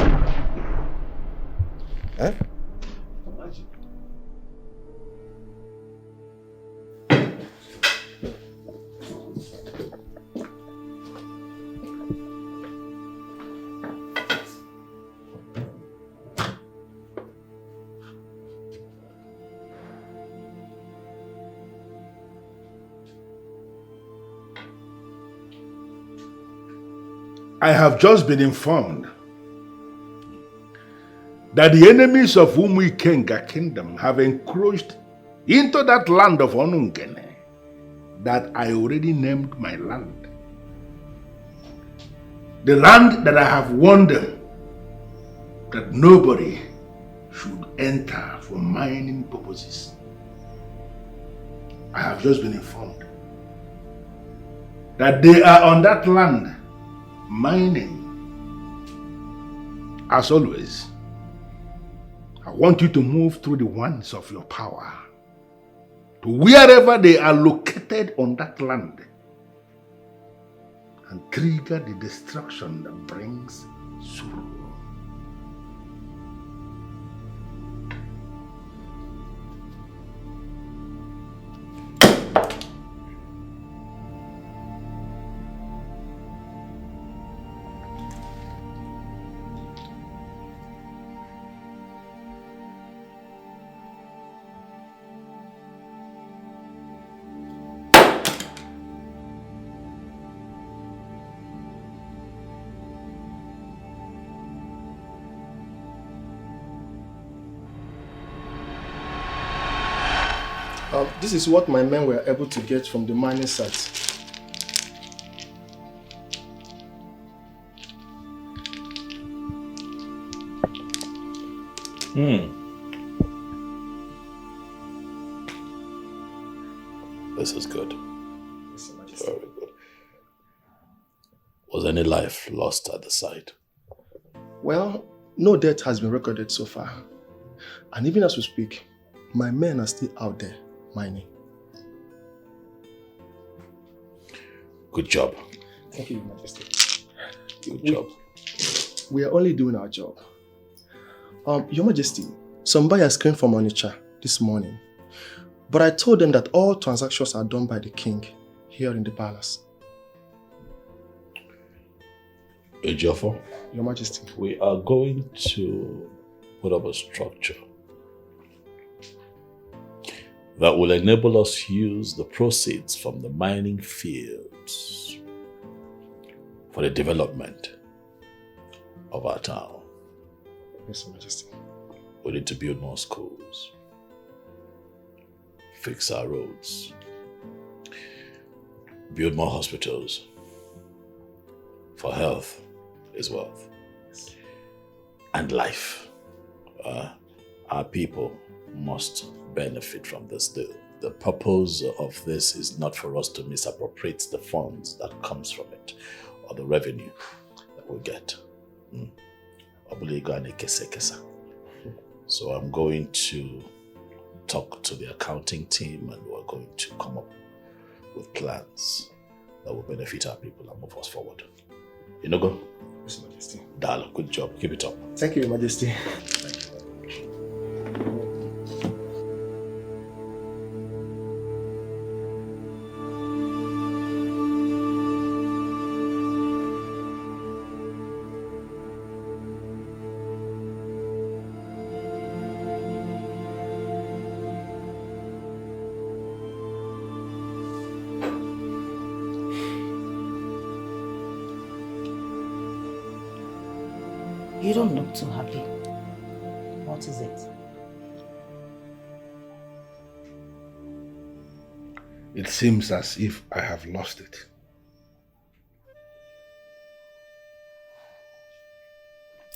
Eh? I have just been informed that the enemies of Umuikenga kingdom have encroached into that land of Onungene that I already named my land. The land that I have warned them that nobody should enter for mining purposes. I have just been informed that they are on that land mining. As always, I want you to move through the wands of your power to wherever they are located on that land and trigger the destruction that brings sorrow. This is what my men were able to get from the mining site. This is good. Very good. Was any life lost at the site? Well, no death has been recorded so far. And even as we speak, my men are still out there mining. Good job. Thank you, Your Majesty. Good job. We are only doing our job. Your Majesty, some buyers came from Onitsha this morning But I told them that all transactions are done by the king here in the palace. Ejiofor, Your Majesty. we are going to put up a structure that will enable us to use the proceeds from the mining fields for the development of our town. Yes, Your Majesty. We need to build more schools, fix our roads, build more hospitals. For health is wealth. And life. Our people must benefit from this. The purpose of this is not for us to misappropriate the funds that comes from it or the revenue that we get. So I'm going to talk to the accounting team and we're going to come up with plans that will benefit our people and move us forward. You know, go? Yes, Your Majesty. Dalo, good job. Keep it up. Thank you, Your Majesty. Thank you. You don't look too happy. What is it? It seems as if I have lost it.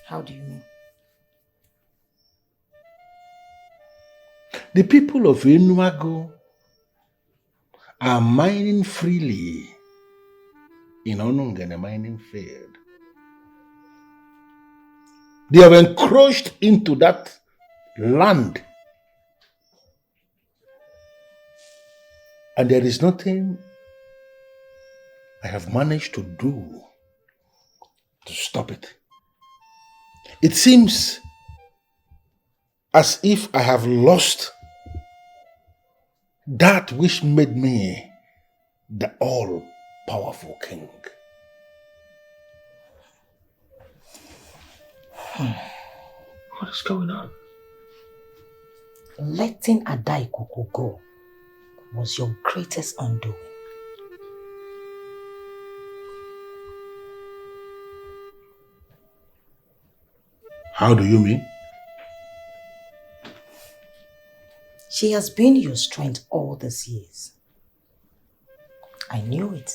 How do you mean? The people of Enuago are mining freely in Onungene mining field. They have encroached into that land. And there is nothing I have managed to do to stop it. It seems as if I have lost that which made me the all-powerful king. What is going on? Letting Adaikuku go was your greatest undoing. How do you mean? She has been your strength all these years. I knew it.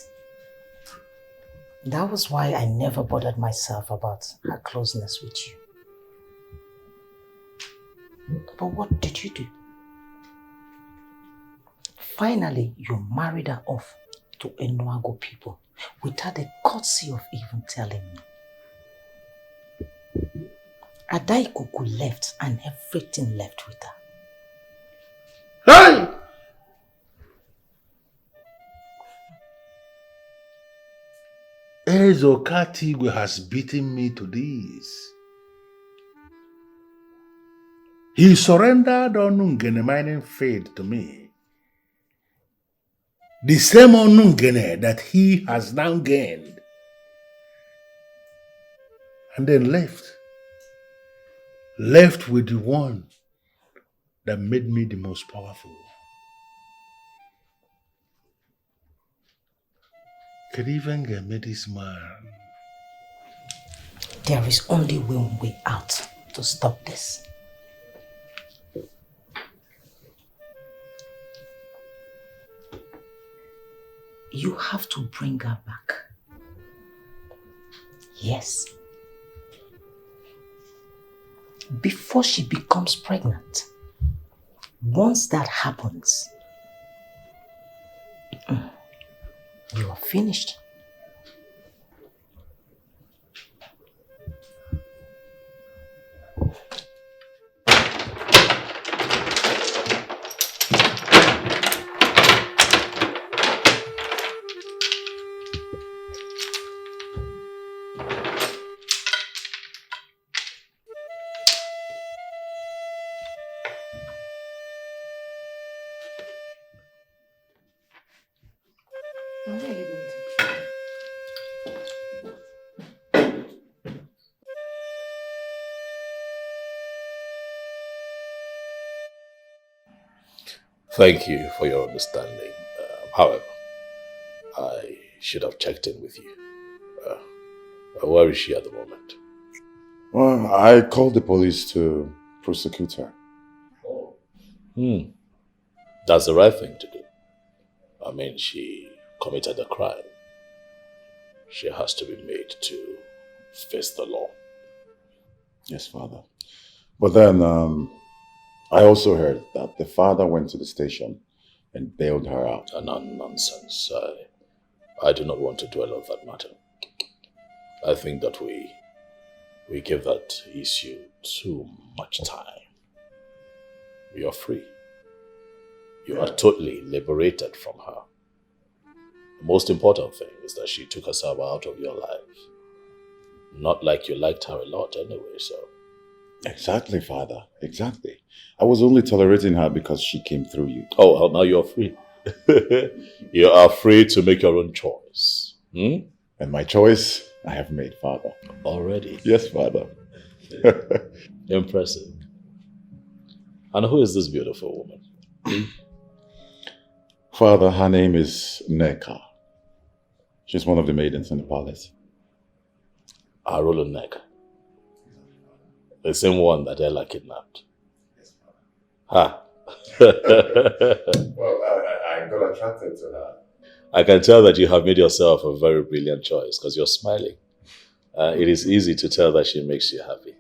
That was why I never bothered myself about her closeness with you. But what did you do? Finally, you married her off to Enuago people without the courtesy of even telling me. Adaikuku left and everything left with her. Hey! Ezokatigwe has beaten me to this. He surrendered Onungene mining field to me. The same Onungene that he has now gained. And then left. Left with the one that made me the most powerful. Could even get me this man. There is only one way out to stop this. You have to bring her back. Yes. Before she becomes pregnant. Once that happens, you are finished. where are you going to? Thank you for your understanding. However, I should have checked in with you. Where is she at the moment? Well, I called the police to prosecute her. That's the right thing to do. I mean, she committed a crime. She has to be made to face the law. Yes, Father. But then, I also heard that the father went to the station and bailed her out. Nonsense. I do not want to dwell on that matter. I think that we give that issue too much time. You are free. You are totally liberated from her. The most important thing is that she took herself out of your life. Not like you liked her a lot anyway, so... Exactly, Father. Exactly. I was only tolerating her because she came through you. Oh, well, now you're free. You are free to make your own choice. And my choice, I have made, Father. Already? Yes, Father. Impressive. And who is this beautiful woman? Father, her name is Neka. She's one of the maidens in the palace. Arolo Neka. The same one that Ella kidnapped. Ha! Well, I got attracted to her. I can tell that you have made yourself a very brilliant choice because you're smiling. It is easy to tell that she makes you happy.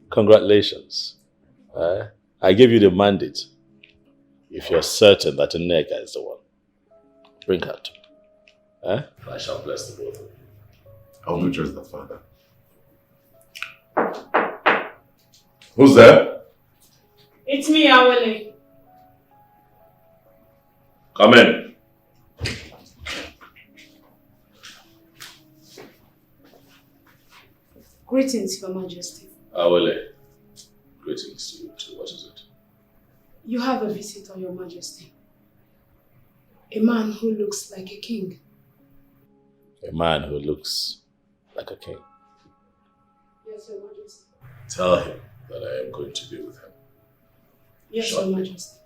Congratulations. I gave you the mandate. If you're certain that Neka is the one, bring her to me. I shall bless the both of you. I'll do just that, Father. Who's there? It's me, Awele. Come in. Greetings, Your Majesty. Awele. Greetings to you too. What is it? You have a visitor, Your Majesty. A man who looks like a king. A man who looks like a king. Yes, Your Majesty. Tell him that I am going to be with him. Yes, Your Majesty.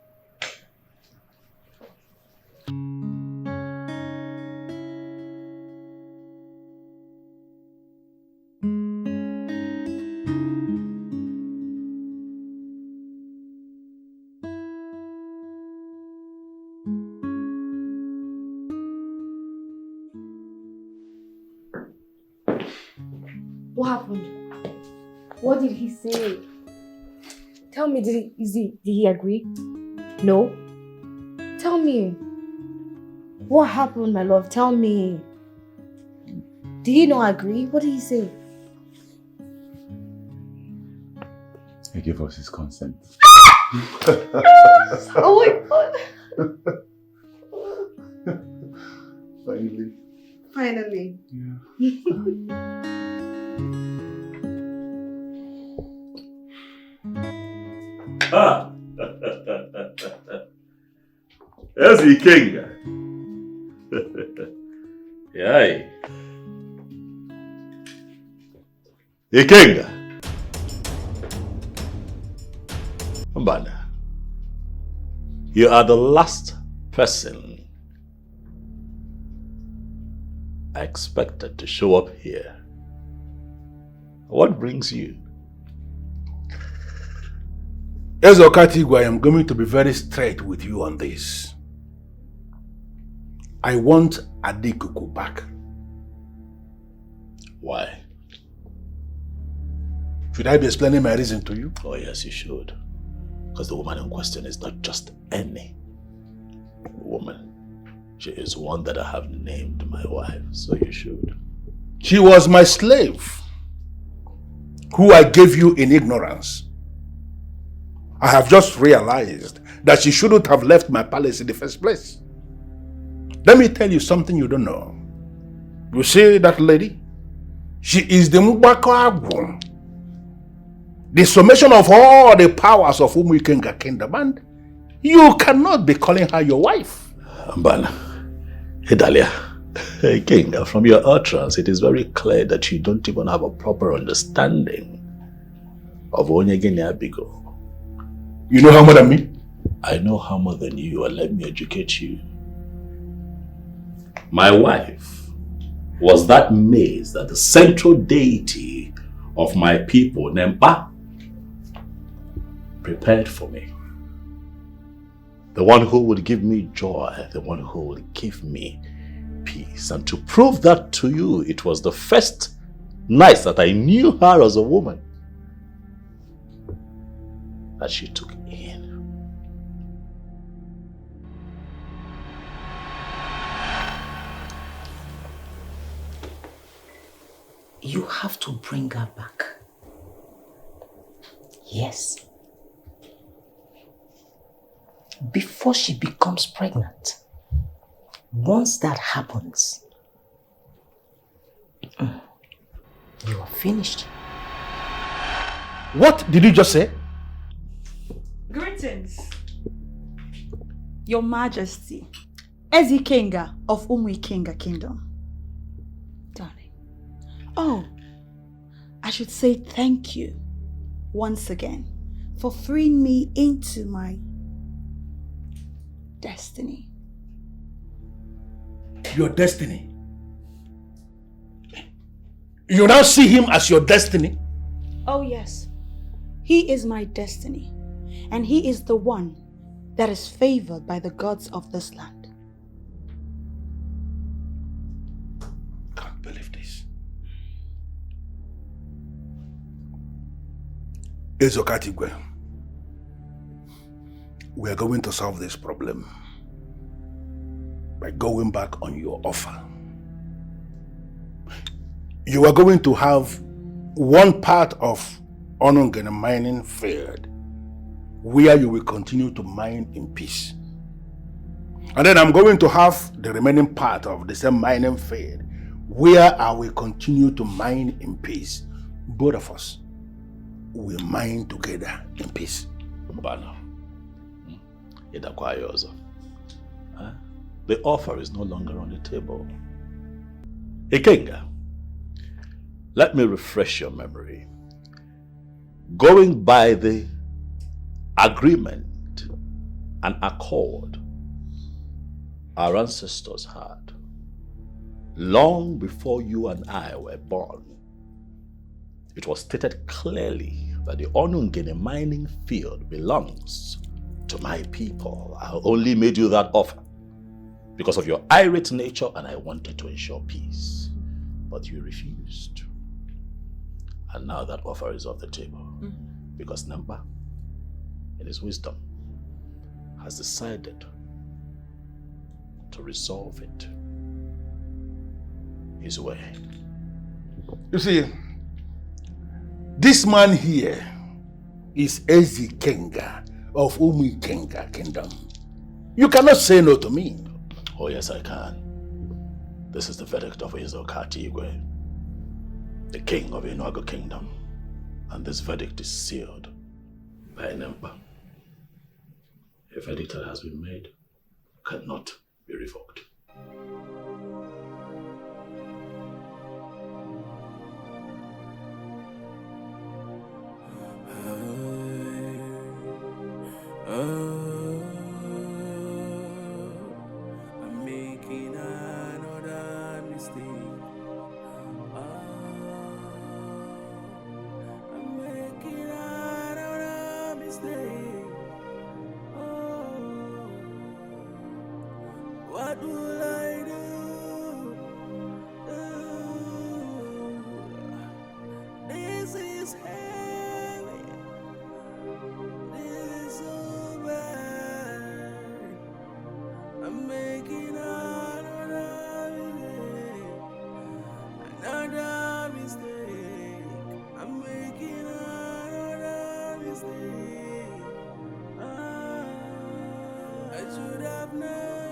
What happened? What did he say? Tell me, did he agree? No? Tell me. What happened, my love? Tell me. Did he not agree? What did he say? He gave us his consent. Oh my God. Finally. Finally. Yeah. There's the king. Yay. The king. Mbana, you are the last person I expected to show up here. What brings you? Yes, Okatigwe, I am going to be very straight with you on this. I want Etiko back. Why? Should I be explaining my reason to you? Oh yes, you should. Because the woman in question is not just any woman. She is one that I have named my wife, so you should. She was my slave, who I gave you in ignorance. I have just realized that she shouldn't have left my palace in the first place. Let me tell you something you don't know. You see that lady? She is the Mubako Agwu, the summation of all the powers of Umuikenga Kingdom, and you cannot be calling her your wife. Mbana, Idalia, Hey, King, from your utterance, it is very clear that you don't even have a proper understanding of Onyegini Abigo. You know her more than me? I know her more than you, and let me educate you. My wife was that maze that the central deity of my people, Nempa, prepared for me. The one who would give me joy, the one who would give me peace. And to prove that to you, it was the first night that I knew her as a woman that she took in. You have to bring her back. Yes. Before she becomes pregnant. Once that happens, you are finished. What did you just say? Greetings, Your Majesty, Ezikenga of Umuikenga Kingdom. Darling. Oh, I should say thank you once again for freeing me into my destiny. Your destiny? You now see him as your destiny? Oh yes, he is my destiny, and he is the one that is favored by the gods of this land. Can't believe this. Ezokatigwe, we are going to solve this problem by going back on your offer. You are going to have one part of Onongene mining field where you will continue to mine in peace. And then I'm going to have the remaining part of the same mining field where I will continue to mine in peace. Both of us will mine together in peace. Mbano. The offer is no longer on the table. Ikenga, let me refresh your memory. Going by the agreement and accord our ancestors had long before you and I were born, it was stated clearly that the Onungene mining field belongs to my people. I only made you that offer because of your irate nature, and I wanted to ensure peace. But you refused. And now that offer is off the table. Because Namba, in his wisdom, has decided to resolve it his way. You see, this man here is Ezikenga of Umuikenga Kingdom. You cannot say no to me. Oh yes, I can. This is the verdict of Ezokatigwe, the king of Enuago Kingdom. And this verdict is sealed by an emperor. A verdict that has been made cannot be revoked. I'm making another mistake. I'm making another mistake. What will I do? This is heavy. This is so bad. I'm making another mistake. I'm making another mistake. I should have known.